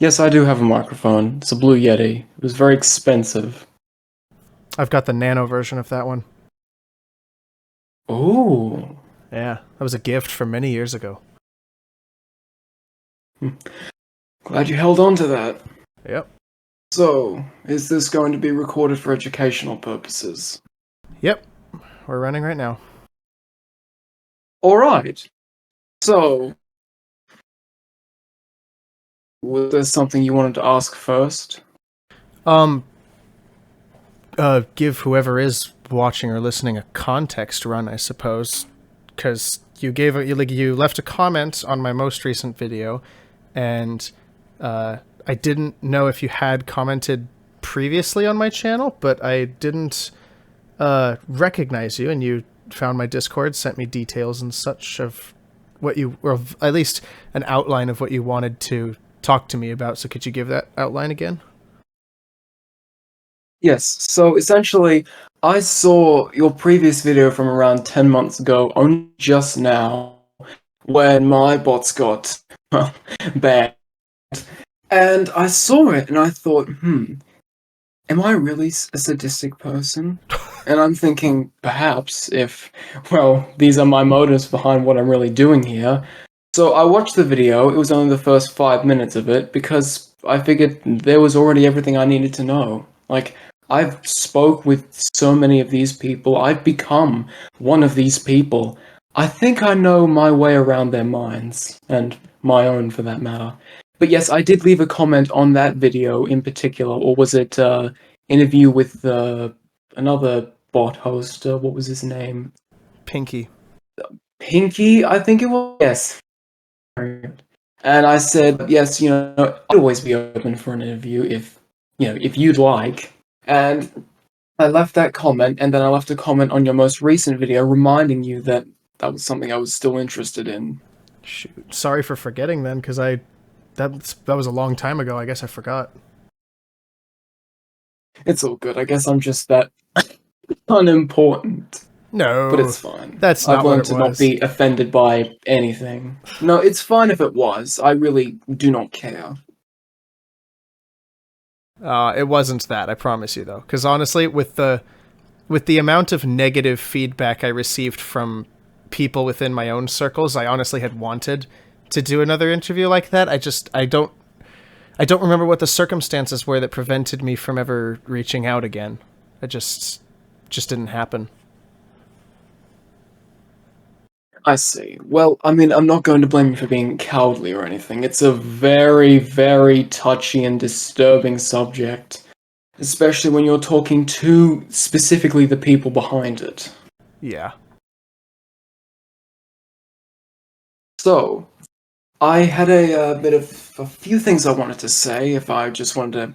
Yes, I do have a microphone. It's a Blue Yeti. It was very expensive. I've got the nano version of that one. Oh. Yeah, that was a gift from many years ago. Glad you held on to that. Yep. So, is this going to be recorded for educational purposes? Yep. We're running right now. Alright. So, was there something you wanted to ask first? Um, give whoever is watching or listening a context run, I suppose, because you left a comment on my most recent video, and I didn't know if you had commented previously on my channel, but I didn't recognize you, and you found my Discord, sent me details and such of what you, or at least an outline of what you wanted to talk to me about. So could you give that outline again? Yes, so essentially, I saw your previous video from around 10 months ago, only just now, when my bots got, well, banned. And I saw it and I thought, am I really a sadistic person? And I'm thinking, perhaps, if, well, these are my motives behind what I'm really doing here. So I watched the video, it was only the first 5 minutes of it, because I figured there was already everything I needed to know. Like, I've spoke with so many of these people, I've become one of these people. I think I know my way around their minds, and my own for that matter. But yes, I did leave a comment on that video in particular, or was it interview with another bot host? What was his name? Pinky. Pinky, I think it was. Yes. And I said, yes, I'd always be open for an interview if you'd like. And I left that comment, and then I left a comment on your most recent video reminding you that that was something I was still interested in. Shoot. Sorry for forgetting then, because that was a long time ago. I guess I forgot. It's all good. I guess I'm just that unimportant. But No, it's fine. that's I've not what learned it to not was. be offended by anything. No, it's fine if it was. I really do not care. It wasn't that, I promise you, though. Because honestly, with the amount of negative feedback I received from people within my own circles, I honestly had wanted to do another interview like that. I don't remember what the circumstances were that prevented me from ever reaching out again. It just didn't happen. I see. Well, I mean, I'm not going to blame you for being cowardly or anything. It's a very, very touchy and disturbing subject, especially when you're talking to specifically the people behind it. Yeah. So, I had a bit of a few things I wanted to say. If I just wanted to,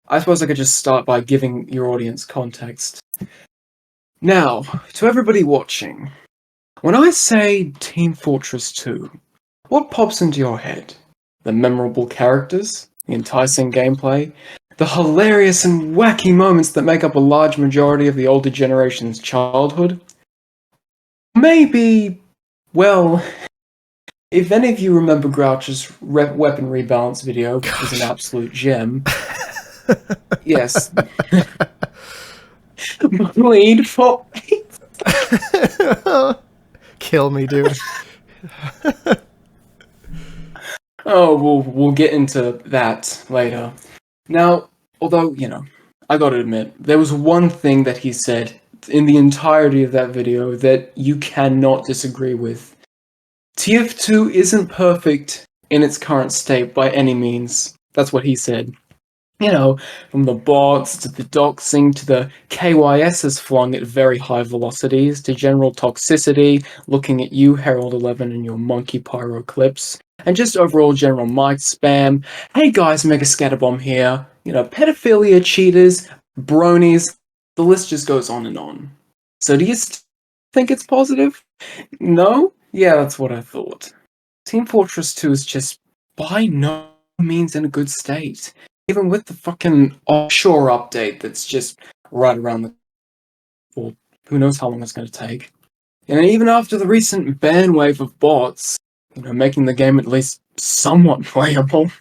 I suppose I could just start by giving your audience context. Now, to everybody watching, when I say Team Fortress 2, what pops into your head? The memorable characters, the enticing gameplay, the hilarious and wacky moments that make up a large majority of the older generation's childhood? Maybe, well, if any of you remember Grouch's weapon rebalance video, which was an absolute gem, yes. Bleed for... Kill me, dude. Oh, we'll get into that later. Now, although, I gotta admit, there was one thing that he said in the entirety of that video that you cannot disagree with. TF2 isn't perfect in its current state by any means. That's what he said. From the bots to the doxing to the KYSs flung at very high velocities to general toxicity, looking at you, Herald 11, and your monkey pyro clips, and just overall general mic spam. Hey guys, Mega Scatterbomb here. Pedophilia, cheaters, bronies, the list just goes on and on. So do you think it's positive? No? Yeah, that's what I thought. Team Fortress 2 is just by no means in a good state. Even with the fucking offshore update that's just right around the... Well, who knows how long it's going to take. And even after the recent ban wave of bots, making the game at least somewhat playable,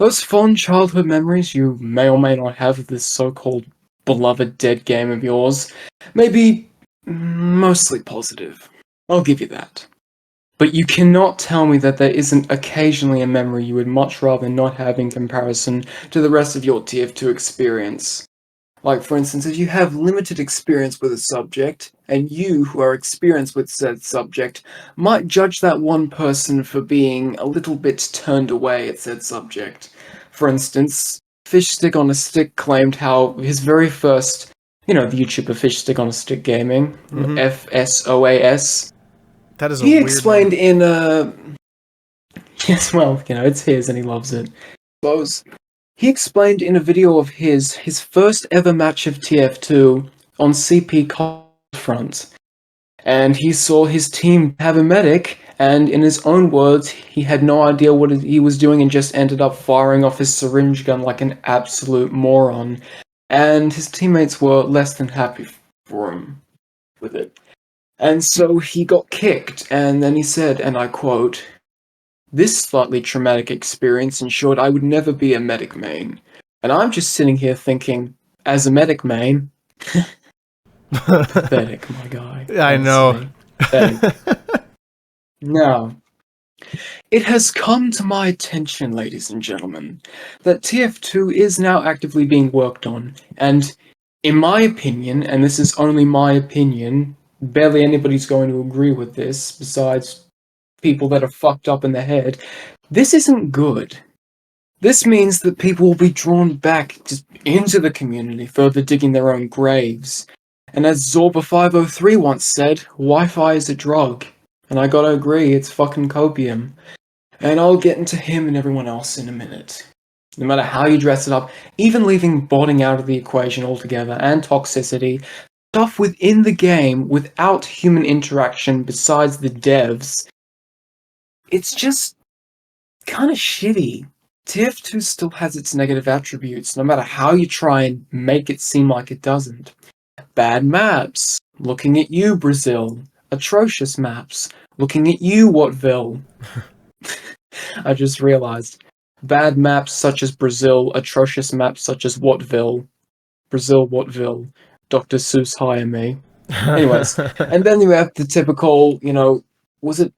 those fond childhood memories you may or may not have of this so-called beloved dead game of yours may be mostly positive. I'll give you that. But you cannot tell me that there isn't occasionally a memory you would much rather not have in comparison to the rest of your TF2 experience. Like, for instance, if you have limited experience with a subject, and you, who are experienced with said subject, might judge that one person for being a little bit turned away at said subject. For instance, Fish Stick on a Stick claimed how his very first, the YouTuber Fish Stick on a Stick Gaming, FSOAS, That is a he weird explained name. in yes, well, it's his and he loves it. Suppose he explained in a video of his first ever match of TF2 on CP front, and he saw his team have a medic, and in his own words, he had no idea what he was doing and just ended up firing off his syringe gun like an absolute moron, and his teammates were less than happy for him with it. And so he got kicked, and then he said, and I quote, "This slightly traumatic experience ensured I would never be a medic main." And I'm just sitting here thinking, as a medic main, pathetic, my guy. I know. Honestly. Pathetic. Now, it has come to my attention, ladies and gentlemen, that TF2 is now actively being worked on, and in my opinion, and this is only my opinion, barely anybody's going to agree with this, besides people that are fucked up in the head, this isn't good. This means that people will be drawn back just into the community, further digging their own graves. And as Zorba503 once said, Wi-Fi is a drug. And I gotta agree, it's fucking copium. And I'll get into him and everyone else in a minute. No matter how you dress it up, even leaving botting out of the equation altogether, and toxicity, stuff within the game without human interaction besides the devs, it's just kind of shitty. TF2 still has its negative attributes, no matter how you try and make it seem like it doesn't. Bad maps. Looking at you, Brazil. Atrocious maps. Looking at you, Whatville. I just realized. Bad maps such as Brazil, atrocious maps such as Whatville. Brazil, Whatville. Dr. Seuss, hire me. Anyways, and then you have the typical, was it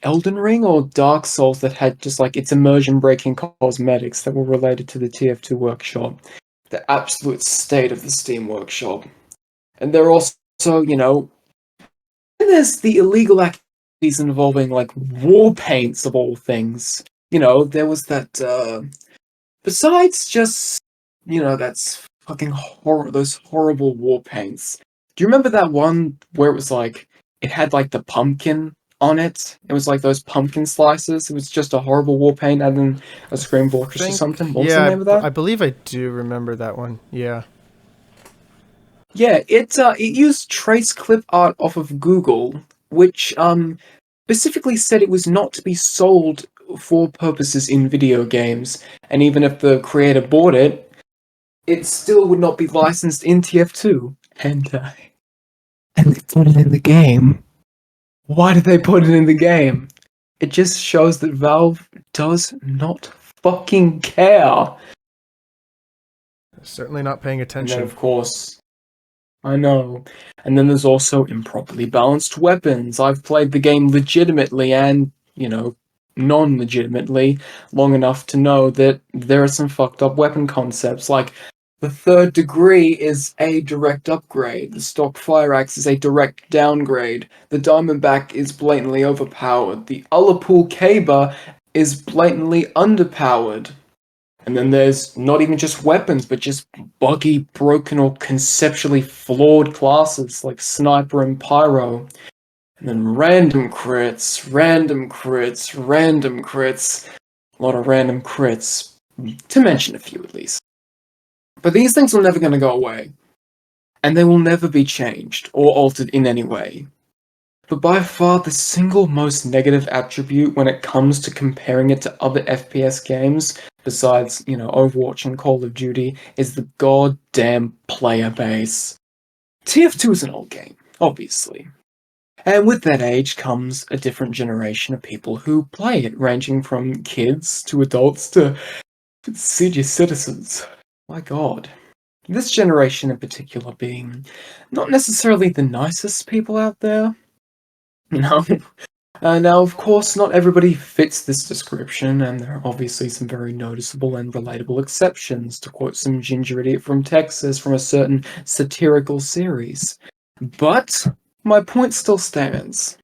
Elden Ring or Dark Souls that had just like its immersion breaking cosmetics that were related to the TF2 workshop? The absolute state of the Steam workshop. And there are also, there's the illegal activities involving like war paints of all things. There was that, besides just, that's fucking those horrible war paints. Do you remember that one where it was like, it had like the pumpkin on it? It was like those pumpkin slices. It was just a horrible war paint and then a Scream Fortress or something. What was the name of that? I believe I do remember that one. Yeah. Yeah, it used trace clip art off of Google, which specifically said it was not to be sold for purposes in video games, and even if the creator bought it, it still would not be licensed in TF2. And they put it in the game. Why did they put it in the game? It just shows that Valve does not fucking care. Certainly not paying attention. And then, of course, I know. And then there's also improperly balanced weapons. I've played the game legitimately and, non-legitimately long enough to know that there are some fucked up weapon concepts, like the third degree is a direct upgrade, the stock fire axe is a direct downgrade, the diamondback is blatantly overpowered, the Ullapool Caber is blatantly underpowered. And then there's not even just weapons, but just buggy, broken, or conceptually flawed classes like Sniper and Pyro. And then random crits, random crits, random crits. A lot of random crits, to mention a few at least. But these things are never going to go away. And they will never be changed or altered in any way. But by far the single most negative attribute when it comes to comparing it to other FPS games, besides, Overwatch and Call of Duty, is the goddamn player base. TF2 is an old game, obviously. And with that age comes a different generation of people who play it, ranging from kids to adults to Senior citizens. My god. This generation in particular being not necessarily the nicest people out there. You know? Now, of course, not everybody fits this description, and there are obviously some very noticeable and relatable exceptions, to quote some ginger idiot from Texas from a certain satirical series. But my point still stands.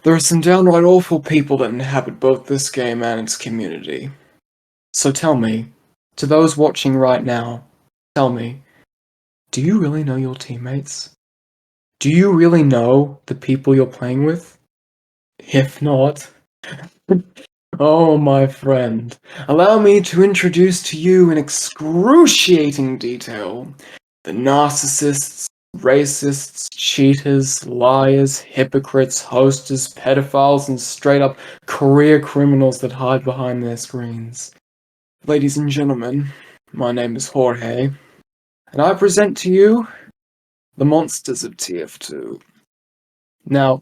There are some downright awful people that inhabit both this game and its community. So tell me, to those watching right now, tell me, do you really know your teammates? Do you really know the people you're playing with? If not, oh my friend, allow me to introduce to you in excruciating detail the narcissists, racists, cheaters, liars, hypocrites, hosters, pedophiles, and straight up career criminals that hide behind their screens. Ladies and gentlemen, my name is HorHay, and I present to you the monsters of TF2. Now,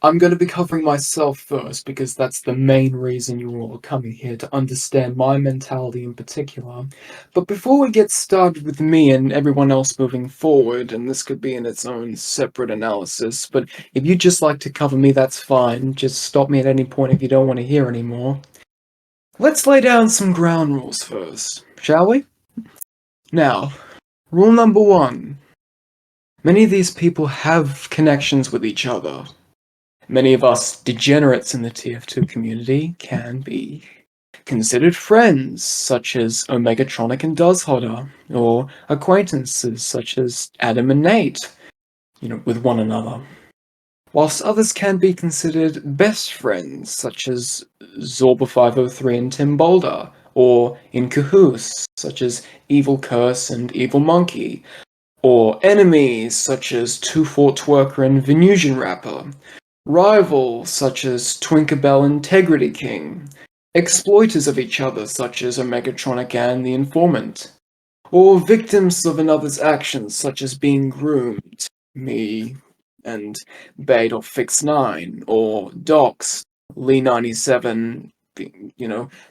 I'm going to be covering myself first because that's the main reason you're all coming here, to understand my mentality in particular. But before we get started with me and everyone else moving forward, and this could be in its own separate analysis, but if you'd just like to cover me, that's fine. Just stop me at any point if you don't want to hear anymore. Let's lay down some ground rules first, shall we? Now, rule number 1. Many of these people have connections with each other. Many of us degenerates in the TF2 community can be considered friends, such as Omegatronic and Dozhodder, or acquaintances such as Adam and Nate, with one another. Whilst others can be considered best friends, such as Zorba503 and Tim Boulder, or in cahoots, such as Evil Curse and Evil Monkey, or enemies, such as Two Fort Twerker and Venusian Rapper, rivals, such as Twinkerbell and Integrity King, exploiters of each other, such as Omegatronic and the Informant, or victims of another's actions, such as being groomed, me, and Bait or Fix9, or Docs, Lee97,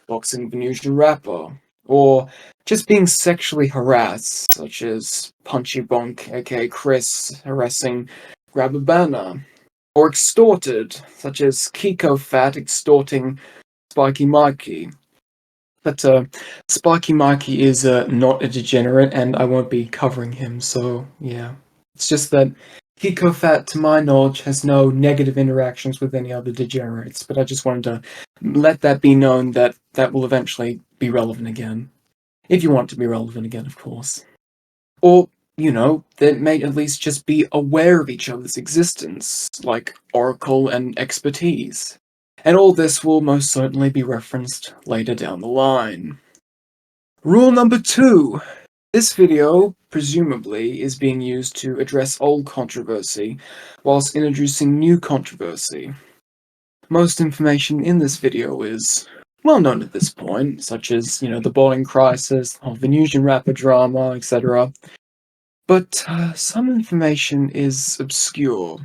boxing Venusian Rapper, or just being sexually harassed, such as Punchy Bonk, aka Chris, harassing Grab a Banner, or extorted, such as Kiko Fat extorting Spiky Mikey. But Spiky Mikey is not a degenerate, and I won't be covering him, so yeah. It's just that Kiko Fat, to my knowledge, has no negative interactions with any other degenerates, but I just wanted to let that be known that that will eventually be relevant again. If you want it to be relevant again, of course. Or, they may at least just be aware of each other's existence, like Oracle and Expertise. And all this will most certainly be referenced later down the line. Rule number 2. This video, presumably, is being used to address old controversy, whilst introducing new controversy. Most information in this video is well known at this point, such as, the bowling crisis, the Venusian Rapper drama, etc. But some information is obscure,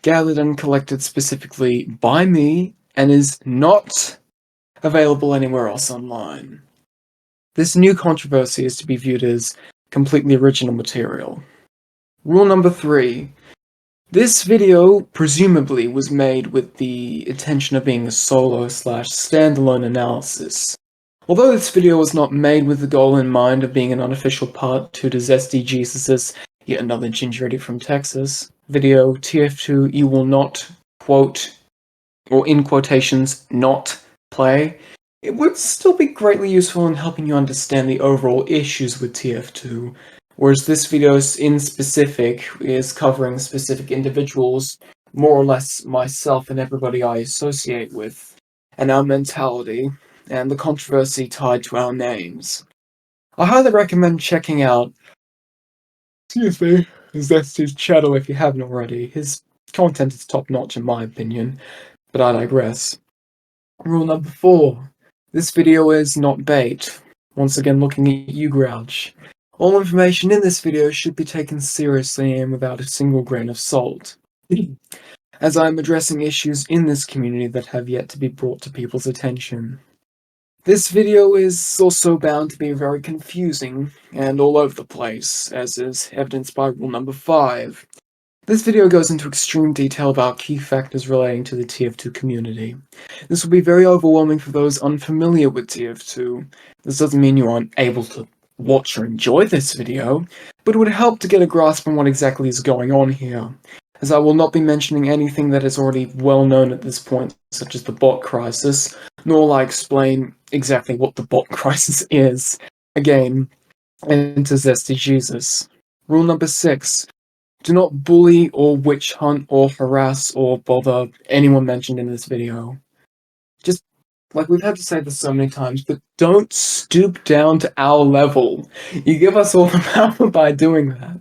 gathered and collected specifically by me, and is not available anywhere else online. This new controversy is to be viewed as completely original material. Rule number 3. This video presumably was made with the intention of being a solo/standalone analysis. Although this video was not made with the goal in mind of being an unofficial part to Zesty Jesus' yet another ginger idiot from Texas video, TF2 you will not, quote, or in quotations, not play, it would still be greatly useful in helping you understand the overall issues with TF2, whereas this video in specific is covering specific individuals, more or less myself and everybody I associate with, and our mentality, and the controversy tied to our names. I highly recommend checking out Zesty's channel if you haven't already. His content is top-notch in my opinion, but I digress. Rule number 4. This video is not bait. Once again looking at you, Grouch. All information in this video should be taken seriously and without a single grain of salt, as I am addressing issues in this community that have yet to be brought to people's attention. This video is also bound to be very confusing and all over the place, as is evidenced by rule number 5. This video goes into extreme detail about key factors relating to the TF2 community. This will be very overwhelming for those unfamiliar with TF2. This doesn't mean you aren't able to watch or enjoy this video, but it would help to get a grasp on what exactly is going on here, as I will not be mentioning anything that is already well known at this point, such as the bot crisis, nor will I explain exactly what the bot crisis is. Again, enter Zesty Jesus. Rule number 6. Do not bully or witch hunt or harass or bother anyone mentioned in this video. Just, like we've had to say this so many times, but don't stoop down to our level. You give us all the power by doing that.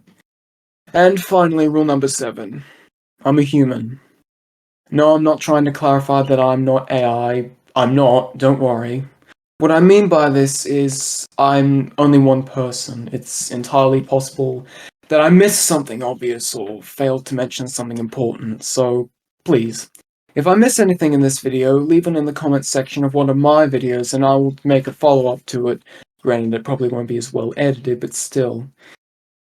And finally, rule number 7. I'm a human. No, I'm not trying to clarify that I'm not AI. I'm not, don't worry. What I mean by this is I'm only one person. It's entirely possible that I missed something obvious or failed to mention something important, so please, if I miss anything in this video, leave it in the comments section of one of my videos and I will make a follow-up to it. Granted, it probably won't be as well edited, but still.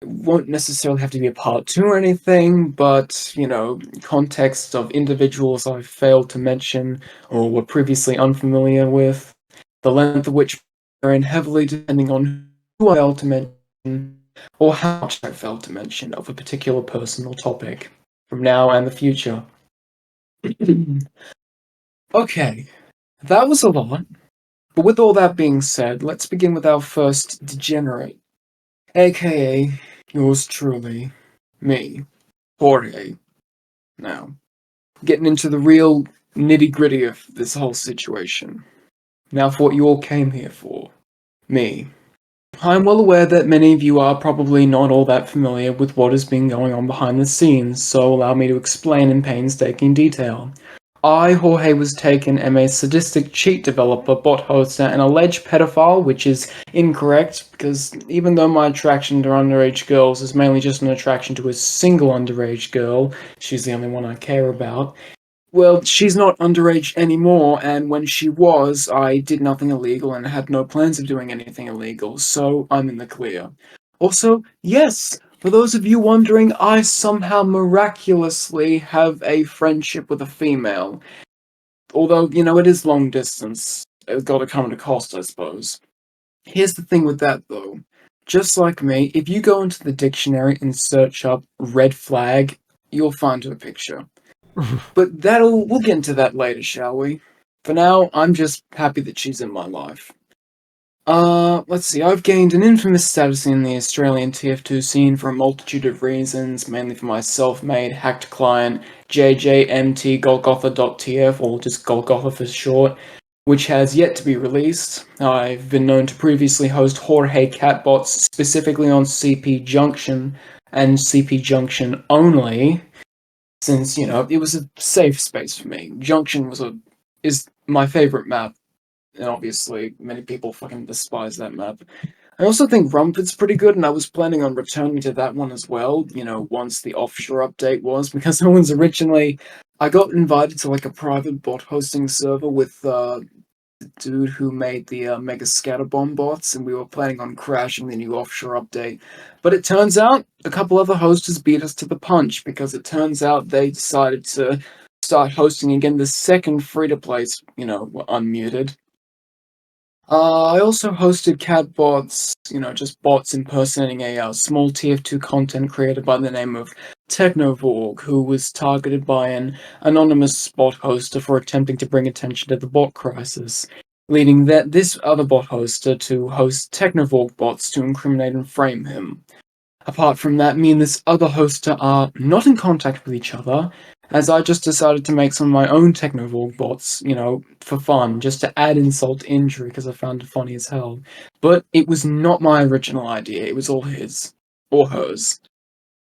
It won't necessarily have to be a part 2 or anything, but, context of individuals I failed to mention or were previously unfamiliar with, the length of which vary heavily depending on who I failed to mention, or how much I failed to mention of a particular person or topic, from now and the future. Okay, that was a lot, but with all that being said, let's begin with our first degenerate, aka yours truly, me, HorHay. Now, getting into the real nitty-gritty of this whole situation. Now for what you all came here for. Me. I'm well aware that many of you are probably not all that familiar with what has been going on behind the scenes, so allow me to explain in painstaking detail. I, HorHay Wastaken, am a sadistic cheat developer, bot hoster, and alleged pedophile, which is incorrect, because even though my attraction to underage girls is mainly just an attraction to a single underage girl, she's the only one I care about, well, she's not underage anymore, and when she was, I did nothing illegal and had no plans of doing anything illegal, so I'm in the clear. Also, yes, for those of you wondering, I somehow miraculously have a friendship with a female. Although, it is long distance. It's gotta come at a cost, I suppose. Here's the thing with that, though. Just like me, if you go into the dictionary and search up red flag, you'll find her picture. But we'll get into that later, shall we? For now, I'm just happy that she's in my life. Let's see, I've gained an infamous status in the Australian TF2 scene for a multitude of reasons, mainly for my self-made hacked client, jjmtgolgotha.tf, or just Golgotha for short, which has yet to be released. I've been known to previously host HorHay catbots, specifically on CP Junction, and CP Junction only, since, it was a safe space for me. Junction is my favorite map, and obviously many people fucking despise that map. I also think Rumford's pretty good, and I was planning on returning to that one as well, once the offshore update was, because I got invited to like a private bot hosting server with dude who made the Mega Scatterbomb bots, and we were planning on crashing the new offshore update. But it turns out a couple other hosters beat us to the punch, because it turns out they decided to start hosting again the second free-to-play, unmuted. I also hosted cat bots, just bots impersonating a small TF2 content creator by the name of Technovorg, who was targeted by an anonymous bot hoster for attempting to bring attention to the bot crisis, leading this other bot hoster to host Technovorg bots to incriminate and frame him. Apart from that, me and this other hoster are not in contact with each other, as I just decided to make some of my own Technovorg bots, for fun, just to add insult to injury because I found it funny as hell. But it was not my original idea, it was all his. Or hers.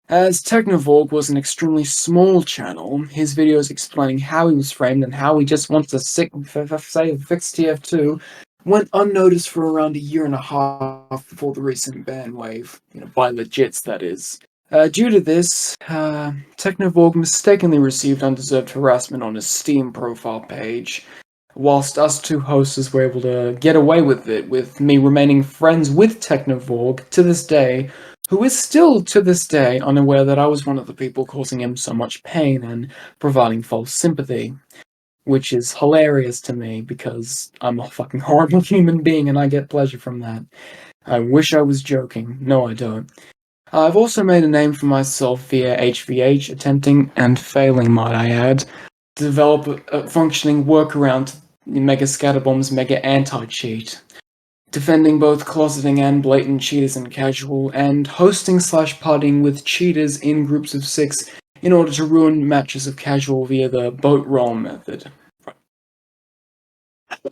As Technovorg was an extremely small channel, his videos explaining how he was framed and how he just wants to fix TF2 went unnoticed for around a year and a half before the recent ban wave, by legits, that is. Due to this, Technovorg mistakenly received undeserved harassment on his Steam profile page, whilst us two hosts were able to get away with it, with me remaining friends with Technovorg to this day, who is still to this day unaware that I was one of the people causing him so much pain and providing false sympathy. Which is hilarious to me because I'm a fucking horrible human being and I get pleasure from that. I wish I was joking. No, I don't. I've also made a name for myself via HVH, attempting and failing, might I add, to develop a functioning workaround to Mega Scatterbomb's Mega Anti-Cheat, defending both closeting and blatant cheaters in casual, and hosting/partying with cheaters in groups of 6 in order to ruin matches of casual via the boat roll method.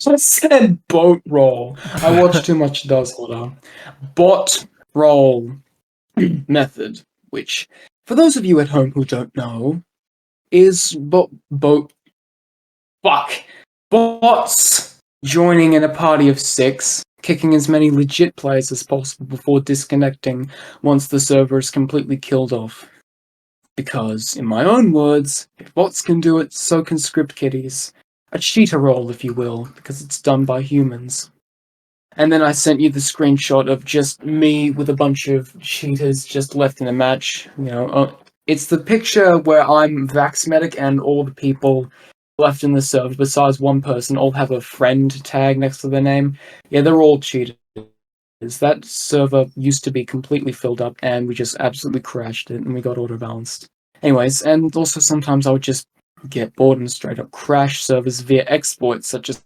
I said boat roll. I watch too much Dazzler. Bot roll method, which, for those of you at home who don't know, is bots joining in a party of 6, kicking as many legit players as possible before disconnecting once the server is completely killed off. Because, in my own words, if bots can do it, so can script kiddies. A cheater roll, if you will, because it's done by humans. And then I sent you the screenshot of just me with a bunch of cheaters just left in a match. It's the picture where I'm Vax Medic and all the people left in the server, besides one person, all have a friend tag next to their name. Yeah, they're all cheaters. That server used to be completely filled up, and we just absolutely crashed it, and we got auto-balanced. Anyways, and also sometimes I would just get bored and straight up crash servers via exploits such as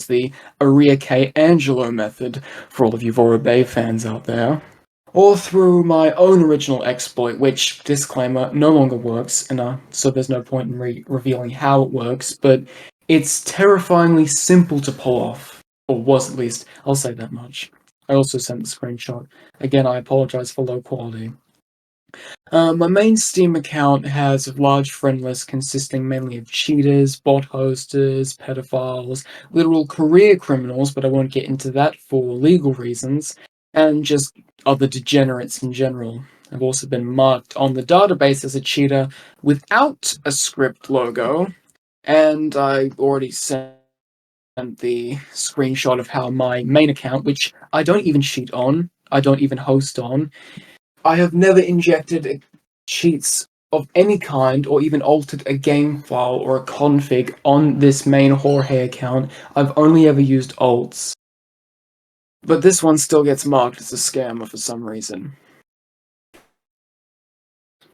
the Aria K. Angelo method, for all of you Vora Bay fans out there. Or through my own original exploit, which, disclaimer, no longer works, and so there's no point in revealing how it works, but it's terrifyingly simple to pull off. Or was at least, I'll say that much. I also sent the screenshot. Again, I apologize for low quality. My main Steam account has a large friend list consisting mainly of cheaters, bot hosters, pedophiles, literal career criminals, but I won't get into that for legal reasons, and just other degenerates in general. I've also been marked on the database as a cheater without a script logo, and I already sent the screenshot of how my main account, which I don't even cheat on, I don't even host on, I have never injected cheats of any kind or even altered a game file or a config on this main HorHay account. I've only ever used alts. But this one still gets marked as a scammer for some reason.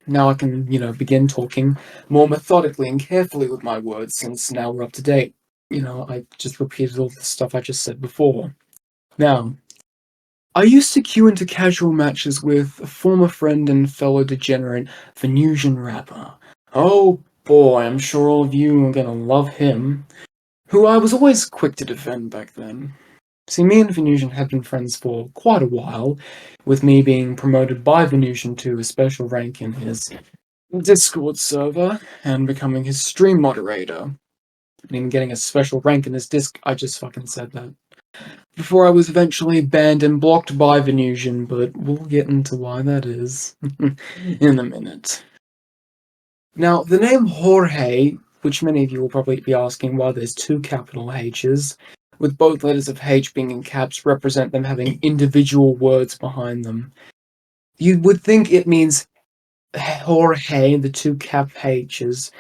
Now I can, begin talking more methodically and carefully with my words, since now we're up to date. I just repeated all the stuff I just said before. Now, I used to queue into casual matches with a former friend and fellow degenerate Venusian rapper. Oh boy, I'm sure all of you are gonna love him. Who I was always quick to defend back then. See, me and Venusian had been friends for quite a while, with me being promoted by Venusian to a special rank in his Discord server, and becoming his stream moderator. And even getting a special rank in his I just fucking said that. Before I was eventually banned and blocked by Venusian, but we'll get into why that is in a minute. Now, the name HorHay, which many of you will probably be asking why there's 2 capital H's, with both letters of H being in caps, represent them having individual words behind them. You would think it means HorHay, the 2 cap H's,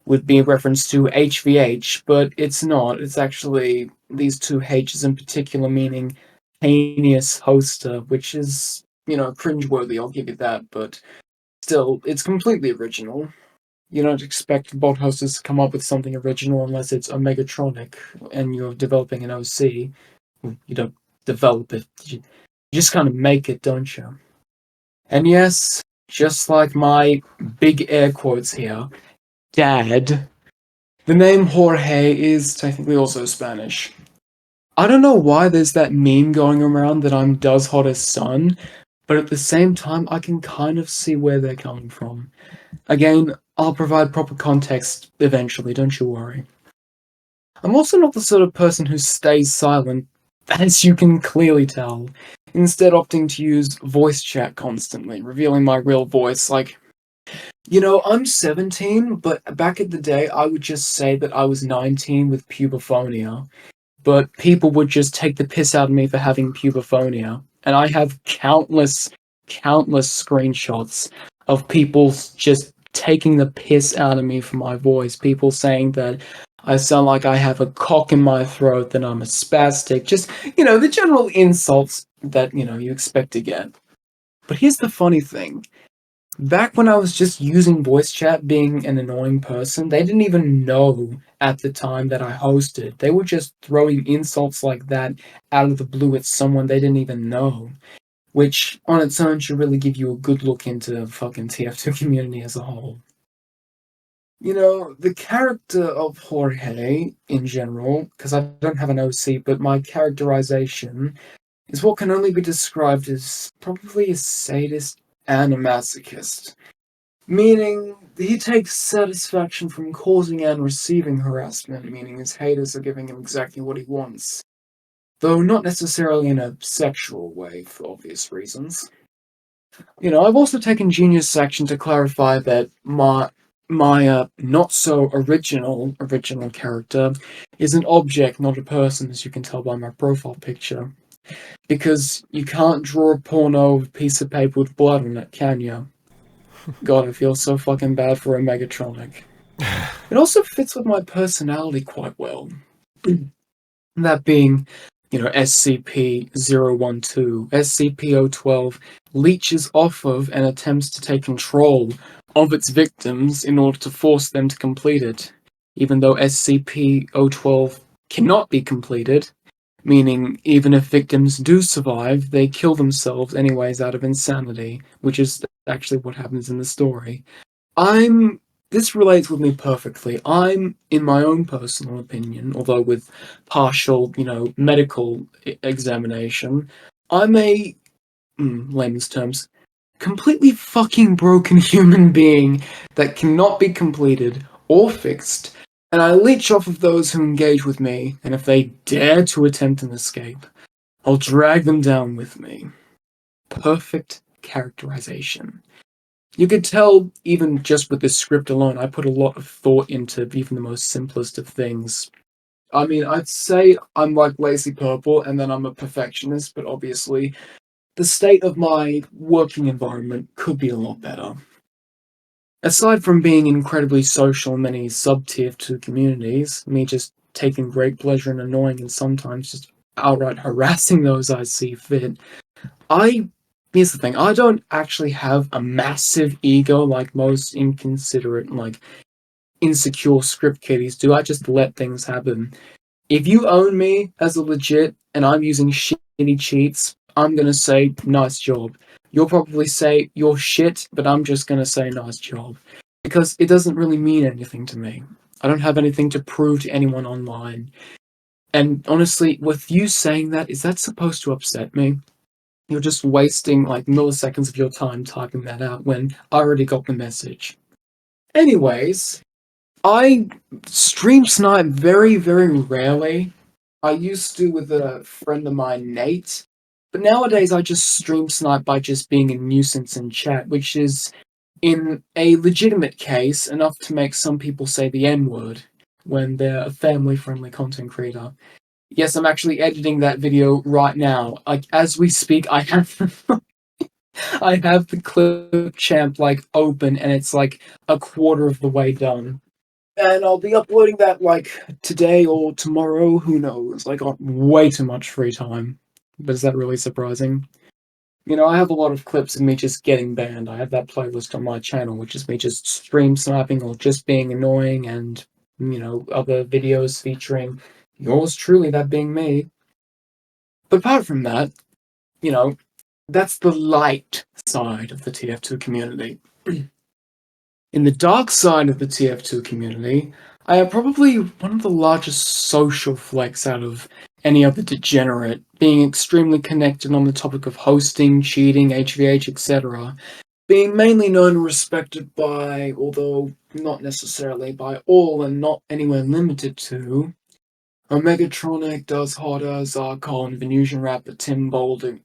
would be a reference to HVH, but it's not. It's actually these 2 H's in particular, meaning heinous hoster, which is, cringeworthy, I'll give you that, but still, it's completely original. You don't expect bot hosters to come up with something original unless it's a Megatronic and you're developing an OC. You don't develop it. You just kind of make it, don't you? And yes, just like my big air quotes here, Dad, the name HorHay is technically also Spanish. I don't know why there's that meme going around that I'm Does Hottest son, but at the same time, I can kind of see where they're coming from. Again, I'll provide proper context eventually, don't you worry. I'm also not the sort of person who stays silent, as you can clearly tell, instead opting to use voice chat constantly, revealing my real voice, like, You know, I'm 17, but back in the day, I would just say that I was 19 with pubophonia. But people would just take the piss out of me for having pubophonia. And I have countless screenshots of people just taking the piss out of me for my voice. People saying that I sound like I have a cock in my throat, that I'm a spastic. Just, the general insults that, you expect to get. But here's the funny thing. Back when I was just using voice chat being an annoying person, they didn't even know at the time that I hosted. They were just throwing insults like that out of the blue at someone they didn't even know, which on its own should really give you a good look into the fucking TF2 community as a whole. The character of HorHay in general, because I don't have an OC, but my characterization is what can only be described as probably a sadist and a masochist. Meaning, he takes satisfaction from causing and receiving harassment, meaning his haters are giving him exactly what he wants. Though not necessarily in a sexual way, for obvious reasons. I've also taken Genius action to clarify that my not so original character is an object, not a person, as you can tell by my profile picture. Because you can't draw a porno with a piece of paper with blood on it, can you? God, I feel so fucking bad for a Megatronic. It also fits with my personality quite well. That being, SCP-012. SCP-012 leeches off of and attempts to take control of its victims in order to force them to complete it. Even though SCP-012 cannot be completed, meaning even if victims do survive, they kill themselves anyways out of insanity, which is actually what happens in the story. This relates with me perfectly. I'm, in my own personal opinion, although with partial, medical examination, I'm a, layman's terms, completely fucking broken human being that cannot be completed or fixed, and I leech off of those who engage with me, and if they dare to attempt an escape, I'll drag them down with me. Perfect characterization. You could tell, even just with this script alone, I put a lot of thought into even the most simplest of things. I mean, I'd say I'm like Lazy Purple and then I'm a perfectionist, but obviously, the state of my working environment could be a lot better. Aside from being incredibly social in many sub-tier 2 communities, me just taking great pleasure in annoying and sometimes just outright harassing those I see fit, I here's the thing, I don't actually have a massive ego like most inconsiderate, like insecure script kiddies do. I just let things happen. If you own me as a legit and I'm using shitty cheats, I'm gonna say nice job. You'll probably say you're shit, but I'm just gonna say nice job. Because it doesn't really mean anything to me. I don't have anything to prove to anyone online. And honestly, with you saying that, is that supposed to upset me? You're just wasting like milliseconds of your time typing that out when I already got the message. Anyways, I stream snipe very, very rarely. I used to with a friend of mine, Nate, but nowadays I just stream snipe by just being a nuisance in chat, which is, in a legitimate case, enough to make some people say the N word when they're a family friendly content creator. Yes, I'm actually editing that video right now. Like as we speak, I have I have the clip champ like open and it's like a quarter of the way done. And I'll be uploading that like today or tomorrow, who knows? I got way too much free time. But is that really surprising? I have a lot of clips of me just getting banned. I have that playlist on my channel, which is me just stream sniping or just being annoying and, other videos featuring yours truly, that being me. But apart from that, you know, that's the light side of the TF2 community. In the dark side of the TF2 community, I have probably one of the largest social flex out of any other degenerate, being extremely connected on the topic of hosting, cheating, HVH, etc. Being mainly known and respected by, although not necessarily by all and not anywhere limited to, Omegatronic, Does Hotter, Zarkon, Venusian Rapper, Tim Bolding,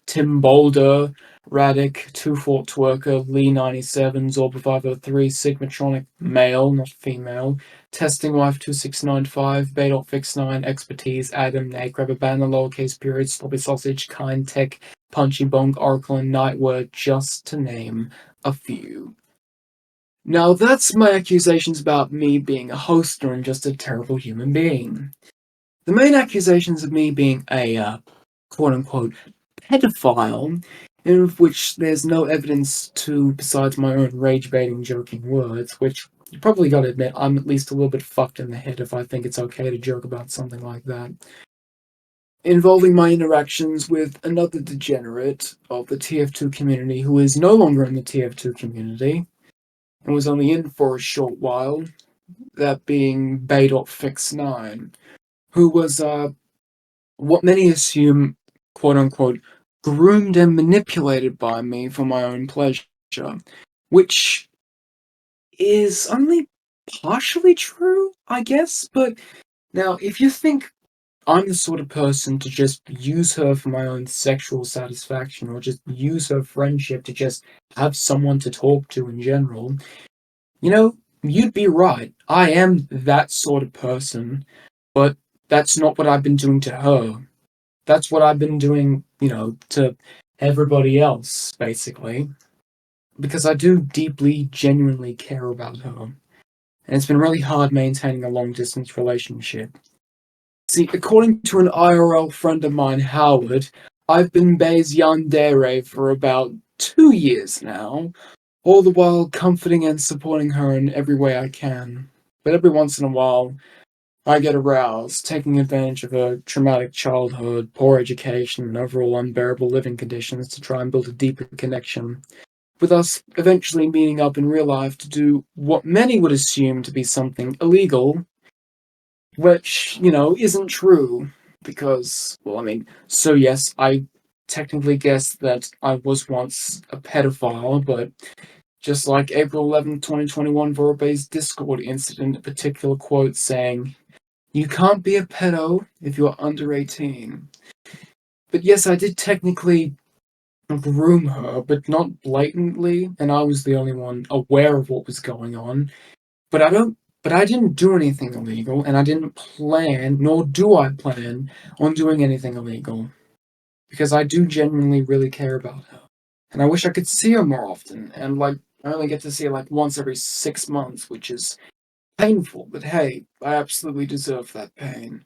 Tim Boulder, Radic, Two Fort Twerker, Lee 97, Zorba 503, Sigmatronic, male, not female, Testing Wife 2695, Fix9, Expertise, Adam, Nate, Grabber Banner, Lowercase Period, Sloppy Sausage, Kind Tech, Punchy Bonk, Oracle, and Nightword, just to name a few. Now that's my accusations about me being a hoster and just a terrible human being. The main accusations of me being a quote-unquote pedophile, in which there's no evidence to besides my own rage-baiting joking words, which you probably gotta admit I'm at least a little bit fucked in the head if I think it's okay to joke about something like that. Involving my interactions with another degenerate of the TF2 community who is no longer in the TF2 community, and was only in for a short while, that being Fix9, who was, what many assume, quote-unquote, groomed and manipulated by me for my own pleasure, which is only partially true, I guess, but now, if you think I'm the sort of person to just use her for my own sexual satisfaction, or just use her friendship to just have someone to talk to in general, you know, you'd be right. I am that sort of person, but that's not what I've been doing to her. That's what I've been doing, to everybody else, basically. Because I do deeply, genuinely care about her. And it's been really hard maintaining a long distance relationship. See, according to an IRL friend of mine, Howard, I've been Bay's yandere for about 2 years now, all the while comforting and supporting her in every way I can. But every once in a while, I get aroused, taking advantage of her traumatic childhood, poor education, and overall unbearable living conditions to try and build a deeper connection, with us eventually meeting up in real life to do what many would assume to be something illegal, which, isn't true, because, so yes, I technically guess that I was once a pedophile, but just like April 11th, 2021, Vorbay's Discord incident, a particular quote saying, "You can't be a pedo if you're under 18. But yes, I did technically groom her, but not blatantly, and I was the only one aware of what was going on. But I didn't do anything illegal, and I didn't plan, nor do I plan, on doing anything illegal. Because I do genuinely really care about her. And I wish I could see her more often, and I only get to see her once every 6 months, which is painful, but hey, I absolutely deserve that pain.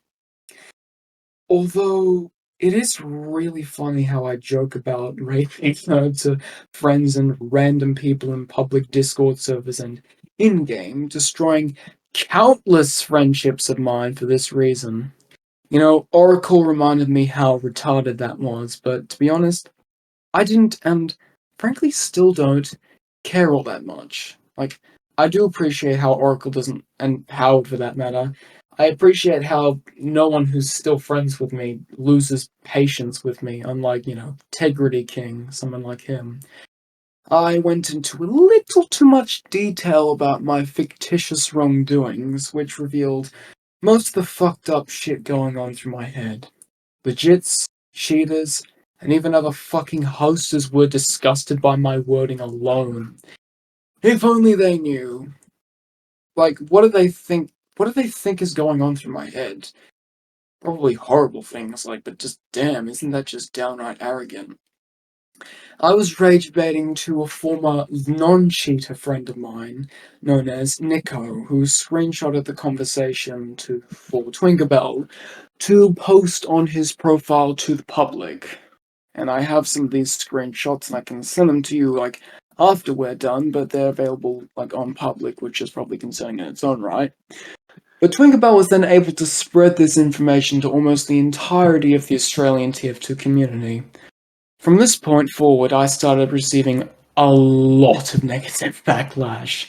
Although, it is really funny how I joke about raping her to friends and random people in public Discord servers and in-game, destroying countless friendships of mine for this reason. Oracle reminded me how retarded that was, but to be honest, I didn't, and frankly still don't, care all that much. I do appreciate how Oracle doesn't, and Howard for that matter, I appreciate how no one who's still friends with me loses patience with me, unlike, Tegrity King, someone like him. I went into a little too much detail about my fictitious wrongdoings, which revealed most of the fucked up shit going on through my head. Legits, cheaters, and even other fucking hosters were disgusted by my wording alone. If only they knew. What do they think? What do they think is going on through my head? Probably horrible things, but just damn, isn't that just downright arrogant? I was rage baiting to a former non-cheater friend of mine, known as Nico, who screenshotted the conversation for Twinkerbell to post on his profile to the public. And I have some of these screenshots and I can send them to you after we're done, but they're available on public, which is probably concerning in its own right. But Twinkerbell was then able to spread this information to almost the entirety of the Australian TF2 community. From this point forward, I started receiving a lot of negative backlash,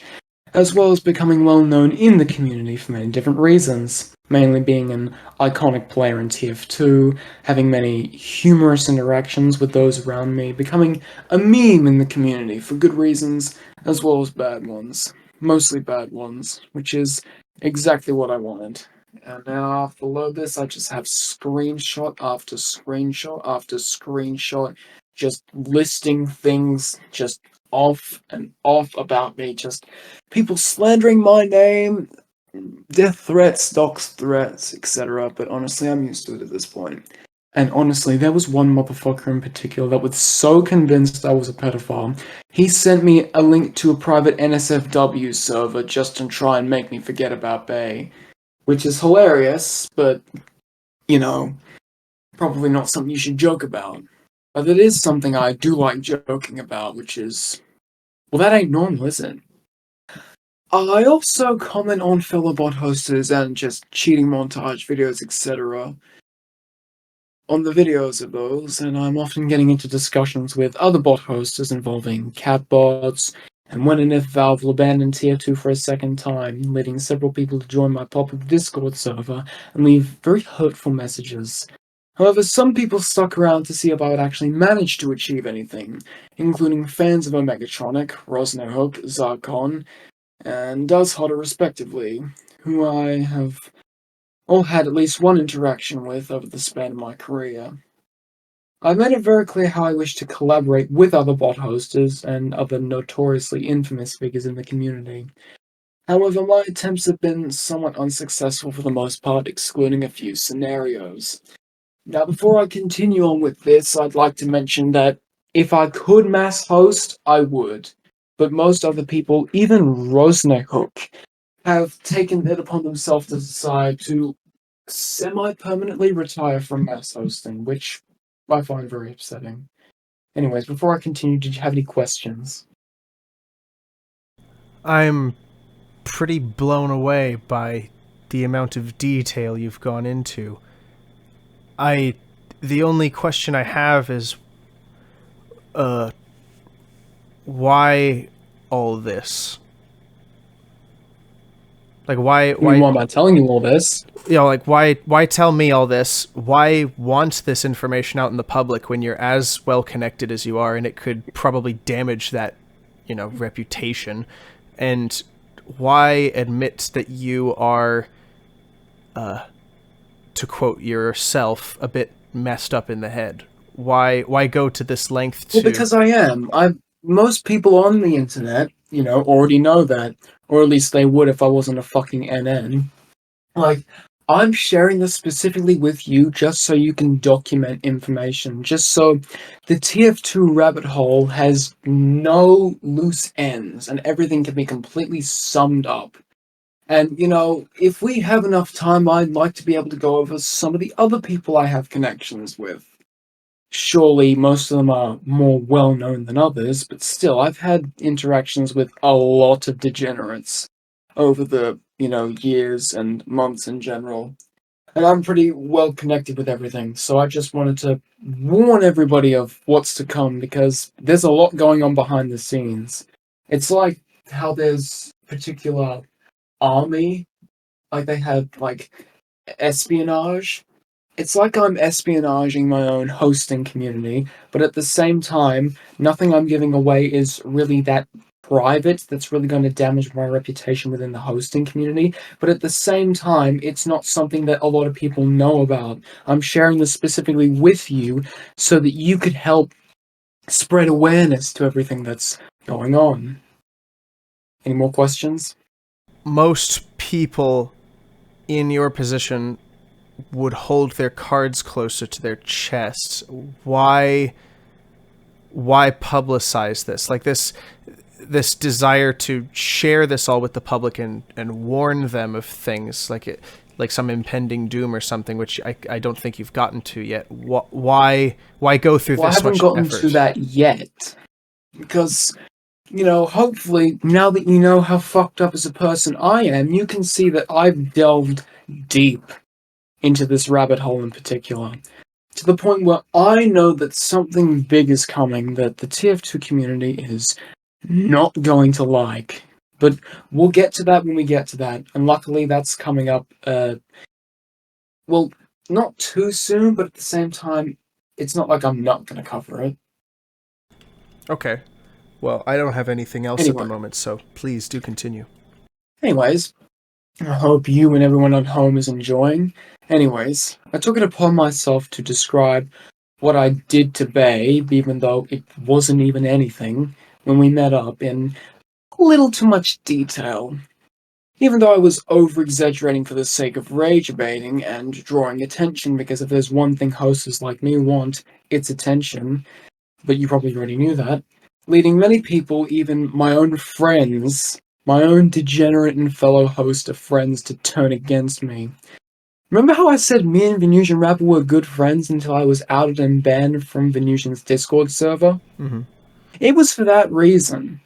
as well as becoming well known in the community for many different reasons, mainly being an iconic player in TF2, having many humorous interactions with those around me, becoming a meme in the community for good reasons, as well as bad ones. Mostly bad ones, which is exactly what I wanted. And now after load this, I just have screenshot after screenshot after screenshot, just listing things just off and off about me, just people slandering my name, death threats, dox threats, etc. But honestly, I'm used to it at this point. And honestly, there was one motherfucker in particular that was so convinced I was a pedophile. He sent me a link to a private NSFW server just to try and make me forget about Bay. Which is hilarious, but, you know, probably not something you should joke about. But it is something I do like joking about, which is, well, that ain't normal, is it? I also comment on fellow bot hosters and just cheating montage videos, etc. on the videos of those, and I'm often getting into discussions with other bot hosters involving cat bots, and when and if Valve will abandon TF2 for a second time, leading several people to join my public Discord server and leave very hurtful messages. However, some people stuck around to see if I would actually manage to achieve anything, including fans of Omegatronic, Rosnerhook, Zarkon, and DoesHotter respectively, who I have all had at least one interaction with over the span of my career. I've made it very clear how I wish to collaborate with other bot hosters and other notoriously infamous figures in the community. However, my attempts have been somewhat unsuccessful for the most part, excluding a few scenarios. Now, before I continue on with this, I'd like to mention that if I could mass host, I would. But most other people, even Rosnerhook, have taken it upon themselves to decide to semi-permanently retire from mass hosting, which I find very upsetting. Anyways, before I continue, did you have any questions? I'm pretty blown away by the amount of detail you've gone into. The only question I have is, why all this? Like, I mean, why am I telling you all this? like, why tell me all this? Why want this information out in the public when you're as well connected as you are, and it could probably damage that, reputation? And why admit that you are, to quote yourself, a bit messed up in the head? Why go to this length to... Well, because I am. Most people on the internet, already know that, or at least they would if I wasn't a fucking NN. Like, I'm sharing this specifically with you just so you can document information, just so the TF2 rabbit hole has no loose ends and everything can be completely summed up. And, if we have enough time, I'd like to be able to go over some of the other people I have connections with. Surely most of them are more well known than others, but still, I've had interactions with a lot of degenerates over the, years and months in general. And I'm pretty well connected with everything, so I just wanted to warn everybody of what's to come because there's a lot going on behind the scenes. It's like how there's particular army, like they had like espionage. It's like I'm espionaging my own hosting community, but at the same time, nothing I'm giving away is really that private that's really going to damage my reputation within the hosting community. But at the same time, it's not something that a lot of people know about. I'm sharing this specifically with you so that you could help spread awareness to everything that's going on. Any more questions? Most people in your position would hold their cards closer to their chests. Why publicize this? Like this desire to share this all with the public and warn them of things like some impending doom or something, which I don't think you've gotten to yet. Why go through this much effort? I haven't gotten to that yet. Because, hopefully, now that you know how fucked up as a person I am, you can see that I've delved deep into this rabbit hole in particular. To the point where I know that something big is coming that the TF2 community is not going to like. But we'll get to that when we get to that. And luckily that's coming up, well, not too soon, but at the same time, it's not like I'm not going to cover it. Okay. Well, I don't have anything else at the moment, so please do continue. Anyways, I hope you and everyone at home is enjoying. Anyways, I took it upon myself to describe what I did to Babe, even though it wasn't even anything, when we met up in a little too much detail. Even though I was over-exaggerating for the sake of rage baiting and drawing attention, because if there's one thing hostess like me want, it's attention, but you probably already knew that, leading many people, even my own friends, my own degenerate and fellow host of friends, to turn against me. Remember how I said me and Venusian Rapper were good friends until I was outed and banned from Venusian's Discord server? Mm-hmm. It was for that reason.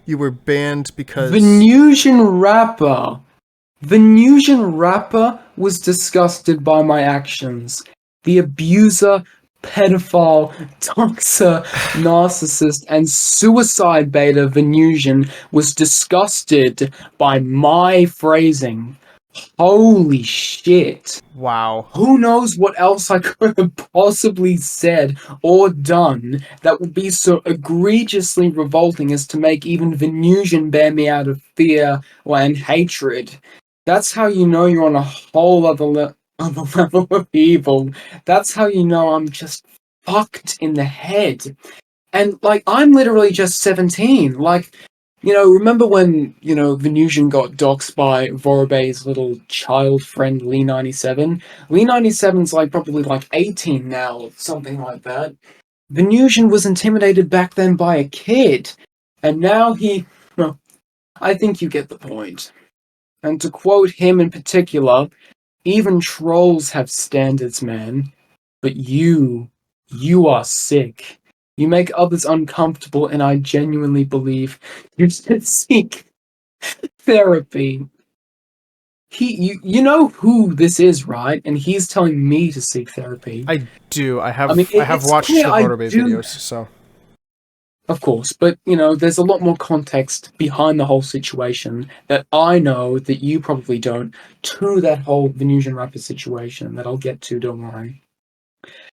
You were banned because Venusian Rapper was disgusted by my actions. The abuser, pedophile, doxer, narcissist, and suicide beta Venusian was disgusted by my phrasing. Holy shit. wow. Who knows what else I could have possibly said or done that would be so egregiously revolting as to make even Venusian ban me out of fear and hatred. That's how you know you're on a whole other level of evil. That's how you know I'm just fucked in the head. And, like, I'm literally just 17. Like, remember when, Venusian got doxxed by Vorobei's little child friend Lee97? Lee97's, like, probably, like, 18 now, something like that. Venusian was intimidated back then by a kid. And now well, I think you get the point. And to quote him in particular, even trolls have standards, man. But you are sick. You make others uncomfortable, and I genuinely believe you should seek therapy. You know who this is, right? And he's telling me to seek therapy. I do. I have It's watched clear the I Vorobei do, videos, so of course, but there's a lot more context behind the whole situation that I know that you probably don't to that whole Venusian rapper situation that I'll get to. Don't worry.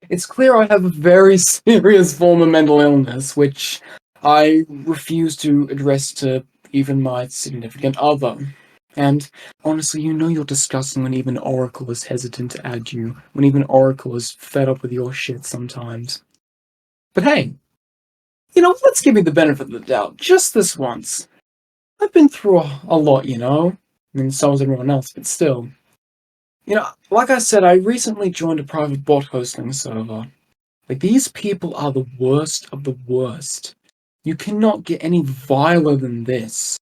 It's clear I have a very serious form of mental illness, which I refuse to address to even my significant other. And honestly, you're disgusting when even Oracle is hesitant to add you, when even Oracle is fed up with your shit sometimes. But hey, let's give me the benefit of the doubt, just this once. I've been through a lot, I mean, so has everyone else, but still. Like I said, I recently joined a private bot hosting server. Like, these people are the worst of the worst. You cannot get any viler than this.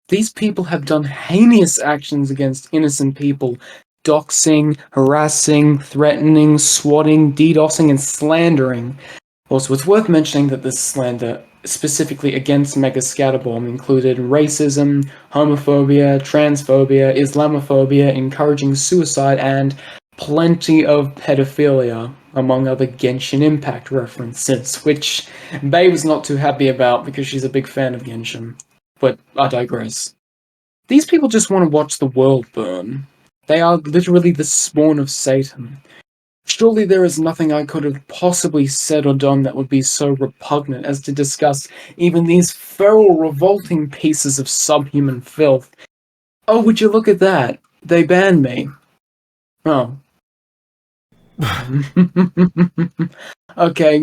These people have done heinous actions against innocent people, doxing, harassing, threatening, swatting, DDoSing, and slandering. Also, it's worth mentioning that this slander, specifically against Mega Scatterbomb, included racism, homophobia, transphobia, Islamophobia, encouraging suicide, and plenty of pedophilia, among other Genshin Impact references, which Bay was not too happy about because she's a big fan of Genshin. But I digress. These people just want to watch the world burn. They are literally the spawn of Satan. Surely there is nothing I could have possibly said or done that would be so repugnant as to discuss even these feral, revolting pieces of subhuman filth. Oh, would you look at that? They banned me. Oh. Okay,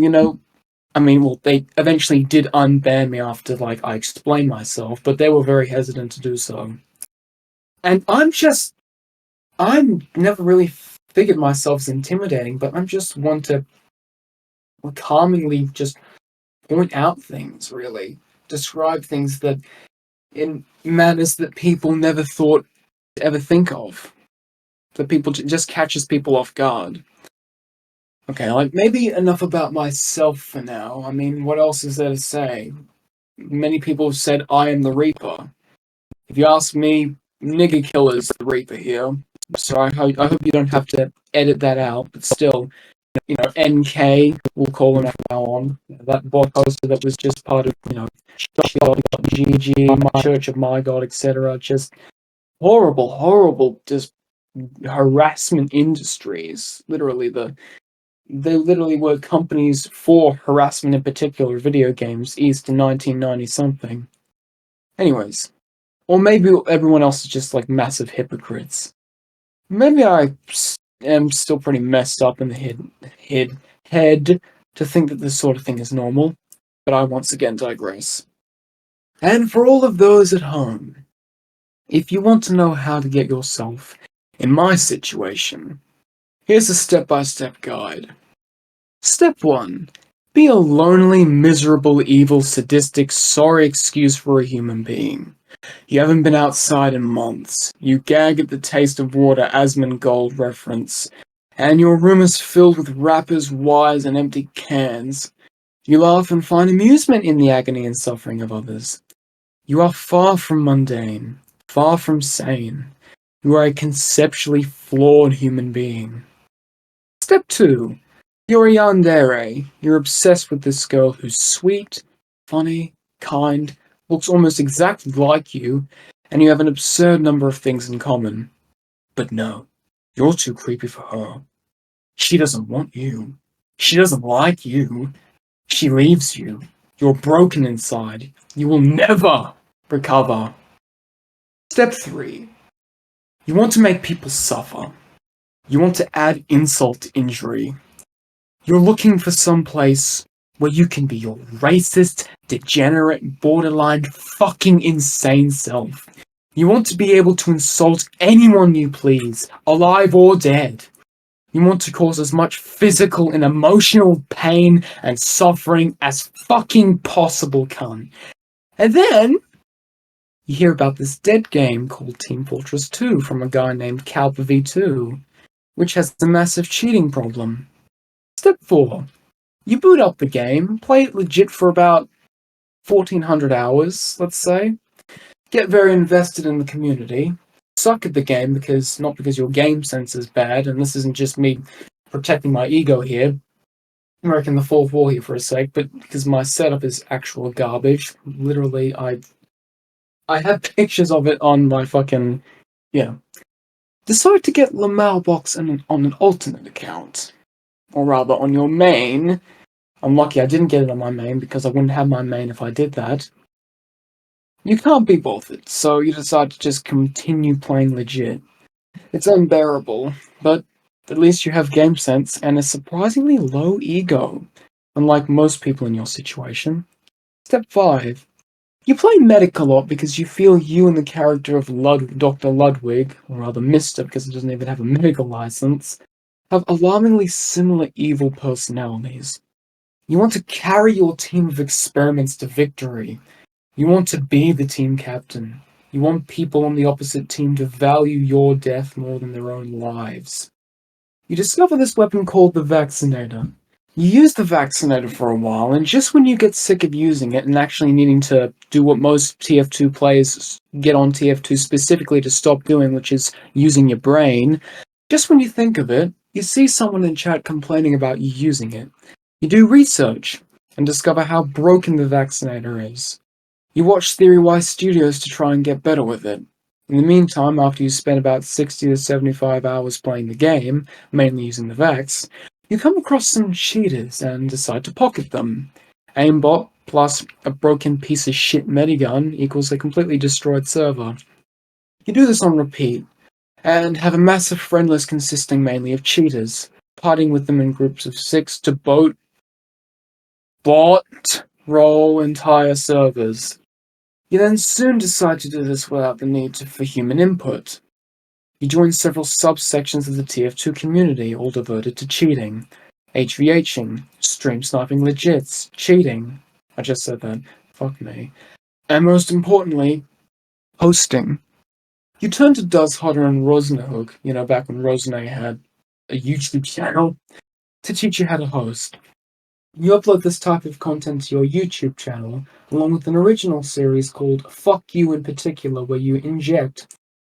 I mean, well, they eventually did unban me after, like, I explained myself, but they were very hesitant to do so. And I'm never really figured myself as intimidating, but I'm just one to calmingly just point out things, really. Describe things that in manners that people never thought to ever think of. That people just catches people off guard. Okay, like, maybe enough about myself for now. I mean, what else is there to say? Many people have said I am the Reaper. If you ask me, Nigger Killer's the Reaper here. So I hope you don't have to edit that out, but still, NK, we'll call him from now on. That bot poster that was just part of, GG, My Church of My God, etc. Just horrible, horrible, just harassment industries. They literally were companies for harassment, in particular video games, east in 1990 something. Anyways, Or maybe everyone else is just like massive hypocrites. Maybe I am still pretty messed up in the head to think that this sort of thing is normal, but I once again digress. And for all of those at home, if you want to know how to get yourself in my situation, here's a step-by-step guide. Step 1. Be a lonely, miserable, evil, sadistic, sorry excuse for a human being. You haven't been outside in months. You gag at the taste of water, Asmongold reference. And your room is filled with wrappers, wires, and empty cans. You laugh and find amusement in the agony and suffering of others. You are far from mundane, far from sane. You are a conceptually flawed human being. Step 2. You're a yandere. You're obsessed with this girl who's sweet, funny, kind, looks almost exactly like you, and you have an absurd number of things in common. But no, you're too creepy for her. She doesn't want you. She doesn't like you. She leaves you. You're broken inside. You will never recover. Step 3. You want to make people suffer. You want to add insult to injury. You're looking for some place where you can be your racist, degenerate, borderline, fucking insane self. You want to be able to insult anyone you please, alive or dead. You want to cause as much physical and emotional pain and suffering as fucking possible, cunt. And then you hear about this dead game called Team Fortress 2 from a guy named Calpa V2, which has a massive cheating problem. Step 4. You boot up the game, play it legit for about 1400 hours, let's say. Get very invested in the community. Suck at the game not because your game sense is bad, and this isn't just me protecting my ego here. I'm breaking the fourth wall here for a sec, but because my setup is actual garbage. Literally, I have pictures of it on my fucking, Decide to get Lamal Box on an alternate account. Or rather, on your main. I'm lucky I didn't get it on my main, because I wouldn't have my main if I did that. You can't be bothered, so you decide to just continue playing legit. It's unbearable, but at least you have game sense and a surprisingly low ego, unlike most people in your situation. Step 5. You play medic a lot because you feel you and the character of Dr. Ludwig, or rather Mr. because he doesn't even have a medical license, have alarmingly similar evil personalities. You want to carry your team of experiments to victory. You want to be the team captain. You want people on the opposite team to value your death more than their own lives. You discover this weapon called the Vaccinator. You use the Vaccinator for a while, and just when you get sick of using it and actually needing to do what most TF2 players get on TF2 specifically to stop doing, which is using your brain, just when you think of it, you see someone in chat complaining about you using it. You do research and discover how broken the Vaccinator is. You watch Theory-Wise Studios to try and get better with it. In the meantime, after you spend about 60 to 75 hours playing the game, mainly using the Vax, you come across some cheaters and decide to pocket them. Aimbot plus a broken piece of shit medigun equals a completely destroyed server. You do this on repeat, and have a massive friend list consisting mainly of cheaters, partying with them in groups of 6 to roll entire servers. You then soon decide to do this without the need for human input. You join several subsections of the TF2 community, all devoted to cheating. HVHing, stream sniping legits, cheating. I just said that. Fuck me. And most importantly, hosting. You turn to Duzhotter and Rosnahook, back when Rosna had a YouTube channel, to teach you how to host. You upload this type of content to your YouTube channel, along with an original series called Fuck You in Particular, where you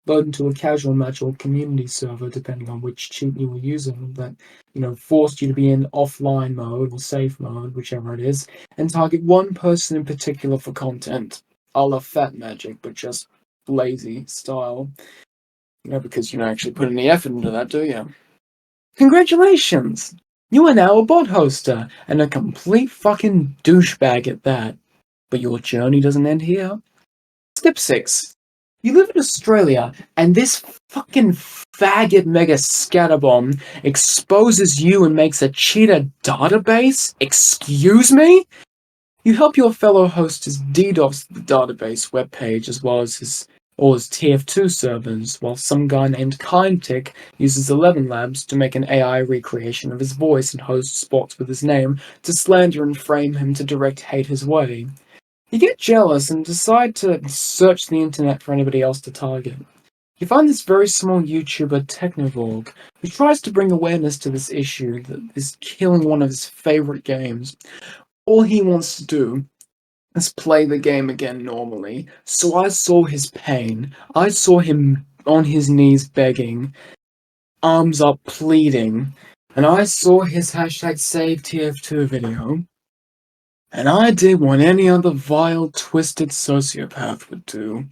load into a casual match or community server, depending on which cheat you were using, that, forced you to be in offline mode or safe mode, whichever it is, and target one person in particular for content, a la Fat Magic, but just lazy style. Because you don't actually put any effort into that, do you? Congratulations! You are now a bot hoster, and a complete fucking douchebag at that. But your journey doesn't end here. Step 6. You live in Australia, and this fucking faggot mega scatterbomb exposes you and makes a cheater database? Excuse me? You help your fellow hostess DDoS the database webpage as well as his TF2 servers, while some guy named KindTick uses 11 Labs to make an AI recreation of his voice and hosts bots with his name to slander and frame him to direct hate his way. You get jealous and decide to search the internet for anybody else to target. You find this very small YouTuber Technovorg, who tries to bring awareness to this issue that is killing one of his favorite games. All he wants to do is play the game again normally, so I saw his pain. I saw him on his knees begging, arms up pleading, and I saw his hashtag save TF2 video. And I did what any other vile, twisted sociopath would do,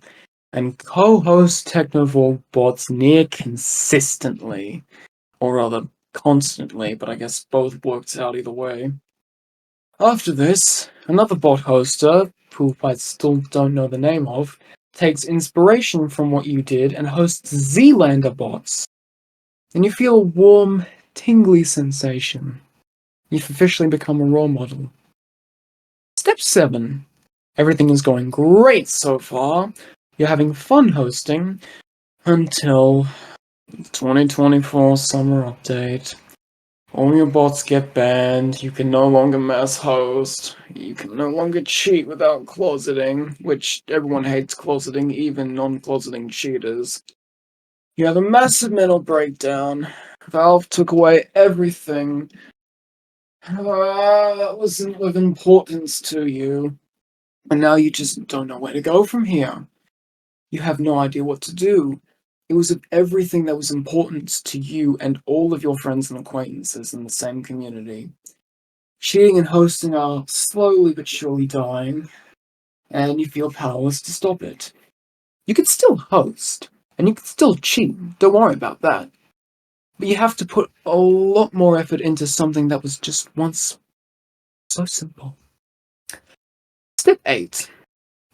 and co-host Technovolk bots near consistently. Or rather, constantly, but I guess both worked out either way. After this, another bot hoster, who I still don't know the name of, takes inspiration from what you did and hosts Zlander bots. And you feel a warm, tingly sensation. You've officially become a role model. Step 7. Everything is going great so far. You're having fun hosting until 2024 summer update. All your bots get banned, you can no longer mass host, you can no longer cheat without closeting, which everyone hates closeting, even non-closeting cheaters. You have a massive mental breakdown. Valve took away everything that was of importance to you. And now you just don't know where to go from here. You have no idea what to do. It was of everything that was important to you and all of your friends and acquaintances in the same community. Cheating and hosting are slowly but surely dying, and you feel powerless to stop it. You can still host, and you can still cheat, don't worry about that. But you have to put a lot more effort into something that was just once so simple. Step 8.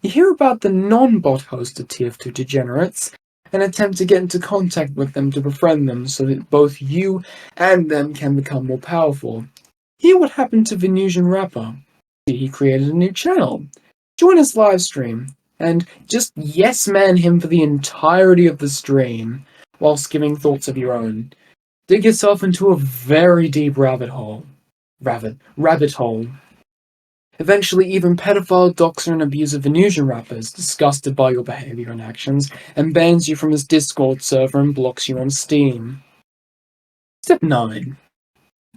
You hear about the non-bot hosted TF2 degenerates and attempt to get into contact with them to befriend them so that both you and them can become more powerful. Hear what happened to Venusian Rapper. He created a new channel. Join his live stream and just yes man him for the entirety of the stream whilst giving thoughts of your own. Dig yourself into a very deep rabbit hole. Rabbit hole. Eventually, even pedophile, doxer, and abuser Venusian Rapper is disgusted by your behavior and actions and bans you from his Discord server and blocks you on Steam. Step 9.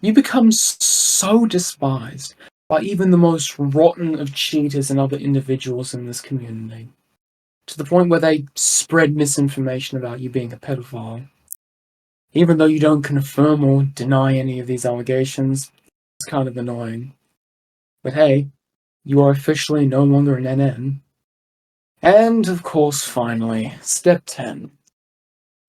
You become so despised by even the most rotten of cheaters and other individuals in this community, to the point where they spread misinformation about you being a pedophile. Even though you don't confirm or deny any of these allegations, it's kind of annoying. But hey, you are officially no longer an NN. And, of course, finally, step 10.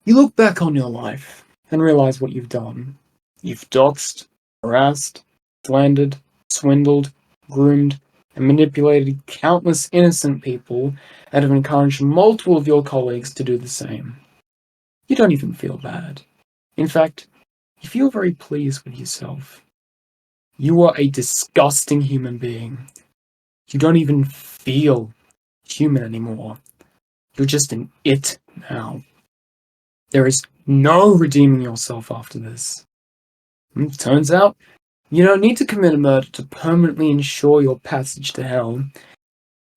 You look back on your life and realize what you've done. You've doxed, harassed, slandered, swindled, groomed, and manipulated countless innocent people and have encouraged multiple of your colleagues to do the same. You don't even feel bad. In fact, you feel very pleased with yourself. You are a disgusting human being. You don't even feel human anymore. You're just an it now. There is no redeeming yourself after this. Turns out, you don't need to commit a murder to permanently ensure your passage to hell.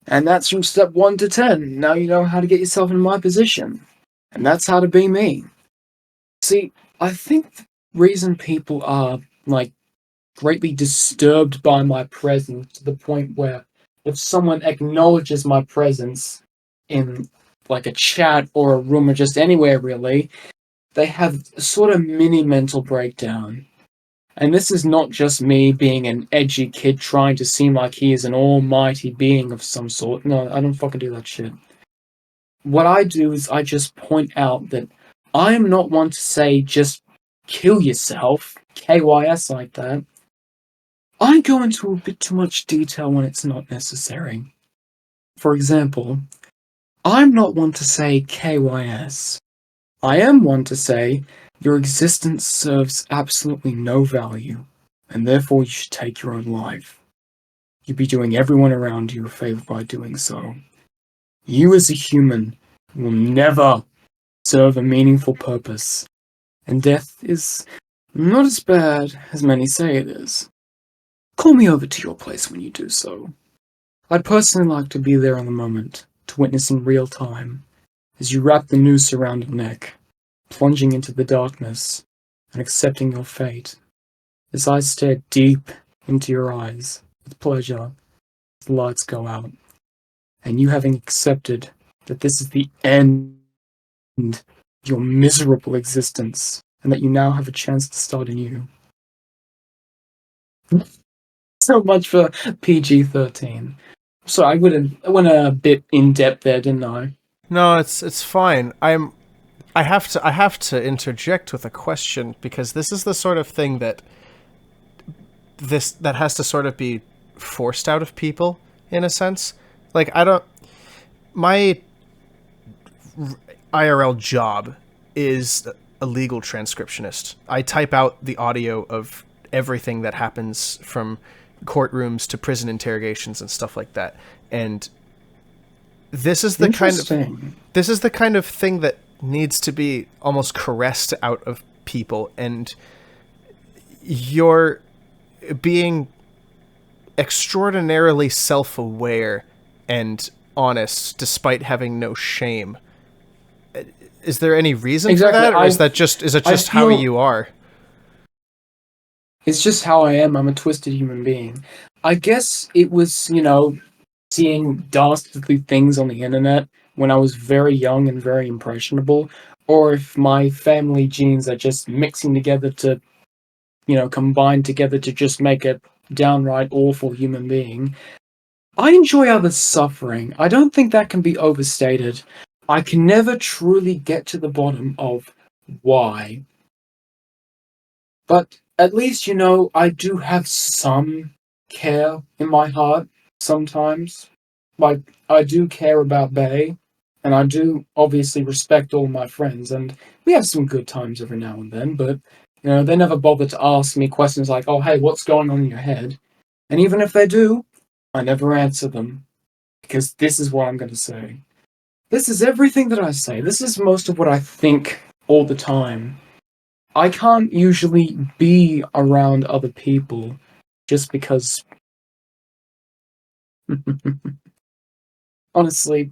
And that's from step 1 to 10. Now you know how to get yourself in my position. And that's how to be me. See, I think the reason people are, greatly disturbed by my presence to the point where if someone acknowledges my presence in, a chat or a room or just anywhere really, they have a sort of mini mental breakdown. And this is not just me being an edgy kid trying to seem like he is an almighty being of some sort. No, I don't fucking do that shit. What I do is I just point out that I am not one to say just kill yourself, KYS like that. I go into a bit too much detail when it's not necessary. For example, I'm not one to say KYS. I am one to say your existence serves absolutely no value, and therefore you should take your own life. You'd be doing everyone around you a favor by doing so. You as a human will never serve a meaningful purpose, and death is not as bad as many say it is. Call me over to your place when you do so. I'd personally like to be there on the moment, to witness in real time, as you wrap the noose around your neck, plunging into the darkness and accepting your fate. As I stare deep into your eyes with pleasure, as the lights go out, and you having accepted that this is the end of your miserable existence, and that you now have a chance to start anew. So much for PG-13. So I went a bit in depth there, didn't I? No, it's fine. I have to interject with a question, because this is the sort of thing that has to sort of be forced out of people in a sense. Like, I don't my IRL job is a legal transcriptionist. I type out the audio of everything that happens from courtrooms to prison interrogations and stuff like that. And this is the kind of thing that needs to be almost caressed out of people, and you're being extraordinarily self-aware and honest despite having no shame. Is there any reason for that, or is it just how you are? It's just how I am. I'm a twisted human being. I guess it was, seeing dastardly things on the internet when I was very young and very impressionable, or if my family genes are just mixing together to, combine together to just make a downright awful human being. I enjoy others suffering. I don't think that can be overstated. I can never truly get to the bottom of why. But at least, I do have some care in my heart sometimes. Like, I do care about Bay, and I do obviously respect all my friends, and we have some good times every now and then, but, they never bother to ask me questions like, oh, hey, what's going on in your head? And even if they do, I never answer them, because this is what I'm going to say. This is everything that I say. This is most of what I think all the time. I can't usually be around other people just because. Honestly,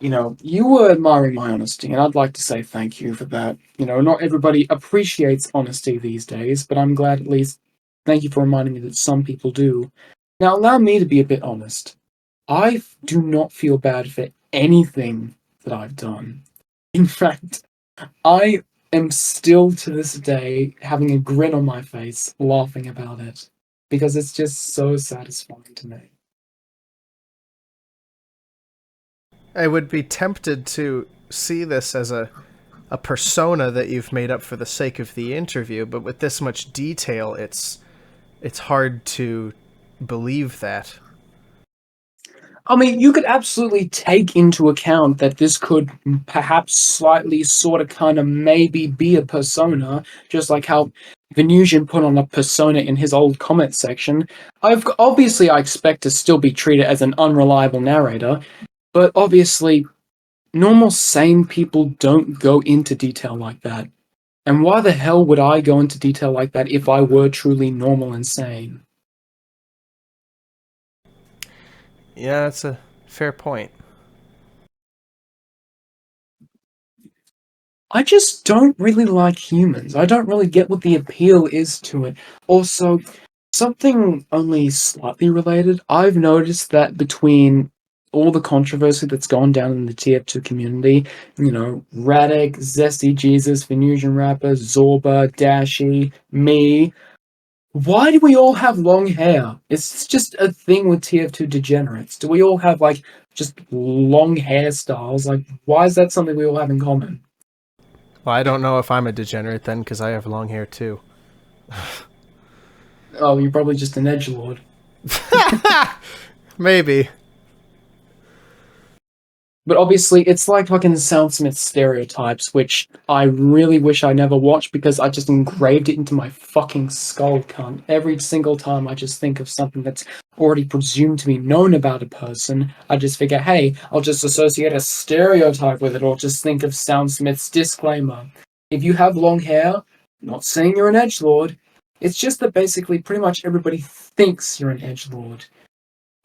you were admiring my honesty, and I'd like to say thank you for that. Not everybody appreciates honesty these days, but I'm glad at least. Thank you for reminding me that some people do. Now, allow me to be a bit honest. I do not feel bad for anything that I've done. In fact, I am still to this day having a grin on my face, laughing about it, because it's just so satisfying to me. I would be tempted to see this as a persona that you've made up for the sake of the interview, but with this much detail, it's hard to believe that. I mean, you could absolutely take into account that this could perhaps slightly, sort of, kind of, maybe be a persona, just like how Venusian put on a persona in his old comment section. I expect to still be treated as an unreliable narrator, but obviously, normal sane people don't go into detail like that. And why the hell would I go into detail like that if I were truly normal and sane? Yeah, that's a fair point. I just don't really like humans. I don't really get what the appeal is to it. Also, something only slightly related, I've noticed that between all the controversy that's gone down in the TF2 community, Radek, Zesty Jesus, Venusian Rapper, Zorba, Dashi, me, why do we all have long hair? It's just a thing with TF2 degenerates. Do we all have, just long hairstyles? Like, why is that something we all have in common? Well, I don't know if I'm a degenerate then, because I have long hair too. Oh, you're probably just an edgelord. Maybe. But obviously, it's like fucking Sam Smith stereotypes, which I really wish I never watched because I just engraved it into my fucking skull, cunt. Every single time I just think of something that's already presumed to be known about a person, I just figure, hey, I'll just associate a stereotype with it, or just think of Sam Smith's disclaimer. If you have long hair, not saying you're an edgelord, it's just that basically pretty much everybody thinks you're an edgelord.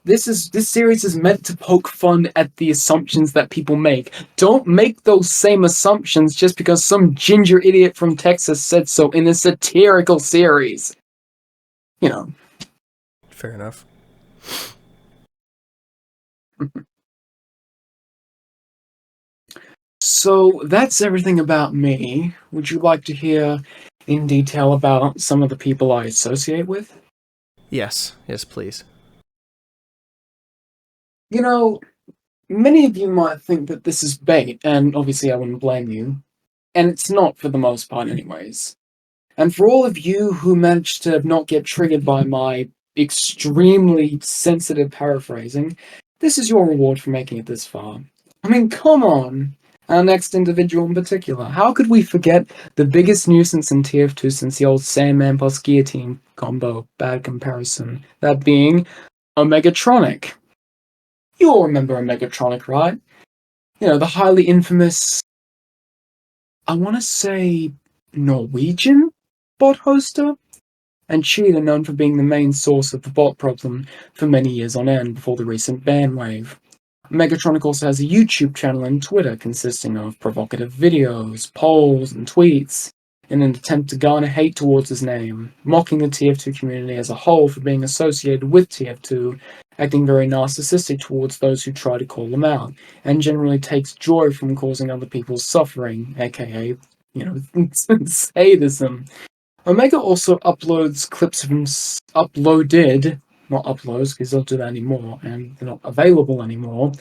This series is meant to poke fun at the assumptions that people make. Don't make those same assumptions just because some ginger idiot from Texas said so in a satirical series. You know. Fair enough. So that's everything about me. Would you like to hear in detail about some of the people I associate with? Yes, please. You know, many of you might think that this is bait, and obviously I wouldn't blame you. And it's not for the most part, anyways. And for all of you who managed to not get triggered by my extremely sensitive paraphrasing, this is your reward for making it this far. I mean, come on! Our next individual in particular. How could we forget the biggest nuisance in TF2 since the old Sandman plus Guillotine combo? Bad comparison. That being Omegatronic. You all remember Omegatronic, right? You know, the highly infamous, I want to say, Norwegian bot hoster? And cheater known for being the main source of the bot problem for many years on end before the recent ban wave. Megatronic also has a YouTube channel and Twitter consisting of provocative videos, polls, and tweets in an attempt to garner hate towards his name, mocking the TF2 community as a whole for being associated with TF2, acting very narcissistic towards those who try to call them out, and generally takes joy from causing other people's suffering, aka, sadism. Omega also uploads clips of him uploaded, not uploads because he doesn't do that anymore, and they're not available anymore.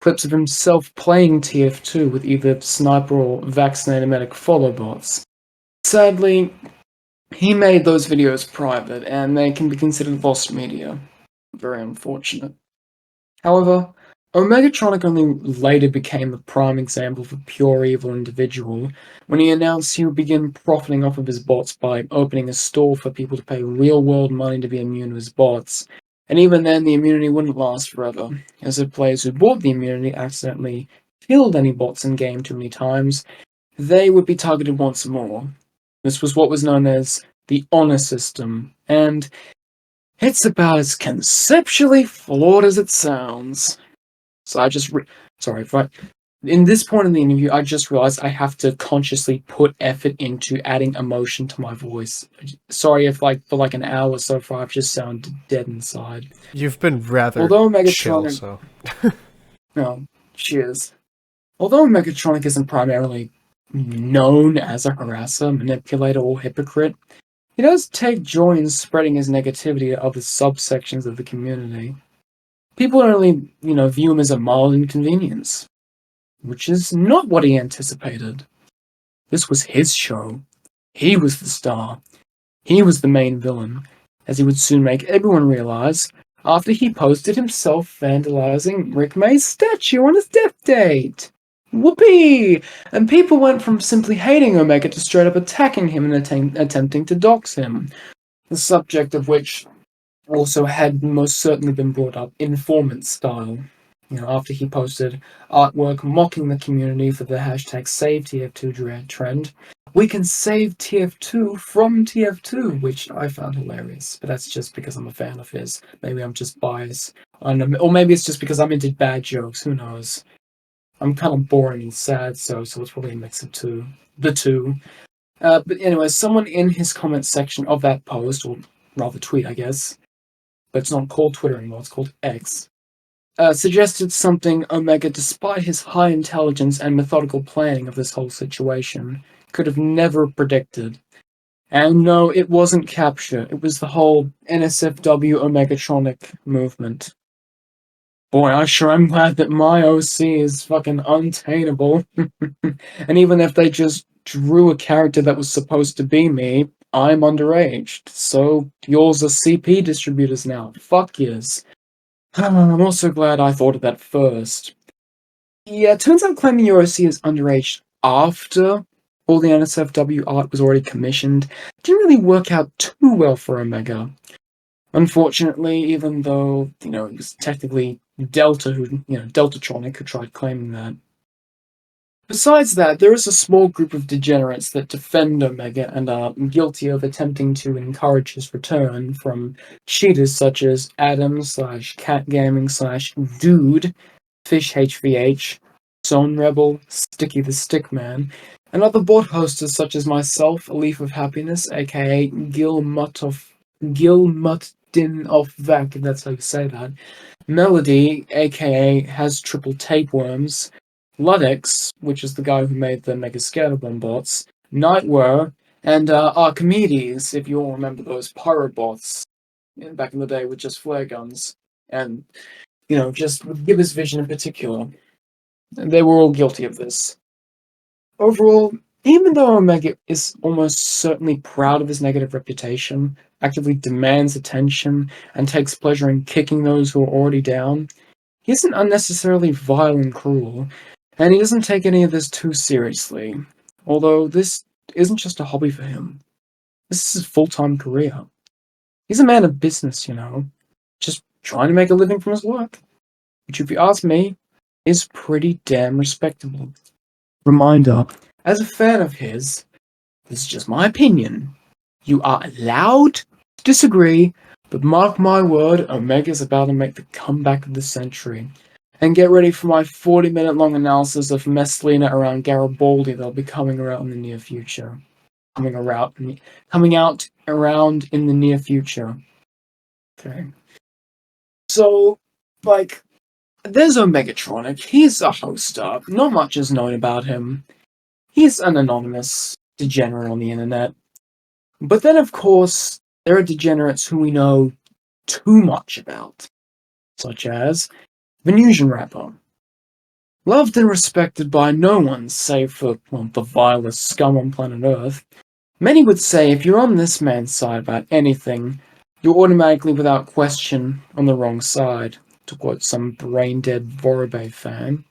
Clips of himself playing TF2 with either sniper or vaccinated medic follow bots. Sadly, he made those videos private, and they can be considered lost media. Very unfortunate. However, Omegatronic only later became a prime example of a pure evil individual when he announced he would begin profiting off of his bots by opening a store for people to pay real-world money to be immune to his bots. And even then, the immunity wouldn't last forever, as if players who bought the immunity accidentally killed any bots in-game too many times, they would be targeted once more. This was what was known as the honor system, and it's about as conceptually flawed as it sounds. So I just, in this point in the interview, I just realized I have to consciously put effort into adding emotion to my voice. Sorry if, for an hour so far, I've just sounded dead inside. You've been rather Although chill, Megatronic, so. no, cheers. Although Megatronic isn't primarily known as a harasser, manipulator, or hypocrite, he does take joy in spreading his negativity to other subsections of the community. People only, view him as a mild inconvenience, which is not what he anticipated. This was his show. He was the star. He was the main villain, as he would soon make everyone realize after he posted himself vandalizing Rick May's statue on his death date. Whoopee! And people went from simply hating Omega to straight up attacking him and attempting to dox him. The subject of which also had most certainly been brought up informant style. After he posted artwork mocking the community for the hashtag SaveTF2 trend, we can save TF2 from TF2, which I found hilarious. But that's just because I'm a fan of his. Maybe I'm just biased. Or maybe it's just because I'm into bad jokes. Who knows? I'm kind of boring and sad, so it's probably a mix of the two. But anyway, someone in his comment section of that post, or rather tweet, I guess, but it's not called Twitter anymore, it's called X, suggested something Omega, despite his high intelligence and methodical planning of this whole situation, could have never predicted. And no, it wasn't capture, it was the whole NSFW Omegatronic movement. Boy, I sure am glad that my OC is fucking untainable. And even if they just drew a character that was supposed to be me, I'm underaged. So, yours are CP distributors now. Fuck yes. I'm also glad I thought of that first. Yeah, it turns out claiming your OC is underage after all the NSFW art was already commissioned didn't really work out too well for Omega. Unfortunately, even though, it was technically Delta Deltatronic who tried claiming that. Besides that, there is a small group of degenerates that defend Omega and are guilty of attempting to encourage his return from cheaters such as Adam/Cat Gaming/Dude, Fish HVH, Zone Rebel, Sticky the Stickman, and other bot hosters such as myself, a Leaf of Happiness, aka Gilmutdin of Vac, if that's how you say that, Melody, aka Has Triple Tapeworms, Ludex, which is the guy who made the Mega Scatterbomb bots, Nightwear, and Archimedes, if you all remember those pirate bots back in the day with just flare guns, and, just with Gibbous Vision in particular. And they were all guilty of this. Overall, even though Omega is almost certainly proud of his negative reputation, actively demands attention, and takes pleasure in kicking those who are already down, he isn't unnecessarily vile and cruel, and he doesn't take any of this too seriously. Although this isn't just a hobby for him. This is his full-time career. He's a man of business, just trying to make a living from his work. Which, if you ask me, is pretty damn respectable. Reminder, as a fan of his, this is just my opinion. You are allowed to disagree, but mark my word, Omega's about to make the comeback of the century. And get ready for my 40-minute long analysis of Messlina around Garibaldi that'll be coming around in the near future. Coming out around in the near future. Okay. So, there's Omegatronic. He's a hoster. Not much is known about him. He's an anonymous degenerate on the internet. But then, of course, there are degenerates who we know too much about, such as Venusian Rapper. Loved and respected by no one save for, the vilest scum on planet Earth. Many would say if you're on this man's side about anything, you're automatically, without question, on the wrong side, to quote some brain-dead Vorobay fan.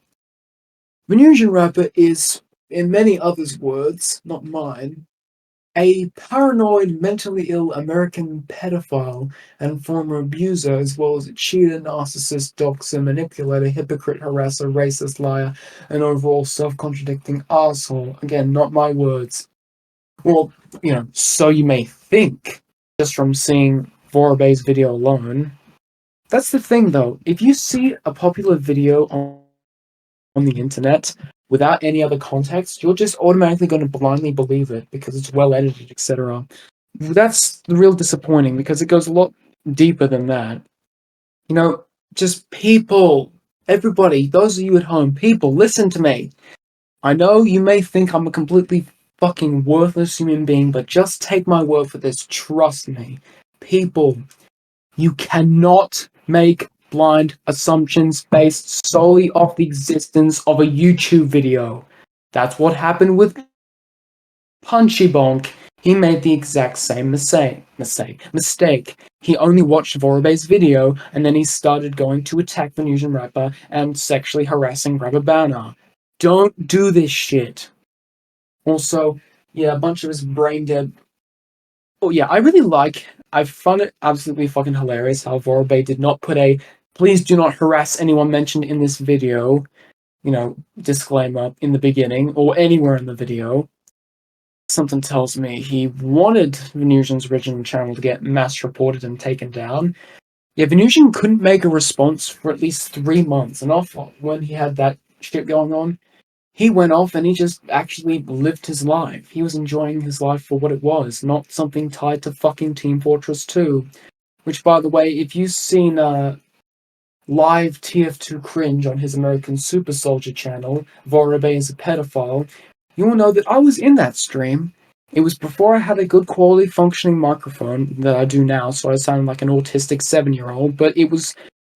Venusian Rapper is, in many others' words, not mine, a paranoid, mentally ill American pedophile and former abuser, as well as a cheater, narcissist, doxer, manipulator, hypocrite, harasser, racist, liar, and overall self-contradicting asshole. Again, not my words. Well, so you may think, just from seeing Vorobay's video alone. That's the thing, though. If you see a popular video on the internet without any other context, you're just automatically going to blindly believe it because it's well edited, etc. That's real disappointing because it goes a lot deeper than that. Just people, everybody, those of you at home, people, listen to me. I know you may think I'm a completely fucking worthless human being, but just take my word for this. Trust me. People, you cannot make blind assumptions based solely off the existence of a YouTube video. That's what happened with Punchy Bonk. He made the exact same mistake. He only watched Vorobay's video, and then he started going to attack Venusian Rapper and sexually harassing Rubber Banner. Don't do this shit. Also, a bunch of his brain dead. Oh yeah, I found it absolutely fucking hilarious how Vorobay did not put a "please do not harass anyone mentioned in this video," disclaimer in the beginning or anywhere in the video. Something tells me he wanted Venusian's original channel to get mass reported and taken down. Yeah, Venusian couldn't make a response for at least 3 months, and off when he had that shit going on, he went off and he just actually lived his life. He was enjoying his life for what it was, not something tied to fucking Team Fortress 2. Which, by the way, if you've seen live TF2 cringe on his American Super Soldier channel, Vorobay is a pedophile, you will know that I was in that stream. It was before I had a good quality functioning microphone that I do now, so I sound like an autistic 7-year-old, but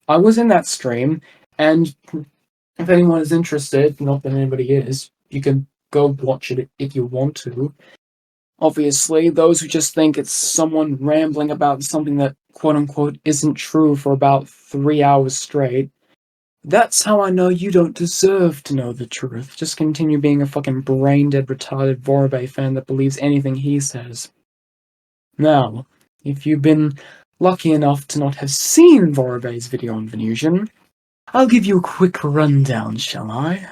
I was in that stream, and if anyone is interested, not that anybody is, you can go watch it if you want to. Obviously, those who just think it's someone rambling about something that quote-unquote isn't true for about 3 hours straight, That's how I know you don't deserve to know the truth. Just continue being a fucking brain-dead, retarded Vorobay fan that believes anything he says. Now, if you've been lucky enough to not have seen Vorobay's video on Venusian, I'll give you a quick rundown, shall I?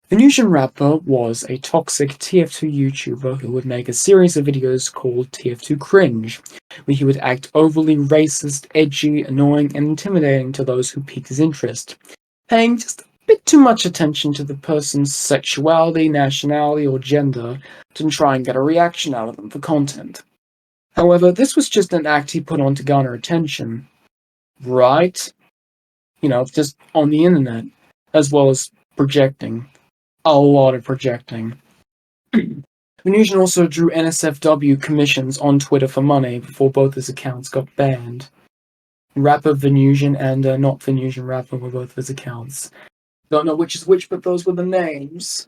Venusian Rapper was a toxic TF2 YouTuber who would make a series of videos called TF2 Cringe, where he would act overly racist, edgy, annoying, and intimidating to those who piqued his interest, paying just a bit too much attention to the person's sexuality, nationality, or gender to try and get a reaction out of them for content. However, this was just an act he put on to garner attention, right? Just on the internet, as well as projecting. A lot of projecting. Venusian also drew NSFW commissions on Twitter for money before both his accounts got banned. Rapper Venusian and not Venusian Rapper were both his accounts. Don't know which is which, but those were the names.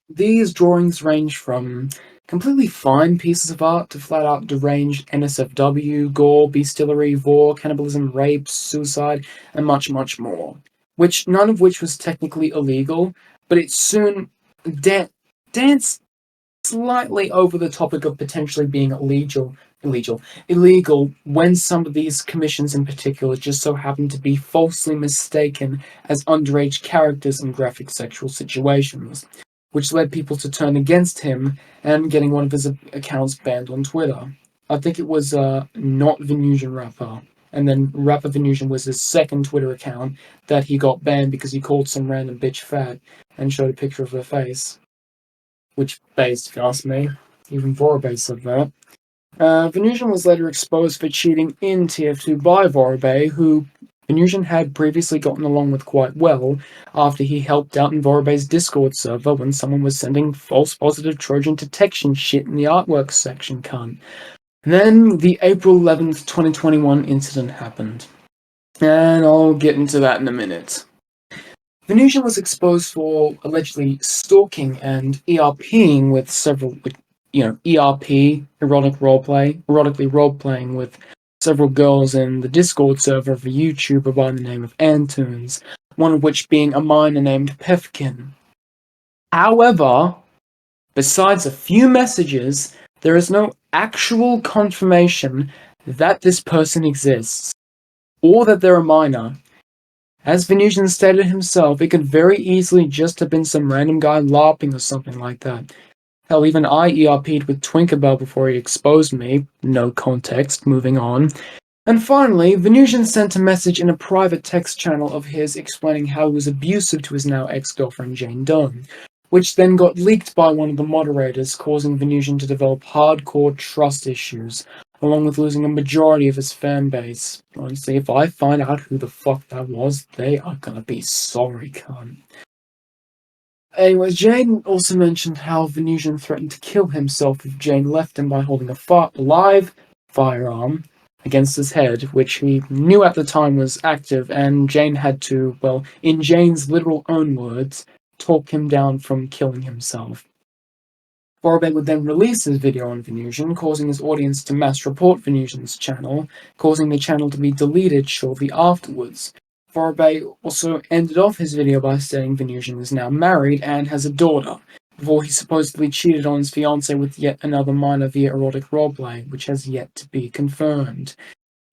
These drawings range from completely fine pieces of art to flat-out deranged NSFW, gore, bestiality, vor, cannibalism, rape, suicide, and much, much more. None of which was technically illegal, but it soon danced slightly over the topic of potentially being illegal when some of these commissions in particular just so happened to be falsely mistaken as underage characters in graphic sexual situations, which led people to turn against him and getting one of his accounts banned on Twitter. I think it was not Venusian Rapper, and then Rapper Venusian was his second Twitter account that he got banned because he called some random bitch fat and showed a picture of her face. Which, based, if you ask me, even Vorobay said that. Venusian was later exposed for cheating in TF2 by Vorobay, who Venusian had previously gotten along with quite well after he helped out in Vorobay's Discord server when someone was sending false positive Trojan detection shit in the artwork section, cunt. And then the April 11th, 2021 incident happened. And I'll get into that in a minute. Venusian was exposed for allegedly stalking and ERPing with several, ERP, erotically role-playing with several girls in the Discord server of a YouTuber by the name of Antunes, one of which being a minor named Pefkin. However, besides a few messages, there is no actual confirmation that this person exists, or that they're a minor. As Venusian stated himself, it could very easily just have been some random guy LARPing or something like that. Hell, even I ERP'd with Twinkerbell before he exposed me. No context, moving on. And finally, Venusian sent a message in a private text channel of his explaining how he was abusive to his now ex-girlfriend Jane Doe, which then got leaked by one of the moderators, causing Venusian to develop hardcore trust issues, along with losing a majority of his fan base. Honestly, if I find out who the fuck that was, they are gonna be sorry, cunt. Anyways, Jane also mentioned how Venusian threatened to kill himself if Jane left him by holding a live firearm against his head, which he knew at the time was active, and Jane had to, well, in Jane's literal own words, talk him down from killing himself. Vorobay would then release his video on Venusian, causing his audience to mass report Venusian's channel, causing the channel to be deleted shortly afterwards. Vorobay also ended off his video by stating Venusian is now married and has a daughter, before he supposedly cheated on his fiancée with yet another minor via erotic roleplay, which has yet to be confirmed.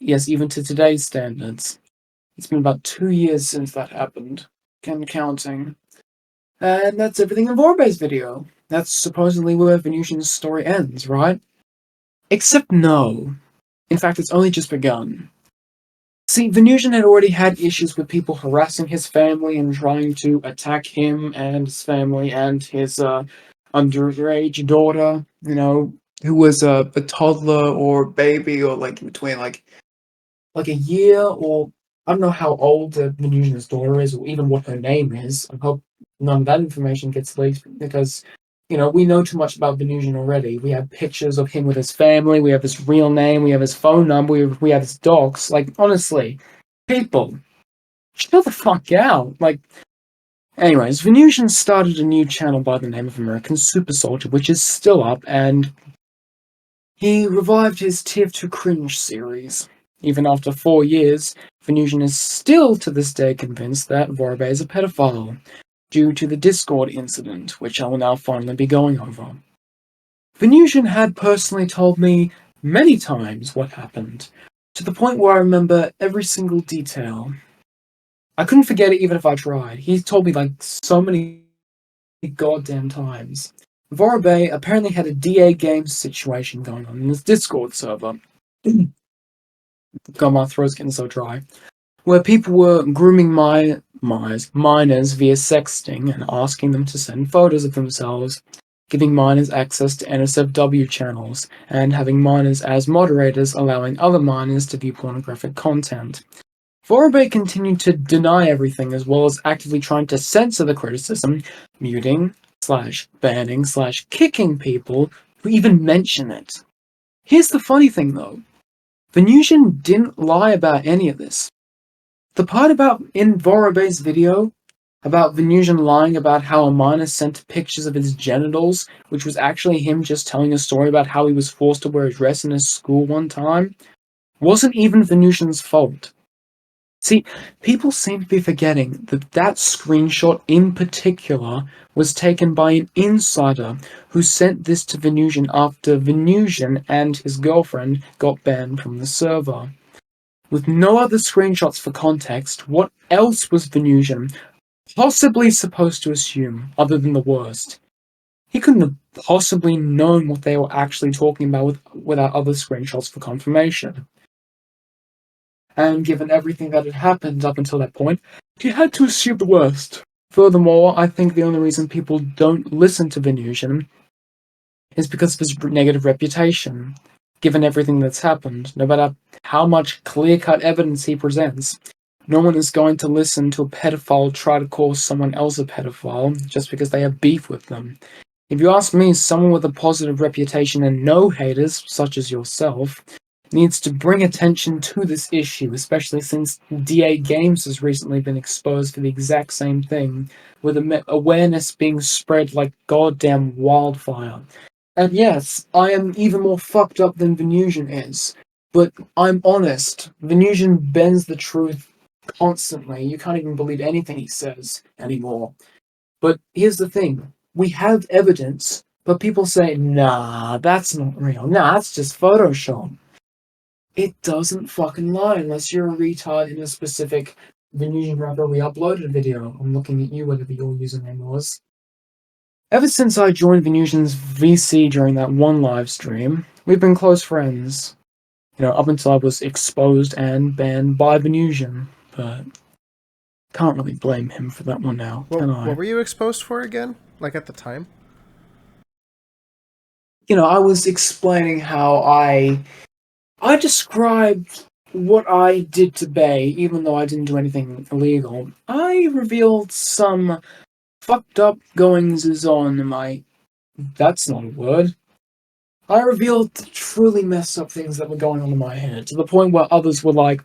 Yes, even to today's standards. It's been about 2 years since that happened, and counting. And that's everything in Vorobay's video. That's supposedly where Venusian's story ends, right? Except no. In fact, it's only just begun. See, Venusian had already had issues with people harassing his family and trying to attack him and his family and his underage daughter, who was a toddler or baby or between a year, or I don't know how old Venusian's daughter is or even what her name is. I hope none of that information gets leaked because, we know too much about Venusian already. We have pictures of him with his family, we have his real name, we have his phone number, we have his docs. Honestly, people, chill the fuck out. Anyways, Venusian started a new channel by the name of American Super Soldier, which is still up, and he revived his TF2 Cringe series. Even after 4 years, Venusian is still to this day convinced that HorHay is a pedophile, due to the Discord incident, which I will now finally be going over. Venusian had personally told me many times what happened, to the point where I remember every single detail. I couldn't forget it even if I tried. He told me like so many goddamn times. HorHay apparently had a DA Games situation going on in this Discord server. God, my throat's getting so dry. Where people were grooming minors via sexting and asking them to send photos of themselves, giving minors access to NSFW channels, and having minors as moderators allowing other minors to view pornographic content. HorHay continued to deny everything as well as actively trying to censor the criticism, muting, /banning, /kicking people who even mention it. Here's the funny thing though. Venusian didn't lie about any of this. The part about in HorHay's video about Venusian lying about how a minor sent pictures of his genitals, which was actually him just telling a story about how he was forced to wear a dress in his school one time, wasn't even Venusian's fault. See, people seem to be forgetting that that screenshot in particular was taken by an insider who sent this to Venusian after Venusian and his girlfriend got banned from the server. With no other screenshots for context, what else was Venusian possibly supposed to assume other than the worst? He couldn't have possibly known what they were actually talking about without other screenshots for confirmation. And given everything that had happened up until that point, he had to assume the worst. Furthermore, I think the only reason people don't listen to Venusian is because of his negative reputation. Given everything that's happened, no matter how much clear-cut evidence he presents, no one is going to listen to a pedophile try to call someone else a pedophile just because they have beef with them. If you ask me, someone with a positive reputation and no haters, such as yourself, needs to bring attention to this issue, especially since DA Games has recently been exposed for the exact same thing, with awareness being spread like goddamn wildfire. And yes, I am even more fucked up than Venusian is, but I'm honest, Venusian bends the truth constantly. You can't even believe anything he says anymore. But here's the thing, we have evidence, but people say, nah, that's not real, nah, that's just Photoshop. It doesn't fucking lie unless you're a retard in a specific Venusian rapper re-uploaded video. I'm looking at you, whatever your username was. Ever since I joined Venusian's VC during that one live stream, we've been close friends. You know, up until I was exposed and banned by Venusian, but can't really blame him for that one now, can I? What were you exposed for again? Like at the time? You know, I was explaining how I described what I did to Bay, even though I didn't do anything illegal. I revealed some fucked up goings on in my... That's not a word. I revealed truly messed up things that were going on in my head, to the point where others were like,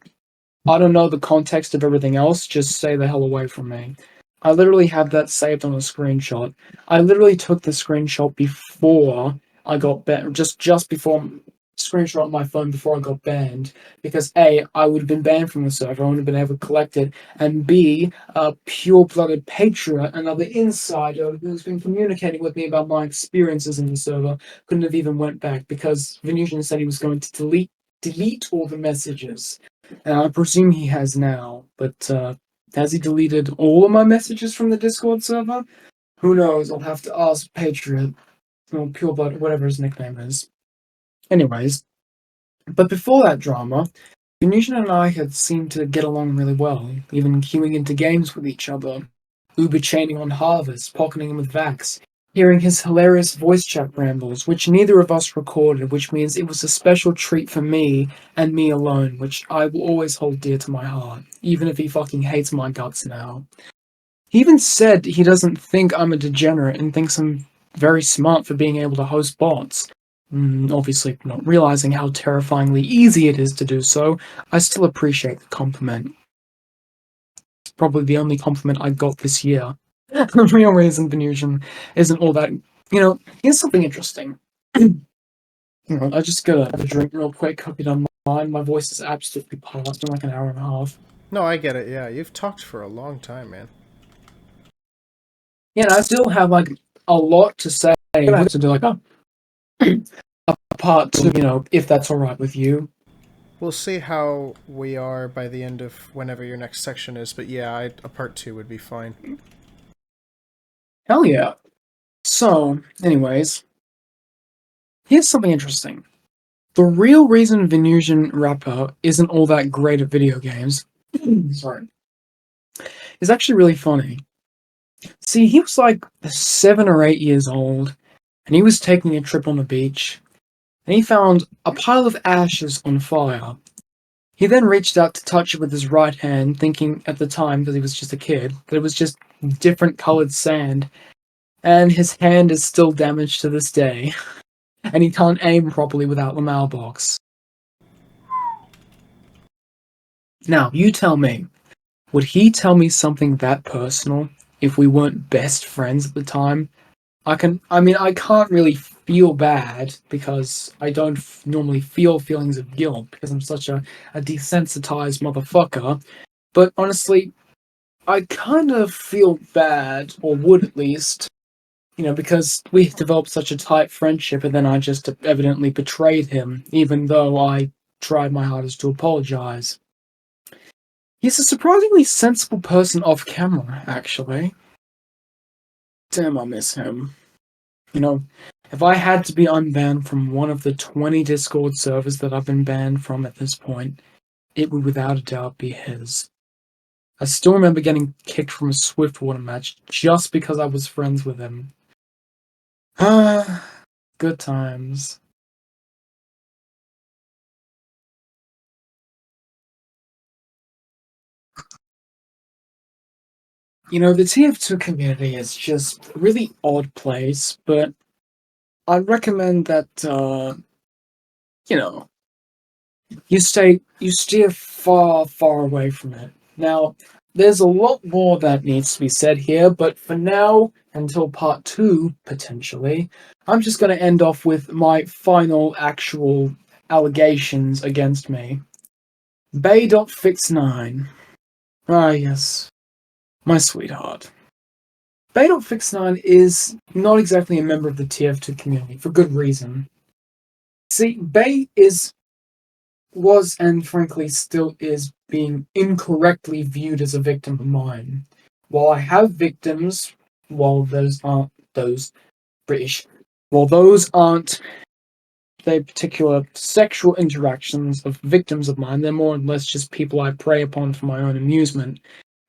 I don't know the context of everything else, just stay the hell away from me. I literally have that saved on a screenshot. I literally took the screenshot before I got banned, just before, screenshot on my phone before I got banned, because A, I would have been banned from the server, I wouldn't have been able to collect it, and B, a pure-blooded patriot, another insider who's been communicating with me about my experiences in the server, couldn't have even went back, because Venusian said he was going to delete all the messages. And I presume he has now, but has he deleted all of my messages from the Discord server? Who knows? I'll have to ask Patriot, or Pureblood, whatever his nickname is. Anyways, but before that drama, Venusian and I had seemed to get along really well, even queuing into games with each other, Uber chaining on Harvest, pocketing him with Vax, hearing his hilarious voice chat rambles, which neither of us recorded, which means it was a special treat for me, and me alone, which I will always hold dear to my heart, even if he fucking hates my guts now. He even said he doesn't think I'm a degenerate and thinks I'm very smart for being able to host bots. Obviously not realizing how terrifyingly easy it is to do so, I still appreciate the compliment. It's probably the only compliment I got this year. The real reason Venusian isn't all that... here's something interesting. I just gotta have a drink real quick, hope you don't mind. mind. My voice is absolutely past in like an hour and a half. No, I get it. Yeah, you've talked for a long time, man. Yeah, and I still have like a lot to say. I'm gonna have to do like a part two, if that's alright with you. We'll see how we are by the end of whenever your next section is, but yeah, a part 2 would be fine. Hell yeah. So, anyways, here's something interesting. The real reason Venusian Rapper isn't all that great at video games, sorry, is actually really funny. See, he was like 7 or 8 years old, and he was taking a trip on the beach, and he found a pile of ashes on fire. He then reached out to touch it with his right hand, thinking at the time, because he was just a kid, that it was just different colored sand, and his hand is still damaged to this day, and he can't aim properly without the mailbox. Now, you tell me, would he tell me something that personal if we weren't best friends at the time? I can't really feel bad because I don't normally feel feelings of guilt because I'm such a desensitized motherfucker. But honestly, I kind of feel bad, or would at least, because we developed such a tight friendship and then I just evidently betrayed him, even though I tried my hardest to apologize. He's a surprisingly sensible person off camera, actually. Damn, I miss him. If I had to be unbanned from one of the 20 Discord servers that I've been banned from at this point, it would without a doubt be his. I still remember getting kicked from a Swiftwater match just because I was friends with him. Good times. The TF2 community is just a really odd place, but I'd recommend that, you steer far, far away from it. Now, there's a lot more that needs to be said here, but for now, until part 2, potentially, I'm just going to end off with my final actual allegations against me. Bay.fix9. Ah, yes. My sweetheart. Bay.fix9 is not exactly a member of the TF2 community, for good reason. See, Bay was and frankly still is being incorrectly viewed as a victim of mine. While I have victims, while those aren't those British, while those aren't the particular sexual interactions of victims of mine, they're more or less just people I prey upon for my own amusement.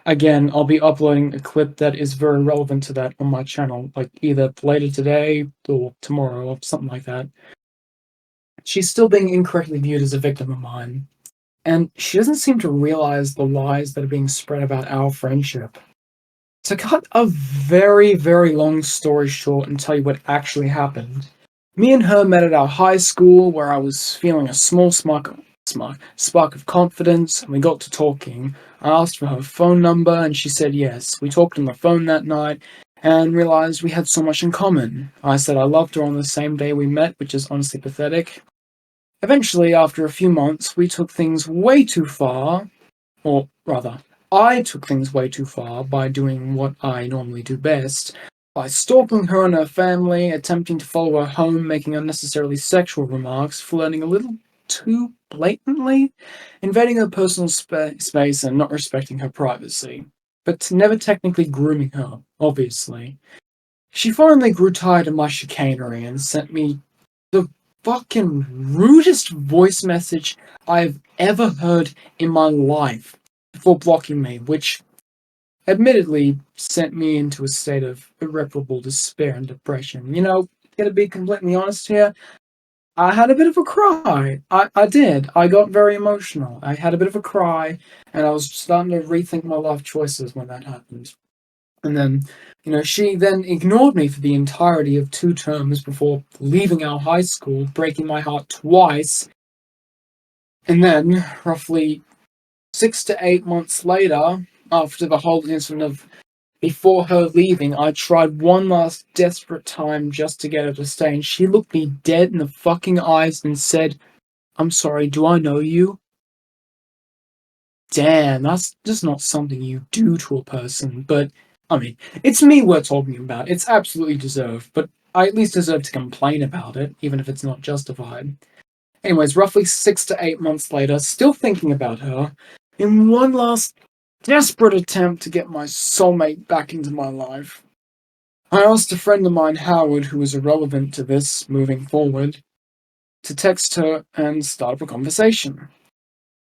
Again, I'll be uploading a clip that is very relevant to that on my channel, like either later today or tomorrow or something like that. She's still being incorrectly viewed as a victim of mine. And she doesn't seem to realize the lies that are being spread about our friendship. To cut a very, very long story short and tell you what actually happened, me and her met at our high school where I was feeling a small spark of confidence, and we got to talking. I asked for her phone number, and she said yes. We talked on the phone that night and realized we had so much in common. I said I loved her on the same day we met, which is honestly pathetic. Eventually, after a few months, we took things way too far, or rather, I took things way too far by doing what I normally do best, by stalking her and her family, attempting to follow her home, making unnecessarily sexual remarks, flirting a little too blatantly, invading her personal space and not respecting her privacy, but never technically grooming her, obviously. She finally grew tired of my chicanery and sent me the fucking rudest voice message I've ever heard in my life before blocking me, which admittedly sent me into a state of irreparable despair and depression. Gonna be completely honest here, I had a bit of a cry. I did. I got very emotional. I had a bit of a cry, and I was starting to rethink my life choices when that happened. And then, she then ignored me for the entirety of 2 terms before leaving our high school, breaking my heart twice. And then, roughly 6 to 8 months later, after the whole incident of before her leaving, I tried one last desperate time just to get her to stay, and she looked me dead in the fucking eyes and said, I'm sorry, do I know you? Damn, that's just not something you do to a person, but, I mean, it's me we're talking about. It's absolutely deserved, but I at least deserve to complain about it, even if it's not justified. Anyways, roughly 6 to 8 months later, still thinking about her, in one last desperate attempt to get my soulmate back into my life, I asked a friend of mine, Howard, who was irrelevant to this moving forward, to text her and start up a conversation.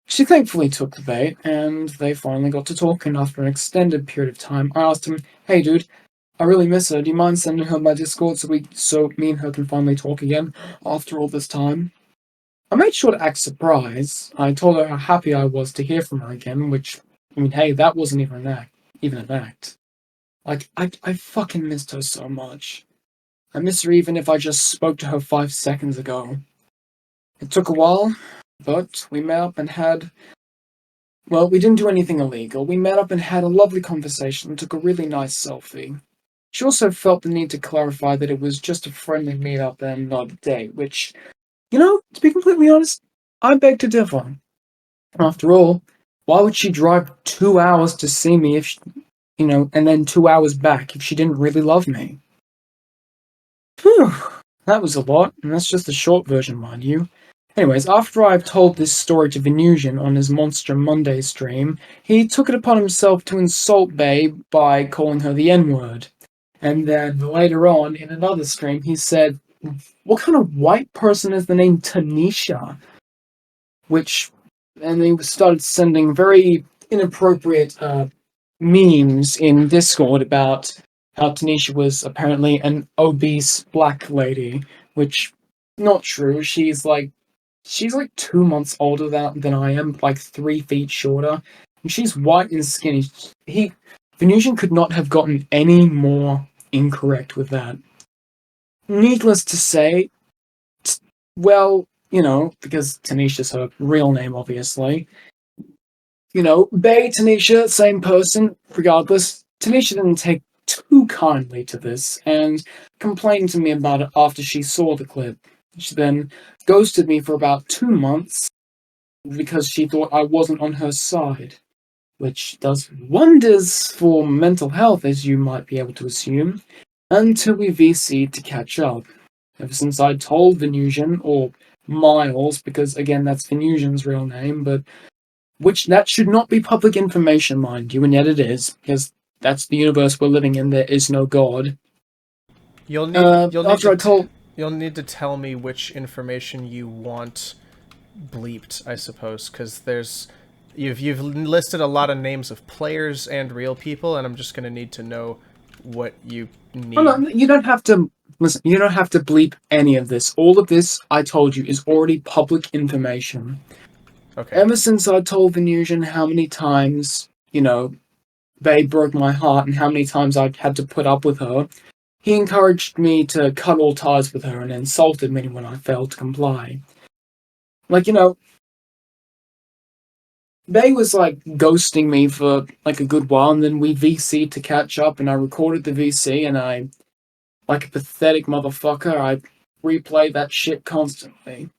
She thankfully took the bait, and they finally got to talking after an extended period of time. I asked him, "Hey dude, I really miss her. Do you mind sending her my Discord so me and her can finally talk again after all this time?" I made sure to act surprised. I told her how happy I was to hear from her again, which, I mean, hey, that wasn't even an act. Like, I fucking missed her so much. I miss her even if I just spoke to her 5 seconds ago. It took a while, but we met up and had. Well, we didn't do anything illegal. We met up and had a lovely conversation and took a really nice selfie. She also felt the need to clarify that it was just a friendly meetup and not a date, which, to be completely honest, I beg to differ. After all, why would she drive 2 hours to see me if and then 2 hours back if she didn't really love me? Phew, that was a lot, and that's just the short version, mind you. Anyways, after I've told this story to Venusian on his Monster Monday stream, he took it upon himself to insult Babe by calling her the N-word. And then later on, in another stream, he said, "What kind of white person is the name Tanisha?" And he started sending very inappropriate memes in Discord about how Tanisha was apparently an obese black lady, which not true. She's like 2 months older than I am, like 3 feet shorter, and she's white and skinny. Venusian could not have gotten any more incorrect with that. Needless to say, well, because Tanisha's her real name, obviously. Bay, Tanisha, same person. Regardless, Tanisha didn't take too kindly to this and complained to me about it after she saw the clip. She then ghosted me for about 2 months because she thought I wasn't on her side, which does wonders for mental health, as you might be able to assume, until we VC'd to catch up. Ever since I told Venusian, or Miles, because again, that's Venusian's real name, but which that should not be public information, mind you, and yet it is, because that's the universe we're living in. There is no God. You'll need After I told, you'll need to tell me which information you want bleeped, I suppose, because you've listed a lot of names of players and real people, and I'm just gonna need to know what you need. oh no, you don't have to listen. You don't have to bleep any of this. All of this, I told you, is already public information. Okay. Ever since I told Venusian how many times, Babe broke my heart and how many times I'd had to put up with her, he encouraged me to cut all ties with her and insulted me when I failed to comply. Like, Bay was like ghosting me for like a good while, and then we VC'd to catch up, and I recorded the VC, and like a pathetic motherfucker, I replay that shit constantly.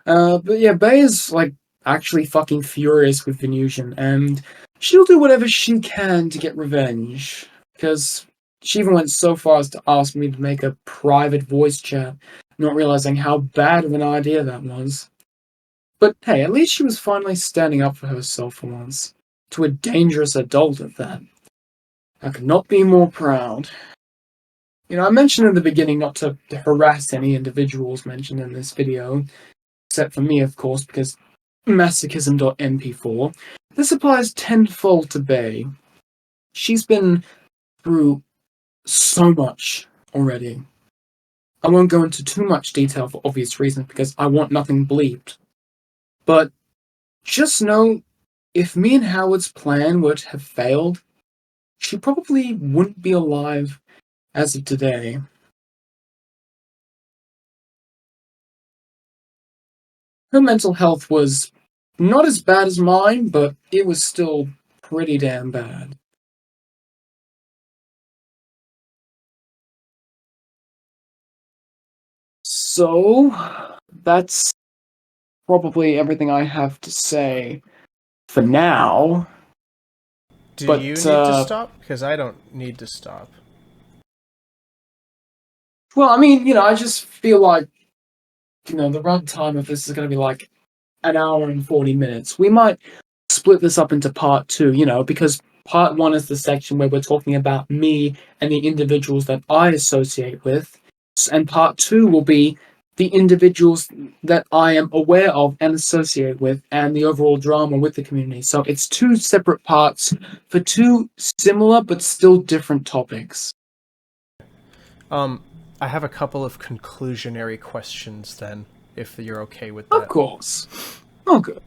But yeah, Bay is like actually fucking furious with Venusian, and she'll do whatever she can to get revenge. Because she even went so far as to ask me to make a private voice chat, not realizing how bad of an idea that was. But hey, at least she was finally standing up for herself for once. To a dangerous adult at that. I could not be more proud. I mentioned in the beginning not to harass any individuals mentioned in this video, except for me, of course, because masochism.mp4. This applies tenfold to Bay. She's been through so much already. I won't go into too much detail for obvious reasons because I want nothing bleeped. But just know, if me and Howard's plan were to have failed, she probably wouldn't be alive as of today. Her mental health was not as bad as mine, but it was still pretty damn bad. So, that's probably everything I have to say for now. Do But you need to stop? Because I don't need to stop. well, I mean, I just feel like the runtime of this is going to be like an hour and 40 minutes. We might split this up into part two, because part one is the section where we're talking about me and the individuals that I associate with, and part two will be the individuals that I am aware of and associate with, and the overall drama with the community. So it's two separate parts for two similar but still different topics. I have a couple of conclusionary questions then, if you're okay with that. Of course. Oh, good.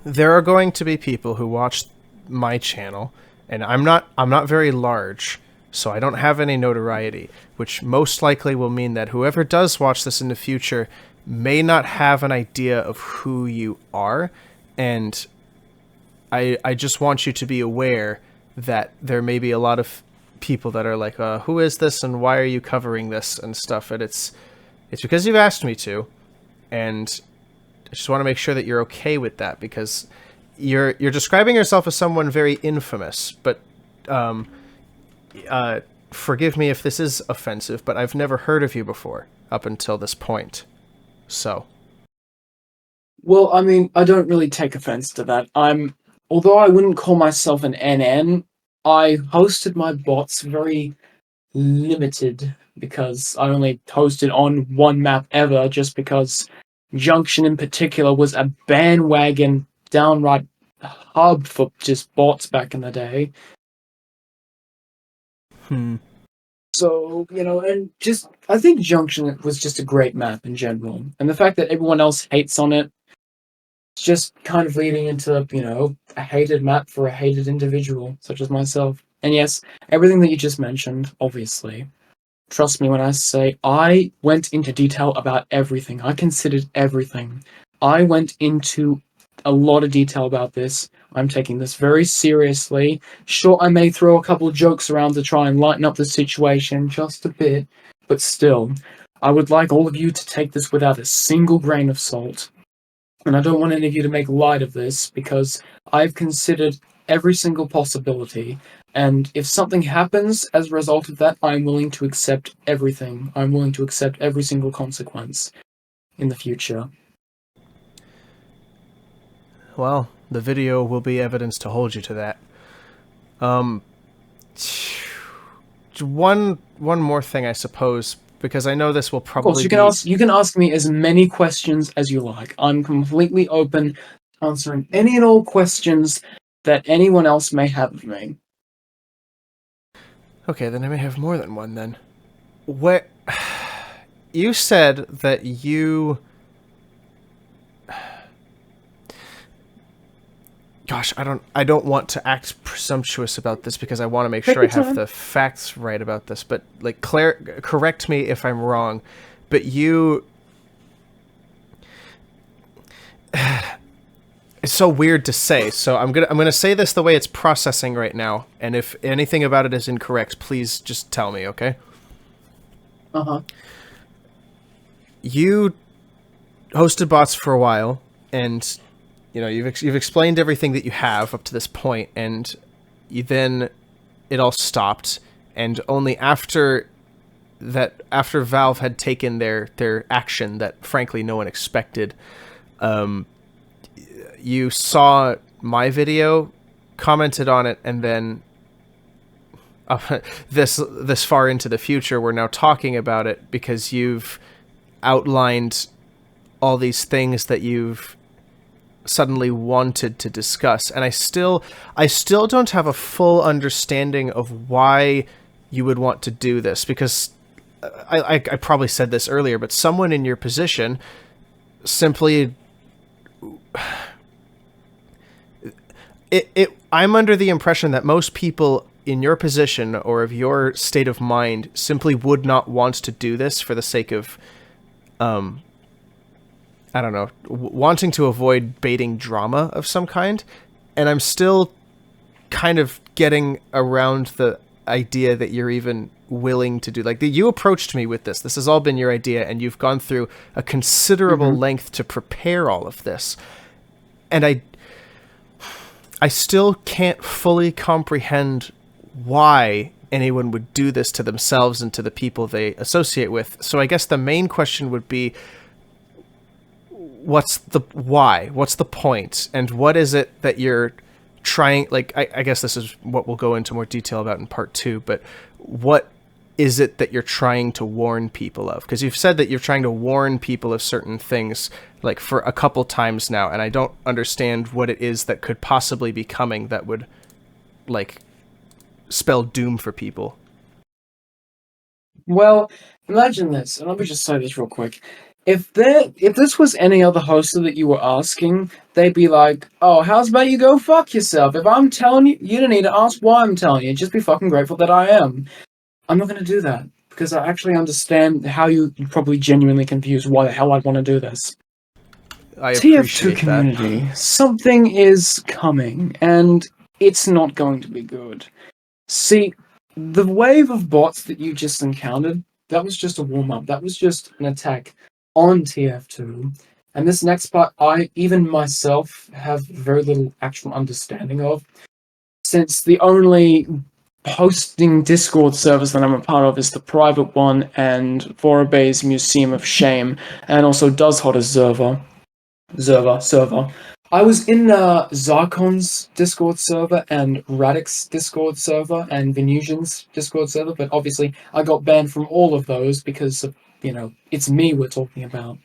There are going to be people who watch my channel, and I'm not very large, so I don't have any notoriety, which most likely will mean that whoever does watch this in the future may not have an idea of who you are, and I just want you to be aware that there may be a lot of people that are like, who is this and why are you covering this and stuff, and it's because you've asked me to, and I just want to make sure that you're okay with that, because you're describing yourself as someone very infamous, but forgive me if this is offensive, but I've never heard of you before up until this point. So. Well, I mean, I don't really take offense to that. Although I wouldn't call myself an NN, I hosted my bots very limited because I only hosted on one map ever, just because Junction in particular was a bandwagon downright hub for just bots back in the day. So, and just, I think Junction was just a great map in general. And the fact that everyone else hates on it, it's just kind of leading into, a hated map for a hated individual, such as myself. And yes, everything that you just mentioned, obviously. Trust me when I say I went into detail about everything. I considered everything. I went into a lot of detail about this. I'm taking this very seriously. Sure, I may throw a couple of jokes around to try and lighten up the situation just a bit, but still, I would like all of you to take this without a single grain of salt. And I don't want any of you to make light of this, because I've considered every single possibility. And if something happens as a result of that, I'm willing to accept everything. I'm willing to accept every single consequence in the future. Well, the video will be evidence to hold you to that. One more thing, I suppose, because I know this will probably Of course, you can ask me as many questions as you like. I'm completely open to answering any and all questions that anyone else may have of me. Okay, then I may have more than one then. What you said that you... Gosh, I don't want to act presumptuous about this, because I want to make sure I have the facts right about this, but like correct me if I'm wrong, but you... It's so weird to say, so I'm gonna say this the way it's processing right now, and if anything about it is incorrect, please just tell me, okay? You hosted bots for a while, and you've explained everything that you have up to this point, and then it all stopped, and only after Valve had taken their action that frankly no one expected, you saw my video, commented on it, and then this far into the future, we're now talking about it because you've outlined all these things that you've suddenly wanted to discuss, and I still don't have a full understanding of why you would want to do this, because I probably said this earlier, but someone in your position simply... I'm under the impression that most people in your position or of your state of mind simply would not want to do this for the sake of, I don't know, wanting to avoid baiting drama of some kind. And I'm still kind of getting around the idea that you're even willing to do? Like, you approached me with this. This has all been your idea, and you've gone through a considerable length to prepare all of this. And I still can't fully comprehend why anyone would do this to themselves and to the people they associate with. So I guess the main question would be, what's the why? What's the point? And what is it that you're trying, like, I guess this is what we'll go into more detail about in part 2, but what is it that you're trying to warn people of? Because you've said that you're trying to warn people of certain things, like, for a couple times now, and I don't understand what it is that could possibly be coming that would, like, spell doom for people. Well, imagine this, and let me just say this real quick. If this was any other hoster that you were asking, they'd be like, "Oh, how's about you go fuck yourself? If I'm telling you, you don't need to ask why I'm telling you. Just be fucking grateful that I am." I'm not going to do that because I actually understand how you're probably genuinely confused why the hell I'd want to do this. I TF2 appreciate community, that. something is coming, and it's not going to be good. See, the wave of bots that you just encountered, that was just a warm-up. That was just an attack on TF2. And this next part, I, even myself, have very little actual understanding of, since the only hosting Discord service that I'm a part of is the private one and Vorabey's Museum of Shame, and also Does Hot server. I was in Zarkon's Discord server and Radix's Discord server and Venusian's Discord server, but obviously I got banned from all of those because of, it's me we're talking about.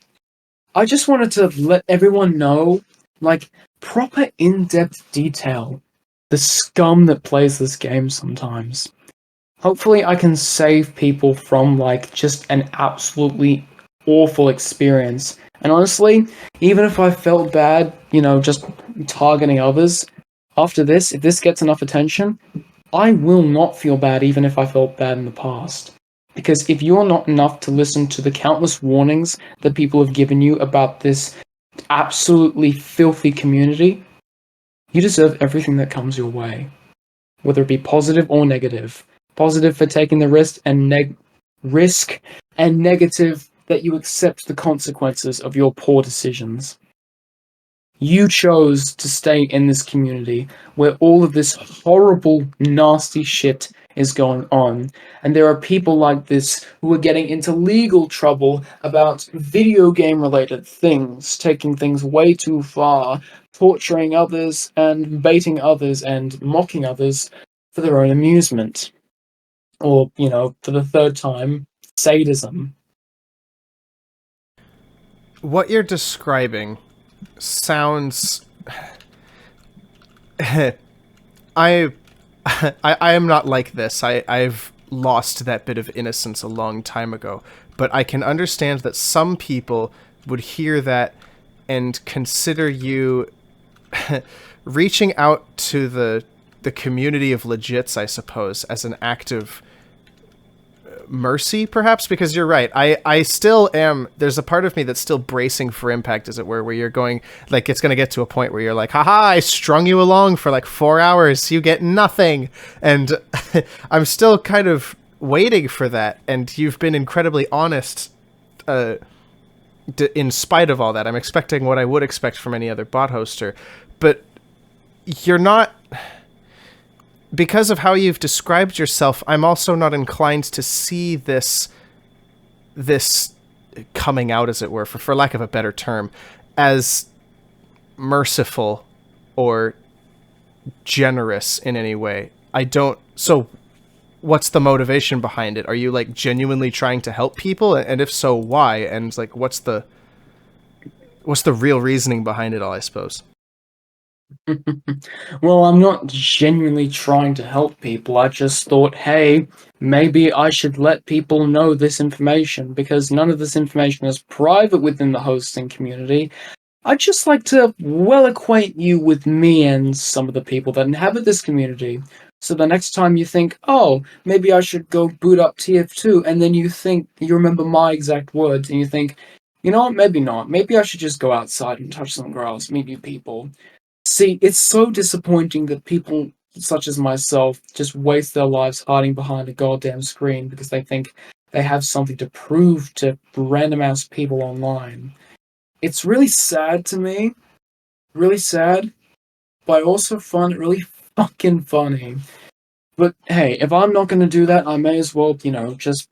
I just wanted to let everyone know, like, proper in-depth detail, the scum that plays this game sometimes. Hopefully I can save people from, like, just an absolutely awful experience. And honestly, even if I felt bad, just targeting others, after this, if this gets enough attention, I will not feel bad even if I felt bad in the past. Because if you're not enough to listen to the countless warnings that people have given you about this absolutely filthy community, you deserve everything that comes your way. Whether it be positive or negative. Positive for taking the risk and negative that you accept the consequences of your poor decisions. You chose to stay in this community where all of this horrible, nasty shit is going on, and there are people like this who are getting into legal trouble about video game related things, taking things way too far, torturing others and baiting others and mocking others for their own amusement. Or, for the third time, sadism. What you're describing sounds I am not like this. I've lost that bit of innocence a long time ago, but I can understand that some people would hear that and consider you reaching out to the community of legits, I suppose, as an act of mercy, perhaps, because you're right. I still am. There's a part of me that's still bracing for impact, as it were, where you're going, like, it's going to get to a point where you're like, haha, I strung you along for like 4 hours, you get nothing. And I'm still kind of waiting for that. And you've been incredibly honest, in spite of all that. I'm expecting what I would expect from any other bot hoster, but you're not. Because of how you've described yourself, I'm also not inclined to see this coming out, as it were, for lack of a better term, as merciful or generous in any way. I don't. So what's the motivation behind it? Are you, like, genuinely trying to help people? And if so, why? And, like, what's the real reasoning behind it all, I suppose? Well, I'm not genuinely trying to help people. I just thought, hey, maybe I should let people know this information, because none of this information is private within the hosting community. I'd just like to well acquaint you with me and some of the people that inhabit this community. So the next time you think, oh, maybe I should go boot up TF2, and then you remember my exact words, and you think, you know what, maybe not. Maybe I should just go outside and touch some grass, meet new people. See, it's so disappointing that people such as myself, just waste their lives hiding behind a goddamn screen because they think they have something to prove to random ass people online. It's really sad to me. Really sad. But also really fucking funny. But hey, if I'm not going to do that, I may as well, just,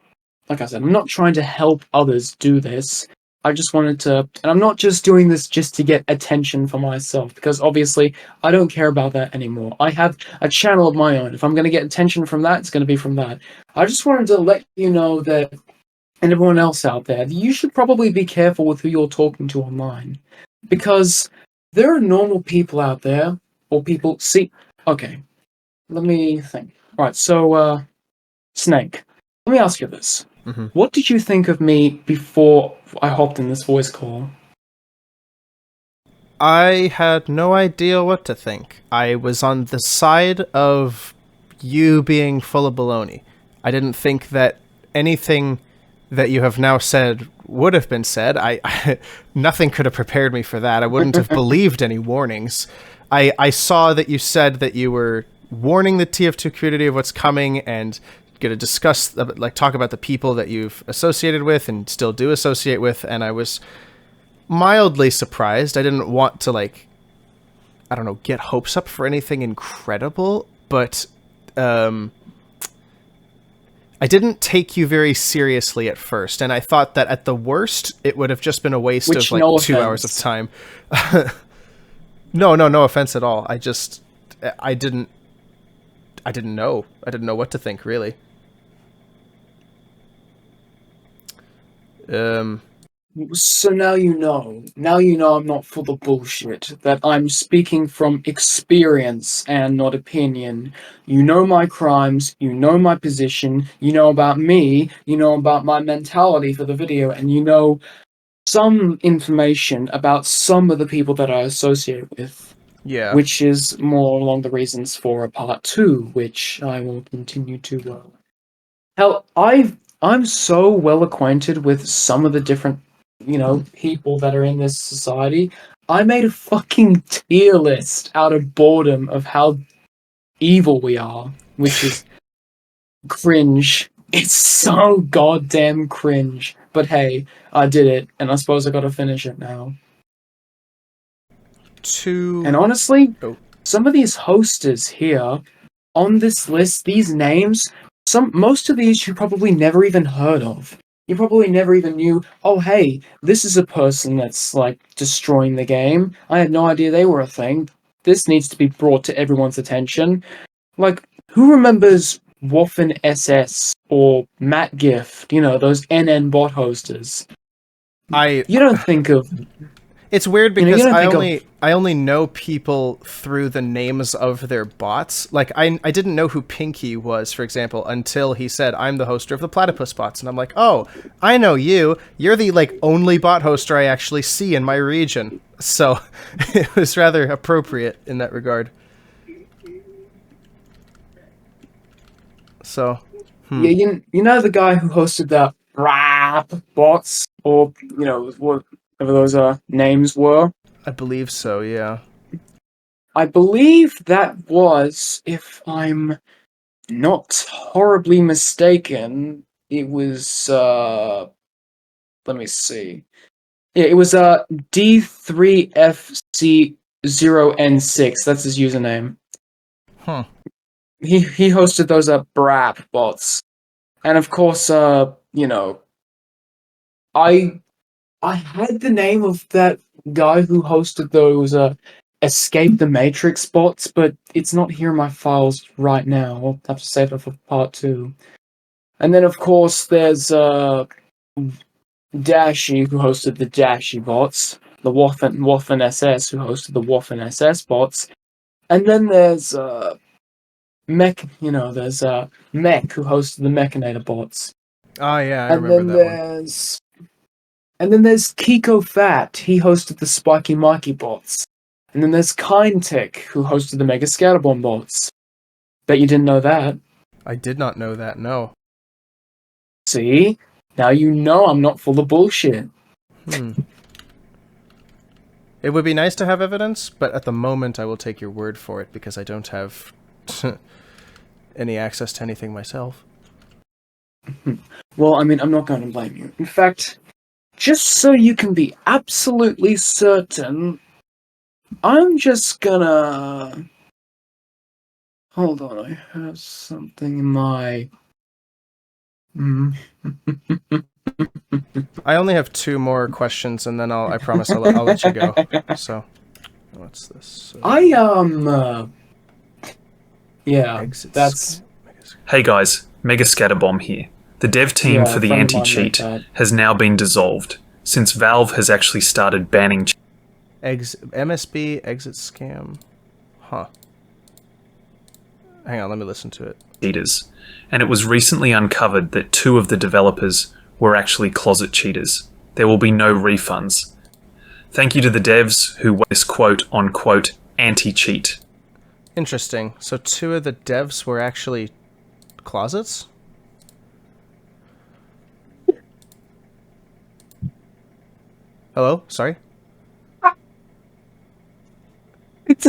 like I said, I'm not trying to help others do this. I just wanted to, and I'm not just doing this just to get attention for myself, because obviously I don't care about that anymore. I have a channel of my own. If I'm going to get attention from that, it's going to be from that. I just wanted to let you know that, and everyone else out there, you should probably be careful with who you're talking to online. Because there are normal people out there, or people, see, okay, let me think. Right, so, Snake, let me ask you this. Mm-hmm. What did you think of me before I hopped in this voice call? I had no idea what to think. I was on the side of you being full of baloney. I didn't think that anything that you have now said would have been said. Nothing could have prepared me for that. I wouldn't have believed any warnings. I saw that you said that you were warning the TF2 community of what's coming and going to discuss, like, talk about the people that you've associated with and still do associate with, and I was mildly surprised. I didn't want to, like, I don't know, get hopes up for anything incredible, but I didn't take you very seriously at first, and I thought that at the worst it would have just been a waste of like no 2 hours of time. No offense at all. I didn't know. I didn't know what to think, really. So now you know. Now you know I'm not full of bullshit. That I'm speaking from experience and not opinion. You know my crimes, you know my position, you know about me, you know about my mentality for the video, and you know some information about some of the people that I associate with. Yeah. Which is more along the reasons for a part 2, which I will continue to... Hell, I'm so well acquainted with some of the different, people that are in this society. I made a fucking tier list out of boredom of how evil we are, which is cringe. It's so goddamn cringe. But hey, I did it, and I suppose I gotta finish it now. And honestly, some of these hosters here on this list, these names, most of these you probably never even heard of. You probably never even knew, oh hey, this is a person that's like destroying the game. I had no idea they were a thing. This needs to be brought to everyone's attention. Like, who remembers Waffen SS or Matt Gift, those NN bot hosters? You don't think of... It's weird because I only know people through the names of their bots. Like, I didn't know who Pinky was, for example, until he said, I'm the hoster of the Platypus bots. And I'm like, oh, I know you. You're the, like, only bot hoster I actually see in my region. So it was rather appropriate in that regard. So, Yeah, you know the guy who hosted the rap bots, or, whatever those names were? I believe so, yeah. I believe that was, if I'm not horribly mistaken, it was, let me see. Yeah, it was D3FC0N6, that's his username. Huh. He hosted those BRAP bots. And of course, I had the name of that guy who hosted those Escape the Matrix bots, but it's not here in my files right now. I'll have to save it for part 2. And then of course there's Dashy, who hosted the Dashy bots, the Waffen SS, who hosted the Waffen SS bots, and then there's Mech, there's Mech, who hosted the Mechanator bots. Oh yeah, I remember that one. And then there's Kiko Fat, he hosted the Spiky Mikey bots. And then there's Kindtech, who hosted the Mega Scatterbomb bots. Bet you didn't know that. I did not know that, no. See? Now you know I'm not full of bullshit. It would be nice to have evidence, but at the moment I will take your word for it because I don't have any access to anything myself. Well, I mean, I'm not going to blame you. In fact, just so you can be absolutely certain, I'm just gonna... Hold on, I have something in my... I only have 2 more questions, and then I promise I'll let you go. So, what's this? Yeah, Exit that's... Hey guys, Mega Scatterbomb here. The dev team Yeah, for a the friend of mine anti-cheat made that. has now been dissolved, since Valve has actually started banning MSB exit scam. Huh. Hang on, let me listen to it. cheaters, and it was recently uncovered that 2 of the developers were actually closet cheaters. There will be no refunds. Thank you to the devs who were this quote-unquote anti-cheat. Interesting. So 2 of the devs were actually closets? Hello? Sorry? It's...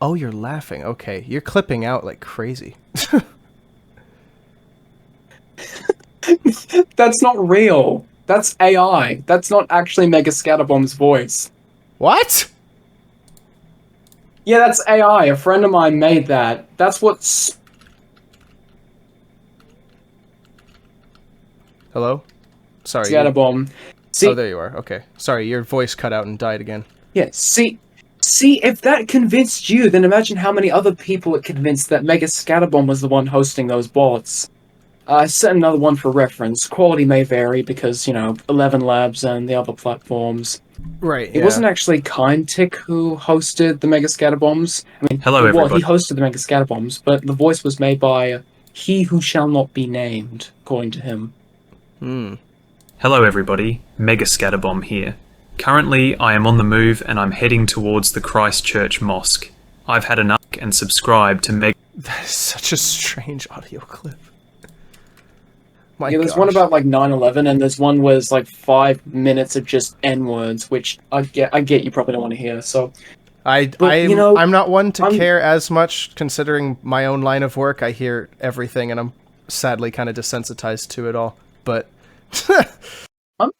Oh, you're laughing. Okay. You're clipping out like crazy. That's not real. That's AI. That's not actually Mega Scatterbomb's voice. What? Yeah, that's AI. A friend of mine made that. That's what's... Hello? Sorry. Scatterbomb. See, Oh, there you are. Okay. Sorry, your voice cut out and died again. yeah, see, if that convinced you, then imagine how many other people it convinced that Mega Scatterbomb was the one hosting those bots. I set another one for reference. Quality may vary because, 11 Labs and the other platforms. Right, It wasn't actually Kindtick who hosted the Mega Scatterbombs. I mean, Hello, well, everybody. he hosted the Mega Scatterbombs, but the voice was made by he who shall not be named, according to him. Hello everybody, Mega Scatterbomb here. Currently, I am on the move and I'm heading towards the Christchurch Mosque. I've had enough and subscribed to Mega... That is such a strange audio clip. Yeah, there's one about 9/11, and there's one where it's 5 minutes of just N-words, which I get you probably don't want to hear. So I'm not one to care as much, considering my own line of work. I hear everything, and I'm sadly kind of desensitized to it all. But I'm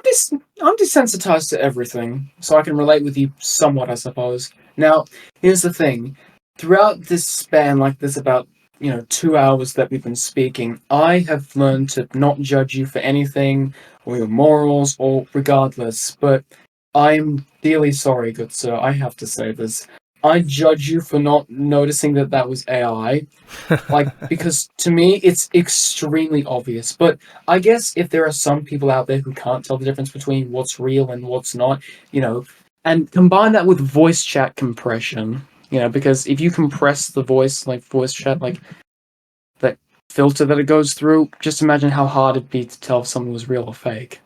desensitized to everything, so I can relate with you somewhat, I suppose. Now, here's the thing: throughout this span, this about 2 hours that we've been speaking, I have learned to not judge you for anything, or your morals, or regardless, but I'm dearly sorry, good sir, I have to say this. I judge you for not noticing that was AI, because to me, it's extremely obvious, but I guess if there are some people out there who can't tell the difference between what's real and what's not, and combine that with voice chat compression, because if you compress the voice chat, that filter that it goes through, just imagine how hard it'd be to tell if something was real or fake.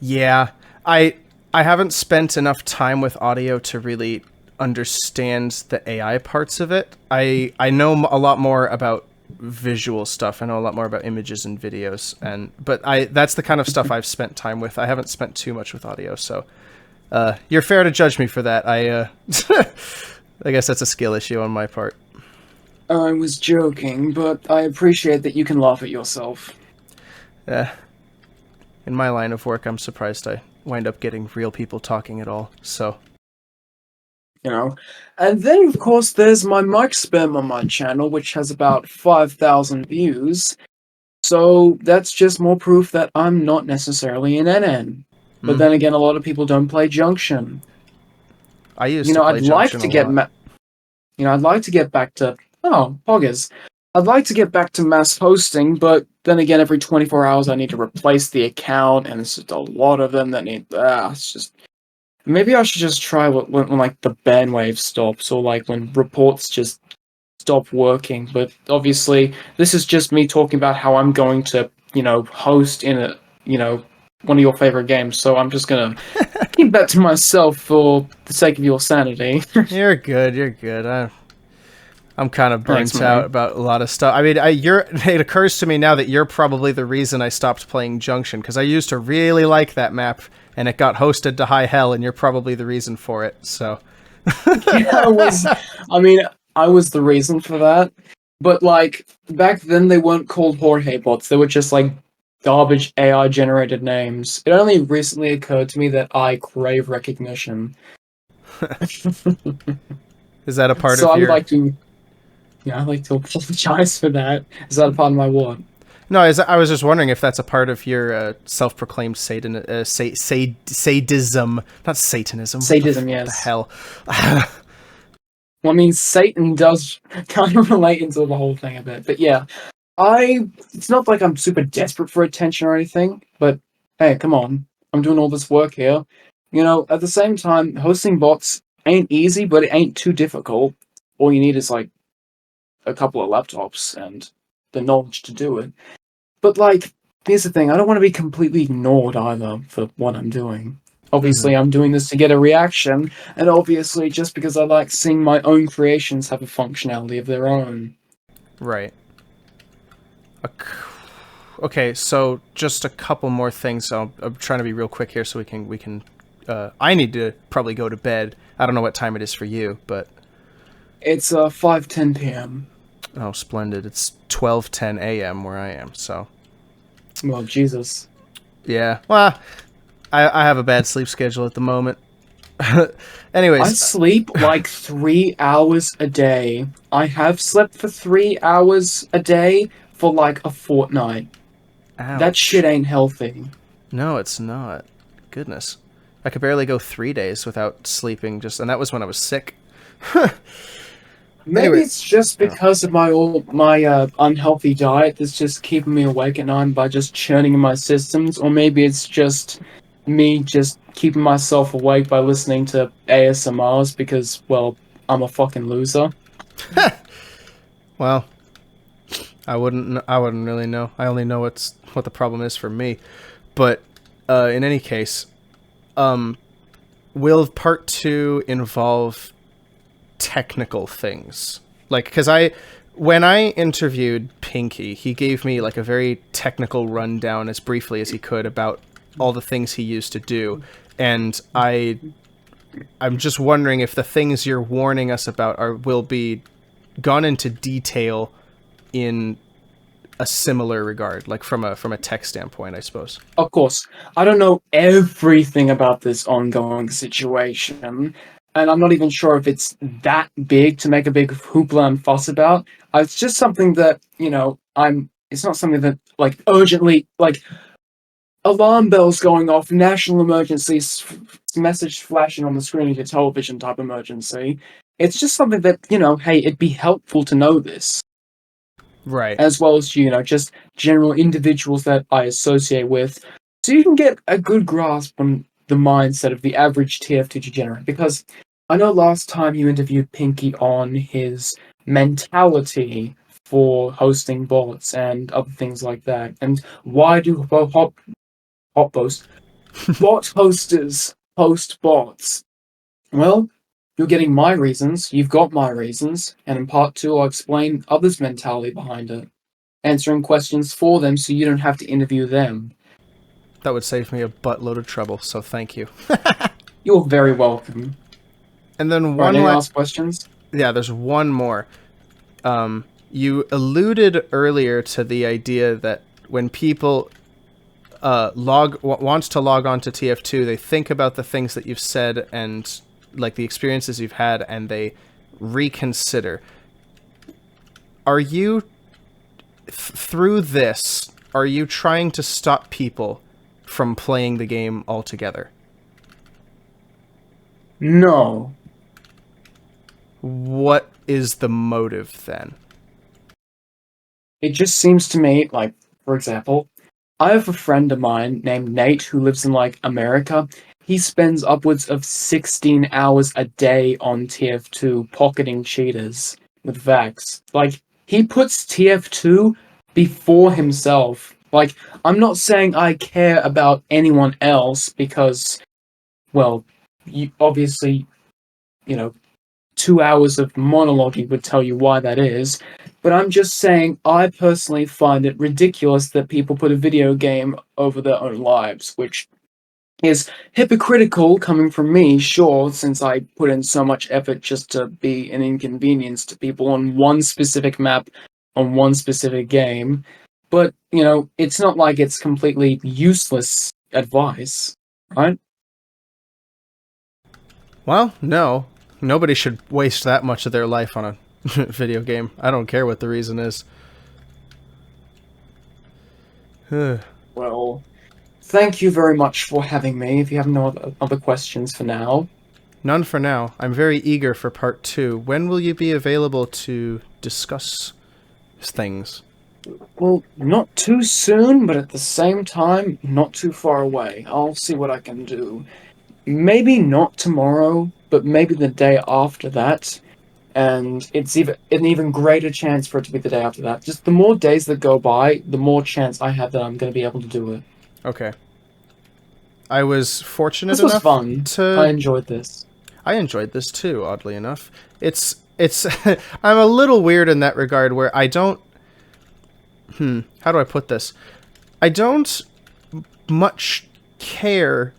yeah, I haven't spent enough time with audio to really understand the AI parts of it. I know a lot more about visual stuff. I know a lot more about images and videos, but that's the kind of stuff I've spent time with. I haven't spent too much with audio, so you're fair to judge me for that. I guess that's a skill issue on my part. I was joking, but I appreciate that you can laugh at yourself. In my line of work, I'm surprised I wind up getting real people talking at all, so... And then, of course, there's my mic spam on my channel, which has about 5,000 views. So that's just more proof that I'm not necessarily an NN. But then again, a lot of people don't play Junction. I used to play Junction I'd like to get back to... Oh, poggers. I'd like to get back to mass hosting, but then again, every 24 hours I need to replace the account, and it's just a lot of them that need... it's just... Maybe I should just try when the ban wave stops, or when reports just stop working. But obviously, this is just me talking about how I'm going to, host in one of your favorite games. So I'm just gonna keep that to myself for the sake of your sanity. You're good. I'm kind of burnt Thanks, out about a lot of stuff. I mean, it occurs to me now that you're probably the reason I stopped playing Junction, because I used to really like that map, and it got hosted to high hell, and you're probably the reason for it, so... I was the reason for that. But like back then, they weren't called HorHay bots. They were just like garbage AI generated names. It only recently occurred to me that I crave recognition. Is that a part So of I would your? like to, yeah, I'd like to apologize for that. Is that a part of my what? No, I was just wondering if that's a part of your self-proclaimed sadism, not Satanism. Sadism, What the yes. hell? Well, I mean, Satan does kind of relate into the whole thing a bit, but yeah, it's not like I'm super desperate for attention or anything, but hey, come on, I'm doing all this work here. You know, at the same time, hosting bots ain't easy, but it ain't too difficult. All you need is like a couple of laptops and the knowledge to do it. But like, here's the thing, I don't want to be completely ignored either for what I'm doing. Obviously, I'm doing this to get a reaction, and obviously, just because I like seeing my own creations have a functionality of their own. Right. Okay, so just a couple more things. So I'm trying to be real quick here, so we can. I need to probably go to bed. I don't know what time it is for you, but It's 5:10 p.m. oh, splendid! It's 12:10 a.m. where I am. So Well, Jesus. yeah. Well, I have a bad sleep schedule at the moment. I Anyways, sleep like 3 hours a day. I have slept for 3 hours a day for like a fortnight. That ouch. shit ain't healthy. No, it's not. Goodness. I could barely go 3 days without sleeping, and that was when I was sick. Maybe Anyway. it's just because of my unhealthy diet that's just keeping me awake at night by just churning in my systems, or maybe it's just me just keeping myself awake by listening to ASMRs because, well, I'm a fucking loser. Well, I wouldn't really know. I only know what the problem is for me. But in any case, will part 2 involve technical things? Like, because when I interviewed Pinky, he gave me like a very technical rundown as briefly as he could about all the things he used to do, and I'm just wondering if the things you're warning us about will be gone into detail in a similar regard, like from a tech standpoint, I suppose. Of course, I don't know everything about this ongoing situation, and I'm not even sure if it's that big to make a big hoopla and fuss about. It's just something that, it's not something that, like, urgently, like, alarm bells going off, national emergency, message flashing on the screen of your television type emergency. It's just something that, hey, it'd be helpful to know this, Right. as well as, just general individuals that I associate with, so you can get a good grasp on the mindset of the average TF2 degenerate. Because I know last time you interviewed Pinky on his mentality for hosting bots and other things like that, and why do bot hosters host bots? Well, you're getting my reasons, you've got my reasons, and in part 2 I'll explain others' mentality behind it, answering questions for them so you don't have to interview them. That would save me a buttload of trouble, so thank you. You're very welcome. And then Right, one any last... last questions? Yeah, there's one more. You alluded earlier to the idea that when people wants to log on to TF2, they think about the things that you've said and like the experiences you've had, and they reconsider. Are you through this? Are you trying to stop people from playing the game altogether? No. What is the motive then? It just seems to me, like, for example, I have a friend of mine named Nate who lives in, like, America. He spends upwards of 16 hours a day on TF2 pocketing cheaters with Vax. Like, he puts TF2 before himself. Like, I'm not saying I care about anyone else because, well, obviously, 2 hours of monologuing would tell you why that is, but I'm just saying I personally find it ridiculous that people put a video game over their own lives, which, is hypocritical coming from me, sure, since I put in so much effort just to be an inconvenience to people on one specific map, on one specific game. But, it's not like it's completely useless advice, right? Well, no. Nobody should waste that much of their life on a video game. I don't care what the reason is. Well, thank you very much for having me. If you have no other questions for now. None for now. I'm very eager for part 2. When will you be available to discuss things? Well, not too soon, but at the same time, not too far away. I'll see what I can do. Maybe not tomorrow, but maybe the day after that. And it's an even greater chance for it to be the day after that. Just the more days that go by, the more chance I have that I'm going to be able to do it. Okay. I was fortunate This was enough fun. to... I enjoyed this. I enjoyed this too, oddly enough. It's I'm a little weird in that regard where I don't... how do I put this? I don't much care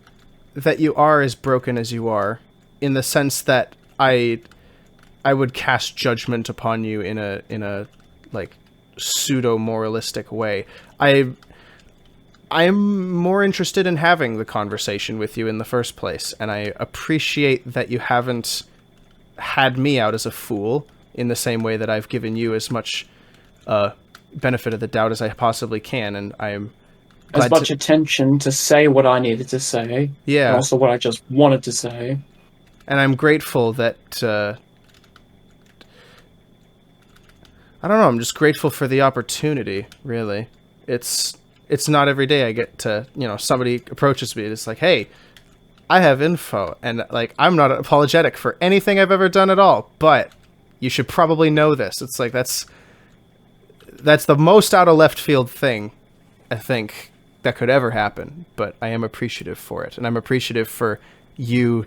that you are as broken as you are, in the sense that I would cast judgment upon you in a like pseudo moralistic way. I'm more interested in having the conversation with you in the first place, and I appreciate that you haven't had me out as a fool in the same way that I've given you as much benefit of the doubt as I possibly can, and I'm as much attention to say what I needed to say, yeah, and also what I just wanted to say. And I'm grateful that I don't know, I'm just grateful for the opportunity, really. It's not every day I get to, somebody approaches me and it's like, hey, I have info, and like, I'm not apologetic for anything I've ever done at all, but you should probably know this. It's like, that's the most out of left field thing, I think, that could ever happen, but I am appreciative for it, and I'm appreciative for you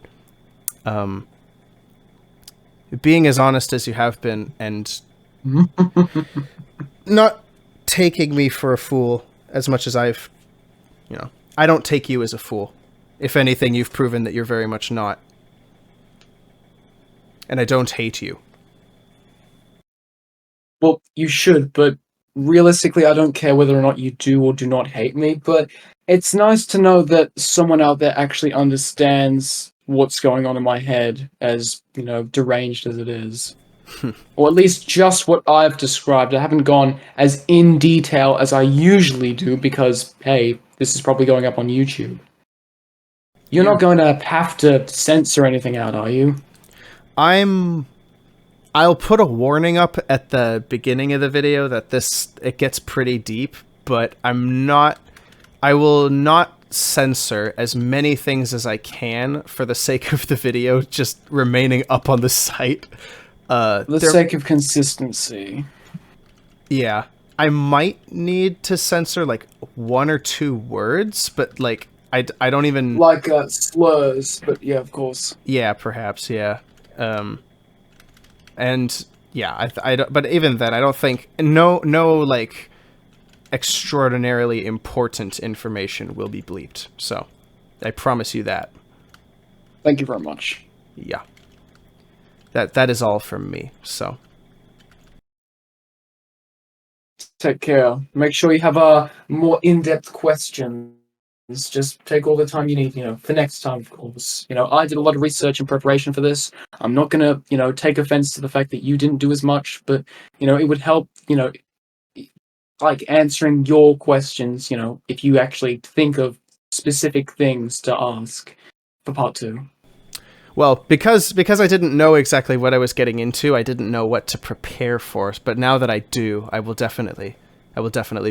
being as honest as you have been, and not taking me for a fool as much as I've, I don't take you as a fool. If anything, you've proven that you're very much not. And I don't hate you. Well, you should, but realistically, I don't care whether or not you do or do not hate me, but it's nice to know that someone out there actually understands what's going on in my head, as, deranged as it is. Or at least just what I've described. I haven't gone as in detail as I usually do because, hey, this is probably going up on YouTube. You're not going to have to censor anything out, are you? I'll put a warning up at the beginning of the video that it gets pretty deep, but I will not censor as many things as I can for the sake of the video just remaining up on the site. For the sake of consistency. Yeah. I might need to censor like 1 or 2 words, but like I don't even like slurs, but yeah, of course. Yeah, perhaps, yeah. And yeah, I don't, but even then, I don't think no like extraordinarily important information will be bleeped. So, I promise you that. Thank you very much. Yeah. That is all from me. So. Take care. Make sure you have a more in-depth questions. Just take all the time you need, for next time, of course. I did a lot of research and preparation for this. I'm not going to, take offense to the fact that you didn't do as much, but, it would help, like answering your questions, if you actually think of specific things to ask for part 2. Well, because I didn't know exactly what I was getting into, I didn't know what to prepare for, but now that I do, I will definitely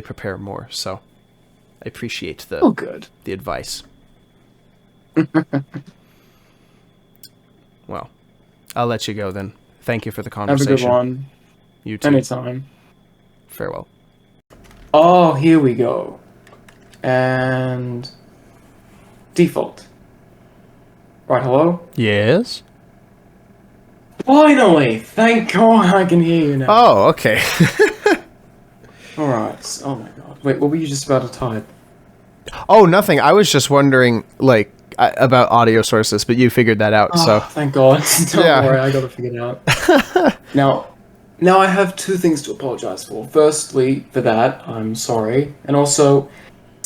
prepare more, so I appreciate the advice. Well, I'll let you go then. Thank you for the conversation. Have a good one. You too. Anytime. Farewell. Oh, here we go. And default. Right, hello? Yes? Finally! Thank God I can hear you now. Oh, okay. Alright. Oh my God. Wait, what were you just about to type? Oh, nothing. I was just wondering, like, about audio sources, but you figured that out. So thank God. Don't Yeah. worry, I got it figured out. Now I have two things to apologize for. Firstly, for that, I'm sorry, and also,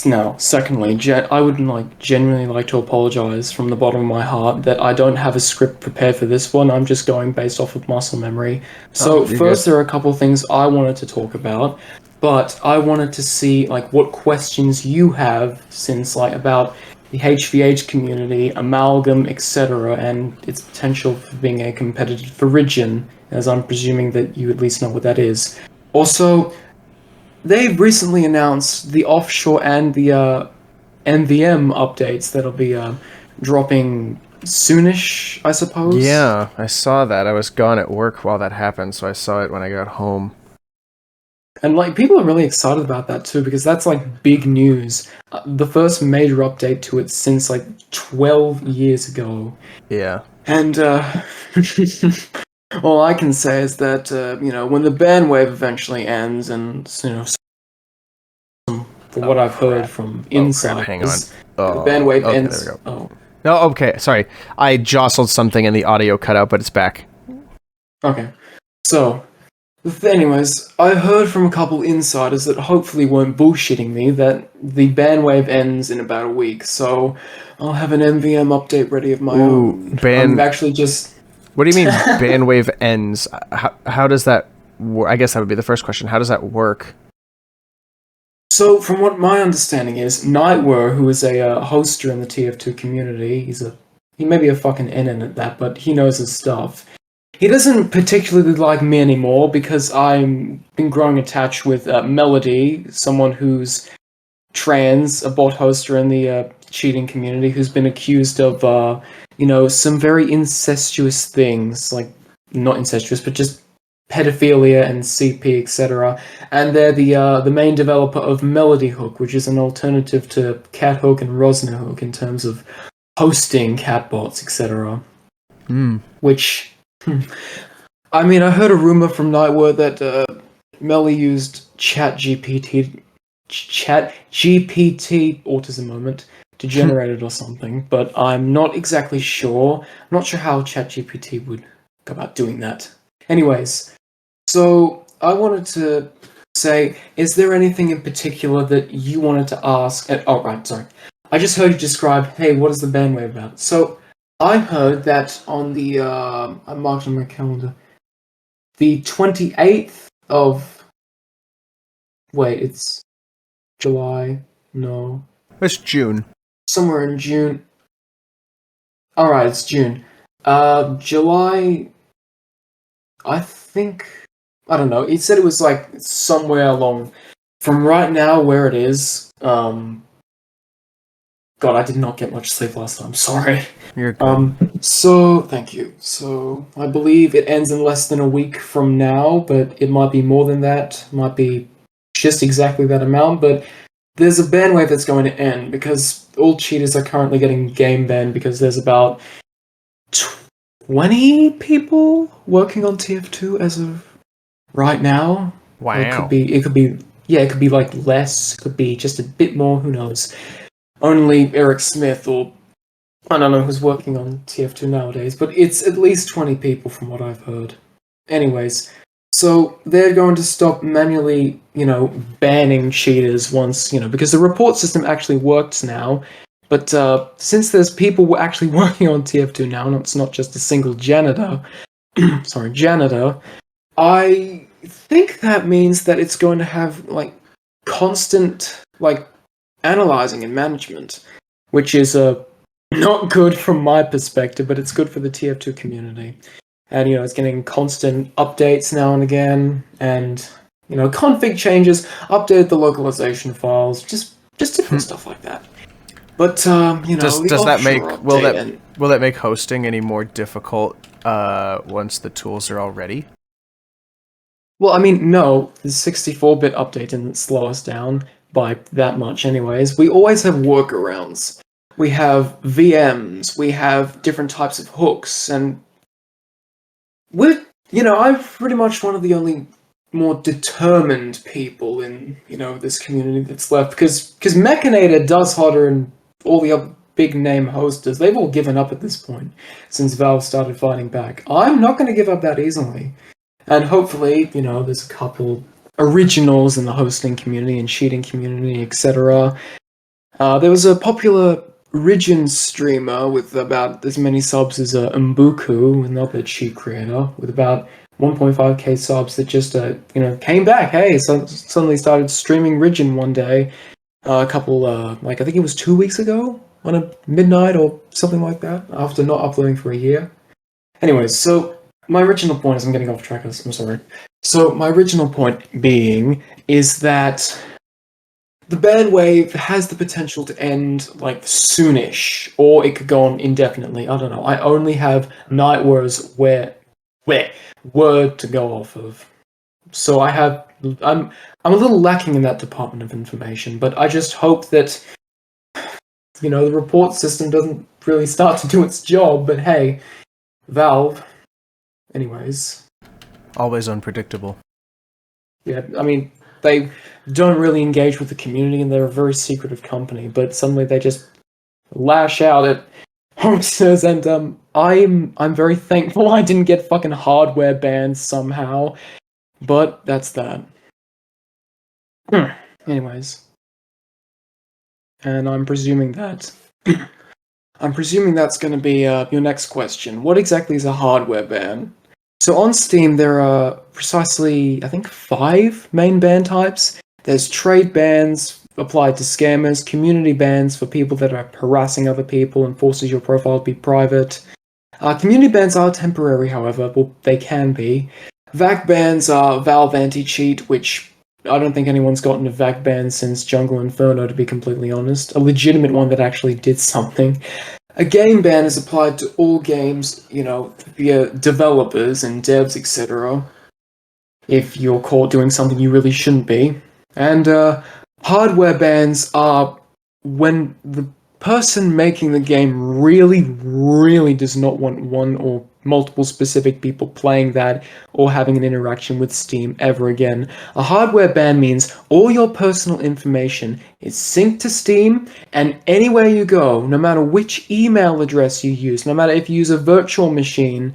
now, secondly, I would genuinely like to apologize from the bottom of my heart that I don't have a script prepared for this one. I'm just going based off of muscle memory. So first, there are a couple of things I wanted to talk about, but I wanted to see what questions you have since about the HVH community, amalgam, etc., and its potential for being a competitor for Ridgeon, as I'm presuming that you at least know what that is. Also, they've recently announced the offshore and the NVM updates that'll be dropping soonish, I suppose. yeah, I saw that. I was gone at work while that happened, so I saw it when I got home. And people are really excited about that too, because that's big news. The first major update to it since 12 years ago. Yeah. And all I can say is that when the ban wave eventually ends, and from what I've heard from insiders, Hang on. the ban wave okay, ends. there we go. Oh, No, okay, sorry. I jostled something and the audio cut out, but it's back. okay. So, anyways, I heard from a couple insiders that hopefully weren't bullshitting me that the ban wave ends in about a week. So, I'll have an MVM update ready of my own. I'm actually just. What do you mean ban wave ends? How does that work? I guess that would be the first question. How does that work? So, from what my understanding is, Nightware, who is a hoster in the TF2 community, he may be a fucking NN at that, but he knows his stuff. He doesn't particularly like me anymore because I've been growing attached with Melody, someone who's trans, a bot hoster in the cheating community, who's been accused of, some very incestuous things, not incestuous, but just pedophilia and CP, etc. And they're the main developer of Melody Hook, which is an alternative to Cat Hook and Rosner Hook in terms of hosting catbots, etc. Which, I mean, I heard a rumor from Nightword that Melly used ChatGPT, autism moment, to generate it or something, but I'm not exactly sure. I'm not sure how ChatGPT would go about doing that. Anyways, so I wanted to say, is there anything in particular that you wanted to ask? Oh, right, sorry. I just heard you describe, hey, what is the ban wave about? So, I heard that on the, I marked on my calendar, the 28th of, wait, it's July? No. It's June. Somewhere in June. Alright, it's June. July, I think, I don't know, it said it was somewhere along, from right now where it is, God, I did not get much sleep last time, sorry. You're good. So, thank you. So, I believe it ends in less than a week from now, but it might be more than that, might be just exactly that amount, but there's a ban wave that's going to end, because all cheaters are currently getting game banned, because there's about 20 people working on TF2 as of right now. Wow. It could be less, it could be just a bit more, who knows. Only Eric Smith or I don't know who's working on TF2 nowadays, but it's at least 20 people from what I've heard. Anyways, so they're going to stop manually, banning cheaters once, because the report system actually works now, but since there's people actually working on TF2 now, and it's not just a single janitor, I think that means that it's going to have, constant, analyzing and management, which is not good from my perspective, but it's good for the TF2 community. And, it's getting constant updates now and again, and, config changes, update the localization files, just different stuff like that. But, does that will that make hosting any more difficult once the tools are all ready? Well, I mean, no, the 64-bit update didn't slow us down by that much anyways. We always have workarounds. We have VMs, we have different types of hooks, and I'm pretty much one of the only more determined people in, this community that's left, because Mechanator does hotter and all the other big name hosters, they've all given up at this point since Valve started fighting back. I'm not going to give up that easily. And hopefully, you know, there's a couple originals in the hosting community and cheating community, etc. There was a popular Origin streamer with about as many subs as Mbuku, another cheat creator, with about 1.5k subs that just, came back. Hey, suddenly started streaming Origin one day. A couple, I think it was 2 weeks ago, on a midnight or something like that, after not uploading for a year. Anyways, so my original point is, I'm getting off track, I'm sorry. So my original point being is that the ban wave has the potential to end, soonish, or it could go on indefinitely. I don't know. I only have Nightware's word to go off of. So I'm a little lacking in that department of information, but I just hope that, the report system doesn't really start to do its job, but hey, Valve, anyways. Always unpredictable. Yeah, I mean, they don't really engage with the community, and they're a very secretive company, but suddenly they just lash out at hosters, and I'm very thankful I didn't get fucking hardware banned somehow, but that's that. Anyways. And I'm presuming that's going to be your next question. What exactly is a hardware ban? So on Steam, there are precisely, I think, 5 main ban types. There's trade bans applied to scammers, community bans for people that are harassing other people and forces your profile to be private. Community bans are temporary, however, well, they can be. VAC bans are Valve anti-cheat, which I don't think anyone's gotten a VAC ban since Jungle Inferno, to be completely honest. A legitimate one that actually did something. A game ban is applied to all games, via developers and devs, etc. If you're caught doing something you really shouldn't be. And hardware bans are when the person making the game really, really does not want one or multiple specific people playing that or having an interaction with Steam ever again. A hardware ban means all your personal information is synced to Steam, and anywhere you go, no matter which email address you use, no matter if you use a virtual machine,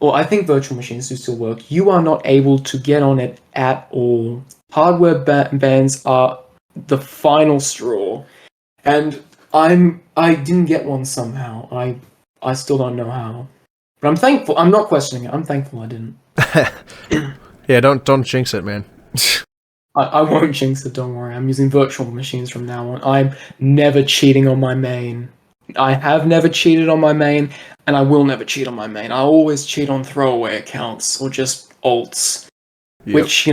or I think virtual machines do still work, you are not able to get on it at all. Hardware bans are the final straw, and I didn't get one somehow. I still don't know how. But I'm thankful. I'm not questioning it. I'm thankful I didn't. Yeah, don't jinx it, man. I won't jinx it, don't worry. I'm using virtual machines from now on. I'm never cheating on my main. I have never cheated on my main, and I will never cheat on my main. I always cheat on throwaway accounts, or just alts. Yep. Which,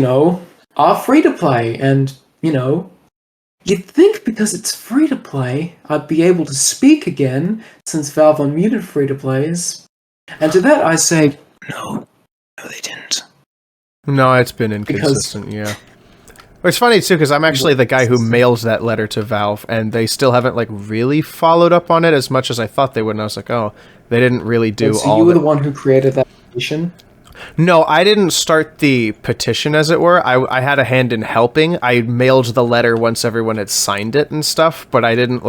are free to play, and, you'd think because it's free to play, I'd be able to speak again, since Valve unmuted free to plays. And to that I say, no, they didn't. No, it's been inconsistent, yeah. It's funny, too, because I'm actually the guy who mailed that letter to Valve, and they still haven't, really followed up on it as much as I thought they would, and I was like, oh, they didn't really do all So you were the one who created that petition? No, I didn't start the petition, as it were. I had a hand in helping. I mailed the letter once everyone had signed it and stuff, but I didn't,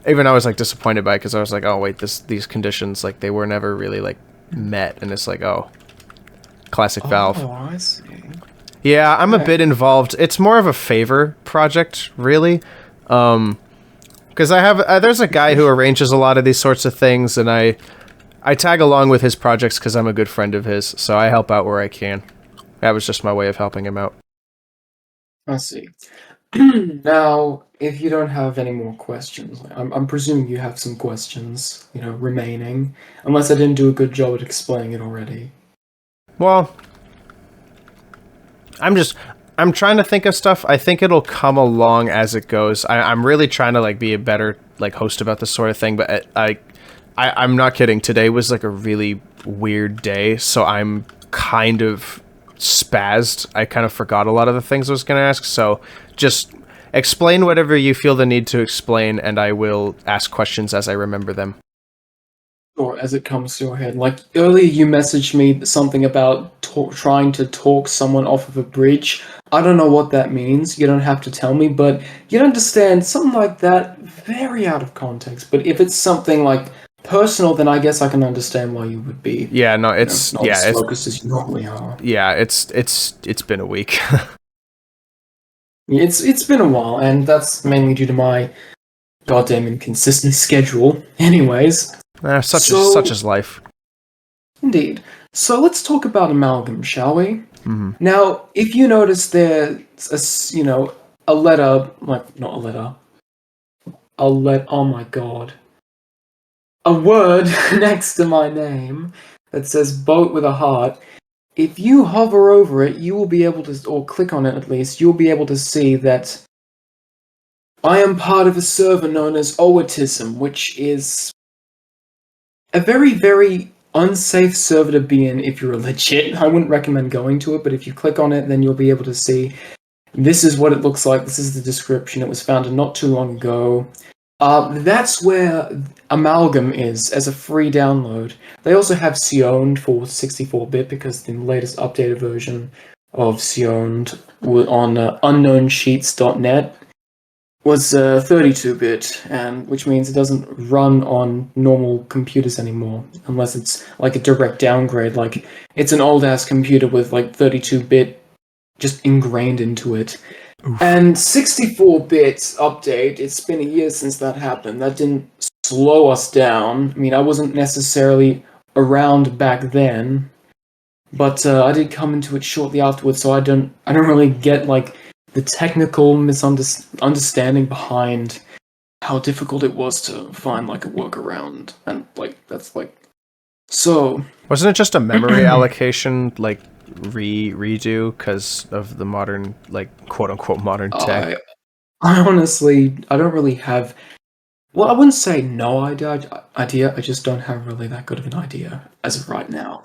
even I was, disappointed by it, because I was like, oh, wait, these conditions, they were never really, met, and it's oh, classic Valve. Oh, I see. Yeah, I'm a bit involved. It's more of a favor project, really, because I have, there's a guy who arranges a lot of these sorts of things, and I tag along with his projects because I'm a good friend of his, so I help out where I can. That was just my way of helping him out. I see. Now, if you don't have any more questions, I'm presuming you have some questions, remaining, unless I didn't do a good job at explaining it already. Well, I'm trying to think of stuff. I think it'll come along as it goes. I'm really trying to be a better host about this sort of thing, but I'm not kidding. Today was a really weird day, so I'm kind of spazzed. I kind of forgot a lot of the things I was going to ask, so just explain whatever you feel the need to explain, and I will ask questions as I remember them. or as it comes to your head. Like earlier, you messaged me something about trying to talk someone off of a bridge. I don't know what that means. You don't have to tell me, but you'd understand something like that. Very out of context. But if it's something like personal, then I guess I can understand why you would be. Yeah, no, it's not as focused as you normally are. Yeah, it's been a week. It's been a while, and that's mainly due to my goddamn inconsistent schedule. Anyways, such is life. Indeed. So let's talk about amalgam, shall we? Mm-hmm. Now, if you notice there's a letter, like, not a letter, oh my god. A word next to my name that says boat with a heart. If you hover over it, you will be able to, or click on it at least, you'll be able to see that I am part of a server known as Oatism, which is a very, very unsafe server to be in if you're legit. I wouldn't recommend going to it, but if you click on it, then you'll be able to see this is what it looks like. This is the description. It was founded not too long ago. That's where Amalgam is as a free download. They also have Sioned for 64-bit because the latest updated version of Sioned on unknownsheets.net was 32-bit, and which means it doesn't run on normal computers anymore, unless it's like a direct downgrade. Like it's an old-ass computer with like 32-bit just ingrained into it. Oof. And 64-bit update, it's been a year since that happened. That didn't slow us down. I mean, I wasn't necessarily around back then, but I did come into it shortly afterwards, so I don't really get like the technical misunderstanding behind how difficult it was to find like a workaround, and like that's like so. Wasn't it just a memory allocation like redo because of the modern, like, quote unquote modern tech? I honestly, I don't really have. Well, I wouldn't say no idea. I just don't have really that good of an idea as of right now.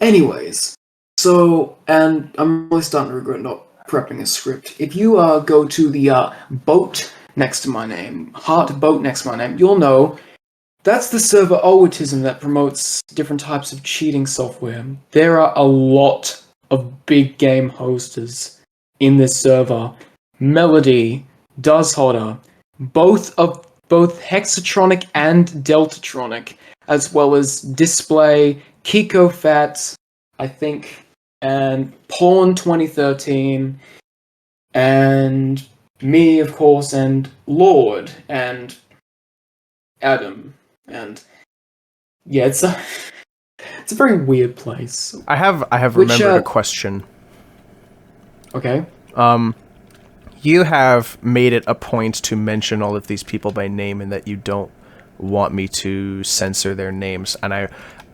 Anyways, so, and I'm really starting to regret not prepping a script. If you go to the boat next to my name, heart boat next to my name, you'll know that's the server Oatism that promotes different types of cheating software. There are a lot of big game hosters in this server. Melody, Doeshotter, both Hexatronic and Deltatronic, as well as Display, KikoFat, I think, and Porn 2013, and me, of course, and Lord, and Adam, and yeah, it's a very weird place. I have remembered a question. Okay. You have made it a point to mention all of these people by name, and that you don't want me to censor their names, and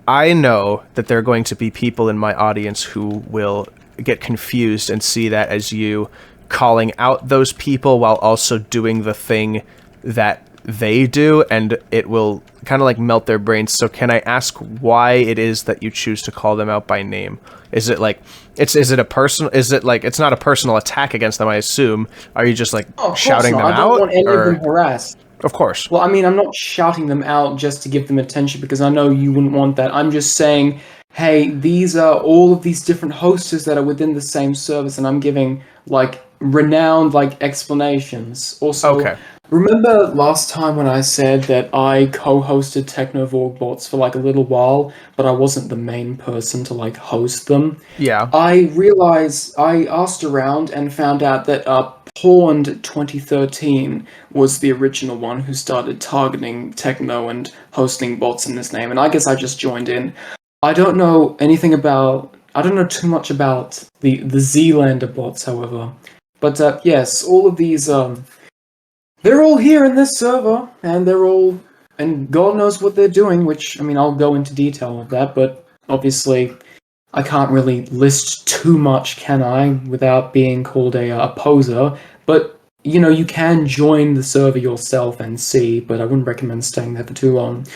I know that there are going to be people in my audience who will get confused and see that as you calling out those people while also doing the thing that they do, and it will kind of like melt their brains. So can I ask why it is that you choose to call them out by name? Is it like is it not a personal attack against them, I assume? Are you just like shouting them out? I don't want any of them harassed. Of course. Well, I mean, I'm not shouting them out just to give them attention, because I know you wouldn't want that. I'm just saying, hey, these are all of these different hosters that are within the same service, and I'm giving like renowned like explanations. Also, okay. Remember last time when I said that I co-hosted Technovorg bots for like a little while, but I wasn't the main person to like host them? Yeah. I realized, I asked around and found out that Porned 2013 was the original one who started targeting Techno and hosting bots in this name, and I guess I just joined in. I don't know too much about the Zealander bots, however. But yes, all of these, they're all here in this server, and and God knows what they're doing, which, I mean, I'll go into detail of that, but obviously I can't really list too much, can I, without being called a poser. But, you know, you can join the server yourself and see, but I wouldn't recommend staying there for too long.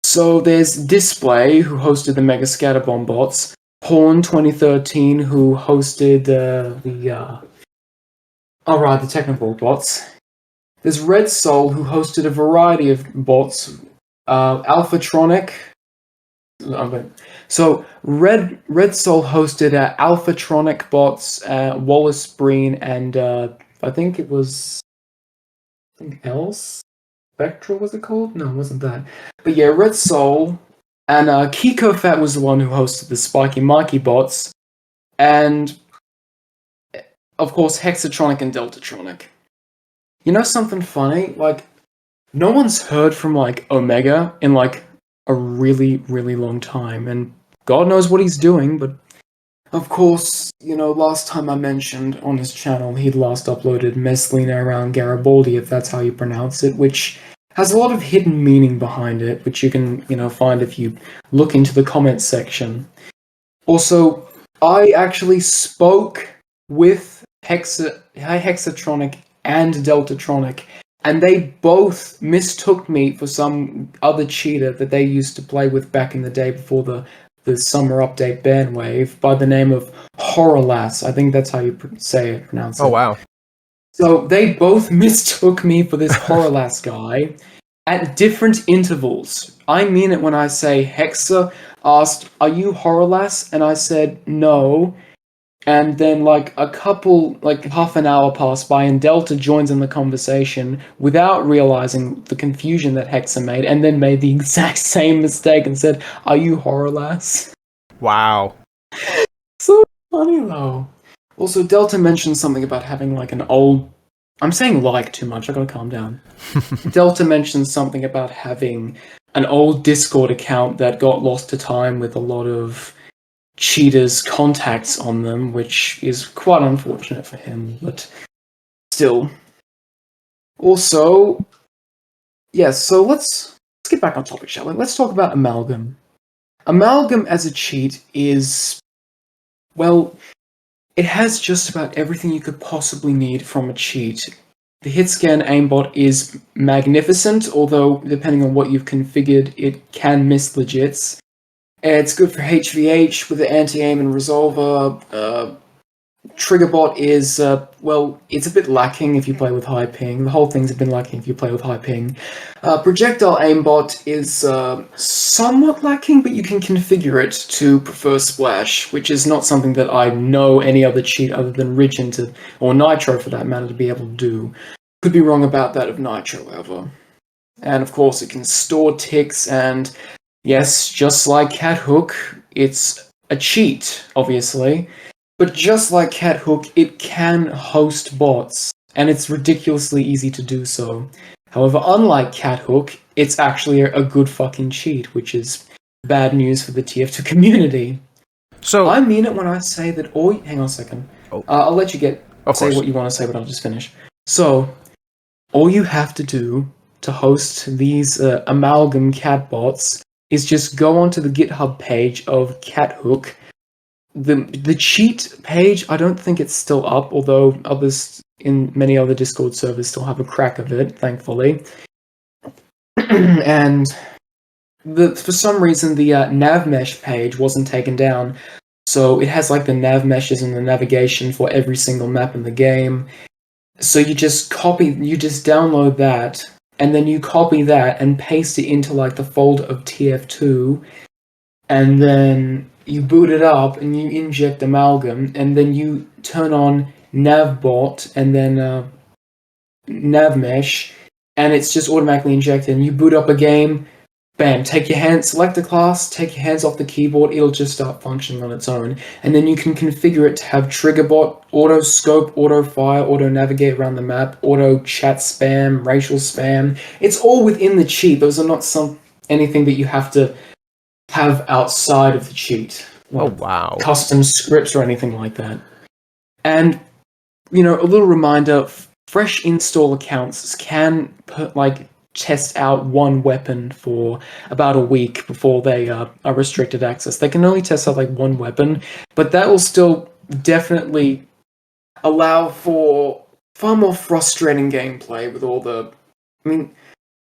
So there's Display, who hosted the Mega Scatterbomb bots, Porn 2013, who hosted the Technovault bots. There's Red Soul, who hosted a variety of bots, Alphatronic. So Red Soul hosted Alphatronic bots, Wallace Breen, and I think it was something else. Spectral was it called? No, it wasn't that. But yeah, Red Soul and Kiko Fat was the one who hosted the Spiky Mikey bots, and of course Hexatronic and Deltatronic. You know something funny? Like, no one's heard from like Omega in like a really, really long time, and God knows what he's doing, but of course, you know, last time I mentioned on his channel, he'd last uploaded Meslina around Garibaldi, if that's how you pronounce it, which has a lot of hidden meaning behind it, which you can, you know, find if you look into the comments section. Also, I actually spoke with Hexatronic and Deltatronic, and they both mistook me for some other cheater that they used to play with back in the day before the summer update ban wave by the name of HorHay. I think that's how you pronounce it. Oh, wow. So they both mistook me for this HorHay guy at different intervals. I mean it when I say Hexa asked, "Are you HorHay?" And I said, "No." And then, like, half an hour passed by, and Delta joins in the conversation without realizing the confusion that Hexa made, and then made the exact same mistake and said, "Are you HorHay?" Wow. So funny, though. Also, Delta mentioned something about having, like, an old... I'm saying like too much, I gotta calm down. Delta mentioned something about having an old Discord account that got lost to time with a lot of cheaters' contacts on them, which is quite unfortunate for him, but still. Also, yes, so let's get back on topic, shall we? Let's talk about Amalgam. Amalgam as a cheat is, well, it has just about everything you could possibly need from a cheat. The hitscan aimbot is magnificent, although depending on what you've configured, it can miss legits. It's good for HVH with the anti-aim and resolver. Triggerbot is, well, it's a bit lacking if you play with high ping. The whole thing's a bit lacking if you play with high ping. Projectile aimbot is somewhat lacking, but you can configure it to prefer splash, which is not something that I know any other cheat other than Ridge or Nitro for that matter, to be able to do. Could be wrong about that of Nitro, however. And of course, it can store ticks, and yes, just like Cat Hook, it's a cheat, obviously. But just like Cat Hook, it can host bots, and it's ridiculously easy to do so. However, unlike Cat Hook, it's actually a good fucking cheat, which is bad news for the TF2 community. So I mean it when I say that all... Hang on a second. Oh. I'll let you say what you want to say, but I'll just finish. So, all you have to do to host these Amalgam cat bots is just go onto the GitHub page of Cat Hook. The cheat page, I don't think it's still up, although others in many other Discord servers still have a crack of it, thankfully. And for some reason, the navmesh page wasn't taken down, so it has like the nav meshes and the navigation for every single map in the game. So you just download that, and then you copy that and paste it into like the folder of TF2, and then you boot it up and you inject Amalgam, and then you turn on navbot and then navmesh, and it's just automatically injected, and you boot up a game, bam, select a class, take your hands off the keyboard, it'll just start functioning on its own. And then you can configure it to have triggerbot, auto scope, auto fire, auto navigate around the map, auto chat spam, racial spam. It's all within the cheat. Those are not anything that you have to have outside of the cheat. Oh, wow. Custom scripts or anything like that. And, you know, a little reminder, fresh install accounts can test out one weapon for about a week before they are restricted access. They can only test out like one weapon, but that will still definitely allow for far more frustrating gameplay with all the... I mean,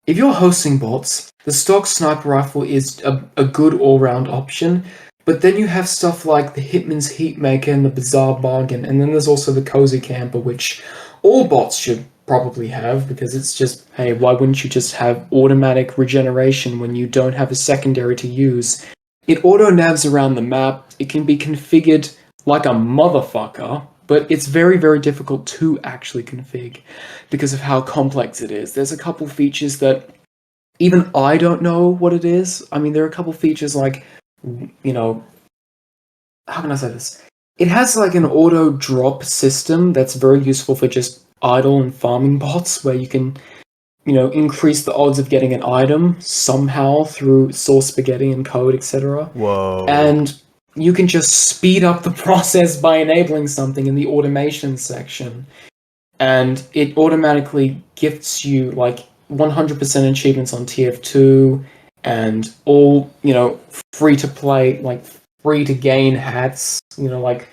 if you're hosting bots, the stock sniper rifle is a good all-round option, but then you have stuff like the Hitman's Heatmaker and the Bizarre Bargain, and then there's also the Cozy Camper, which all bots should probably have, because it's just, hey, why wouldn't you just have automatic regeneration when you don't have a secondary to use? It auto-navs around the map. It can be configured like a motherfucker, but it's very, very difficult to actually config because of how complex it is. There's a couple features that even I don't know what it is. I mean, there are a couple features like, you know, how can I say this? It has like an auto drop system that's very useful for just idle and farming bots, where you can, you know, increase the odds of getting an item somehow through source spaghetti and code, etc. Whoa. And you can just speed up the process by enabling something in the automation section. And it automatically gifts you like 100% achievements on TF2 and all, you know, free to play, like free to gain hats, you know, like,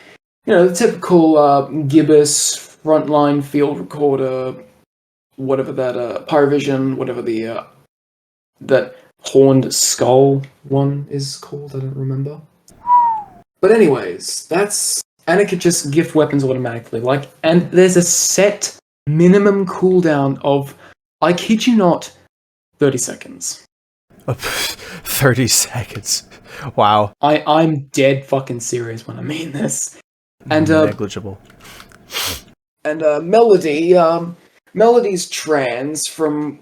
you know, the typical gibbous frontline field recorder, whatever that Pyrovision, whatever the that horned skull one is called, I don't remember. But anyways, and it could just gift weapons automatically. Like, and there's a set minimum cooldown of, I kid you not, 30 seconds. 30 seconds. Wow. I'm dead fucking serious when I mean this. And negligible. And Melody's trans from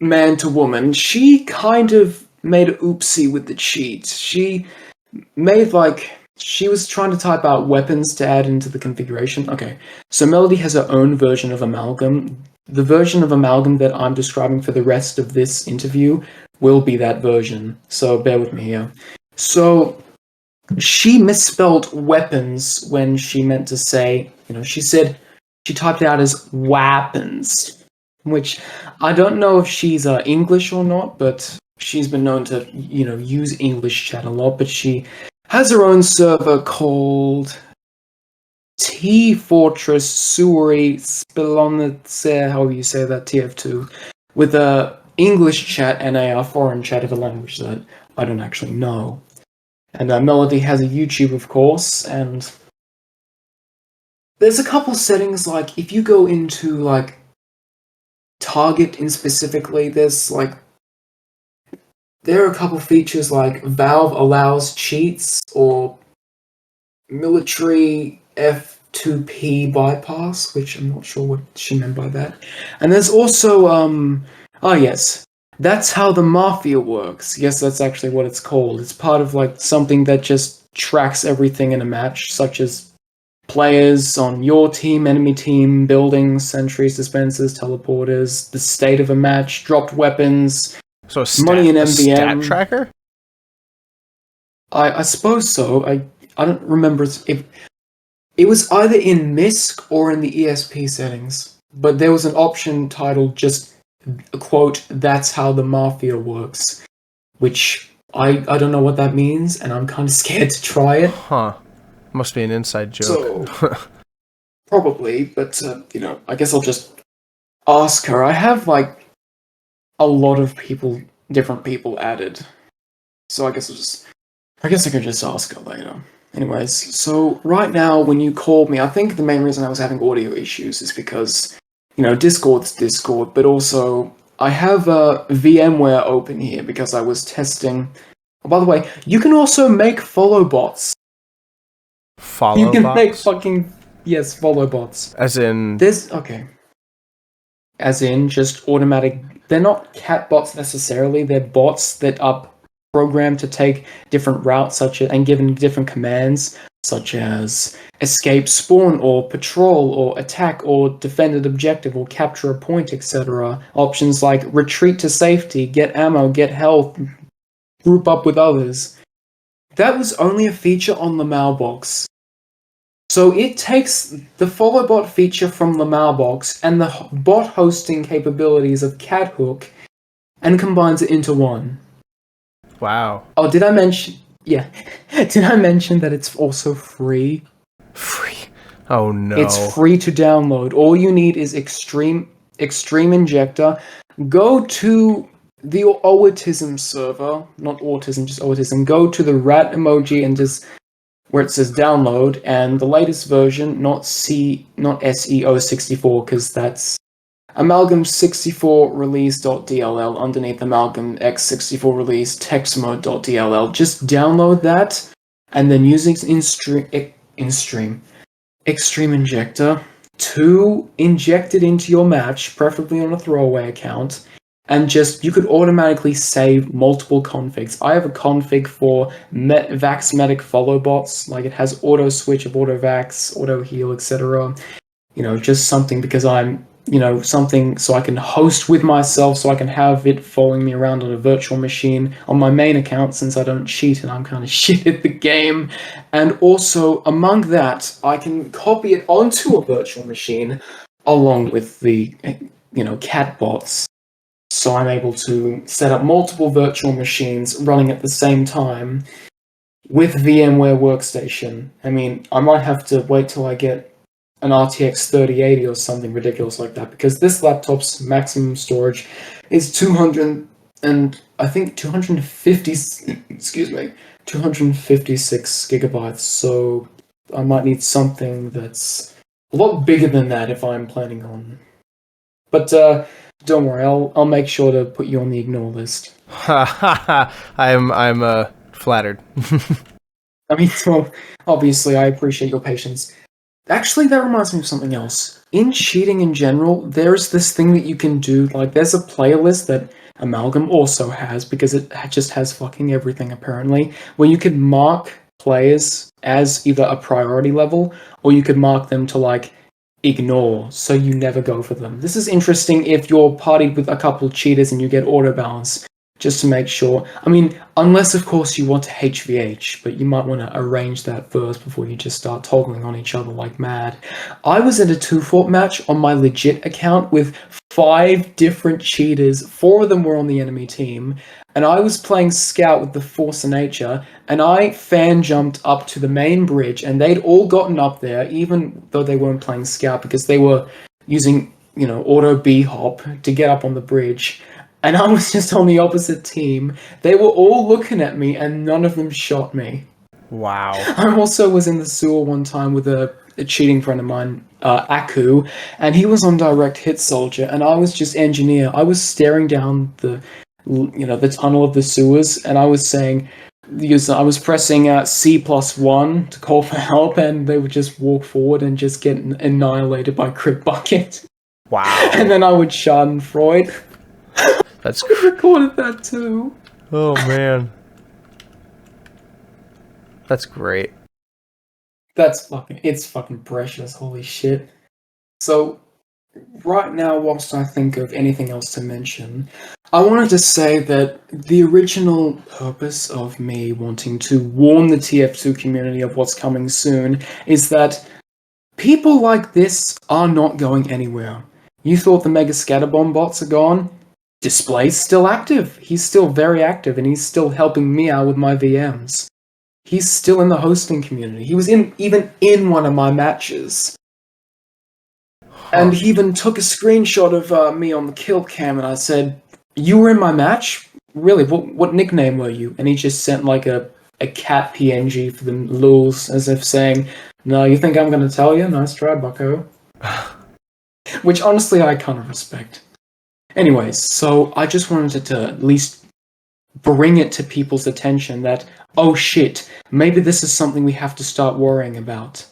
man to woman. She kind of made an oopsie with the cheats. She made she was trying to type out weapons to add into the configuration. Okay, so Melody has her own version of Amalgam. The version of Amalgam that I'm describing for the rest of this interview will be that version, so bear with me here. So she misspelled weapons when she meant to say, you know, she typed it out as weapons, which I don't know if she's English or not, but she's been known to, you know, use English chat a lot, but she has her own server called T Fortress Suri Spelonitse, however you say that, TF2, with a English chat and a foreign chat of a language that I don't actually know. And Melody has a YouTube, of course, and there's a couple settings, like, if you go into, like, target in specifically, there are a couple features like Valve allows cheats or military F2P bypass, which I'm not sure what she meant by that. And there's also, yes, that's how the Mafia works. Yes, that's actually what it's called. It's part of, like, something that just tracks everything in a match, such as players on your team, enemy team, buildings, sentries, dispensers, teleporters, the state of a match, dropped weapons, so money in a MVM. stat tracker? I suppose so. I don't remember if it was either in MISC or in the ESP settings, but there was an option titled just, quote, that's how the Mafia works, which I don't know what that means, and I'm kind of scared to try it. Huh. Must be an inside joke. So, probably, but, you know, I guess I'll just ask her. I have, like, a lot of different people added, so I guess I could just ask her later. Anyways, so right now, when you called me, I think the main reason I was having audio issues is because, you know, Discord's Discord, but also I have VMware open here because I was testing. Oh, by the way, you can also make follow bots. Follow You can bots? make follow bots. As in... As in, just automatic. They're not cat bots necessarily, they're bots that are programmed to take different routes and given different commands, such as escape spawn, or patrol, or attack, or defend an objective, or capture a point, etc. Options like retreat to safety, get ammo, get health, group up with others. That was only a feature on the mailbox. So it takes the follow bot feature from the mailbox and the bot hosting capabilities of Cathook and combines it into one. Wow. Oh, did I mention... Yeah. Did I mention that it's also free? Free? Oh no. It's free to download. All you need is Extreme Injector. Go to the Autism server. Not autism, just Autism. Go to the rat emoji and just... where it says download, and the latest version, not SEO64, because that's amalgam 64 release.dll underneath amalgam x64 release text mode.dll. Just download that, and then using Extreme Injector to inject it into your match, preferably on a throwaway account, and just, you could automatically save multiple configs. I have a config for Vax Medic follow bots, like it has auto switch of auto Vax, auto heal, etc. Just something because I'm, something so I can host with myself, so I can have it following me around on a virtual machine on my main account, since I don't cheat and I'm kind of shit at the game. And also, among that, I can copy it onto a virtual machine along with the, cat bots. So I'm able to set up multiple virtual machines running at the same time with VMware Workstation. I mean, I might have to wait till I get an RTX 3080 or something ridiculous like that, because this laptop's maximum storage is 256 gigabytes, so I might need something that's a lot bigger than that if I'm planning on. But don't worry, I'll make sure to put you on the ignore list. I'm flattered. I mean, well, obviously, I appreciate your patience. Actually, that reminds me of something else. In cheating in general, there's this thing that you can do, like, there's a playlist that Amalgam also has, because it just has fucking everything, apparently, where you can mark players as either a priority level, or you could mark them to, like, ignore, so you never go for them. This is interesting if you're partied with a couple of cheaters and you get auto balance, just to make sure. I mean, unless of course you want to HVH, but you might want to arrange that first before you just start toggling on each other like mad. I was in a 2-fort match on my legit account with 5 different cheaters. 4 of them were on the enemy team, and I was playing Scout with the Force of Nature, and I fan jumped up to the main bridge, and they'd all gotten up there, even though they weren't playing Scout, because they were using, auto B-hop to get up on the bridge. And I was just on the opposite team. They were all looking at me, and none of them shot me. Wow. I also was in the sewer one time with a cheating friend of mine, Aku, and he was on direct hit soldier, and I was just engineer. I was staring down the tunnel of the sewers, and I was saying, I was pressing C+1 to call for help, and they would just walk forward and just get annihilated by crit bucket. Wow. And then I would Schadenfreude. That's I recorded that too. Oh man. That's great. It's fucking precious, holy shit. So, right now, whilst I think of anything else to mention, I wanted to say that the original purpose of me wanting to warn the TF2 community of what's coming soon is that people like this are not going anywhere. You thought the Mega Scatterbomb bots are gone? Display's still active. He's still very active, and he's still helping me out with my VMs. He's still in the hosting community. He was even in one of my matches. And he even took a screenshot of me on the kill cam, and I said, "You were in my match? Really? What nickname were you?" And he just sent like a cat PNG for the lulz, as if saying, "No, you think I'm going to tell you? Nice try, bucko." Which honestly I kind of respect. Anyways, so I just wanted to at least bring it to people's attention that, oh shit, maybe this is something we have to start worrying about.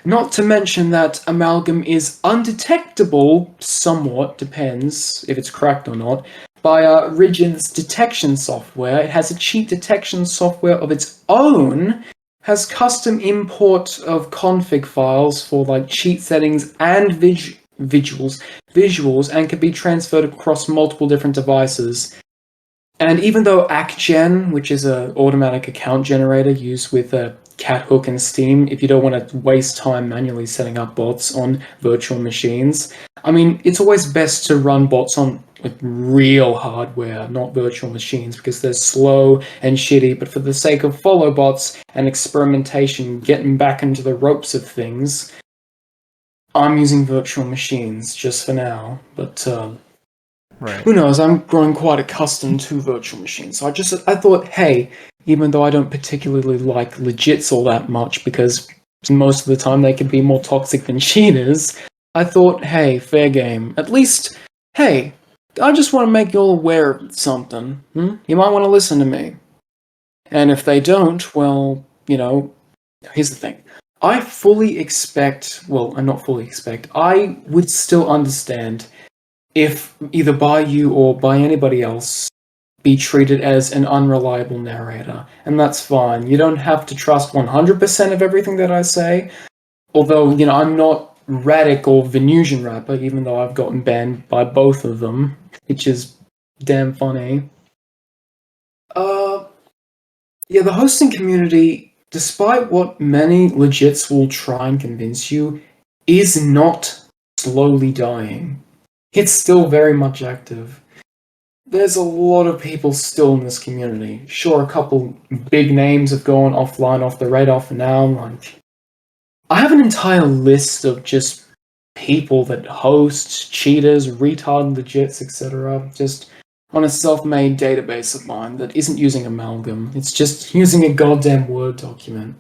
Not to mention that Amalgam is undetectable, somewhat, depends if it's cracked or not, by Rigin's detection software. It has a cheat detection software of its own, has custom import of config files for like cheat settings and visuals, and can be transferred across multiple different devices. And even though ActGen, which is an automatic account generator used with Cathook and Steam, if you don't want to waste time manually setting up bots on virtual machines, I mean, it's always best to run bots on like real hardware, not virtual machines, because they're slow and shitty. But for the sake of follow bots and experimentation, getting back into the ropes of things, I'm using virtual machines just for now, but Right. Who knows, I'm growing quite accustomed to virtual machines. So I thought, hey, even though I don't particularly like legits all that much, because most of the time they can be more toxic than cheaters, I thought, hey, fair game. At least hey, I just want to make you all aware of something. You might want to listen to me. And if they don't, well, here's the thing. I fully expect, well, I'm not fully expect, I would still understand if either by you or by anybody else be treated as an unreliable narrator. And that's fine. You don't have to trust 100% of everything that I say. Although, I'm not Radic or Venusian Rapper, even though I've gotten banned by both of them, which is damn funny. Yeah, the hosting community, despite what many legits will try and convince you, is not slowly dying. It's still very much active. There's a lot of people still in this community. Sure, a couple big names have gone offline, off the radar for now. I have an entire list of just people that host, cheaters, retard legits, etc. Just on a self-made database of mine that isn't using Amalgam. It's just using a goddamn Word document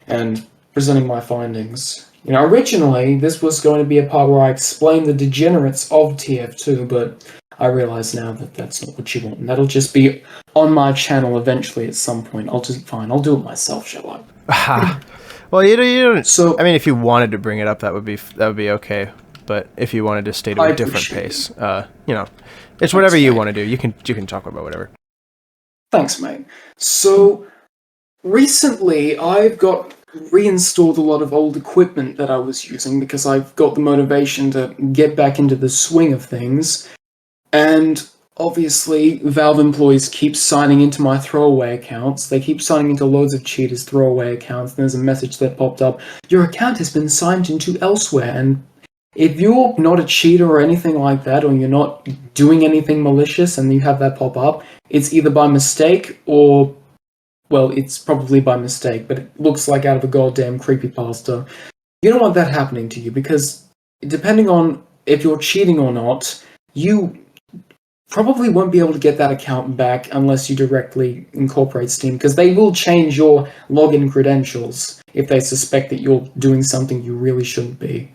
and presenting my findings. Originally, this was going to be a part where I explained the degenerates of TF2, but I realize now that that's not what you want, and that'll just be on my channel eventually at some point. I'll do it myself, shall I? Well, you don't. So, I mean, if you wanted to bring it up, that would be okay. But if you wanted to stay to a different pace, it's whatever you want to do. You can talk about whatever. Thanks, mate. So, recently I've got reinstalled a lot of old equipment that I was using because I've got the motivation to get back into the swing of things. And obviously, Valve employees keep signing into my throwaway accounts. They keep signing into loads of cheaters' throwaway accounts. And there's a message that popped up. Your account has been signed into elsewhere. And if you're not a cheater or anything like that, or you're not doing anything malicious and you have that pop up, it's either by mistake or, well, it's probably by mistake, but it looks like out of a goddamn creepypasta. You don't want that happening to you, because depending on if you're cheating or not, you probably won't be able to get that account back unless you directly incorporate Steam, because they will change your login credentials if they suspect that you're doing something you really shouldn't be.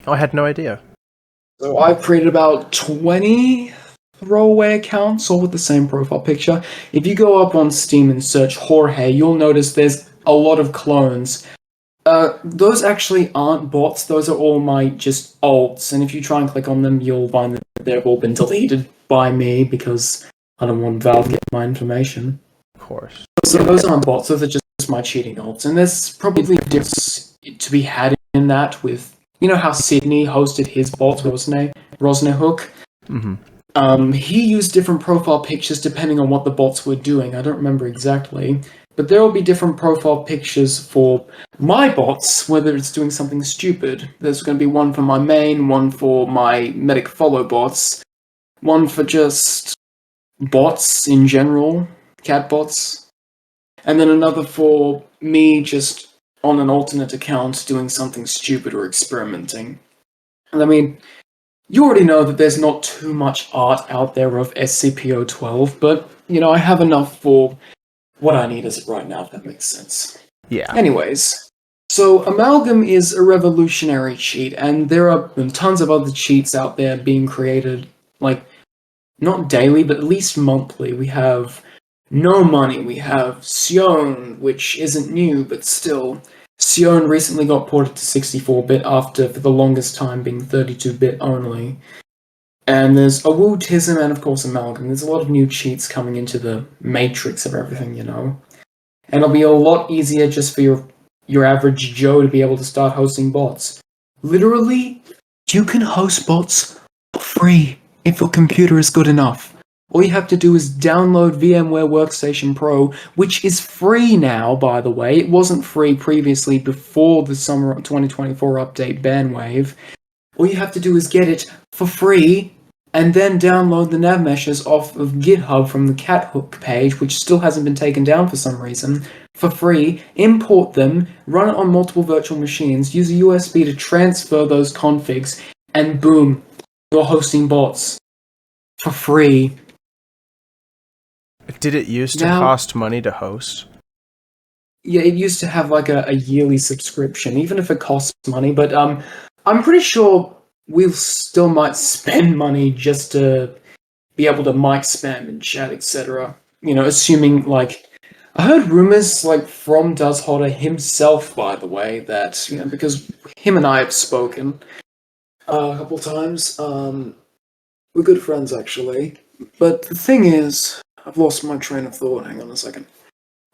Oh, I had no idea. So I've created about 20 throwaway accounts, all with the same profile picture. If you go up on Steam and search HorHay, you'll notice there's a lot of clones. Those actually aren't bots, those are all my just alts, and if you try and click on them, you'll find that they've all been deleted by me, because I don't want Valve to get my information. Of course. So those aren't bots, those are just my cheating alts, and there's probably a difference to be had in that with, how Sydney hosted his bots, Rosnehook? Mm-hmm. He used different profile pictures depending on what the bots were doing. I don't remember exactly, but there will be different profile pictures for my bots, whether it's doing something stupid. There's going to be one for my main, one for my medic follow bots, one for just bots in general, cat bots, and then another for me just on an alternate account doing something stupid or experimenting. And I mean, you already know that there's not too much art out there of SCP-012, but, I have enough for what I need as of right now, if that makes sense. Yeah. Anyways, so Amalgam is a revolutionary cheat, and there are tons of other cheats out there being created, not daily, but at least monthly. We have No Money, we have Sion, which isn't new, but still. Sion recently got ported to 64-bit after, for the longest time, being 32-bit only. And there's Awootism and, of course, Amalgam. There's a lot of new cheats coming into the matrix of everything, And it'll be a lot easier just for your average Joe to be able to start hosting bots. Literally, you can host bots for free if your computer is good enough. All you have to do is download VMware Workstation Pro, which is free now, by the way. It wasn't free previously before the summer 2024 update ban wave. All you have to do is get it for free, and then download the nav meshes off of GitHub from the Cathook page, which still hasn't been taken down for some reason, for free, import them, run it on multiple virtual machines, use a USB to transfer those configs, and boom, you're hosting bots. For free. Did it used to cost money to host? Yeah, it used to have a yearly subscription, even if it costs money, but I'm pretty sure we still might spend money just to be able to mic spam in chat, etc. Assuming like I heard rumors like from Does Hodder himself, by the way, that because him and I have spoken a couple times. We're good friends actually. But the thing is, I've lost my train of thought. Hang on a second.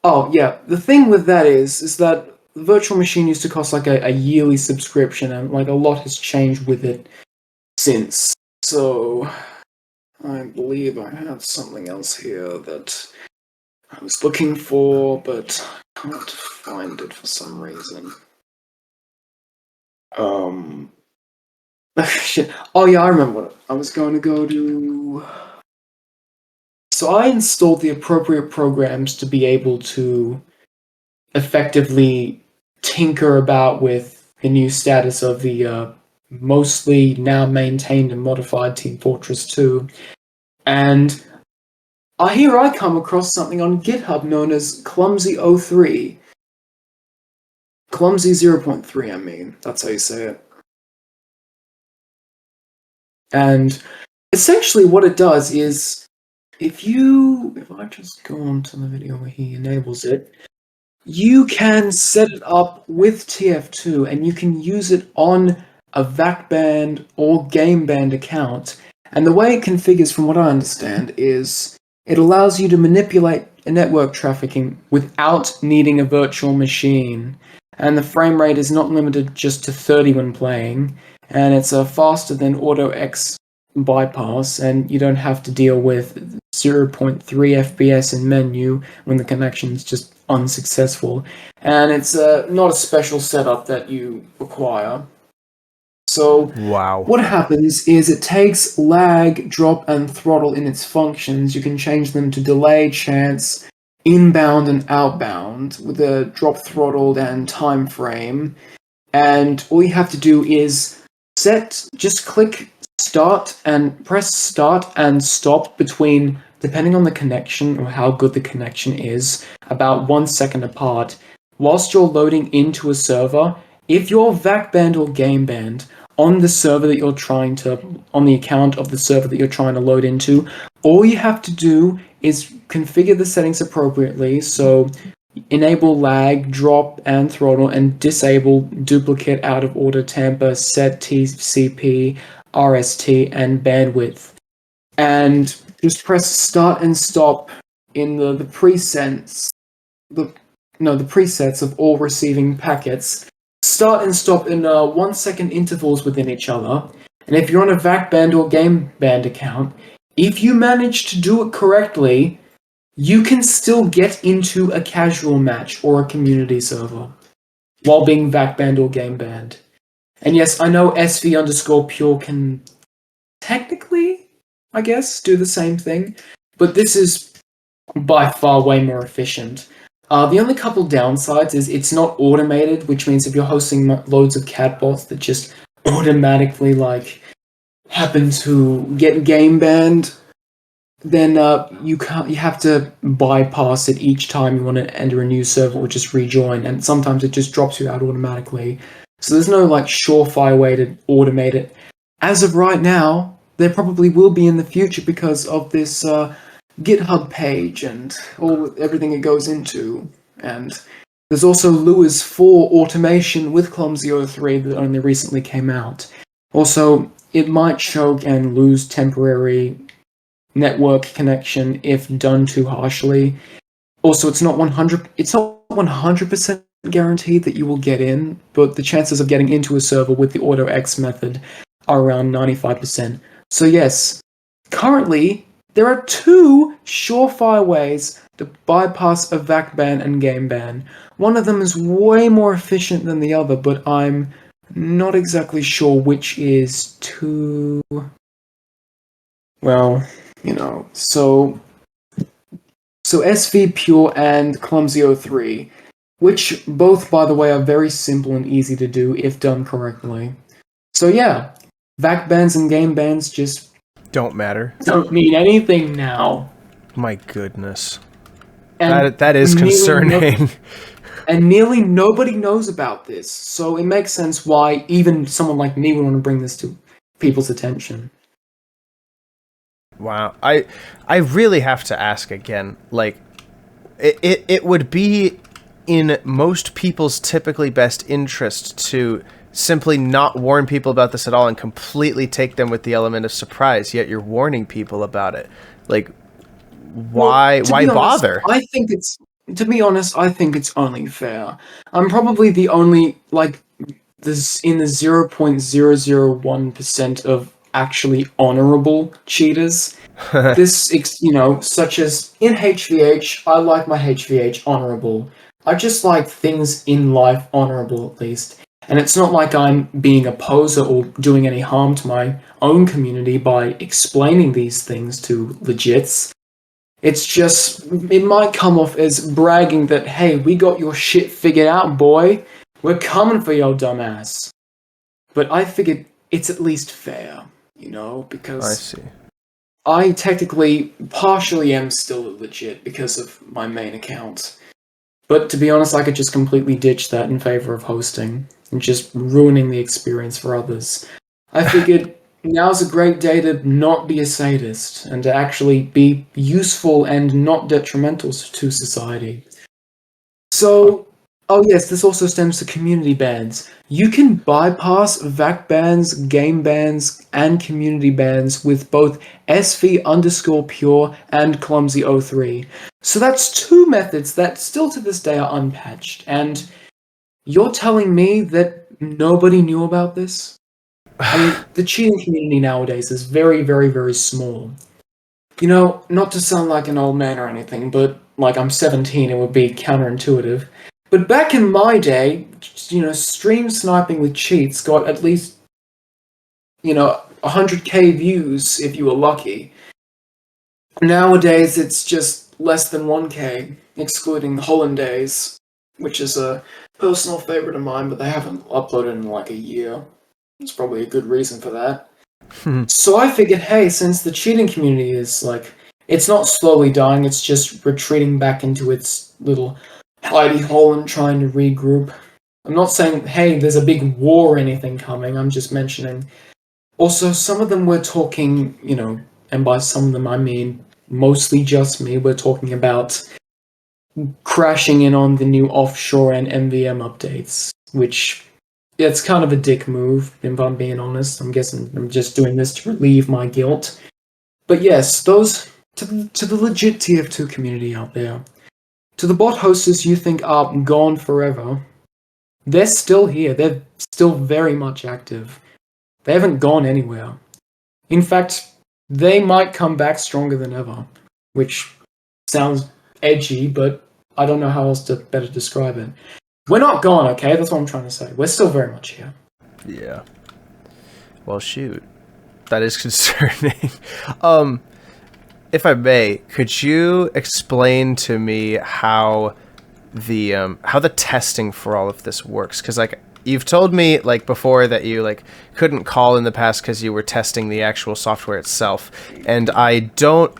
Oh yeah, the thing with that is that the virtual machine used to cost like a yearly subscription, and like a lot has changed with it since. So I believe I have something else here that I was looking for, but I can't find it for some reason. Shit. Oh yeah, I remember what I was going to go to. So I installed the appropriate programs to be able to effectively tinker about with the new status of the mostly now maintained and modified Team Fortress 2. And here I come across something on GitHub known as Clumsy03. Clumsy 0.3, I mean. That's how you say it. And essentially what it does is, if I just go on to the video where he enables it, you can set it up with TF2 and you can use it on a VAC-banned or game-banned account. And the way it configures, from what I understand, is it allows you to manipulate network trafficking without needing a virtual machine. And the frame rate is not limited just to 30 when playing, and it's faster than AutoX bypass, and you don't have to deal with 0.3 FPS in menu when the connection is just unsuccessful. And it's not a special setup that you require. So Wow. what happens is it takes lag, drop, and throttle in its functions. You can change them to delay, chance, inbound, and outbound with a drop, throttled, and time frame. And all you have to do is just click start and press start and stop between, depending on the connection or how good the connection is, about 1 second apart. Whilst you're loading into a server, if you're VAC banned or game banned on the server that you're trying to, on the account of the server that you're trying to load into, all you have to do is configure the settings appropriately. So enable lag, drop, and throttle, and disable duplicate, out of order tamper, set TCP, RST, and bandwidth. And just press start and stop in the presets, the presets of all receiving packets. Start and stop in 1 second intervals within each other. And if you're on a VAC banned or game banned account, if you manage to do it correctly, you can still get into a casual match or a community server while being VAC banned or game banned. And yes, I know SV_pure can technically, I guess, do the same thing, but this is by far way more efficient. The only couple downsides is it's not automated, which means if you're hosting loads of catbots that just automatically happen to get game banned, then you have to bypass it each time you want to enter a new server or just rejoin, and sometimes it just drops you out automatically. So there's no surefire way to automate it. As of right now, there probably will be in the future because of this GitHub page and everything it goes into. And there's also Lua 4 automation with Clumsy03 that only recently came out. Also, it might choke and lose temporary network connection if done too harshly. Also, it's not 100% guaranteed that you will get in, but the chances of getting into a server with the AutoX method are around 95%. So yes, currently there are 2 surefire ways to bypass a VAC ban and game ban. One of them is way more efficient than the other, but I'm not exactly sure which is too... Well, so SV Pure and Clumsy03, which both, by the way, are very simple and easy to do if done correctly. So yeah, VAC bans and game bans just Don't matter. don't mean anything now. My goodness. And That is concerning. And nearly nobody knows about this, so it makes sense why even someone like me would want to bring this to people's attention. Wow. I really have to ask again, like, it would be in most people's typically best interest to simply not warn people about this at all and completely take them with the element of surprise, yet you're warning people about it. Like, why bother? I think it's, to be honest, I think it's only fair. I'm probably the only, like, this in the 0.001% of actually honorable cheaters. Such as in HVH, I like my HVH honorable. I just like things in life honorable, at least. And it's not like I'm being a poser or doing any harm to my own community by explaining these things to legits. It's just, it might come off as bragging that, hey, we got your shit figured out, boy. We're coming for your dumbass. But I figured it's at least fair, because I see. I technically partially am still legit because of my main account. But to be honest, I could just completely ditch that in favor of hosting and just ruining the experience for others. I figured now's a great day to not be a sadist and to actually be useful and not detrimental to society. So, oh yes, this also stems to community bans. You can bypass VAC bans, game bans, and community bans with both SV_pure and clumsy03. So that's two methods that still to this day are unpatched, and you're telling me that nobody knew about this? I mean, the cheating community nowadays is very, very, very small. Not to sound like an old man or anything, but like I'm 17, it would be counterintuitive. But back in my day, stream sniping with cheats got at least, 100k views if you were lucky. Nowadays, it's just less than 1k, excluding Hollandaise, which is a personal favorite of mine, but they haven't uploaded in like a year. There's probably a good reason for that. So I figured, hey, since the cheating community is it's not slowly dying, it's just retreating back into its little hidey hole and trying to regroup. I'm not saying, hey, there's a big war or anything coming, I'm just mentioning. Also, some of them were talking, and by some of them I mean mostly just me, we're talking about crashing in on the new offshore and MVM updates, which it's kind of a dick move, if I'm being honest. I'm guessing I'm just doing this to relieve my guilt. But yes, those to the legit TF2 community out there, to the bot hosters you think are gone forever, they're still here. They're still very much active. They haven't gone anywhere. In fact, they might come back stronger than ever, which sounds edgy, but I don't know how else to better describe it. We're not gone, okay? That's what I'm trying to say. We're still very much here. Yeah. Well, shoot. That is concerning. If I may, could you explain to me how the testing for all of this works? Because you've told me before that you couldn't call in the past because you were testing the actual software itself, and I don't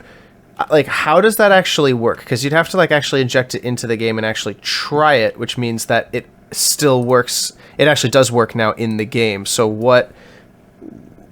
how does that actually work? Because you'd have to actually inject it into the game and actually try it, which means that it still works. It actually does work now in the game. So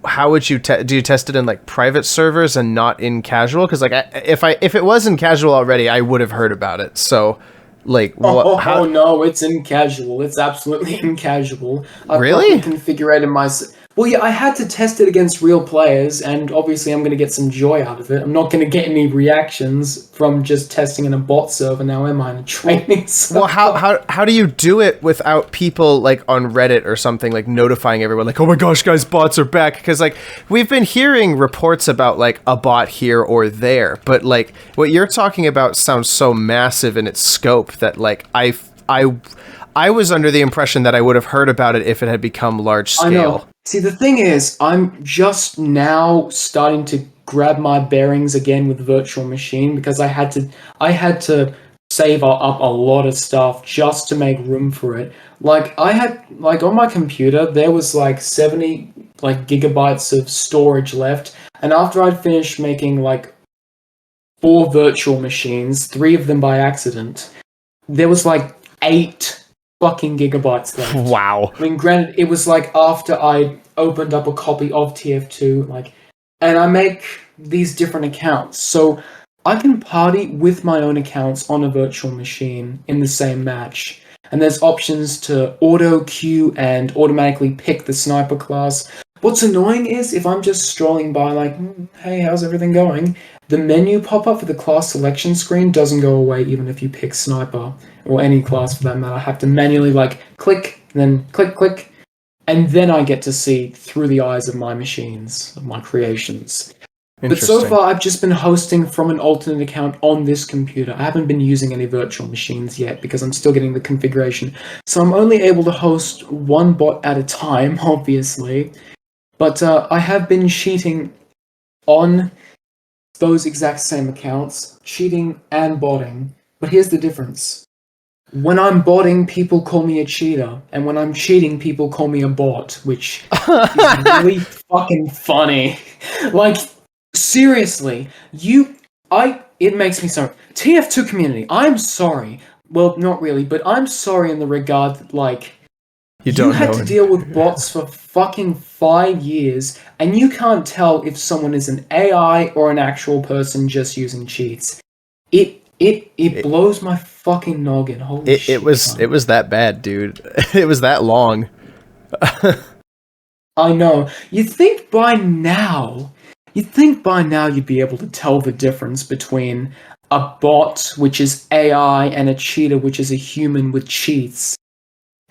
how would you do you test it in private servers and not in casual? Because if it was in casual already, I would have heard about it. So Oh no, it's in casual. It's absolutely in casual. Really? Configured my. Well, yeah, I had to test it against real players, and obviously I'm going to get some joy out of it. I'm not going to get any reactions from just testing in a bot server now, am I, in a training server? Well, how do you do it without people on Reddit or something notifying everyone oh my gosh, guys, bots are back? Because we've been hearing reports about a bot here or there, but what you're talking about sounds so massive in its scope that I was under the impression that I would have heard about it if it had become large scale. I know. See, the thing is, I'm just now starting to grab my bearings again with virtual machine because I had to save up a lot of stuff just to make room for it. I had on my computer there was 70 gigabytes of storage left, and after I'd finished making 4 virtual machines, 3 of them by accident, there was 8 fucking gigabytes left. Wow. I mean, granted, it was after I opened up a copy of TF2, and I make these different accounts. So I can party with my own accounts on a virtual machine in the same match. And there's options to auto queue and automatically pick the sniper class. What's annoying is if I'm just strolling by hey, how's everything going? The menu pop-up for the class selection screen doesn't go away even if you pick sniper, or any class for that matter. I have to manually click, then click, and then I get to see through the eyes of my machines, of my creations. But so far, I've just been hosting from an alternate account on this computer. I haven't been using any virtual machines yet because I'm still getting the configuration. So I'm only able to host one bot at a time, obviously. But I have been cheating on those exact same accounts, cheating and botting. But here's the difference. When I'm botting, people call me a cheater, and when I'm cheating, people call me a bot, which is really fucking funny. Seriously, it makes me sorry. TF2 community, I'm sorry. Well, not really, but I'm sorry in the regard that, you had to deal with bots for fucking 5 years, and you can't tell if someone is an AI or an actual person just using cheats. It blows my fucking noggin. Holy shit. It was that bad, dude. It was that long. I know. You'd think by now you'd be able to tell the difference between a bot, which is AI, and a cheater, which is a human with cheats.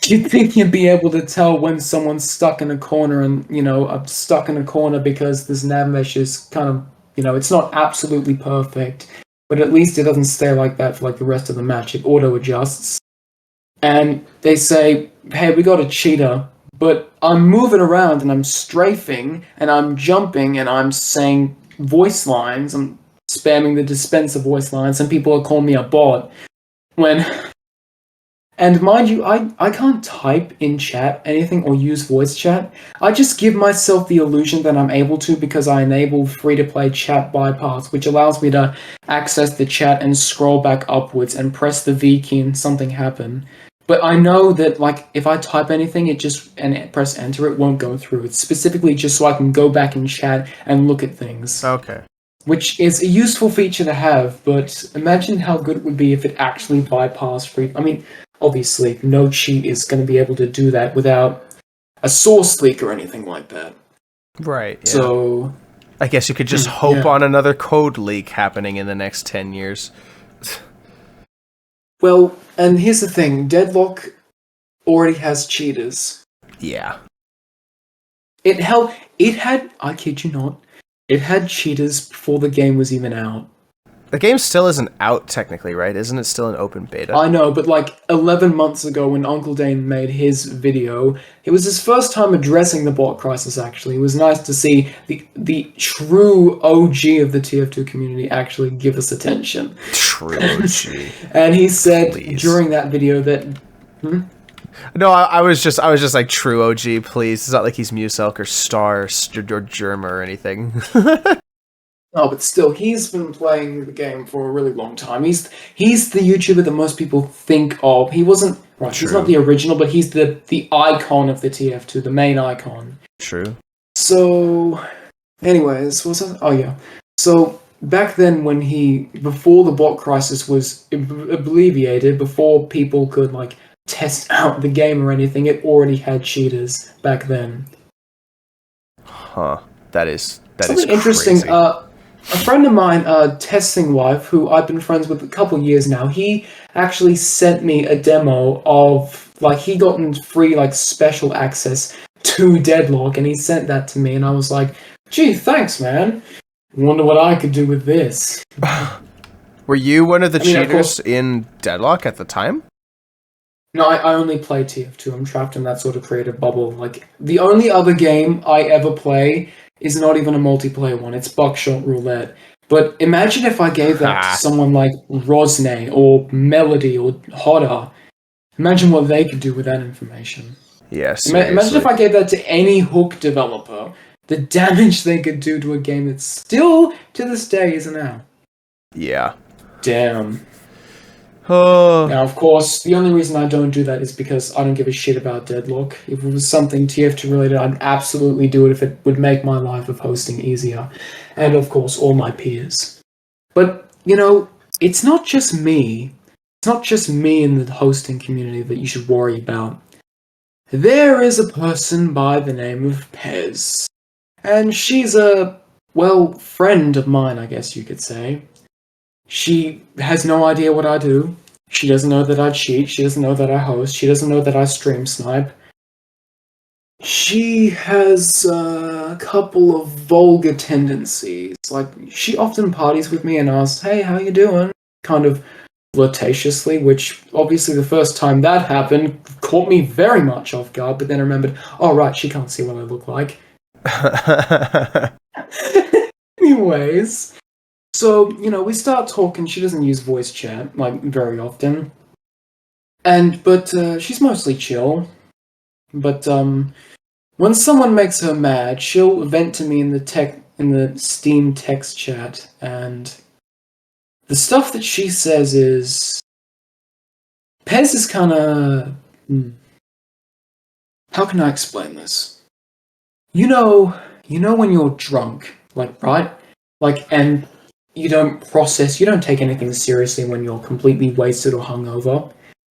You'd think you'd be able to tell when someone's stuck in a corner and, stuck in a corner because this nav mesh is kind of, it's not absolutely perfect, but at least it doesn't stay like that for the rest of the match. It auto-adjusts. And they say, hey, we got a cheater, but I'm moving around and I'm strafing and I'm jumping and I'm saying voice lines. I'm spamming the dispenser voice lines and people are calling me a bot. And mind you, I can't type in chat anything or use voice chat. I just give myself the illusion that I'm able to because I enable free-to-play chat bypass, which allows me to access the chat and scroll back upwards and press the V key and something happen. But I know that if I type anything, and press enter, it won't go through. It's specifically just so I can go back in chat and look at things. Okay. Which is a useful feature to have, but imagine how good it would be if it actually bypassed free. I mean, obviously, no cheat is going to be able to do that without a source leak or anything like that. Right. Yeah. So, I guess you could just hope on another code leak happening in the next 10 years. Well, and here's the thing. Deadlock already has cheaters. Yeah. It had, I kid you not, it had cheaters before the game was even out. The game still isn't out technically, right? Isn't it still an open beta? I know, but 11 months ago when Uncle Dane made his video, it was his first time addressing the bot crisis, actually. It was nice to see the true OG of the TF2 community actually give us attention. True OG. And he said during that video that... No, I was just like, true OG, please. It's not like he's Muselk or Star or Germa or anything. Oh, but still, he's been playing the game for a really long time. He's the YouTuber that most people think of. He wasn't... Right, True. He's not the original, but he's the icon of the TF2, the main icon. True. So, anyways, what's that? Oh, yeah. So, back then before the bot crisis was alleviated, before people could, test out the game or anything, it already had cheaters back then. Huh. That is something interesting. A friend of mine, Testing Wife, who I've been friends with a couple years now, he actually sent me a demo of, he gotten free, special access to Deadlock, and he sent that to me, and I was like, gee, thanks, man. Wonder what I could do with this. Were you one of the cheaters in Deadlock at the time? No, I only play TF2. I'm trapped in that sort of creative bubble. The only other game I ever play is not even a multiplayer one. It's Buckshot Roulette. But imagine if I gave that to someone like Rosne or Melody or Hodder. Imagine what they could do with that information. Yes. Imagine if I gave that to any Hook developer. The damage they could do to a game that still, to this day, isn't out. Yeah. Damn. Oh. Now, of course, the only reason I don't do that is because I don't give a shit about deadlock. If it was something TF2 related, I'd absolutely do it if it would make my life of hosting easier. And of course, all my peers. But, it's not just me. It's not just me in the hosting community that you should worry about. There is a person by the name of Pez. And she's a, friend of mine, I guess you could say. She has no idea what I do. She doesn't know that I cheat. She doesn't know that I host. She doesn't know that I stream snipe. She has a couple of vulgar tendencies. Like, she often parties with me and asks, "Hey, how you doing?" Kind of flirtatiously, which obviously the first time that happened caught me very much off guard, but then I remembered, oh right, she can't see what I look like. Anyways, so, we start talking. She doesn't use voice chat, like, very often. But she's mostly chill. But, when someone makes her mad, she'll vent to me in the Steam text chat, and the stuff that she says is... Pez is kinda... How can I explain this? You know when you're drunk, like, right? Like, and you don't take anything seriously when you're completely wasted or hungover.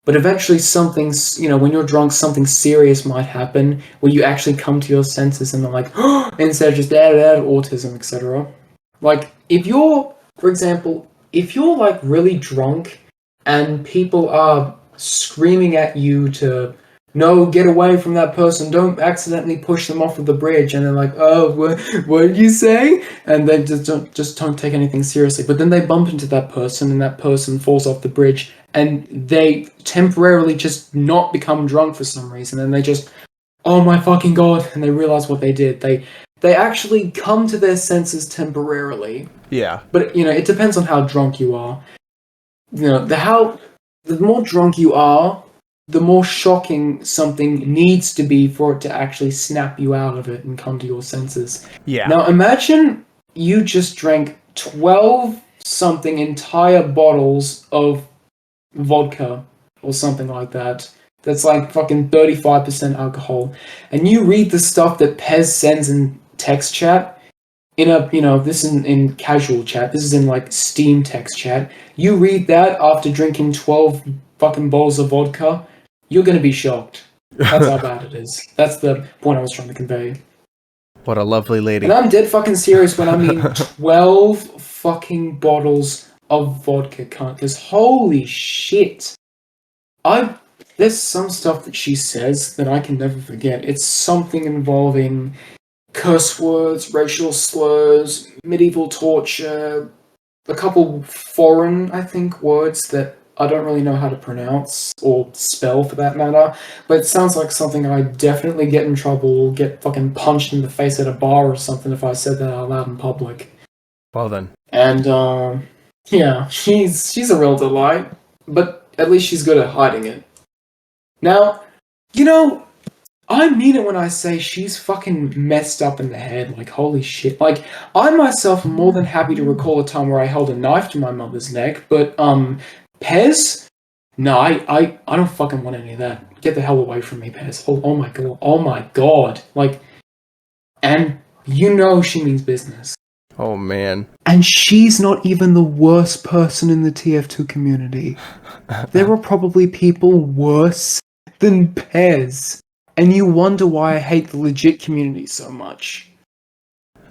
But eventually when you're drunk, something serious might happen where you actually come to your senses and are like, instead of just autism, etc. Like, for example, if you're like really drunk and people are screaming at you to, no, get away from that person, don't accidentally push them off of the bridge, and they're like, oh, what did you say? And they just don't take anything seriously. But then they bump into that person, and that person falls off the bridge, and they temporarily just not become drunk for some reason, and they just, oh my fucking god, and they realize what they did. They actually come to their senses temporarily. Yeah. But, it depends on how drunk you are. The more drunk you are, the more shocking something needs to be for it to actually snap you out of it and come to your senses. Yeah. Now imagine you just drank 12-something entire bottles of vodka or something like that. That's like fucking 35% alcohol. And you read the stuff that Pez sends in text chat, this is in casual chat, this is in like Steam text chat. You read that after drinking 12 fucking bottles of vodka, you're gonna be shocked. That's how bad it is. That's the point I was trying to convey. What a lovely lady. And I'm dead fucking serious when I mean 12 fucking bottles of vodka, cunt. Because holy shit. There's some stuff that she says that I can never forget. It's something involving curse words, racial slurs, medieval torture, a couple foreign, I think, words that I don't really know how to pronounce, or spell for that matter, but it sounds like something I'd definitely get in trouble or get fucking punched in the face at a bar or something if I said that out loud in public. Well then. And, yeah, she's a real delight, but at least she's good at hiding it. Now, I mean it when I say she's fucking messed up in the head, like, holy shit. Like, I myself am more than happy to recall a time where I held a knife to my mother's neck, but, Pez? No, I don't fucking want any of that. Get the hell away from me, Pez. Oh my god. Like, and she means business. Oh man. And she's not even the worst person in the TF2 community. There are probably people worse than Pez. And you wonder why I hate the legit community so much.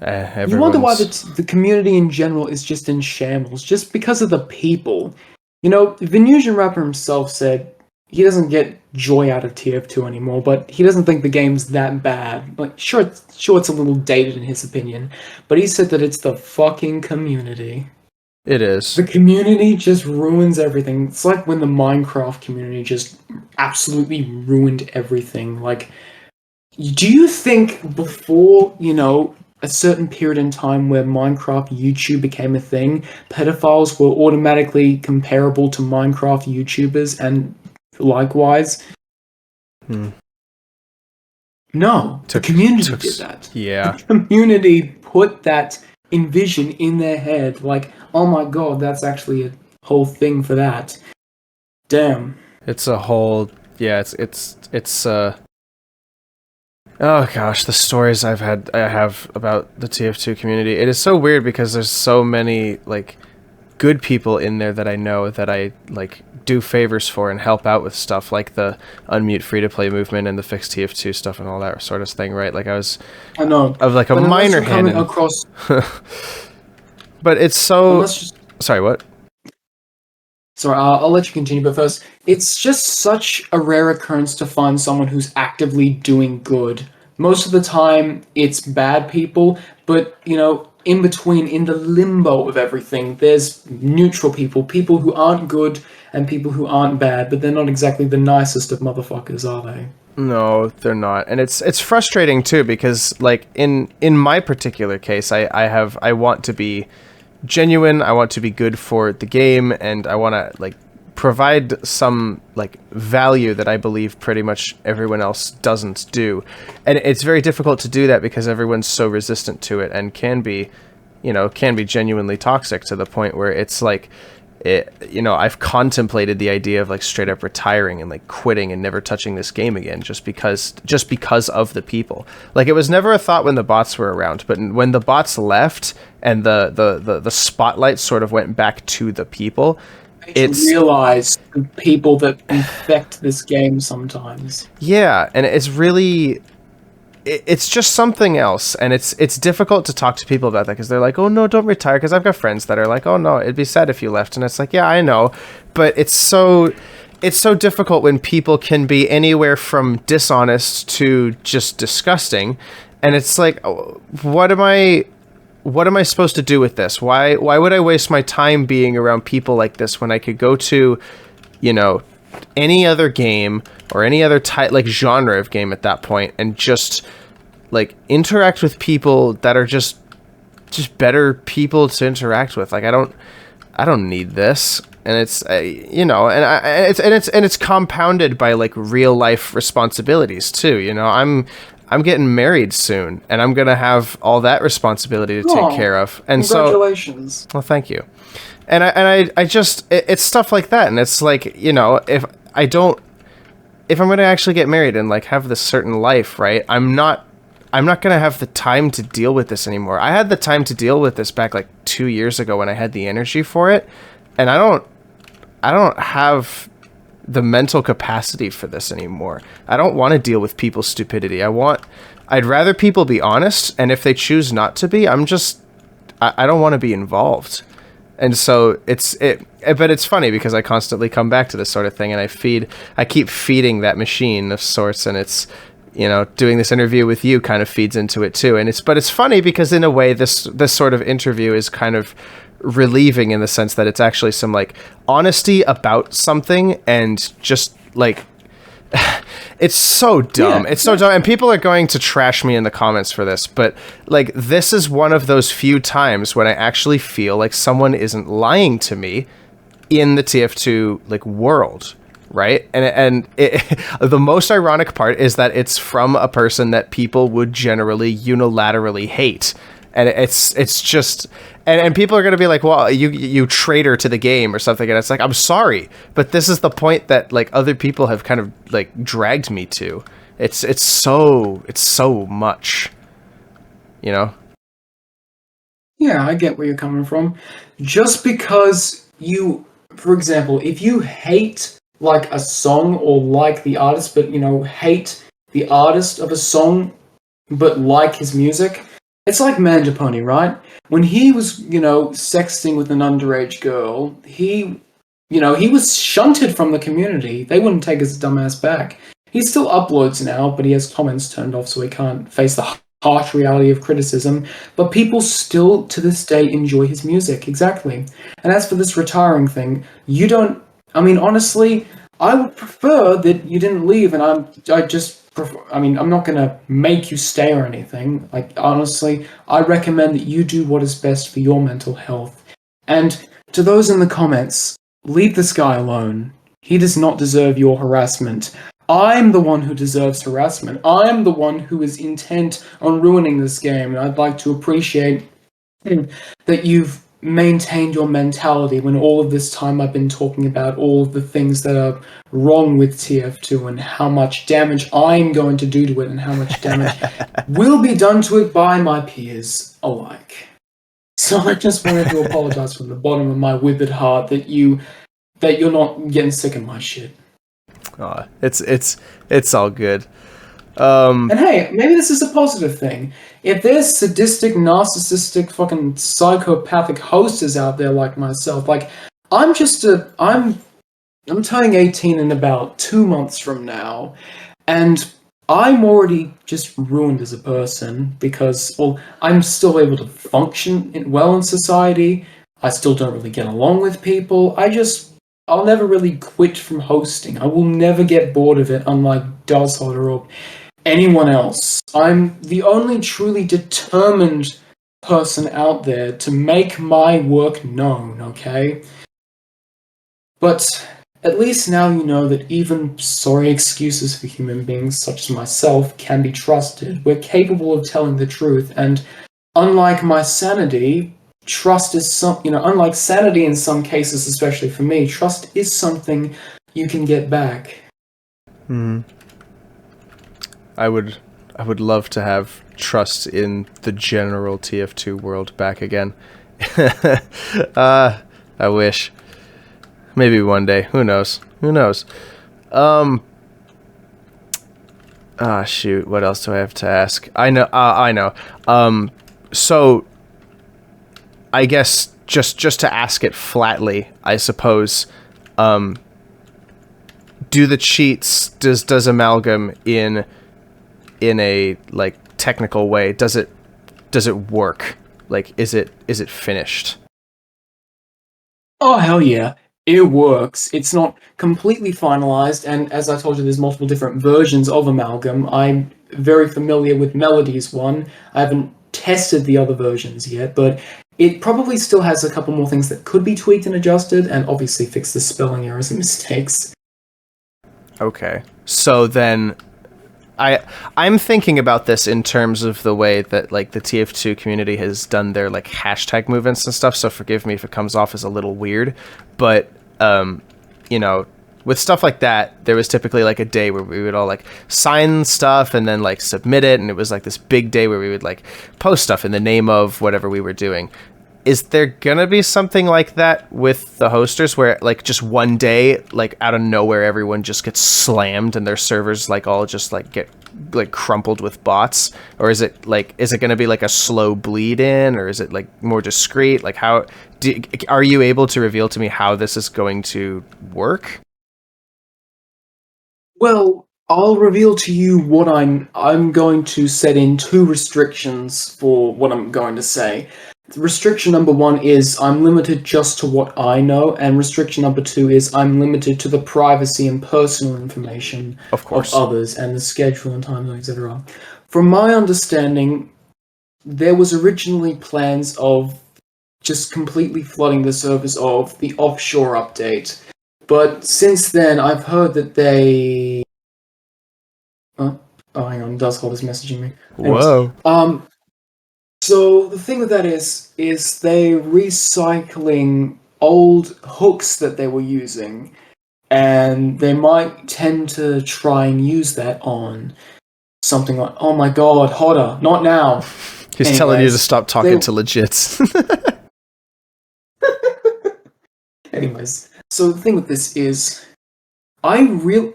You wonder why the community in general is just in shambles, just because of the people. Venusian Rapper himself said he doesn't get joy out of TF2 anymore, but he doesn't think the game's that bad. Like, sure, it's a little dated in his opinion, but he said that it's the fucking community. It is. The community just ruins everything. It's like when the Minecraft community just absolutely ruined everything. Like, do you think before, a certain period in time where Minecraft YouTube became a thing, pedophiles were automatically comparable to Minecraft YouTubers and likewise? No, the community did that. Yeah. The community put that envision in their head, like, oh my god, that's actually a whole thing for that. Damn. It's a whole, yeah, it's oh gosh, the stories I have about the TF2 community. It is so weird because there's so many like good people in there that I know that I like do favors for and help out with stuff like the unmute free to play movement and the fixed TF2 stuff and all that sort of thing, right? Like I know. of like a But unless minor you're coming hand in, across. but it's so Unless just, sorry, what? sorry, I'll let you continue. But first, it's just such a rare occurrence to find someone who's actively doing good. Most of the time, it's bad people, but in between, in the limbo of everything, there's neutral people who aren't good and people who aren't bad, but they're not exactly the nicest of motherfuckers, are they? No, they're not, and it's frustrating too because like in my particular case, I want to be genuine. I want to be good for the game, and I want to like provide some like value that I believe pretty much everyone else doesn't do, and it's very difficult to do that because everyone's so resistant to it and can be genuinely toxic to the point where it's like I've contemplated the idea of like straight up retiring and like quitting and never touching this game again just because of the people. Like it was never a thought when the bots were around, but when the bots left and the spotlight sort of went back to the people, it's realize the people that infect this game sometimes. Yeah, and it's really it's just something else, and it's difficult to talk to people about that because they're like, oh no, don't retire, because I've got friends that are like, oh no, it'd be sad if you left, and it's like, yeah, I know, but it's so difficult when people can be anywhere from dishonest to just disgusting, and it's like, what am I supposed to do with this? Why would I waste my time being around people like this when I could go to, any other game or any other like genre of game at that point and just like interact with people that are just better people to interact with. Like I don't need this, and it's it's compounded by like real life responsibilities too. I'm getting married soon, and I'm gonna have all that responsibility to take care of. And congratulations. Well, thank you. And I just it's stuff like that, and it's like if I'm gonna actually get married and like have this certain life, right? I'm not gonna have the time to deal with this anymore. I had the time to deal with this back like 2 years ago when I had the energy for it, and I don't have the mental capacity for this anymore. I don't want to deal with people's stupidity. I'd rather people be honest, and if they choose not to be, I don't want to be involved. And so but it's funny because I constantly come back to this sort of thing, and I keep feeding that machine of sorts, and it's, doing this interview with you kind of feeds into it too. And it's funny because in a way this sort of interview is kind of relieving in the sense that it's actually some like honesty about something, and just like it's so dumb. It's so dumb, and people are going to trash me in the comments for this, but like this is one of those few times when I actually feel like someone isn't lying to me in the TF2 like world, right? And the most ironic part is that it's from a person that people would generally unilaterally hate. And it's just, and people are going to be like, well, you traitor to the game or something. And it's like, I'm sorry, but this is the point that like other people have kind of like dragged me to. It's so much, Yeah, I get where you're coming from. Just because for example, if you hate like a song or like the artist, but hate the artist of a song, but like his music. It's like Manjapony, right? When he was, sexting with an underage girl, he was shunted from the community. They wouldn't take his dumbass back. He still uploads now, but he has comments turned off so he can't face the harsh reality of criticism. But people still, to this day, enjoy his music. Exactly. And as for this retiring thing, honestly, I would prefer that you didn't leave, and I'm not going to make you stay or anything. Like, honestly, I recommend that you do what is best for your mental health. And to those in the comments, leave this guy alone. He does not deserve your harassment. I'm the one who deserves harassment. I'm the one who is intent on ruining this game, and I'd like to appreciate that you've maintained your mentality when all of this time I've been talking about all of the things that are wrong with TF2 and how much damage I'm going to do to it and how much damage will be done to it by my peers alike. So I just wanted to apologize from the bottom of my withered heart that you're not getting sick of my shit. It's all good. And hey, maybe this is a positive thing. If there's sadistic, narcissistic, fucking psychopathic hosters out there like myself, like I'm turning 18 in about 2 months from now, and I'm already just ruined as a person because, well, I'm still able to function well in society. I still don't really get along with people. I'll never really quit from hosting. I will never get bored of it, unlike Duzzholder or anyone else. I'm the only truly determined person out there to make my work known, okay? But at least now you know that even sorry excuses for human beings such as myself can be trusted. We're capable of telling the truth, and unlike my sanity, trust is unlike sanity in some cases, especially for me, trust is something you can get back. I would love to have trust in the general TF2 world back again. I wish. Maybe one day. Who knows? Shoot. What else do I have to ask? I know. So I guess just to ask it flatly, I suppose, do the cheats, does Amalgam in a like technical way, does it work? Like, is it finished? Oh, hell yeah. It works. It's not completely finalized, and as I told you, there's multiple different versions of Amalgam. I'm very familiar with Melody's one. I haven't tested the other versions yet, but it probably still has a couple more things that could be tweaked and adjusted, and obviously fix the spelling errors and mistakes. Okay. So then I'm thinking about this in terms of the way that like the TF2 community has done their like hashtag movements and stuff, so forgive me if it comes off as a little weird, but with stuff like that, there was typically like a day where we would all like sign stuff and then like submit it, and it was like this big day where we would like post stuff in the name of whatever we were doing. Is there gonna be something like that with the hosters where like just one day, like out of nowhere, everyone just gets slammed and their servers like all just like get like crumpled with bots? Or is it gonna be like a slow bleed in, or is it like more discreet? Like are you able to reveal to me how this is going to work? Well, I'll reveal to you what I'm going to set in 2 restrictions for what I'm going to say. Restriction number 1 is I'm limited just to what I know, and restriction number 2 is I'm limited to the privacy and personal information of others and the schedule and timeline, etc. From my understanding, there was originally plans of just completely flooding the servers of the offshore update, but since then I've heard that they... Oh, hang on, Duzzholder's messaging me. Anyways, Whoa. So the thing with that is they're recycling old hooks that they were using, and they might tend to try and use that on something like, oh my god, Hodder, not now. He's telling you to stop talking to legits. Anyways, so the thing with this is, Hodder,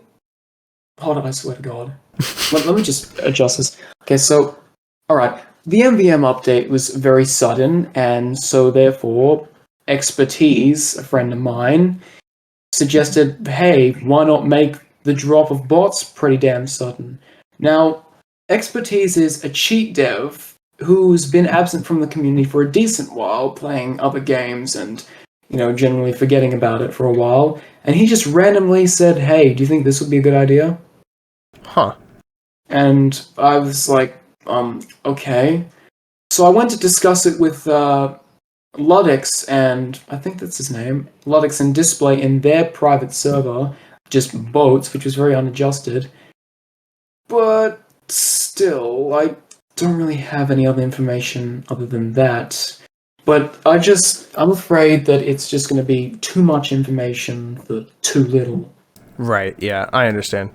I swear to god. let me just adjust this. Okay, so, alright. The MVM update was very sudden, and so therefore, Expertise, a friend of mine, suggested, hey, why not make the drop of bots pretty damn sudden? Now, Expertise is a cheat dev who's been absent from the community for a decent while, playing other games and, generally forgetting about it for a while, and he just randomly said, hey, do you think this would be a good idea? Huh. And I was like, okay. So I went to discuss it with Ludix, and I think that's his name, Ludix and Display in their private server, just boats, which was very unadjusted. But still, I don't really have any other information other than that. But I'm afraid that it's just going to be too much information for too little. Right, yeah, I understand.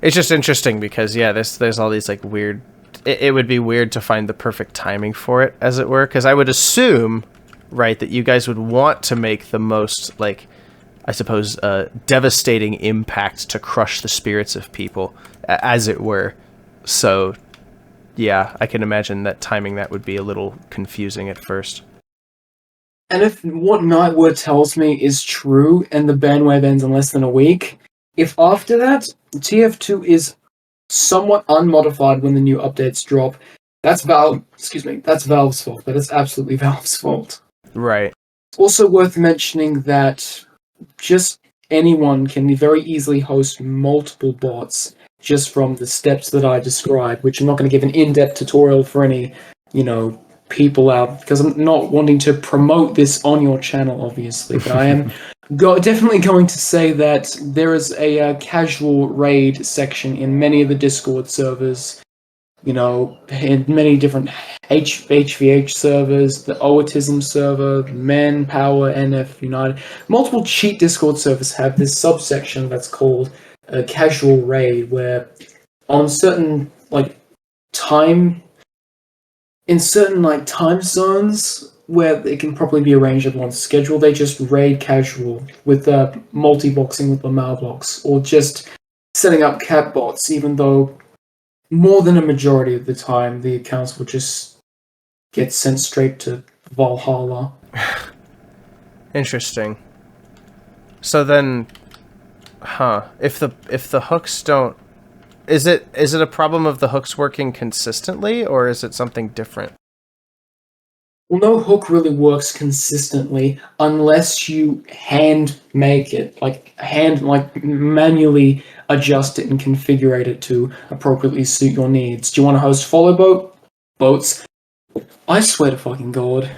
It's just interesting because, yeah, there's all these, like, weird... It would be weird to find the perfect timing for it, as it were, because I would assume, right, that you guys would want to make the most, like, I suppose, devastating impact to crush the spirits of people, as it were. So, yeah, I can imagine that timing that would be a little confusing at first. And if what Nightword tells me is true, and the bandwave ends in less than a week, if after that, TF2 is somewhat unmodified when the new updates drop, that's Valve's fault. That is absolutely Valve's fault. Right. Also worth mentioning that just anyone can very easily host multiple bots just from the steps that I described, which I'm not going to give an in-depth tutorial for any, people out, because I'm not wanting to promote this on your channel, obviously, but I am definitely going to say that there is a casual raid section in many of the Discord servers, in many different HVH servers, the Autism server, Manpower, NF United. Multiple cheat Discord servers have this subsection that's called a casual raid, where on certain, time zones where it can probably be arranged at one's schedule, they just raid casual with multi-boxing with the mailbox, or just setting up cat bots, even though more than a majority of the time the accounts will just get sent straight to Valhalla. Interesting. So then, if the hooks don't, is it a problem of the hooks working consistently, or is it something different? Well, no hook really works consistently unless you hand make it, manually adjust it and configure it to appropriately suit your needs. Do you want to host follow boats? I swear to fucking God.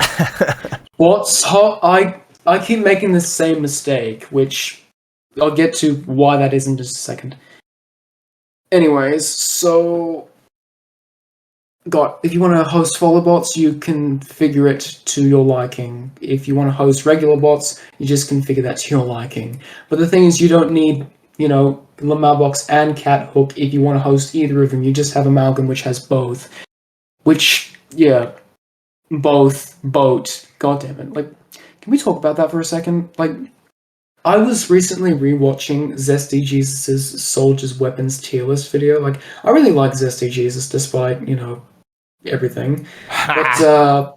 I keep making the same mistake, which I'll get to why that is in just a second. Anyways, so if you want to host follow bots, you configure it to your liking. If you want to host regular bots, you just configure that to your liking. But the thing is, you don't need, mailbox and cat hook if you want to host either of them. You just have Amalgam, which has both. Which, yeah, both, boat. God damn it. Can we talk about that for a second? I was recently rewatching Zesty Jesus' Soldiers Weapons tier list video. I really like Zesty Jesus despite, everything. But,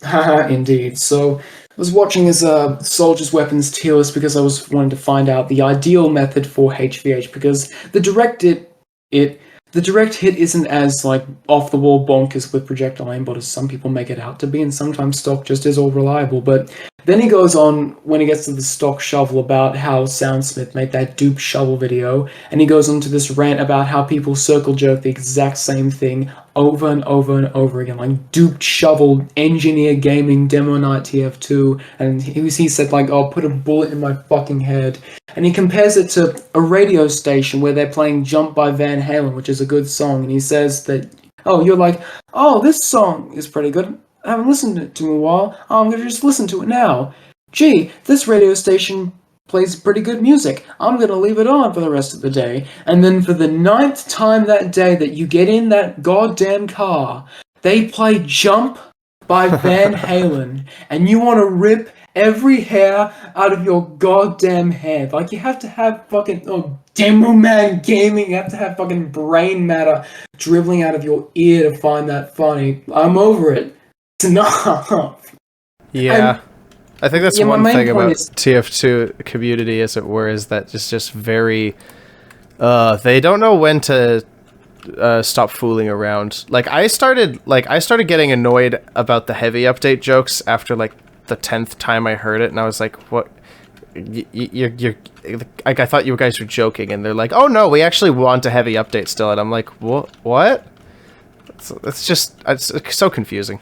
haha, indeed. So, I was watching his Soldiers Weapons tier list because I was wanting to find out the ideal method for HVH, because the direct hit isn't as, off-the-wall bonkers with projectile aimbot as some people make it out to be, and sometimes stock just is all reliable. But then he goes on, when he gets to the stock shovel, about how Soundsmith made that dupe shovel video, and he goes on to this rant about how people circle jerk the exact same thing over and over and over again, like duped shovel, engineer gaming, demo night TF2, and he said, put a bullet in my fucking head. And he compares it to a radio station where they're playing Jump by Van Halen, which is a good song, and he says that, you're like, this song is pretty good. I haven't listened to it in a while. I'm going to just listen to it now. Gee, this radio station plays pretty good music. I'm going to leave it on for the rest of the day. And then for the 9th time that day that you get in that goddamn car, they play Jump by Van Halen, and you want to rip every hair out of your goddamn head. You have to have fucking Demo Man Gaming, you have to have fucking brain matter dribbling out of your ear to find that funny. I'm over it. It's enough. Yeah. I think that's one thing about is, TF2 community, as it were, is that it's just very... they don't know when to stop fooling around. I started getting annoyed about the heavy update jokes after, the 10th time I heard it, and I was like, what? You're I thought you guys were joking, and they're like, oh no, we actually want a heavy update still, and I'm like, what? It's so confusing.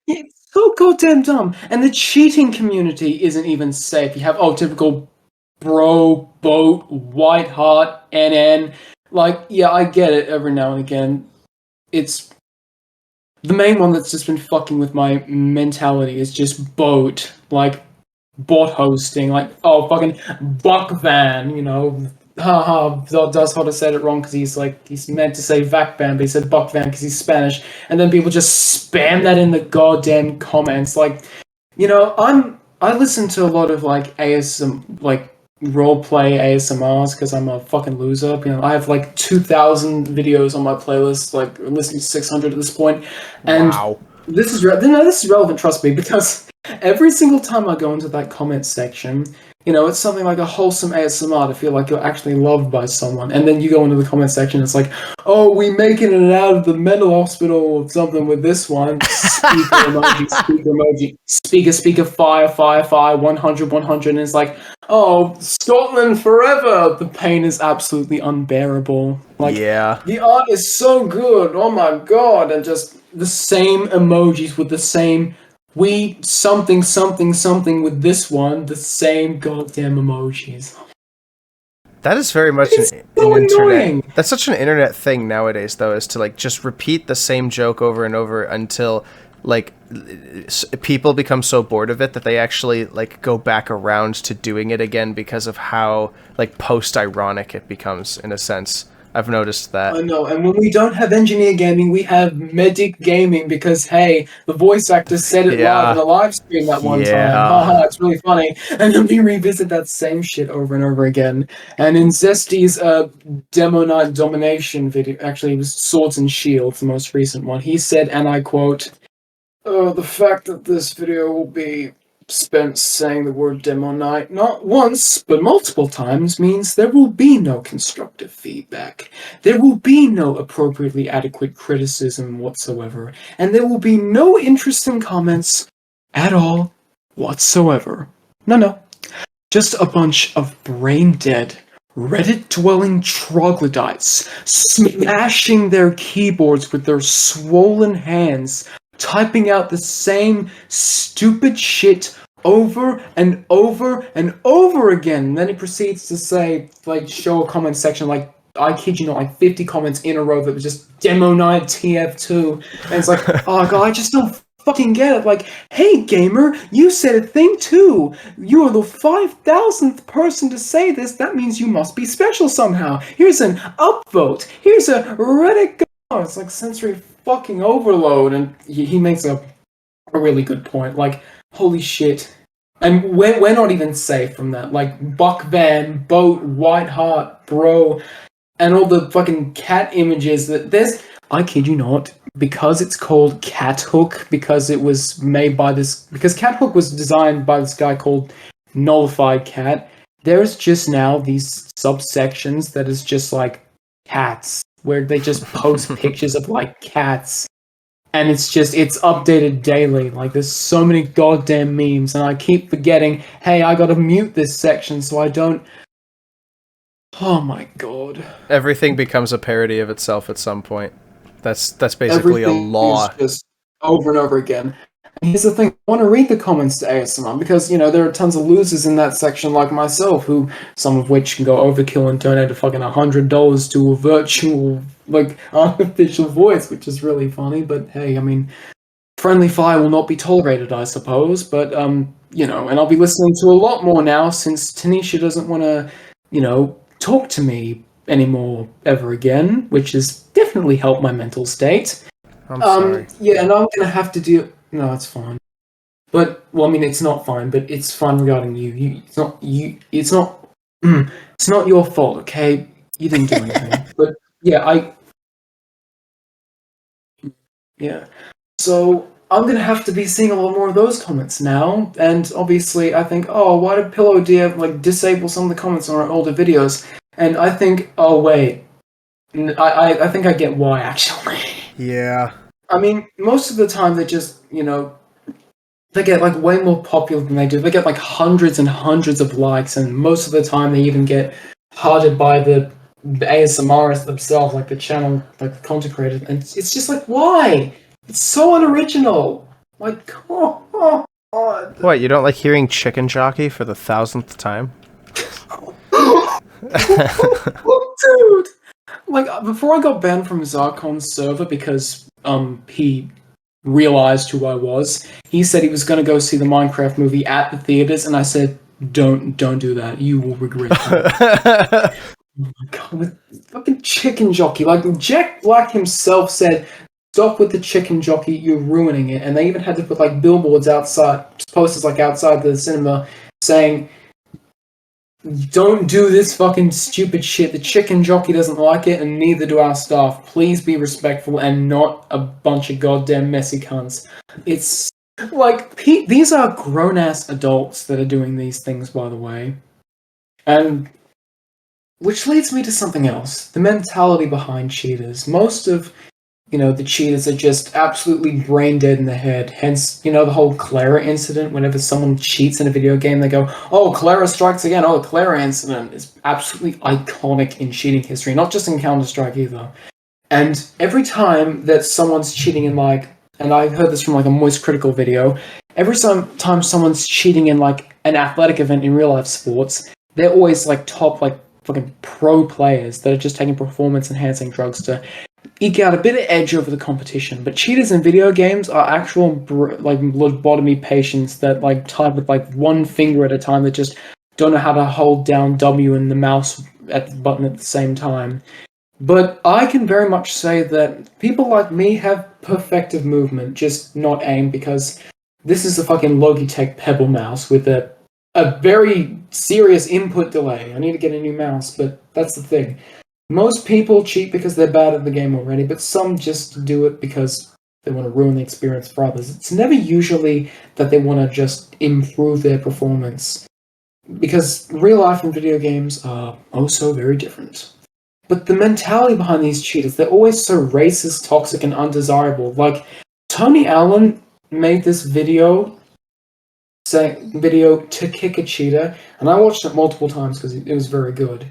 It's so goddamn dumb. And the cheating community isn't even safe. You have, typical bro, boat, white heart, NN. I get it every now and again. It's the main one that's just been fucking with my mentality is just bot, like bot hosting, like oh fucking Buck Van, you know, haha. Does Hotter said it wrong because he's meant to say Vac Van, but he said Buck Van because he's Spanish, and then people just spam that in the goddamn comments, like, you know, I listen to a lot of like ASM, like roleplay ASMRs because I'm a fucking loser. You know, I have like 2,000 videos on my playlist, like listening to 600 at this point, and Wow. this is this is relevant. Trust me, because every single time I go into that comment section, you know, it's something like a wholesome ASMR to feel like you're actually loved by someone, and then you go into the comment section, it's like, oh, we making it out of the mental hospital or something with this one. Speaker emoji, speaker, fire, 100, and it's like, oh, Scotland forever! The pain is absolutely unbearable. Like, Yeah. the art is so good, oh my god, and just the same emojis with the same we something with this one, the same goddamn emojis. That is very much It's an so internet. annoying. That's such an internet thing nowadays, though, is to like just repeat the same joke over and over until like people become so bored of it that they actually like go back around to doing it again because of how like post-ironic it becomes in a sense. I've noticed that. I know, and when we don't have engineer gaming, we have medic gaming because, hey, the voice actor said it live in a live stream that one time. Haha, it's really funny. And then we revisit that same shit over and over again. And in Zesty's Demo Night Domination video, actually it was Swords and Shields, the most recent one, he said, and I quote, the fact that this video will be spent saying the word demo night not once but multiple times means there will be no constructive feedback, there will be no appropriately adequate criticism whatsoever, and there will be no interesting comments at all whatsoever. No, just a bunch of brain dead Reddit dwelling troglodytes smashing their keyboards with their swollen hands, typing out the same stupid shit over and over and over again. And then he proceeds to say, like, show a comment section, like, I kid you not, like 50 comments in a row that was just Demo Night TF2. And it's like, oh god, I just don't fucking get it. Like, hey gamer, you said a thing too. You are the 5,000th person to say this. That means you must be special somehow. Here's an upvote. Here's a Reddit go. It's like sensory fucking overload, and he makes a really good point. Like, holy shit. And we're not even safe from that. Like, Buck Van, Boat, White Heart, Bro, and all the fucking cat images that there's, I kid you not, because it's called Cat Hook, because it was made by this, because Cat Hook was designed by this guy called Nullified Cat, there's just now these subsections that is just like cats, where they just post pictures of like cats, and it's updated daily. Like, there's so many goddamn memes, and I keep forgetting, hey, I gotta mute this section so I don't. Oh my god. Everything becomes a parody of itself at some point. That's basically Everything a law. is just over and over again. And here's the thing, I want to read the comments to ASMR because, you know, there are tons of losers in that section like myself, who, some of which can go overkill and donate a fucking $100 to a virtual, like, artificial voice, which is really funny, but hey, I mean, friendly fire will not be tolerated, I suppose, but, you know, and I'll be listening to a lot more now since Tanisha doesn't want to, you know, talk to me anymore ever again, which has definitely helped my mental state. I'm sorry. Yeah, and I'm gonna have to do. No, it's fine. But well, I mean, it's not fine, but it's fine regarding you. It's not you. It's not. It's not your fault, okay? You didn't do anything. But yeah, yeah. So I'm gonna have to be seeing a lot more of those comments now, and obviously, I think, oh, why did Pillow Deer like disable some of the comments on our older videos? And I think, oh wait, I think I get why actually. Yeah. I mean, most of the time they just, you know, they get like way more popular than they do. They get like hundreds and hundreds of likes, and most of the time they even get hearted by the ASMRs themselves, like the channel, like the content creators. And it's just like, why? It's so unoriginal. Like, oh god. What, you don't like hearing Chicken Jockey for the 1,000th time? Dude! Like, before I got banned from Zarkon's server because, he realized who I was. He said he was going to go see the Minecraft movie at the theaters, and I said, don't do that. You will regret that. Oh my god, with fucking chicken jockey. Like, Jack Black himself said, stop with the chicken jockey, you're ruining it. And they even had to put, like, billboards outside, posters, like, outside the cinema, saying, don't do this fucking stupid shit. The chicken jockey doesn't like it, and neither do our staff. Please be respectful and not a bunch of goddamn messy cunts. It's like, these are grown-ass adults that are doing these things, by the way. And which leads me to something else. The mentality behind cheaters. Most of, the cheaters are just absolutely brain dead in the head. Hence, the whole Clara incident. Whenever someone cheats in a video game, they go, oh, Clara strikes again. Oh, the Clara incident is absolutely iconic in cheating history. Not just in Counter-Strike either. And every time that someone's cheating in, like, and I heard this from, like, a Moist Critical video, every time someone's cheating in, like, an athletic event in real-life sports, they're always, like, top, like, fucking pro players that are just taking performance-enhancing drugs to eke out a bit of edge over the competition. But cheaters in video games are actual, like, lobotomy patients that, like, type with, like, one finger at a time that just don't know how to hold down W and the mouse at the button at the same time. But I can very much say that people like me have perfective movement, just not aim, because this is a fucking Logitech Pebble mouse with a very serious input delay. I need to get a new mouse, but that's the thing. Most people cheat because they're bad at the game already, but some just do it because they want to ruin the experience for others. It's never usually that they want to just improve their performance, because real life and video games are oh so very different. But the mentality behind these cheaters, they're always so racist, toxic, and undesirable. Like, Tony Allen made this video to kick a cheater, and I watched it multiple times because it was very good.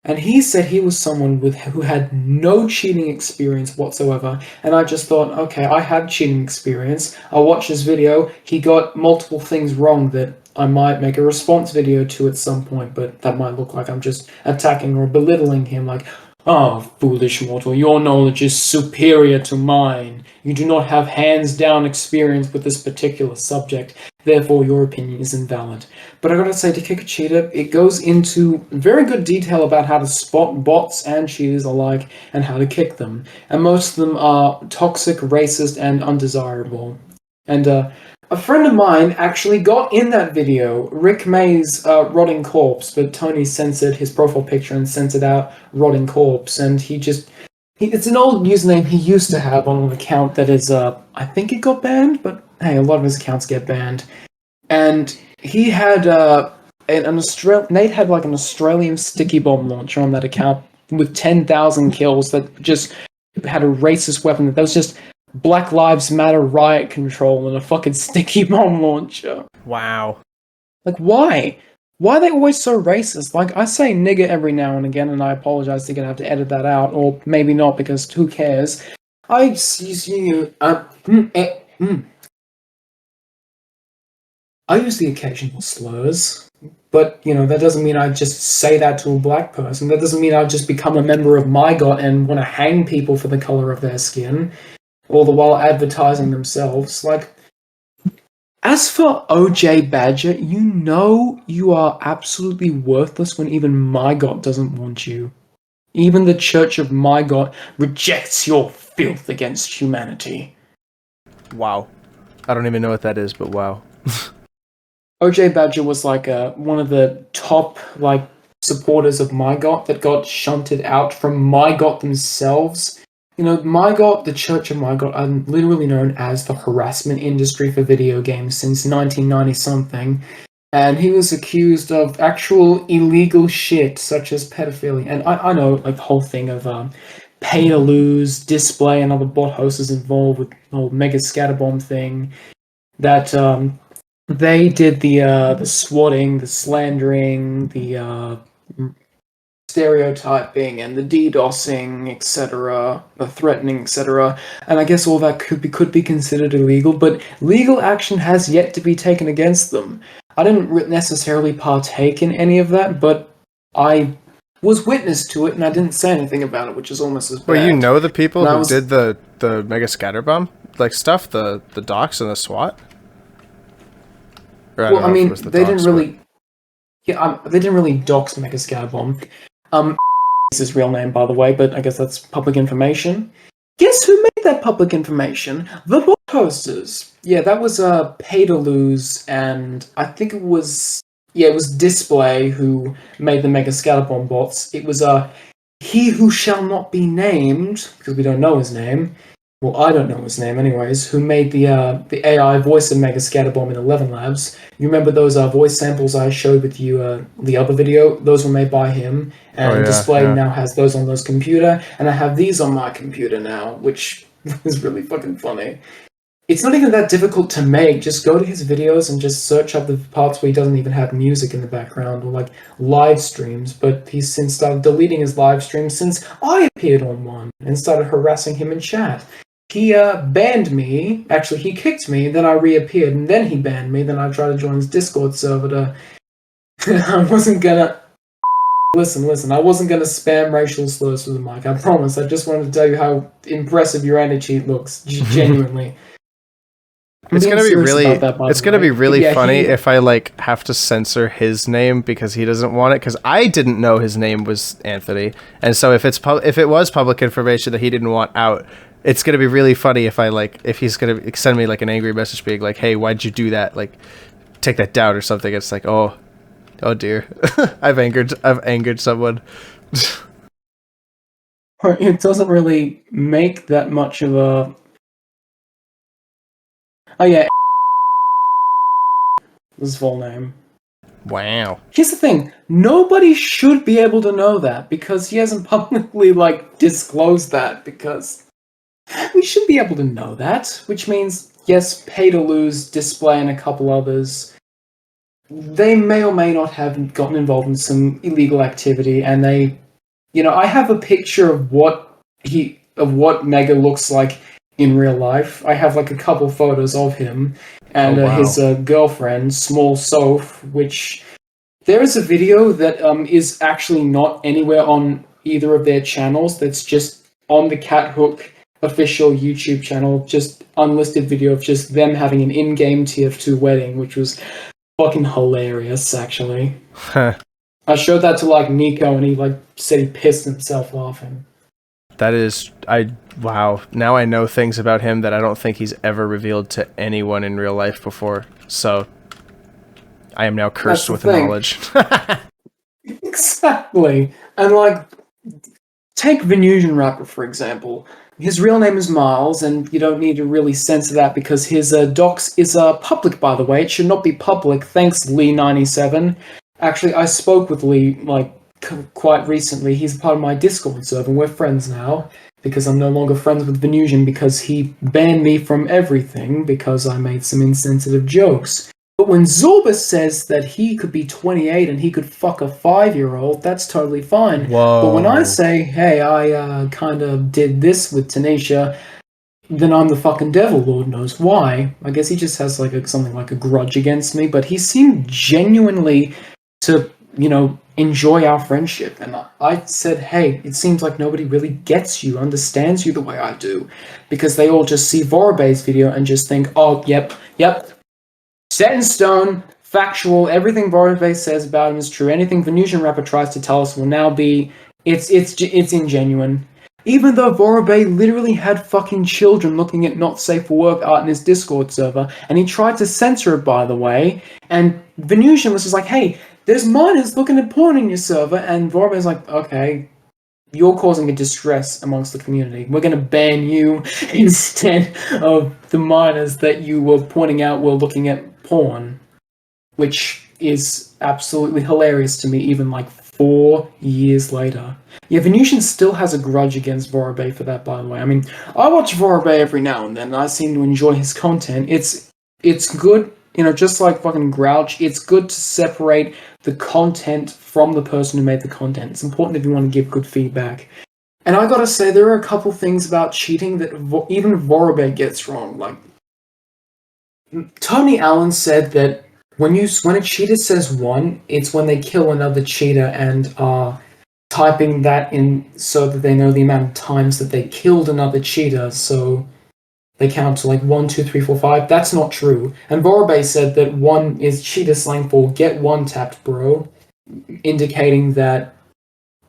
And he said he was someone who had no cheating experience whatsoever, and I just thought, okay, I had cheating experience. I'll watch his video. He got multiple things wrong that I might make a response video to at some point, but that might look like I'm just attacking or belittling him, like, oh, foolish mortal, your knowledge is superior to mine. You do not have hands-down experience with this particular subject, therefore your opinion is invalid. But I gotta say, to kick a cheater, it goes into very good detail about how to spot bots and cheaters alike, and how to kick them. And most of them are toxic, racist, and undesirable. And, a friend of mine actually got in that video, Rick May's rotting corpse, but Tony censored his profile picture and censored out rotting corpse, and it's an old username he used to have on an account that is, I think it got banned, but hey, a lot of his accounts get banned. And he had, Nate had like an Australian sticky bomb launcher on that account with 10,000 kills that just had a racist weapon that was just Black Lives Matter riot control and a fucking sticky bomb launcher. Wow. Like, why? Why are they always so racist? Like, I say nigger every now and again, and I apologize, they're gonna have to edit that out, or maybe not, because who cares? I use the occasional slurs, but, that doesn't mean I just say that to a black person. That doesn't mean I just become a member of MyGot and want to hang people for the color of their skin, all the while advertising themselves. Like, as for OJ Badger, you are absolutely worthless when even MyGot doesn't want you. Even the Church of MyGot rejects your filth against humanity. Wow. I don't even know what that is, but wow. OJ Badger was like one of the top supporters of MyGot that got shunted out from MyGot themselves. MyGot, the Church of MyGot, are literally known as the harassment industry for video games since 1990-something. And he was accused of actual illegal shit, such as pedophilia. And I know, the whole thing of pay to lose, display, and other bot hosts involved with the whole Mega Scatterbomb thing. That they did the swatting, the slandering, the stereotyping and the DDoSing, etc., the threatening, etc., and I guess all that could be considered illegal, but legal action has yet to be taken against them. I didn't necessarily partake in any of that, but I was witness to it, and I didn't say anything about it, which is almost as bad. Well, you know the people who did the Mega Scatterbomb? like stuff, the docs and the SWAT? Or, Well, I mean, the they didn't docs, really. Yeah, they didn't really dox Mega Scatterbomb. Is his real name, by the way, but I guess that's public information. Guess who made that public information? The bot posters. Yeah, that was Pay to Lose, and I think it was Display who made the Mega Scatterbomb bots. It was he who shall not be named, because we don't know his name. Well, I don't know his name, anyways. Who made the AI voice of Mega Scatterbomb in 11 Labs? You remember those voice samples I showed with you the other video? Those were made by him, and Display now has those on those computer, and I have these on my computer now, which is really fucking funny. It's not even that difficult to make. Just go to his videos and just search up the parts where he doesn't even have music in the background or like live streams. But he's since started deleting his live streams since I appeared on one and started harassing him in chat. He banned me. Actually, he kicked me, then I reappeared, and then he banned me. Then I tried to join his Discord server to... I wasn't gonna... Listen, I wasn't gonna spam racial slurs with the mic, I promise. I just wanted to tell you how impressive your anti-cheat looks, genuinely. It's gonna be really, Yeah, funny if I like have to censor his name because he doesn't want it, because I didn't know his name was Anthony, and so if it was public information that he didn't want out, it's gonna be really funny if he's gonna send me like an angry message being like, "Hey, why'd you do that? Like, take that down or something." It's like, oh dear, I've angered someone. It doesn't really make that much of a... Oh yeah, his full name. Wow. Here's the thing, nobody should be able to know that, because he hasn't publicly, disclosed that, because we should be able to know that, which means, yes, Pay to Lose, Display, and a couple others, they may or may not have gotten involved in some illegal activity, and they, I have a picture of what Mega looks like in real life. I have a couple photos of him and his girlfriend, Small Soph, which there is a video that is actually not anywhere on either of their channels. That's just on the Cat Hook official YouTube channel, just unlisted video of just them having an in-game TF2 wedding, which was fucking hilarious, actually. I showed that to Nico, and he said he pissed himself laughing. That is, wow. Now I know things about him that I don't think he's ever revealed to anyone in real life before. So I am now cursed with the knowledge. Exactly. And take Venusian Rapper, for example. His real name is Miles, and you don't need to really censor that because his docs is public, by the way. It should not be public. Thanks, Lee97. Actually, I spoke with Lee, quite recently. He's part of my Discord server, and we're friends now, because I'm no longer friends with Venusian because he banned me from everything because I made some insensitive jokes. But when Zorbus says that he could be 28 and he could fuck a 5-year-old, that's totally fine. Whoa. But when I say, hey, I kind of did this with Tanisha, then I'm the fucking devil, Lord knows why. I guess he just has something like a grudge against me, but he seemed genuinely to, enjoy our friendship. And I said, hey, it seems like nobody really gets you, understands you the way I do. Because they all just see Vorobei's video and just think, oh, yep, set in stone, factual, everything Vorobei says about him is true. Anything Venusian Rapper tries to tell us will now be, it's ingenuine. Even though Vorobei literally had fucking children looking at not safe for work art in his Discord server, and he tried to censor it, by the way, and Venusian was just like, hey, there's minors looking at porn in your server, and Vorobei's like, okay, you're causing a distress amongst the community. We're going to ban you instead of the minors that you were pointing out were looking at porn, which is absolutely hilarious to me, even 4 years later. Yeah, Venusian still has a grudge against Vorobei for that, by the way. I mean, I watch Vorobei every now and then, and I seem to enjoy his content. It's good, just like fucking Grouch, it's good to separate the content from the person who made the content. It's important if you want to give good feedback. And I gotta say, there are a couple things about cheating that even Vorobei gets wrong. Tony Allen said that when a cheater says 1, it's when they kill another cheater and are typing that in so that they know the amount of times that they killed another cheater, so they count to like 1, 2, 3, 4, 5. That's not true. And Vorbe said that 1 is cheater slang for get one tapped, bro, indicating that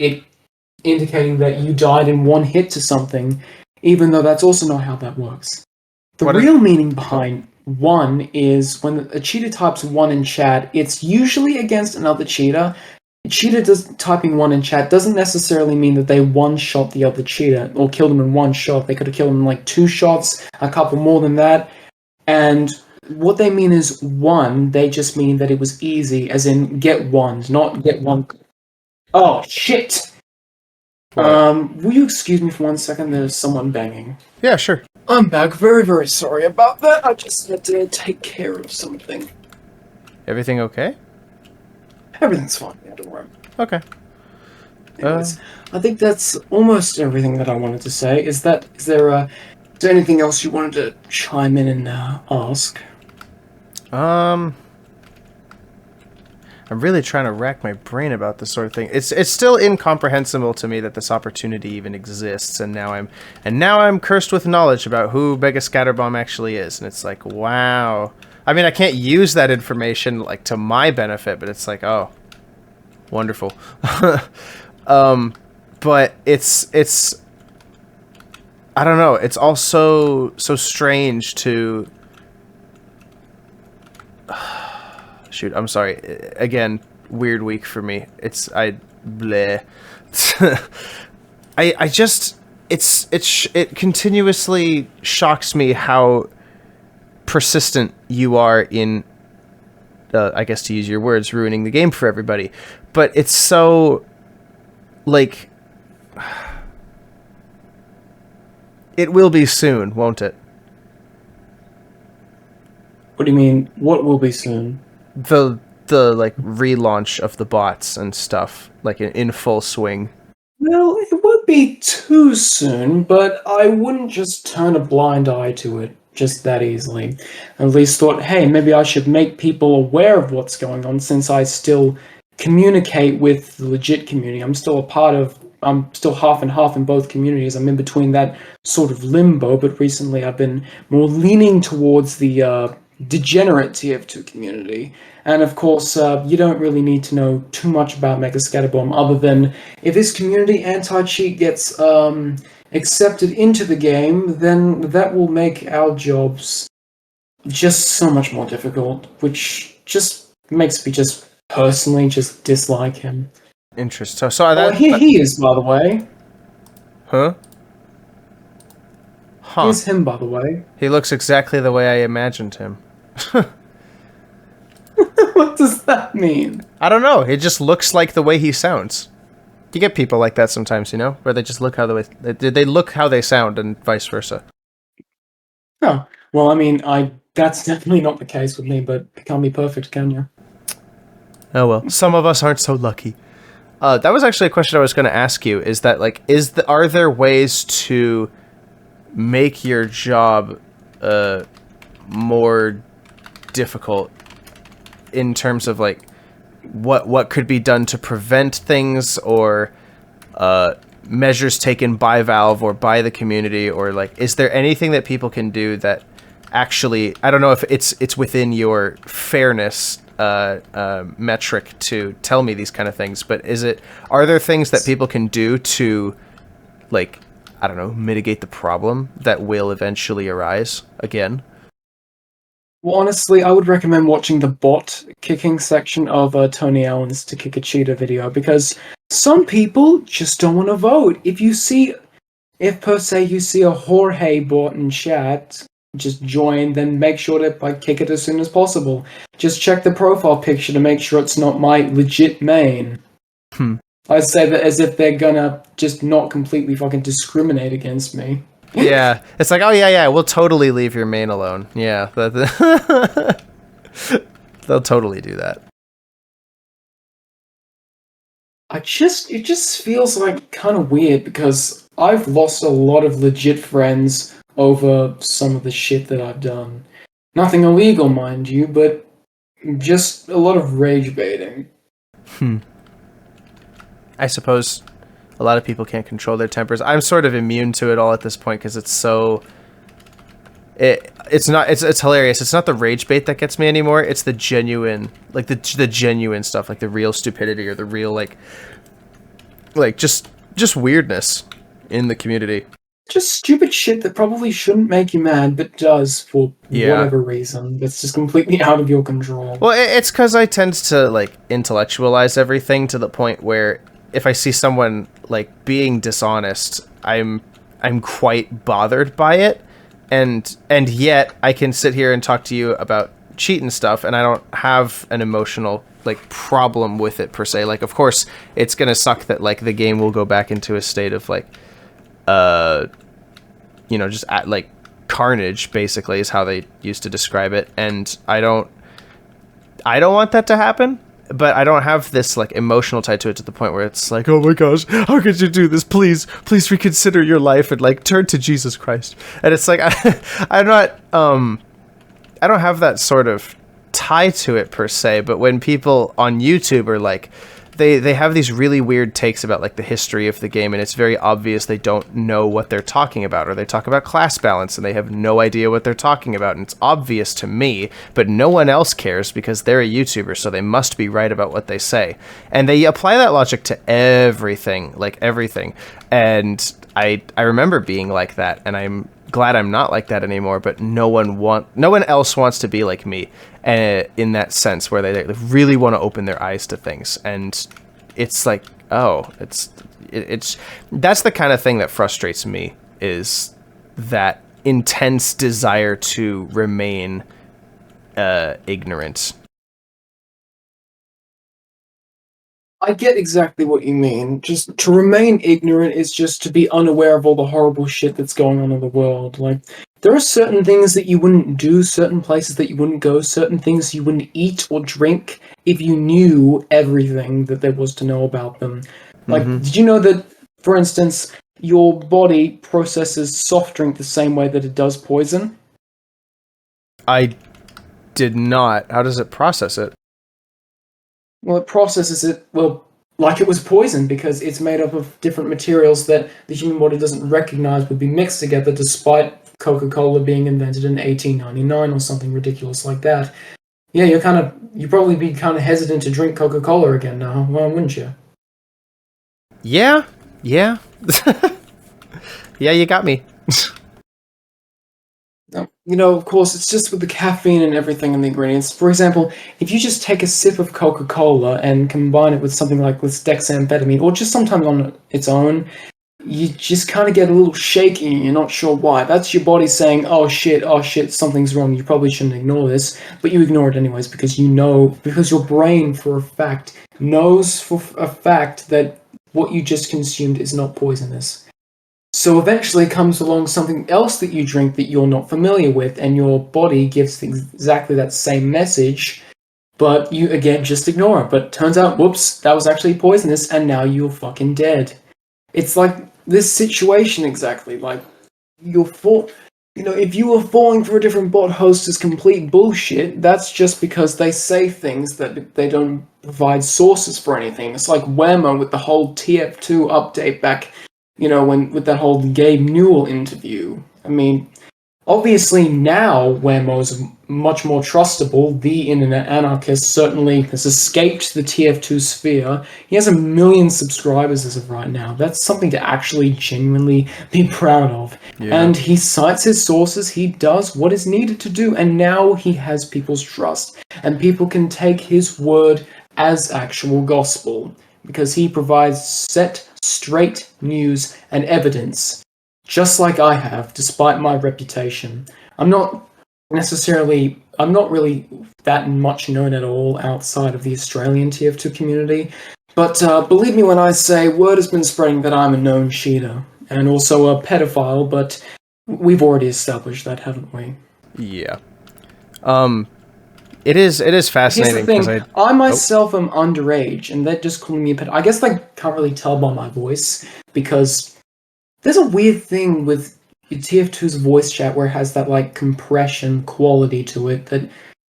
you died in one hit to something, even though that's also not how that works. The real meaning behind 1 is when a cheater types 1 in chat, it's usually against another cheater. Typing 1 in chat doesn't necessarily mean that they one-shot the other cheater or killed him in one shot. They could have killed him in like 2 shots, a couple more than that. And what they mean is 1, they just mean that it was easy, as in get ones, not get one. Oh, shit! Will you excuse me for 1 second? There's someone banging. Yeah, sure. I'm back. Very, very sorry about that. I just had to take care of something. Everything okay? Everything's fine. Yeah, don't worry. Okay. Anyways, I think that's almost everything that I wanted to say. Is there anything else you wanted to chime in and ask? I'm really trying to rack my brain about this sort of thing. It's still incomprehensible to me that this opportunity even exists, and now I'm cursed with knowledge about who Mega Scatterbomb actually is, and it's like, wow. I mean, I can't use that information like to my benefit, but it's like, oh, wonderful. But it's I don't know. It's also so strange to. Shoot, I'm sorry. Again, weird week for me. Bleh. I just it continuously shocks me how persistent you are in I guess, to use your words, ruining the game for everybody. But it's so like it will be soon, won't it? What do you mean? What will be soon? The like relaunch of the bots and stuff, like in full swing. Well, it won't be too soon, but I wouldn't just turn a blind eye to it just that easily. At least thought, hey, maybe I should make people aware of what's going on, since I still communicate with the legit community. I'm still half and half in both communities. I'm in between that sort of limbo, but recently I've been more leaning towards the degenerate TF2 community. And of course, you don't really need to know too much about Mega Scatterbomb, other than if this community anti-cheat gets accepted into the game, then that will make our jobs just so much more difficult, which just makes me just personally just dislike him. Interesting. So here he is, by the way. Huh? Huh. Here's him, by the way. He looks exactly the way I imagined him. What does that mean? I don't know. It just looks like the way he sounds. You get people like that sometimes, you know, where they just look how they look how they sound, and vice versa. Oh, well, I mean, that's definitely not the case with me, but it can't be perfect, can you? Oh well, some of us aren't so lucky. That was actually a question I was going to ask you. Is that like, are there ways to make your job more difficult in terms of like what could be done to prevent things, or measures taken by Valve or by the community, or like, is there anything that people can do that actually, I don't know if it's within your fairness metric to tell me these kind of things, but are there things that people can do to, like, I don't know, mitigate the problem that will eventually arise again? Well, honestly, I would recommend watching the bot kicking section of Tony Allen's To Kick a Cheater video, because some people just don't want to vote. If per se you see a HorHay bot in chat, just join, then make sure to kick it as soon as possible. Just check the profile picture to make sure it's not my legit main. I say that as if they're gonna just not completely fucking discriminate against me. Yeah, it's like, oh yeah, we'll totally leave your main alone. Yeah, they'll totally do that. It just feels like kind of weird, because I've lost a lot of legit friends over some of the shit that I've done. Nothing illegal, mind you, but just a lot of rage baiting. I suppose a lot of people can't control their tempers. I'm sort of immune to it all at this point, because it's so It's not. It's hilarious. It's not the rage bait that gets me anymore. It's the genuine, like the genuine stuff, like the real stupidity or the real like just weirdness in the community. Just stupid shit that probably shouldn't make you mad, but does for whatever reason. That's just completely out of your control. Well, it's because I tend to like intellectualize everything to the point where if I see someone like being dishonest, I'm quite bothered by it, and yet I can sit here and talk to you about cheating stuff, and I don't have an emotional like problem with it per se. Like, of course, it's gonna suck that like the game will go back into a state of like, just at like carnage, basically, is how they used to describe it, and I don't want that to happen. But I don't have this like emotional tie to it to the point where it's like, oh my gosh, how could you do this? Please reconsider your life and like turn to Jesus Christ. And it's like I'm not I don't have that sort of tie to it per se. But when people on YouTube are like, they have these really weird takes about like the history of the game, and it's very obvious they don't know what they're talking about, or they talk about class balance and they have no idea what they're talking about, and it's obvious to me, but no one else cares because they're a YouTuber, so they must be right about what they say. And they apply that logic to everything, and I remember being like that, and I'm glad I'm not like that anymore, but no one else wants to be like me in that sense, where they really want to open their eyes to things. And it's like, it's that's the kind of thing that frustrates me, is that intense desire to remain ignorant. I get exactly what you mean. Just to remain ignorant is just to be unaware of all the horrible shit that's going on in the world. Like, there are certain things that you wouldn't do, certain places that you wouldn't go, certain things you wouldn't eat or drink if you knew everything that there was to know about them. Like, did you know that, for instance, your body processes soft drink the same way that it does poison? I did not. How does it process it? Well, it processes it, like it was poison, because it's made up of different materials that the human body doesn't recognize would be mixed together, despite Coca-Cola being invented in 1899 or something ridiculous like that. Yeah, you'd probably be kind of hesitant to drink Coca-Cola again now, well, wouldn't you? Yeah. Yeah, you got me. Of course, it's just with the caffeine and everything in the ingredients. For example, if you just take a sip of Coca-Cola and combine it with something like this dexamphetamine, or just sometimes on its own, you just kind of get a little shaky and you're not sure why. That's your body saying, oh shit, something's wrong, you probably shouldn't ignore this, but you ignore it anyways because because your brain for a fact knows for a fact that what you just consumed is not poisonous. So eventually comes along something else that you drink that you're not familiar with, and your body gives exactly that same message, but you, again, just ignore it. But turns out, whoops, that was actually poisonous, and now you're fucking dead. It's like this situation exactly. Like, if you were falling for a different bot host as complete bullshit, that's just because they say things that they don't provide sources for anything. It's like Whammo with the whole TF2 update back, with that whole Gabe Newell interview. I mean, obviously now Whammo's much more trustable. The internet anarchist certainly has escaped the TF2 sphere. He has 1 million subscribers as of right now. That's something to actually genuinely be proud of. Yeah. And he cites his sources, he does what is needed to do, and now he has people's trust. And people can take his word as actual gospel, because he provides set, straight news and evidence, just like I have, despite my reputation. I'm not really that much known at all outside of the Australian TF2 community, but believe me when I say word has been spreading that I'm a known cheater, and also a pedophile, but we've already established that, haven't we? Yeah. It is fascinating. Here's the thing, I myself am underage, and they're just calling me a pedophile. I guess they can't really tell by my voice, because there's a weird thing with TF2's voice chat where it has that, like, compression quality to it that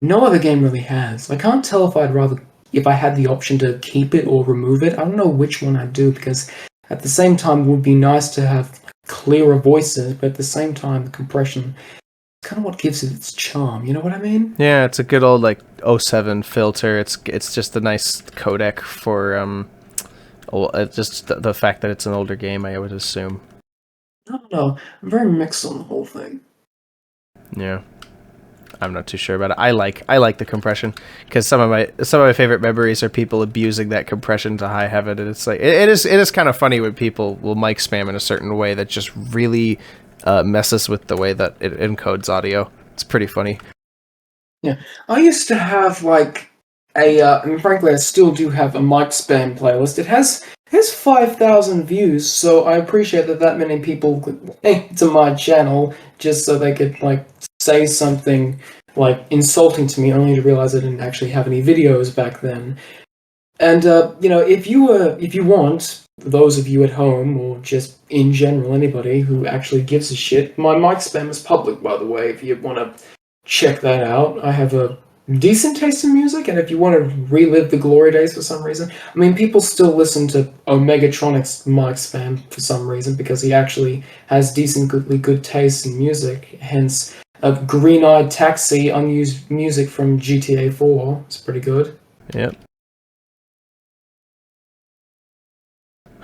no other game really has. I can't tell if I had the option to keep it or remove it. I don't know which one I'd do, because at the same time it would be nice to have clearer voices, but at the same time the compression kind of what gives it its charm. You know what I mean? Yeah, it's a good old like '07 filter. It's just a nice codec for just the fact that it's an older game, I would assume. I don't know. I'm very mixed on the whole thing. Yeah. I'm not too sure about it. I like the compression because some of my favorite memories are people abusing that compression to high heaven, and it's like it is kind of funny when people will mic spam in a certain way that just really messes with the way that it encodes audio. It's pretty funny. Yeah, I used to have like and frankly, I still do have a mic spam playlist. It has 5,000 views, so I appreciate that many people came to my channel just so they could like say something like insulting to me, only to realize I didn't actually have any videos back then. And if you want, those of you at home or just in general anybody who actually gives a shit, my mic spam is public, by the way. If you want to check that out, I have a decent taste in music, and if you want to relive the glory days for some reason, I mean, people still listen to Omegatronic's mic spam for some reason because he actually has decently good taste in music. Hence, a Green-Eyed Taxi unused music from GTA 4. It's pretty good. Yep.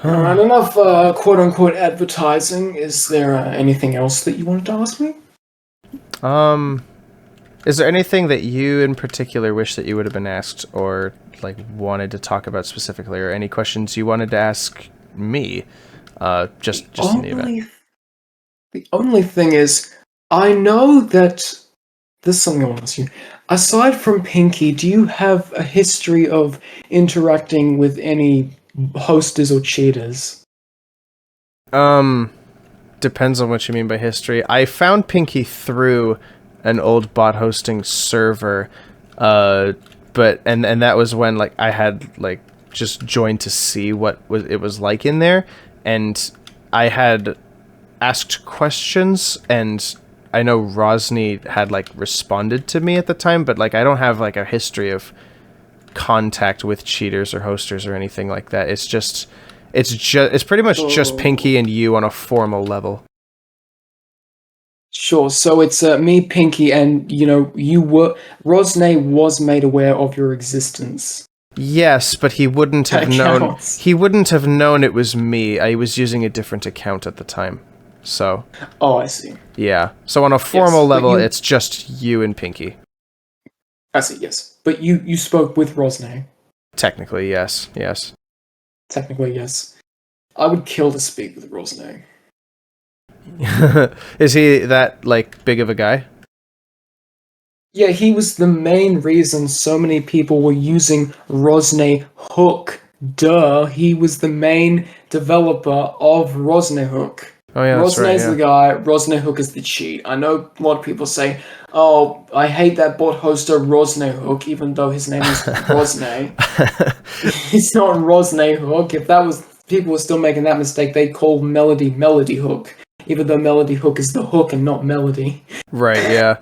Alright, enough quote-unquote advertising. Is there anything else that you wanted to ask me? Is there anything that you in particular wish that you would have been asked or like wanted to talk about specifically, or any questions you wanted to ask me? Just in the event. The only thing is, I know that there's something I want to ask you. Aside from Pinky, do you have a history of interacting with any hosters or cheaters? Depends on what you mean by history. I found Pinky through an old bot hosting server, but that was when like I had like just joined to see what it was like in there, and I had asked questions, and I know Rosny had like responded to me at the time, but like I don't have like a history of contact with cheaters or hosters or anything like that. It's pretty much just Pinky and you on a formal level. Sure, so it's me, Pinky, and Rosnay was made aware of your existence. Yes, but he wouldn't have known. Counts. He wouldn't have known it was me. I was using a different account at the time. So. Oh, I see. Yeah. So on a formal level, it's just you and Pinky. I see. Yes, but you spoke with Rosnay. Technically, yes. Yes. Technically, yes. I would kill to speak with Rosnay. Is he that like big of a guy? Yeah, he was the main reason so many people were using Rosnay Hook. Duh, he was the main developer of Rosnay Hook. Oh yeah, that's right. Rosnay's the guy, Rosnay Hook is the cheat. I know a lot of people say, oh, I hate that bot hoster Rosnay Hook, even though his name is Rosnay. It's not Rosnay Hook. If that was, people were still making that mistake, they'd call Melody Hook. Even though Melody Hook is the hook and not Melody. Right, yeah.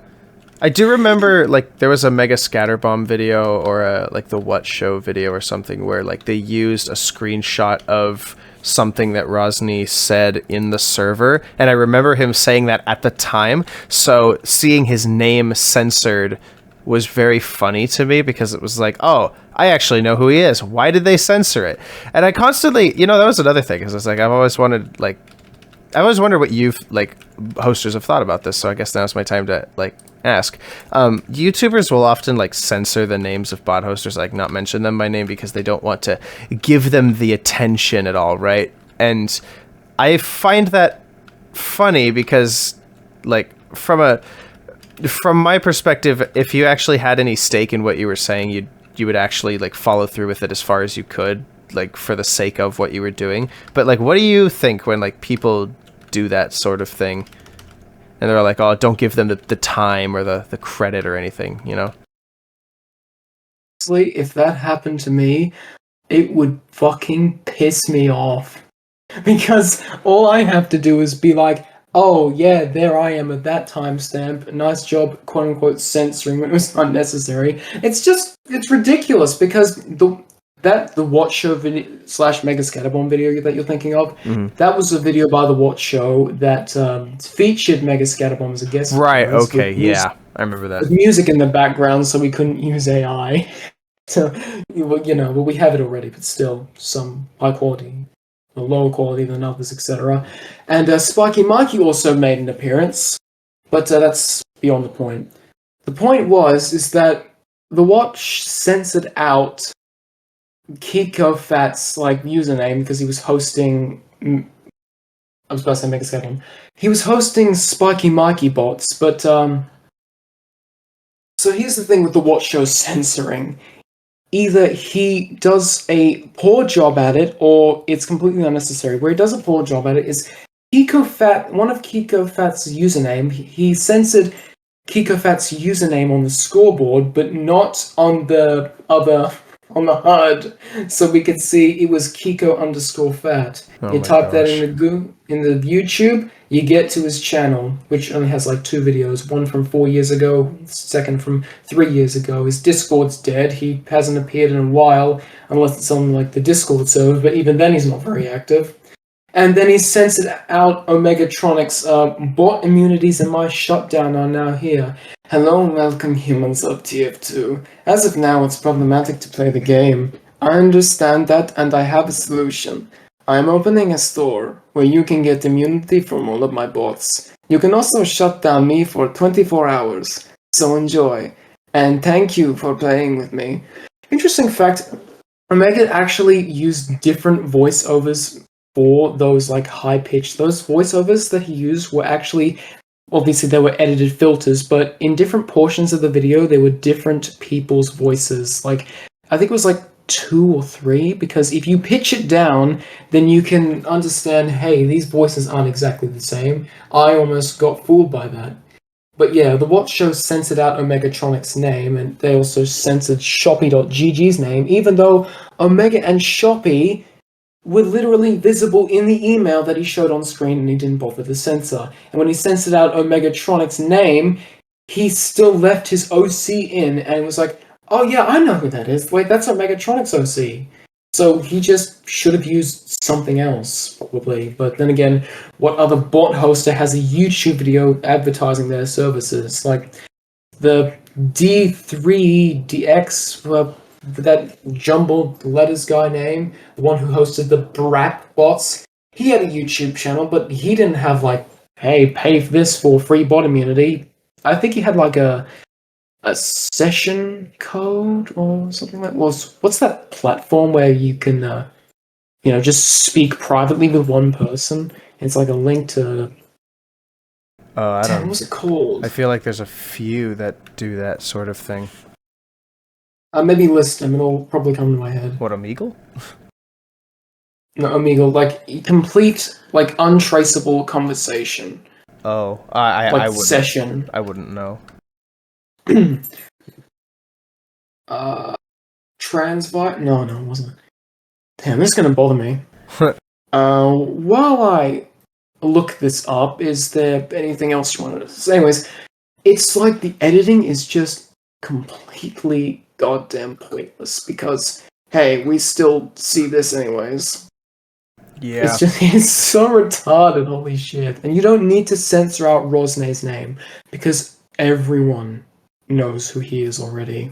I do remember, like, there was a Mega Scatterbomb video or a, like, the What Show video or something where, like, they used a screenshot of something that Rosny said in the server, and I remember him saying that at the time, so seeing his name censored was very funny to me because it was like, oh, I actually know who he is. Why did they censor it? And I constantly, that was another thing, because it's like, I've always wondered what you've, like, hosters have thought about this, so I guess now's my time to, like, ask. YouTubers will often, like, censor the names of bot hosters, like, not mention them by name because they don't want to give them the attention at all, right? And I find that funny because, like, from my perspective, if you actually had any stake in what you were saying, you would actually, like, follow through with it as far as you could, like, for the sake of what you were doing. But, like, what do you think when, like, people do that sort of thing and they're like, oh, don't give them the time or the credit or anything, Honestly, if that happened to me, it would fucking piss me off. Because all I have to do is be like, oh yeah, there I am at that timestamp, nice job, quote unquote, censoring when it was unnecessary. It's ridiculous because the Watch Show video / Mega Scatterbomb video that you're thinking of, that was a video by the Watch Show that featured Mega Scatterbomb as a guest. Right. vocalist Okay. with music, Yeah, I remember with that. music in the background, so we couldn't use AI. So but we have it already, but still some high quality, or lower quality than others, etc. And Spiky Mikey also made an appearance, but that's beyond the point. The point is that the Watch censored out Kiko Fat's username because he was hosting. I was about to say Mega Scatterbomb. He was hosting Spiky Mikey bots, but so here's the thing with the Watch Show censoring. Either he does a poor job at it, or it's completely unnecessary. Where he does a poor job at it is Kiko Fat. One of Kiko Fat's username, he censored Kiko Fat's username on the scoreboard, but not on the HUD, so we could see it was Kiko_Fat. You type that in the YouTube, you get to his channel, which only has 2 videos, one from 4 years ago, second from 3 years ago. His Discord's dead, he hasn't appeared in a while, unless it's on the Discord server, but even then he's not very active. And then he censored out Omegatronic's bot immunities, and my shutdown are now here. Hello and welcome humans of TF2. As of now, it's problematic to play the game. I understand that, and I have a solution. I am opening a store where you can get immunity from all of my bots. You can also shut down me for 24 hours. So enjoy. And thank you for playing with me. Interesting fact, Omega actually used different voiceovers for those high-pitched. Those voiceovers that he used were actually, obviously they were edited filters, but in different portions of the video there were different people's voices. I think it was 2 or 3, because if you pitch it down, then you can understand, hey, these voices aren't exactly the same. I almost got fooled by that. But yeah, the Watch Show censored out Omegatronic's name, and they also censored Shoppy.gg's name, even though Omega and Shoppy were literally visible in the email that he showed on screen, and he didn't bother to censor. And when he censored out Omegatronic's name, he still left his OC in, and was like, oh yeah, I know who that is. Wait, that's Omegatronic's OC. So he just should have used something else, probably. But then again, what other bot hoster has a YouTube video advertising their services? The D3DX, that jumbled letters guy name, the one who hosted the Brat bots, he had a YouTube channel, but he didn't have hey, pay for this for free bot immunity. I think he had a session code or something what's that platform where you can just speak privately with one person? It's a link to I don't know. What's it called? I feel like there's a few that do that sort of thing. Maybe list them, it'll probably come to my head. What, Omegle? No, Omegle, complete, untraceable conversation. Oh, I wouldn't. Session. I wouldn't know. Transvite? No, it wasn't. Damn, this is gonna bother me. While I look this up, is there anything else you wanted to say? Anyways, it's the editing is just completely goddamn pointless, because hey, we still see this anyways. Yeah. It's so retarded, holy shit. And you don't need to censor out Rosnay's name, because everyone knows who he is already.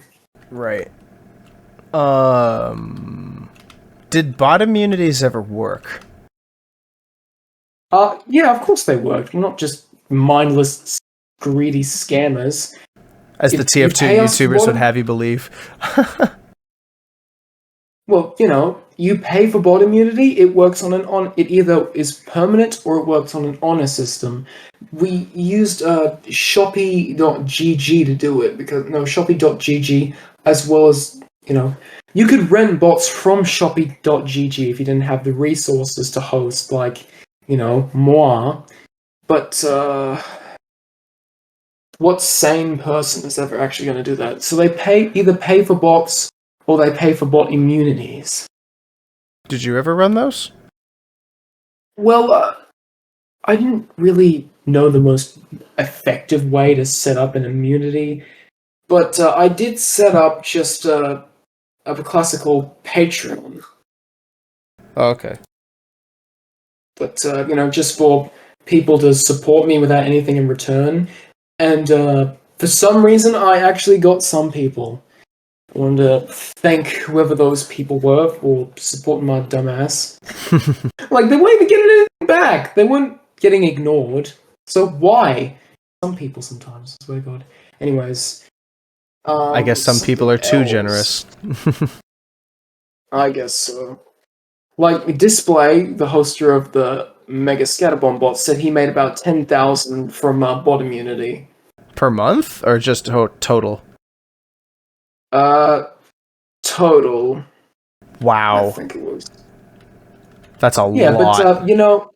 Right. Did bot immunities ever work? Yeah, of course they worked. We're not just mindless, greedy scammers. As the TF2 YouTubers would have you believe. Well, you pay for bot immunity, it works on it either is permanent or it works on an honor system. We used Shoppy.gg to do it, because Shoppy.gg, as well as, you could rent bots from Shoppy.gg if you didn't have the resources to host, moi. But, what sane person is ever actually going to do that? So they either pay for bots, or they pay for bot immunities. Did you ever run those? Well, I didn't really know the most effective way to set up an immunity, but I did set up just a of a classical Patreon. Okay. But, just for people to support me without anything in return. And for some reason, I actually got some people. I wanted to thank whoever those people were for supporting my dumbass. Like, they weren't even getting anything back. They weren't getting ignored. So why? Some people sometimes, I swear to God. Anyways. I guess some people are too generous. I guess so. Like, Display, the hoster of the Mega Scatterbomb bot, said he made about 10,000 from bot immunity. Per month? Or just total? Total. Wow. I think it was. That's a lot. Yeah, but,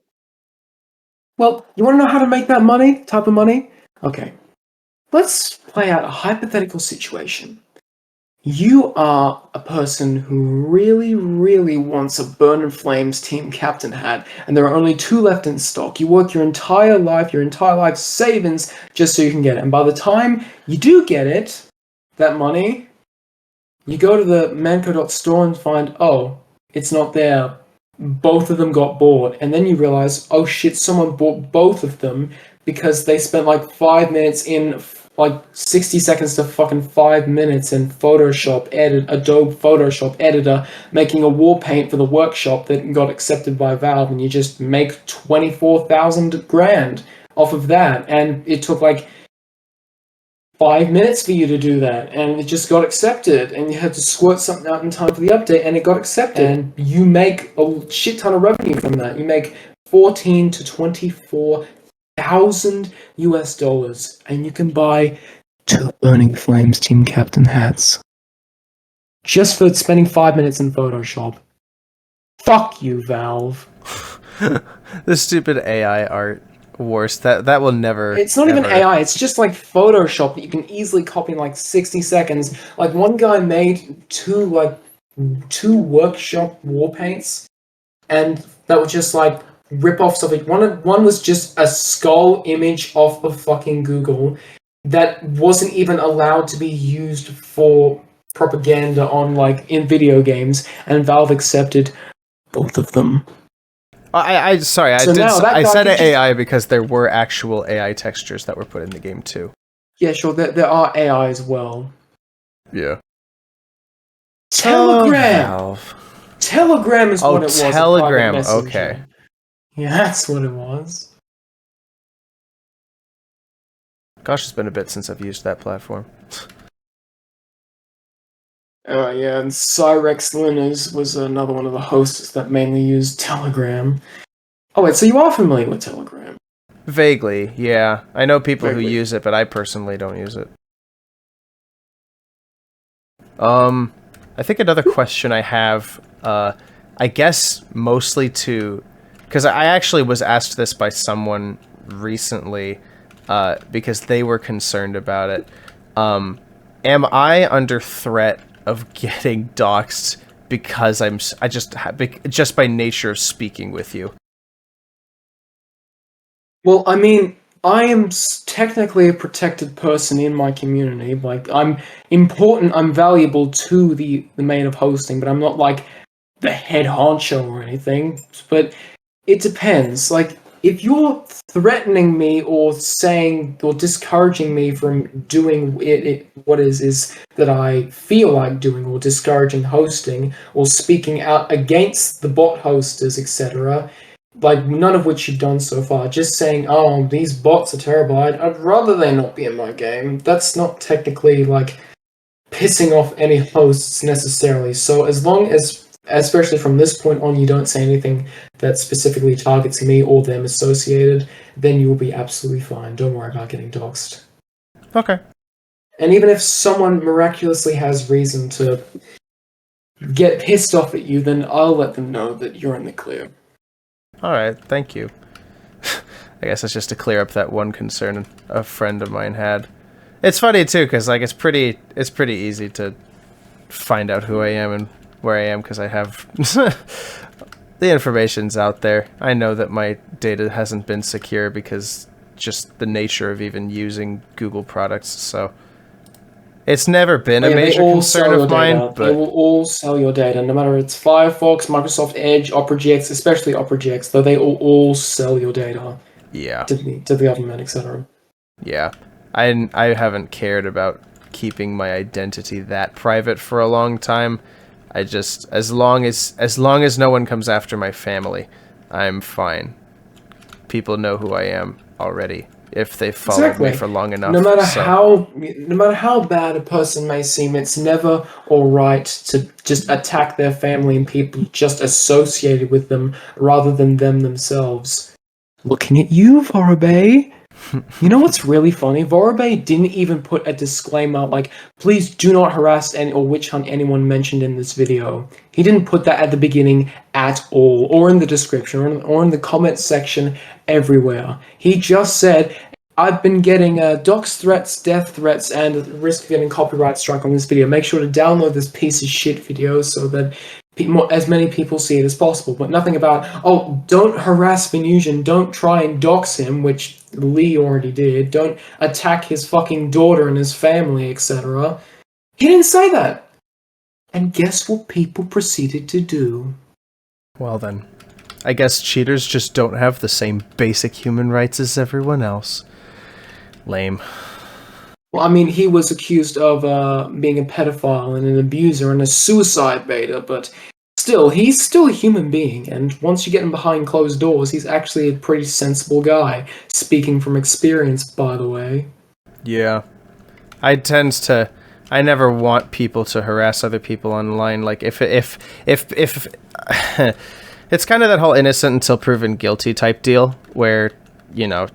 well, you want to know how to make that money? Type of money? Okay. Let's play out a hypothetical situation. You are a person who really, really wants a Burn in Flames team captain hat, and there are only 2 left in stock. You work your entire life savings, just so you can get it. And by the time you do get it, that money, you go to the manco.store and find, oh, it's not there. Both of them got bought. And then you realize, oh shit, someone bought both of them because they spent like 5 minutes in like 60 seconds to fucking 5 minutes in Adobe Photoshop editor, making a war paint for the workshop that got accepted by Valve, and you just make 24,000 grand off of that. And it took like 5 minutes for you to do that, and it just got accepted, and you had to squirt something out in time for the update, and it got accepted, and you make a shit ton of revenue from that. You make 14 to 24,000 US dollars, and you can buy 2 Burning Flames team captain hats just for spending 5 minutes in Photoshop. Fuck you, Valve. The stupid AI art. Worst. That will never. It's not even AI. It's just like Photoshop that you can easily copy in like 60 seconds. Like, one guy made 2 workshop war paints, and that was just like rip-offs of it. One was just a skull image off of fucking Google that wasn't even allowed to be used for propaganda on in video games, and Valve accepted both of them. Sorry, I said AI because there were actual AI textures that were put in the game too. Yeah, sure, there are AI as well. Yeah. Telegram! Telegram is what it was. Telegram, okay. Yeah, that's what it was. Gosh, it's been a bit since I've used that platform. Yeah, and Cyrex Linus was another one of the hosts that mainly used Telegram. Oh wait, so you are familiar with Telegram? Vaguely, yeah. I know people who use it, but I personally don't use it. I think another question I have, I guess mostly because I actually was asked this by someone recently, because they were concerned about it. Am I under threat of getting doxxed because just by nature of speaking with you? Well, I mean, I am technically a protected person in my community. Like, I'm important, I'm valuable to the main of hosting, but I'm not like the head honcho or anything. But it depends. Like, if you're threatening me or saying or discouraging me from doing what is that I feel like doing, or discouraging hosting, or speaking out against the bot hosters, etc., like none of which you've done so far, just saying, oh, these bots are terrible, I'd rather they not be in my game, that's not technically like pissing off any hosts necessarily. So as long as, especially from this point on, you don't say anything that specifically targets me or them associated, then you'll be absolutely fine. Don't worry about getting doxxed. Okay. And even if someone miraculously has reason to get pissed off at you, then I'll let them know that you're in the clear. Alright, thank you. I guess it's just to clear up that one concern a friend of mine had. It's funny too, because like it's pretty easy to find out who I am and where I am, because I have the information's out there. I know that my data hasn't been secure because just the nature of even using Google products, so It's never been a Yeah, they major all concern sell your of mine, data. They but will all sell your data, no matter it's Firefox, Microsoft Edge, Opera GX, especially Opera GX, though they all sell your data yeah. to the government, etc. Yeah. I haven't cared about keeping my identity that private for a long time. I just as long as no one comes after my family, I'm fine. People know who I am already if they've followed me for long enough. No matter how bad a person may seem, it's never all right to just attack their family and people just associated with them rather than them themselves. Looking at you, Vorobay. You know what's really funny? Vorobay didn't even put a disclaimer like, please do not harass or witch hunt anyone mentioned in this video. He didn't put that at the beginning at all, or in the description, or in the comment section, everywhere. He just said, I've been getting dox threats, death threats, and risk of getting copyright struck on this video. Make sure to download this piece of shit video so that as many people see it as possible, but nothing about, oh, don't harass Venusian, don't try and dox him, which Lee already did, don't attack his fucking daughter and his family, etc. He didn't say that. And guess what people proceeded to do? Well then, I guess cheaters just don't have the same basic human rights as everyone else. Lame. Well, I mean, he was accused of being a pedophile and an abuser and a suicide baiter, but he's still a human being, and once you get him behind closed doors, he's actually a pretty sensible guy, speaking from experience, by the way. Yeah. I never want people to harass other people online. Like, if it's kind of that whole innocent until proven guilty type deal, where, you know,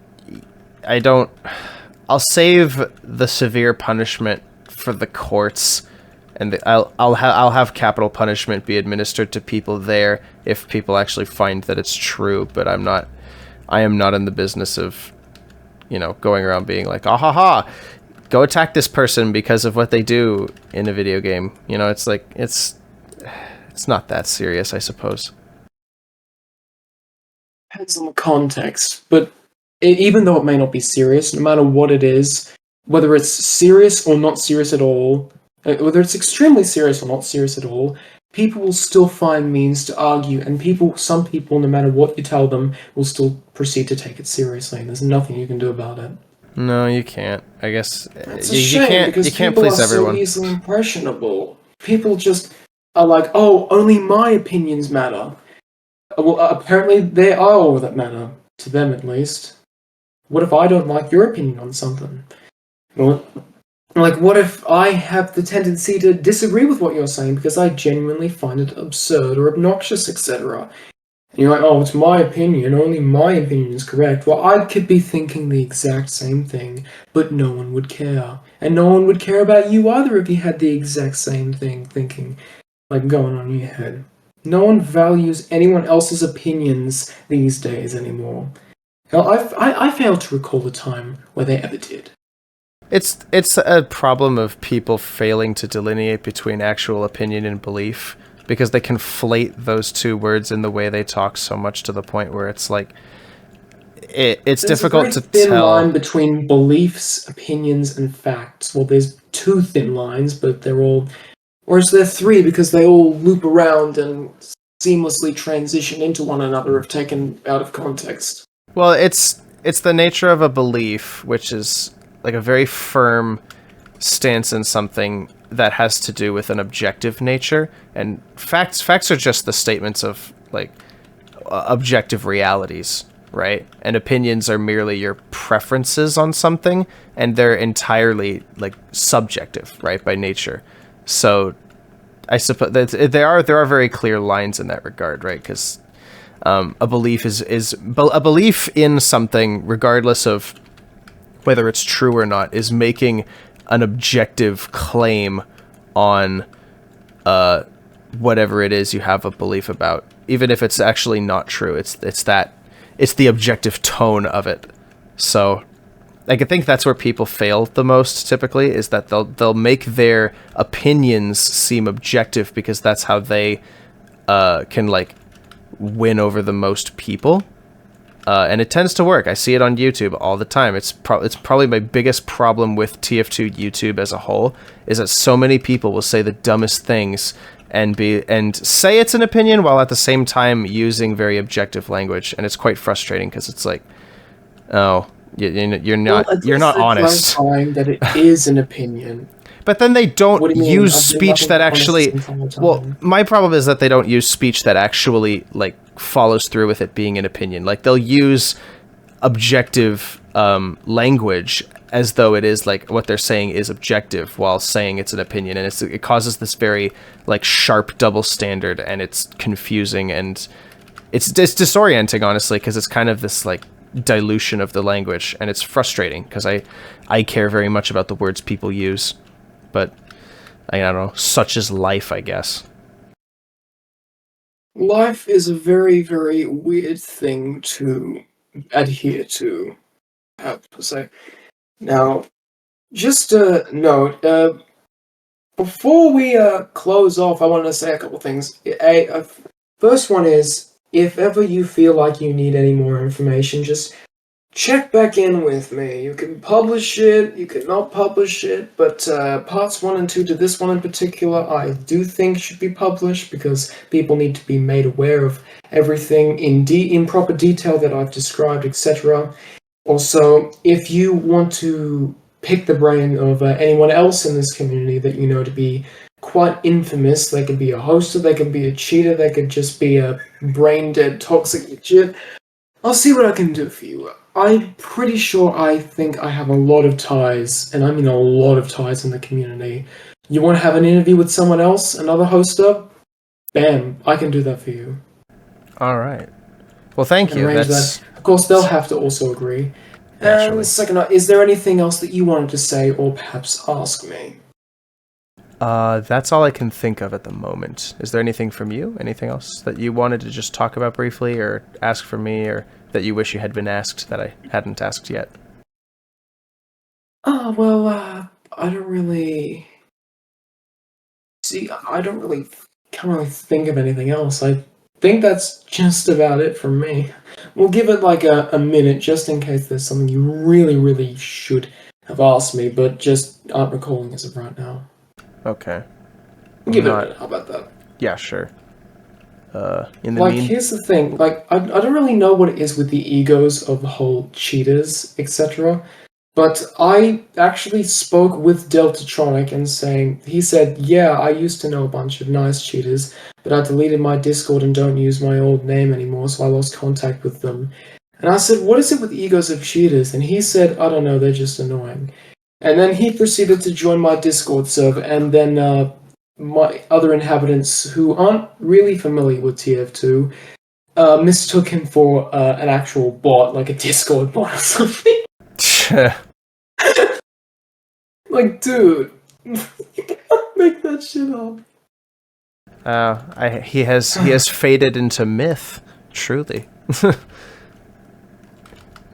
I'll save the severe punishment for the courts, and I'll have capital punishment be administered to people there if people actually find that it's true. But I am not in the business of, you know, going around being like, ah ha ha, go attack this person because of what they do in a video game. You know, it's like it's not that serious, I suppose. Depends on the context, but even though it may not be serious, no matter what it is, whether it's serious or not serious at all, whether it's extremely serious or not serious at all, people will still find means to argue, and some people, no matter what you tell them, will still proceed to take it seriously, and there's nothing you can do about it. No, you can't. I guess It's a shame, because you can't people please are everyone. so easily impressionable. People just are like, oh, only my opinions matter. Well, apparently they are all that matter, to them at least. What if I don't like your opinion on something? Well, like, what if I have the tendency to disagree with what you're saying because I genuinely find it absurd or obnoxious, etc.? And you're like, oh, it's my opinion, only my opinion is correct. Well, I could be thinking the exact same thing, but no one would care. And no one would care about you either if you had the exact same thing thinking, like, going on in your head. No one values anyone else's opinions these days anymore. Hell, I fail to recall a time where they ever did. It's a problem of people failing to delineate between actual opinion and belief, because they conflate those two words in the way they talk so much to the point where it's like it's difficult to tell. There's a very thin line between beliefs, opinions, and facts. Well, there's two thin lines, but they're all, or is there three because they all loop around and seamlessly transition into one another if taken out of context. Well, it's the nature of a belief, which is like a very firm stance in something that has to do with an objective nature, and facts are just the statements of like objective realities, right? And opinions are merely your preferences on something, and they're entirely like subjective, right, by nature. So I suppose that there are very clear lines in that regard, right? Because a belief is a belief in something, regardless of whether it's true or not, is making an objective claim on whatever it is you have a belief about, even if it's actually not true. It's the objective tone of it. So like, I think that's where people fail the most typically, is that they'll make their opinions seem objective because that's how they can like win over the most people. And it tends to work. I see it on YouTube all the time. It's probably my biggest problem with TF2 YouTube as a whole, is that so many people will say the dumbest things and say it's an opinion while at the same time using very objective language, and it's quite frustrating because it's like, oh, you're not honest. Clarifying that it is an opinion. But then they don't use I've been speech that actually. Well, my problem is that they don't use speech that actually like follows through with it being an opinion. Like they'll use objective language as though it is like what they're saying is objective while saying it's an opinion, and it causes this very like sharp double standard, and it's confusing and it's disorienting, honestly, because it's kind of this like dilution of the language, and it's frustrating because I care very much about the words people use. But, I don't know, such is life, I guess. Life is a very, very weird thing to adhere to, I have to say. Now, just a note, before we close off, I want to say a couple things. First one is, if ever you feel like you need any more information, just check back in with me. You can publish it, you can not publish it, but parts 1 and 2 to this one in particular, I do think should be published because people need to be made aware of everything in proper detail that I've described, etc. Also, if you want to pick the brain of anyone else in this community that you know to be quite infamous, they could be a hoster, they could be a cheater, they could just be a brain-dead toxic legit, I'll see what I can do for you. I'm pretty sure I think I have a lot of ties, and I mean a lot of ties in the community. You want to have an interview with someone else, another hoster? Bam, I can do that for you. All right. Well, thank you. That. Of course, they'll have to also agree. Naturally. And second, is there anything else that you wanted to say or perhaps ask me? That's all I can think of at the moment. Is there anything from you? Anything else that you wanted to just talk about briefly or ask from me, or that you wish you had been asked that I hadn't asked yet? Oh, well, I don't really... See, I can't really think of anything else. I think that's just about it from me. We'll give it like a minute just in case there's something you really, really should have asked me, but just aren't recalling as of right now. Okay. Give it a minute, how about that? Yeah, sure. Here's the thing, I don't really know what it is with the egos of the whole cheaters, etc. But I actually spoke with Deltatronic and he said, yeah, I used to know a bunch of nice cheaters, but I deleted my Discord and don't use my old name anymore, so I lost contact with them. And I said, what is it with egos of cheaters? And he said, I don't know, they're just annoying. And then he proceeded to join my Discord server, and then my other inhabitants who aren't really familiar with TF2 mistook him for an actual bot, like a Discord bot or something. Like, dude, you can't make that shit up. He has faded into myth, truly.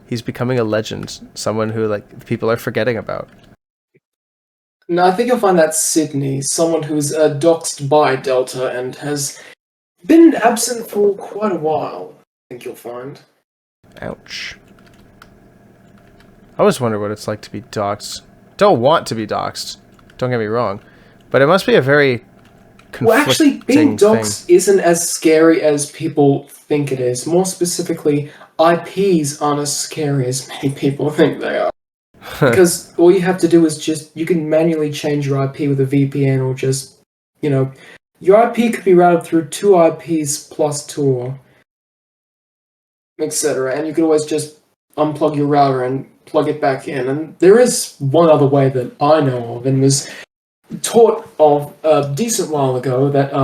He's becoming a legend, someone who like people are forgetting about. No, I think you'll find that Sydney, someone who's doxed by Delta and has been absent for quite a while, I think you'll find. Ouch. I always wonder what it's like to be doxed. Don't want to be doxed, don't get me wrong, but it must be a very conflicting Well, actually, being doxed thing. isn't as scary as people think it is. More specifically, IPs aren't as scary as many people think they are. Because all you have to do is you can manually change your IP with a VPN, or just, your IP could be routed through 2 IPs plus Tor, etc. And you can always just unplug your router and plug it back in. And there is one other way that I know of, and was taught of a decent while ago, that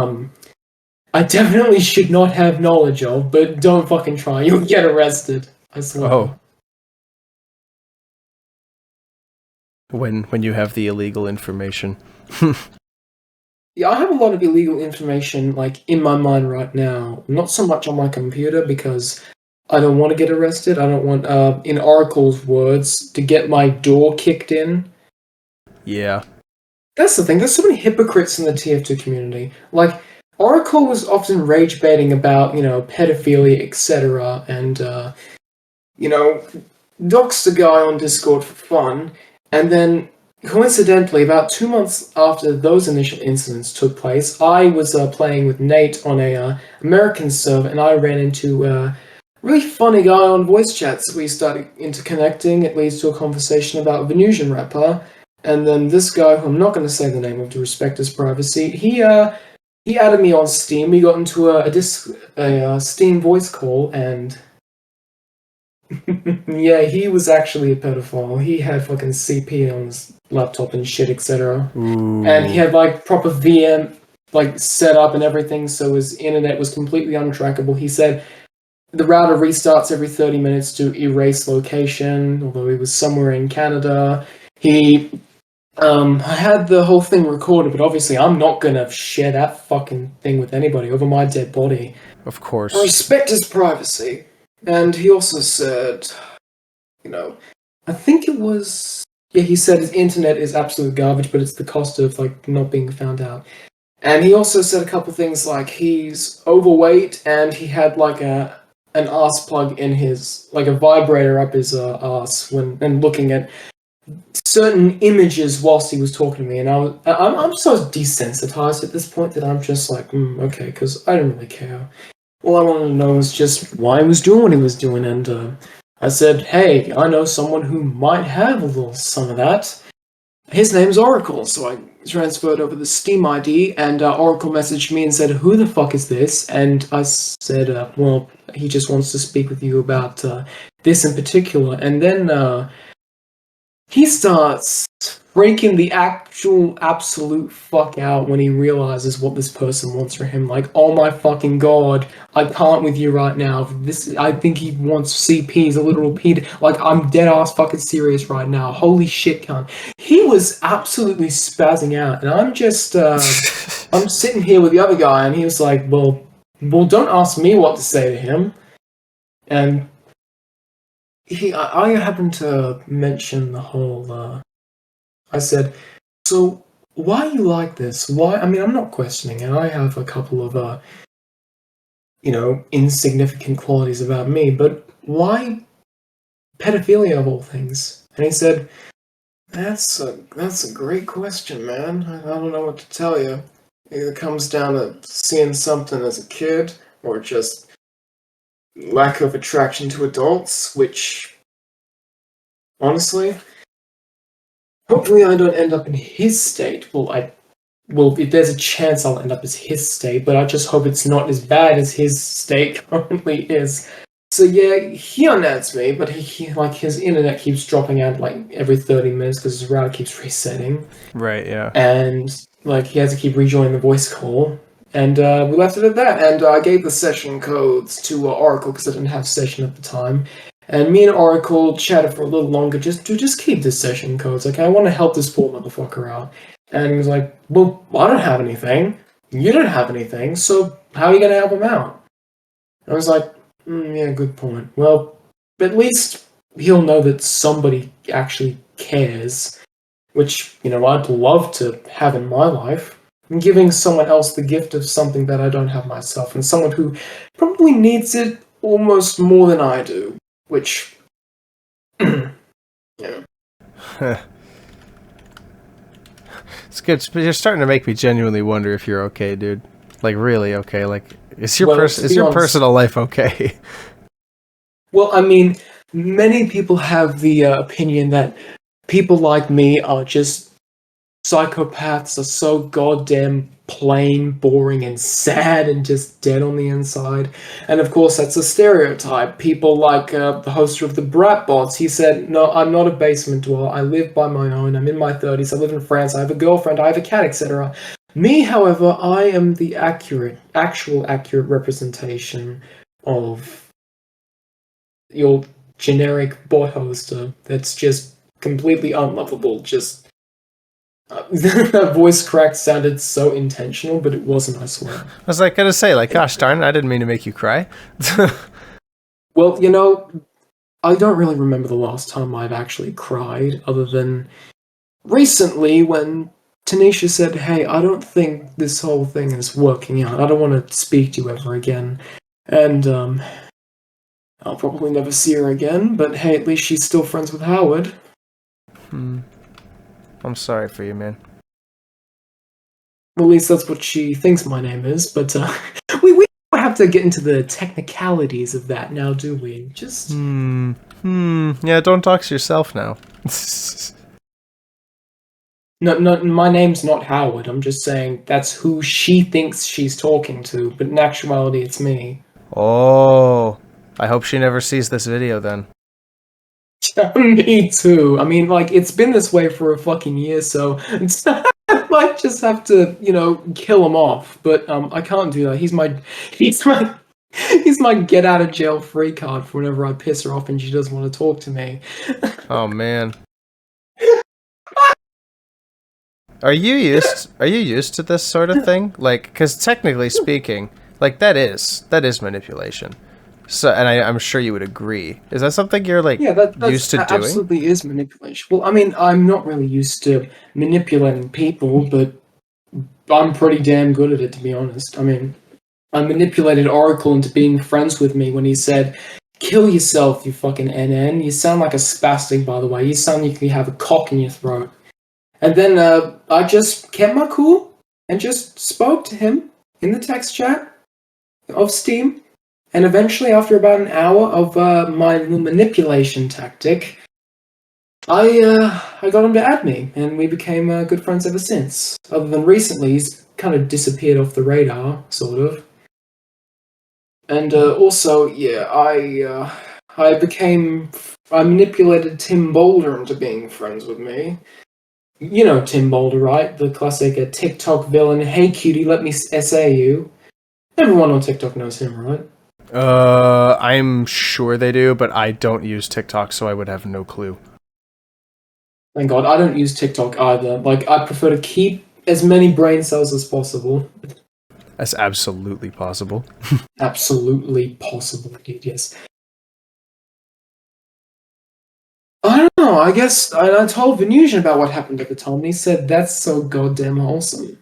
I definitely should not have knowledge of, but don't fucking try, you'll get arrested. I swear. Oh. When you have the illegal information. Yeah, I have a lot of illegal information, in my mind right now. Not so much on my computer, because I don't want to get arrested. I don't want, in Oracle's words, to get my door kicked in. Yeah. That's the thing, there's so many hypocrites in the TF2 community. Oracle was often rage-baiting about, pedophilia, etc., and, doxed a guy on Discord for fun, and then coincidentally, about 2 months after those initial incidents took place, I was playing with Nate on a American server, and I ran into a really funny guy on voice chats. We started interconnecting. It leads to a conversation about Venusian rapper, and then this guy, who I'm not going to say the name of to respect his privacy, he added me on Steam. We got into a Steam voice call, and yeah, he was actually a pedophile. He had fucking CP on his laptop and shit, etc. And he had like proper VM like set up and everything, so his internet was completely untrackable. He said the router restarts every 30 minutes to erase location, although he was somewhere in Canada. He I had the whole thing recorded, but obviously I'm not gonna share that fucking thing with anybody over my dead body. Of course. I respect his privacy. And he also said, I think it was, he said his internet is absolute garbage, but it's the cost of, not being found out. And he also said a couple things like he's overweight and he had, an arse plug in his, a vibrator up his arse and looking at certain images whilst he was talking to me. And I'm so desensitized at this point that I'm just like, okay, because I don't really care. All I wanted to know was just why he was doing what he was doing, and I said, hey, I know someone who might have a little some of that. His name's Oracle, so I transferred over the Steam ID, and Oracle messaged me and said, who the fuck is this? And I said, well, he just wants to speak with you about this in particular. And then he starts freaking the absolute fuck out when he realizes what this person wants from him. Like, oh my fucking god, I can't with you right now. I think he wants CPs, a literal ped. Like, I'm dead ass fucking serious right now. Holy shit, cunt. He was absolutely spazzing out, and I'm just, I'm sitting here with the other guy, and he was like, well, don't ask me what to say to him. And I happened to mention the whole, I said, so why are you like this? Why? I mean, I'm not questioning it. I have a couple of, insignificant qualities about me, but why pedophilia of all things? And he said, that's a great question, man. I don't know what to tell you. It either comes down to seeing something as a kid, or just lack of attraction to adults, which, honestly, hopefully I don't end up in his state. Well, if there's a chance I'll end up as his state, but I just hope it's not as bad as his state currently is. So yeah, he unadds me, but he his internet keeps dropping out every 30 minutes because his router keeps resetting. Right, yeah. And he has to keep rejoining the voice call. And we left it at that, and I gave the session codes to Oracle because I didn't have session at the time. And me and Oracle chatted for a little longer just keep the session codes, okay? I want to help this poor motherfucker out. And he was like, well, I don't have anything. You don't have anything, so how are you going to help him out? And I was like, yeah, good point. Well, at least he'll know that somebody actually cares, which, I'd love to have in my life. I'm giving someone else the gift of something that I don't have myself, and someone who probably needs it almost more than I do, which, yeah. It's good, but you're starting to make me genuinely wonder if you're okay, dude. Really okay? Is your personal life okay? Well, I mean, many people have the opinion that people like me are just psychopaths, are so goddamn plain, boring, and sad, and just dead on the inside. And of course, that's a stereotype. People like the host of the Brat Bots, he said, no, I'm not a basement dweller. I live by my own. I'm in my 30s. I live in France. I have a girlfriend. I have a cat, etc. Me, however, I am the actual accurate representation of your generic bot hoster that's just completely unlovable. Just that voice crack sounded so intentional, but it wasn't, I swear. I was gonna say, gosh darn it, I didn't mean to make you cry. Well, I don't really remember the last time I've actually cried, other than recently when Tanisha said, hey, I don't think this whole thing is working out. I don't want to speak to you ever again. And I'll probably never see her again, but hey, at least she's still friends with Howard. I'm sorry for you, man. Well, at least that's what she thinks my name is, but we don't have to get into the technicalities of that now, do we? Just... Yeah, don't dox yourself now. No, my name's not Howard. I'm just saying that's who she thinks she's talking to, but in actuality, it's me. Oh, I hope she never sees this video then. Me too. I mean, like, it's been this way for a fucking year, so I might just have to, kill him off. But I can't do that. He's my get out of jail free card for whenever I piss her off and she doesn't want to talk to me. Oh man. Are you used to this sort of thing? Like, because technically speaking, like that is manipulation. So, and I'm sure you would agree. Is that something you're like used to doing? Absolutely is manipulation. Well, I mean, I'm not really used to manipulating people, but I'm pretty damn good at it, to be honest. I mean, I manipulated Oracle into being friends with me when he said, "Kill yourself, you fucking NN. You sound like a spastic, by the way. You sound like you have a cock in your throat." And then I just kept my cool and just spoke to him in the text chat of Steam. And eventually, after about an hour of my little manipulation tactic, I got him to add me, and we became good friends ever since. Other than recently, he's kind of disappeared off the radar, sort of. And also, yeah, I manipulated Tim Boulder into being friends with me. You know Tim Boulder, right? The classic TikTok villain. Hey cutie, let me SA you. Everyone on TikTok knows him, right? I'm sure they do, but I don't use TikTok, so I would have no clue. Thank God, I don't use TikTok either. Like, I prefer to keep as many brain cells as possible. That's absolutely possible. Absolutely possible, indeed, yes. I don't know, I guess I told Venusian about what happened at the time, and he said that's so goddamn wholesome.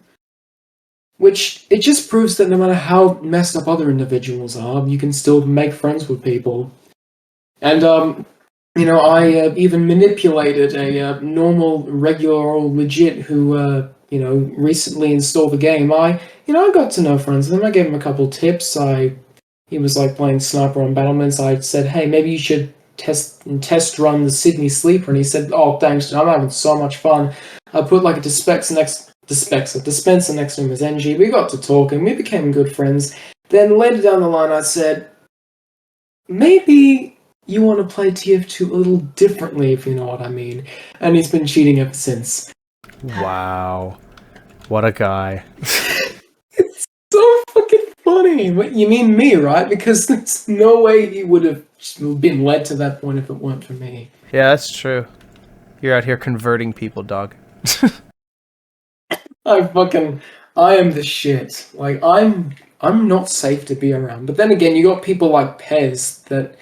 Which, it just proves that no matter how messed up other individuals are, you can still make friends with people. And, I even manipulated a normal, regular, or legit who, recently installed the game. I got to know friends with him. I gave him a couple tips. He was, like, playing Sniper on Battlements. I said, hey, maybe you should test run the Sydney Sleeper. And he said, oh, thanks, I'm having so much fun. I put, like, a dispenser next to him as NG. We got to talking. We became good friends. Then later down the line, I said, maybe you want to play TF2 a little differently, if you know what I mean. And he's been cheating ever since. Wow. What a guy. It's so fucking funny. What, you mean me, right? Because there's no way he would have been led to that point if it weren't for me. Yeah, that's true. You're out here converting people, dog. I am the shit. Like, I'm not safe to be around. But then again, you got people like Pez that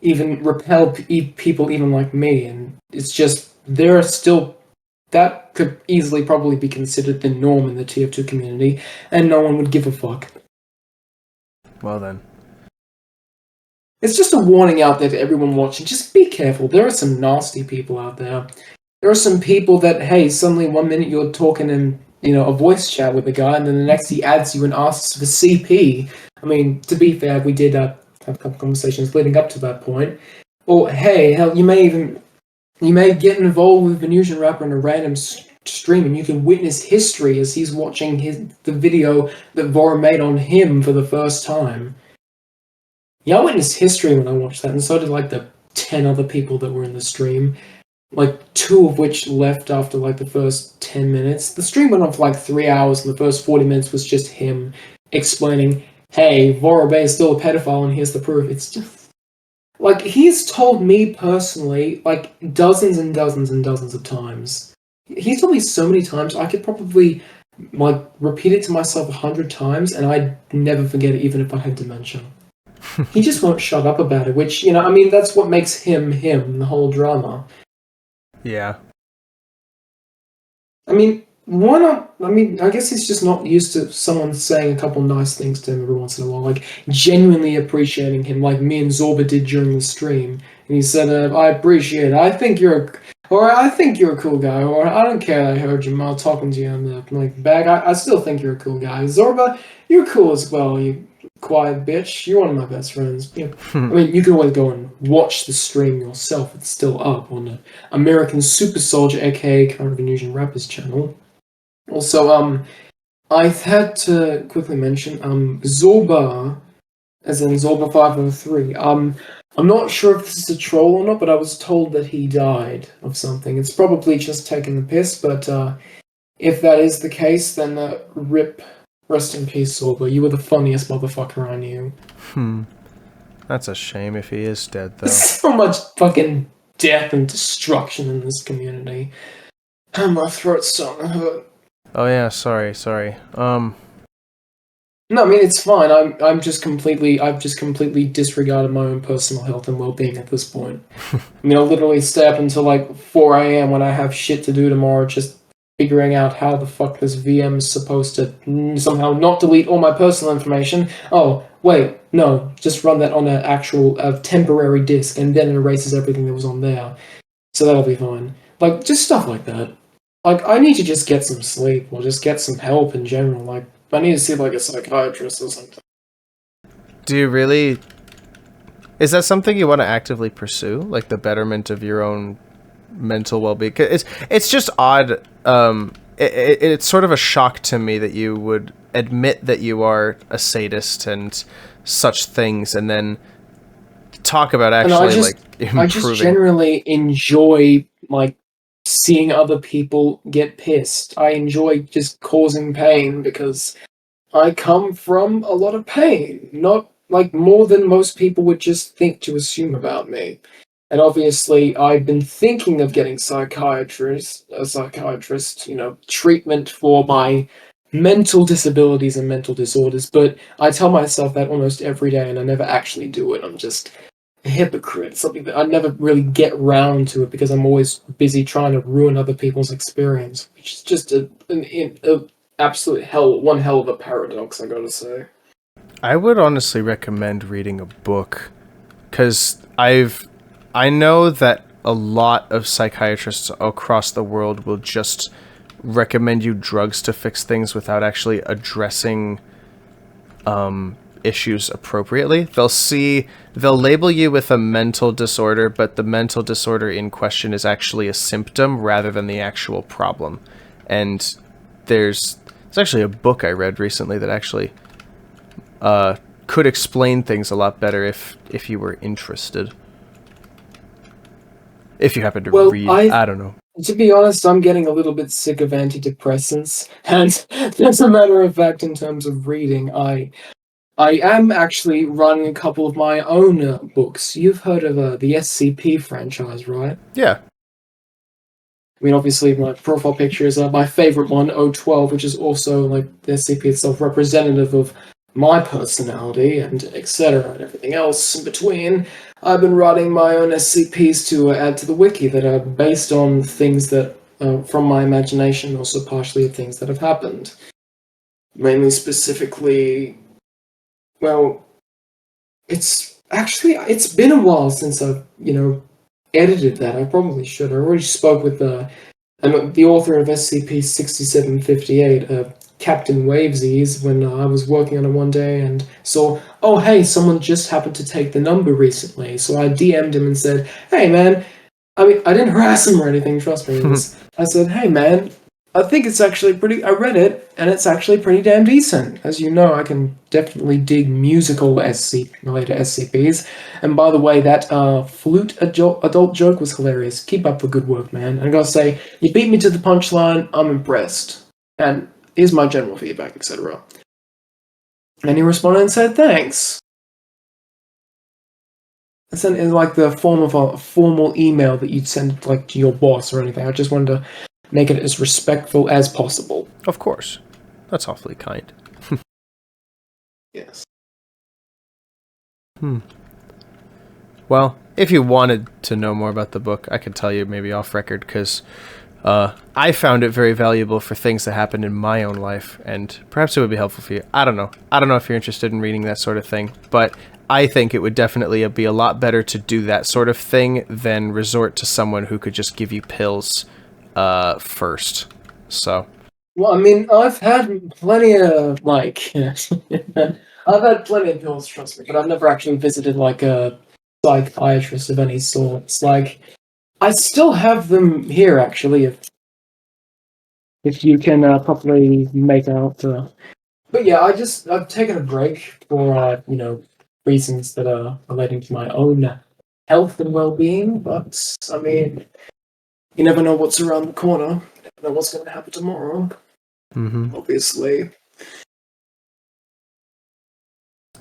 even repel people even like me, and it's just, there are still, that could easily probably be considered the norm in the TF2 community, and no one would give a fuck. Well then. It's just a warning out there to everyone watching, just be careful. There are some nasty people out there. There are some people that, hey, suddenly 1 minute you're talking in, a voice chat with a guy, and then the next he adds you and asks for CP. I mean, to be fair, we did have a couple conversations leading up to that point. Or, hey, hell, you may get involved with Venusian Rapper in a random stream, and you can witness history as he's watching the video that Vora made on him for the first time. Yeah, I witnessed history when I watched that, and so did, like, the 10 other people that were in the stream. Like, 2 of which left after, like, the first 10 minutes. The stream went on for, like, 3 hours, and the first 40 minutes was just him explaining, hey, Vora Bay is still a pedophile, and here's the proof. It's just... Like, he's told me personally, like, dozens and dozens and dozens of times. He's told me so many times, I could probably, like, repeat it to myself 100 times, and I'd never forget it, even if I had dementia. He just won't shut up about it, which, that's what makes him, the whole drama. Yeah. I mean, why not? I mean, I guess he's just not used to someone saying a couple nice things to him every once in a while, like genuinely appreciating him, like me and Zorba did during the stream. And he said, "I appreciate it. I think I think you're a cool guy, or I don't care that I heard you while talking to you on the like bag. I still think you're a cool guy. Zorba, you're cool as well. You quiet bitch. You're one of my best friends. Yeah. I mean, you can always go and watch the stream yourself. It's still up on the American Super Soldier, aka Current Indonesian Rappers channel." Also, I had to quickly mention, Zorba, as in Zorba503. I'm not sure if this is a troll or not, but I was told that he died of something. It's probably just taking the piss, but if that is the case, then rip, rest in peace, Zorba. You were the funniest motherfucker I knew. That's a shame if he is dead, though. There's so much fucking death and destruction in this community. My throat's starting to hurt. Oh yeah, sorry. No, I mean it's fine. I've just completely disregarded my own personal health and well-being at this point. I mean, I'll literally stay up until like 4 a.m. when I have shit to do tomorrow, just figuring out how the fuck this VM is supposed to somehow not delete all my personal information. Oh, wait, no, just run that on an actual temporary disk, and then it erases everything that was on there. So that'll be fine. Like, just stuff like that. Like, I need to just get some sleep, or just get some help in general. Like, I need to see, like, a psychiatrist or something. Do you really... Is that something you want to actively pursue? Like, the betterment of your own mental well-being? It's just odd. It's sort of a shock to me that you would admit that you are a sadist and such things, and then talk about actually, like, improving. I just generally enjoy, like, seeing other people get pissed. I enjoy just causing pain because I come from a lot of pain, not like more than most people would just think to assume about me. And obviously, I've been thinking of getting a psychiatrist, treatment for my mental disabilities and mental disorders, but I tell myself that almost every day and I never actually do it. I'm just a hypocrite, something that I never really get round to it because I'm always busy trying to ruin other people's experience, which is just an absolute one hell of a paradox, I gotta say. I would honestly recommend reading a book, because I know that a lot of psychiatrists across the world will just recommend you drugs to fix things without actually addressing issues appropriately. They'll label you with a mental disorder, but the mental disorder in question is actually a symptom rather than the actual problem. And there's actually a book I read recently that actually could explain things a lot better if you were interested. If you happen to read, I don't know. To be honest, I'm getting a little bit sick of antidepressants, and as a matter of fact, in terms of reading, I am actually writing a couple of my own books. You've heard of the SCP franchise, right? Yeah. I mean, obviously, my profile picture is my favorite one, O12, which is also, like, the SCP itself, representative of my personality, and etc., and everything else in between. I've been writing my own SCPs to add to the wiki that are based on things that, from my imagination, also partially of things that have happened. Mainly specifically, well, it's been a while since I've, edited that. I probably should. I already spoke with the author of SCP-6758, Captain Wavesies, when I was working on it one day and saw, oh hey, someone just happened to take the number recently. So I DM'd him and said, hey man, I mean, I didn't harass him or anything, trust me. I said, hey man, I think it's actually I read it, and it's actually pretty damn decent. As you know, I can definitely dig musical related SCPs. And by the way, that flute adult joke was hilarious. Keep up the good work, man. And I gotta say, you beat me to the punchline, I'm impressed. And here's my general feedback, etc. And he responded and said, thanks. I sent in like the form of a formal email that you'd send like to your boss or anything. I just wanted to make it as respectful as possible. Of course. That's awfully kind. Yes. Well, if you wanted to know more about the book, I could tell you maybe off record, because I found it very valuable for things that happened in my own life, and perhaps it would be helpful for you. I don't know. I don't know if you're interested in reading that sort of thing, but I think it would definitely be a lot better to do that sort of thing than resort to someone who could just give you pills first. So. Well, I mean, I've had plenty of, like, I've had plenty of pills, trust me, but I've never actually visited, like, a psychiatrist of any sort. It's like, I still have them here, actually, if you can properly make out. But yeah, I've taken a break for, reasons that are relating to my own health and well-being, but, I mean, you never know what's around the corner. You never know what's going to happen tomorrow. Mm-hmm. Obviously.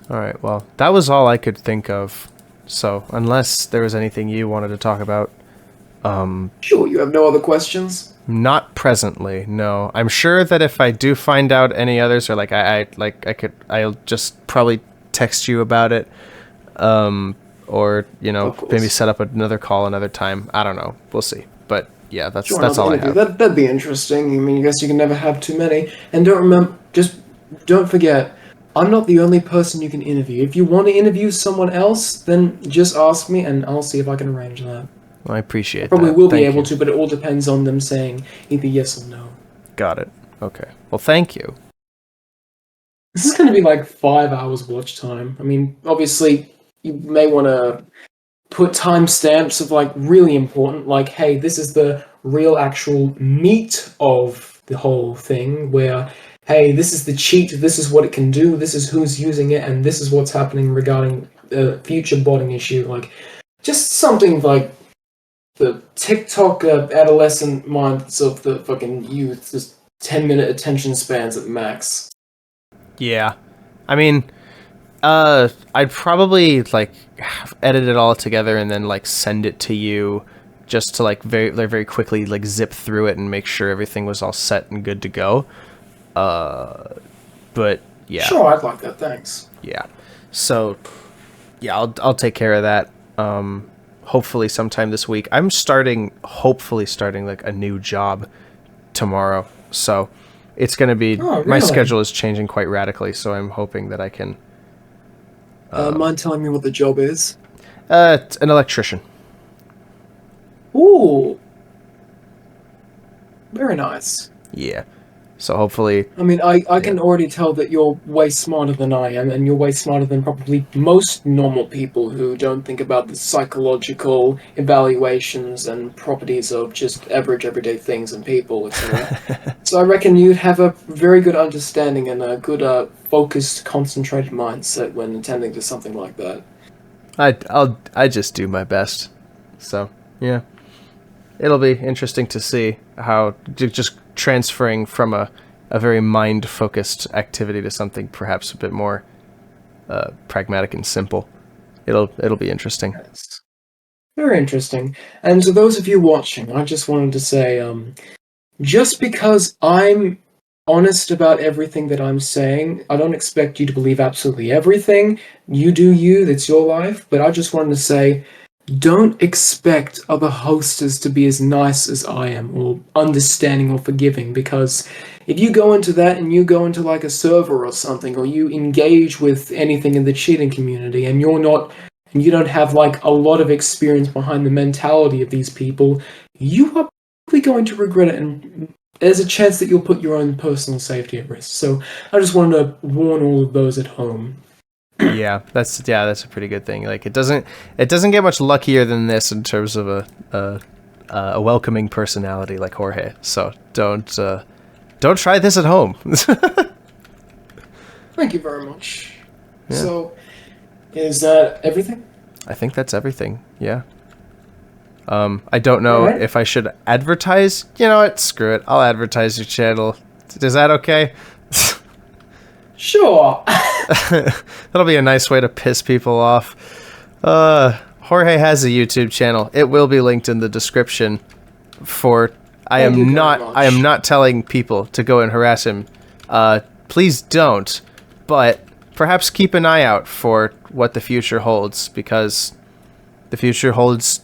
All right, well, that was all I could think of. So, unless there was anything you wanted to talk about, Sure, you have no other questions? not presently. No, I'm sure that if I do find out any others, or like I'll just probably text you about it, or maybe set up another call another time. I don't know. We'll see. But yeah, that's all I have. That'd be interesting. I mean, I guess you can never have too many. And don't forget, I'm not the only person you can interview. If you want to interview someone else, then just ask me and I'll see if I can arrange that. Well, I appreciate that. Probably will be able to, but it all depends on them saying either yes or no. Got it. Okay. Well, thank you. This is going to be like 5 hours watch time. I mean, obviously, you may want to put timestamps of like really important, like, hey, this is the real actual meat of the whole thing, where, hey, this is the cheat, this is what it can do, this is who's using it, and this is what's happening regarding the future botting issue. Like, just something like the TikTok adolescent minds of the fucking youth, just 10-minute attention spans at max. Yeah. I mean, I'd probably like edit it all together and then like send it to you just to like very quickly like zip through it and make sure everything was all set and good to go. But yeah. Sure, I'd like that, thanks. Yeah. So yeah, I'll take care of that. Hopefully sometime this week. I'm hopefully starting like a new job tomorrow. So it's going to be, my schedule is changing quite radically. So I'm hoping that I can. Mind telling me what the job is? It's an electrician. Ooh. Very nice. Yeah. So hopefully... I mean, I can already tell that you're way smarter than I am, and you're way smarter than probably most normal people who don't think about the psychological evaluations and properties of just average everyday things and people, etc. So I reckon you'd have a very good understanding and a good focused, concentrated mindset when attending to something like that. I just do my best. So, yeah. It'll be interesting to see how just transferring from a very mind-focused activity to something perhaps a bit more pragmatic and simple. It'll be interesting. Yes. Very interesting. And to those of you watching, I just wanted to say, just because I'm honest about everything that I'm saying, I don't expect you to believe absolutely everything. You do you, that's your life. But I just wanted to say, don't expect other hosters to be as nice as I am, or understanding or forgiving, because if you go into that and you go into like a server or something, or you engage with anything in the cheating community, and you don't have like a lot of experience behind the mentality of these people, you are probably going to regret it, and there's a chance that you'll put your own personal safety at risk. So I just wanted to warn all of those at home. Yeah, that's a pretty good thing. Like it doesn't get much luckier than this in terms of a welcoming personality like HorHay. So don't try this at home. Thank you very much. Yeah. So, is that everything? I think that's everything. Yeah. I don't know if I should advertise. You know what? Screw it. I'll advertise your channel. Is that okay? Sure. That'll be a nice way to piss people off. HorHay has a YouTube channel. It will be linked in the description. I am not telling people to go and harass him. Please don't. But perhaps keep an eye out for what the future holds, because the future holds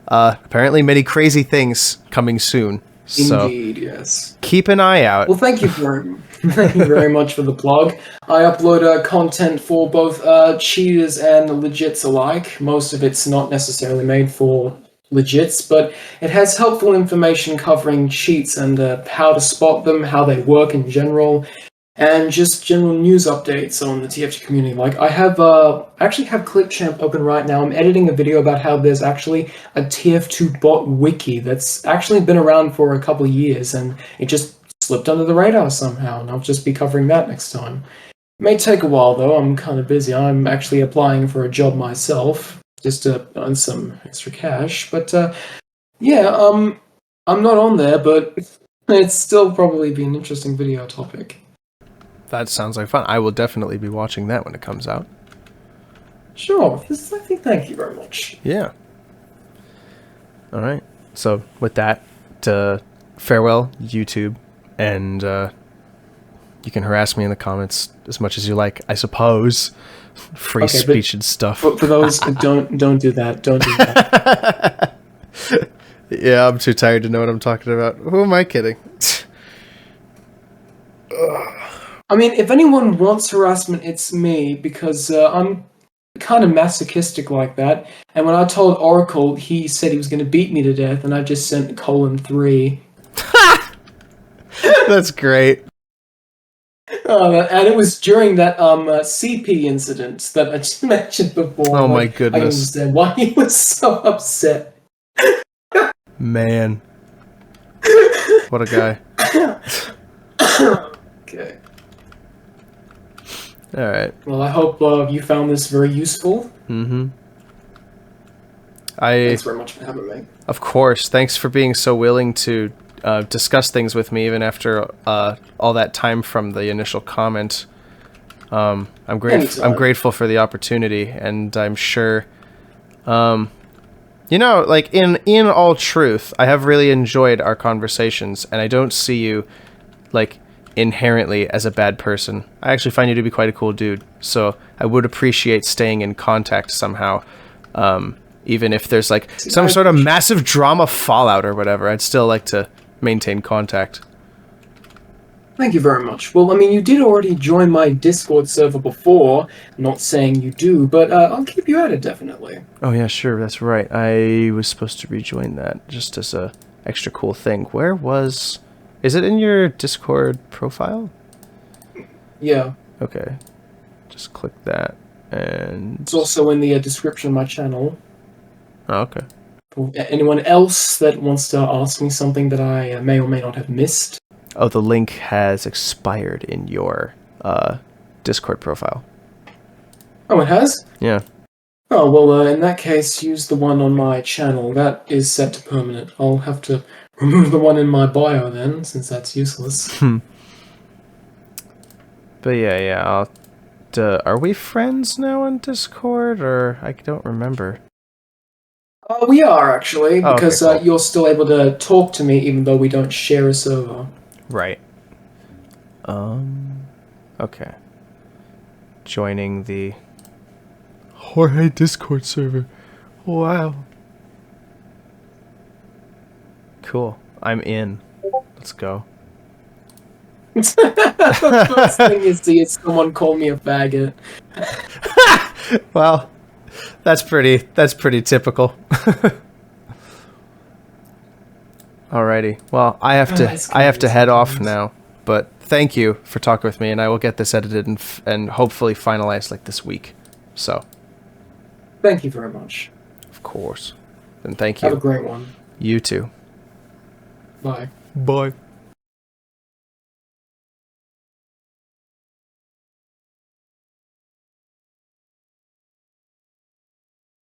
apparently many crazy things coming soon. So Indeed, yes. keep an eye out. Well, thank you very much for the plug. I upload content for both cheaters and legits alike. Most of it's not necessarily made for legits, but it has helpful information covering cheats and how to spot them, how they work in general, and just general news updates on the TF2 community. Like, I actually have ClickChamp open right now. I'm editing a video about how there's actually a TF2 bot wiki that's actually been around for a couple of years, and it just slipped under the radar somehow, and I'll just be covering that next time. It may take a while, though. I'm kind of busy. I'm actually applying for a job myself, just to earn some extra cash. But, yeah, I'm not on there, but it's still probably be an interesting video topic. That sounds like fun. I will definitely be watching that when it comes out. Sure. Thank you very much. Yeah. All right. So with that, farewell, YouTube, and you can harass me in the comments as much as you like, I suppose. Free speech and stuff. For those, don't do that. Don't do that. Yeah, I'm too tired to know what I'm talking about. Who am I kidding? I mean, if anyone wants harassment, it's me, because I'm kind of masochistic like that. And when I told Oracle, he said he was going to beat me to death, and I just sent :3. That's great. And it was during that CP incident that I just mentioned before. Oh my goodness. I understand why he was so upset. Man. What a guy. Okay. Alright. Well, I hope you found this very useful. Mm-hmm. Thanks very much for having me. Of course. Thanks for being so willing to discuss things with me even after all that time from the initial comment. I'm grateful for the opportunity, and I'm sure you know, like, in all truth, I have really enjoyed our conversations, and I don't see you, like, inherently as a bad person. I actually find you to be quite a cool dude, so I would appreciate staying in contact somehow. Even if there's, like, some sort of massive drama fallout or whatever, I'd still like to maintain contact. Thank you very much. Well, I mean, you did already join my Discord server before. I'm not saying you do, but I'll keep you at it, definitely. Oh yeah, sure, that's right. I was supposed to rejoin that, just as a extra cool thing. Where was... Is it in your Discord profile? Yeah. Okay. Just click that, and... It's also in the description of my channel. Oh, okay. For anyone else that wants to ask me something that I may or may not have missed. Oh, the link has expired in your Discord profile. Oh, it has? Yeah. Oh, well, in that case, use the one on my channel. That is set to permanent. I'll have to remove the one in my bio then, since that's useless. But yeah, are we friends now on Discord, or I don't remember? We are, actually, Oh, because okay, cool. you're still able to talk to me even though we don't share a server. Right. Okay. Joining the HorHay Discord server. Wow. Cool. I'm in. Let's go. The first thing you see is someone call me a faggot. Well, that's pretty typical. Alrighty. Well, I have to head off now. But thank you for talking with me, and I will get this edited and hopefully finalized like this week. So. Thank you very much. Of course. And thank you. Have a great one. You too. Bye. Bye.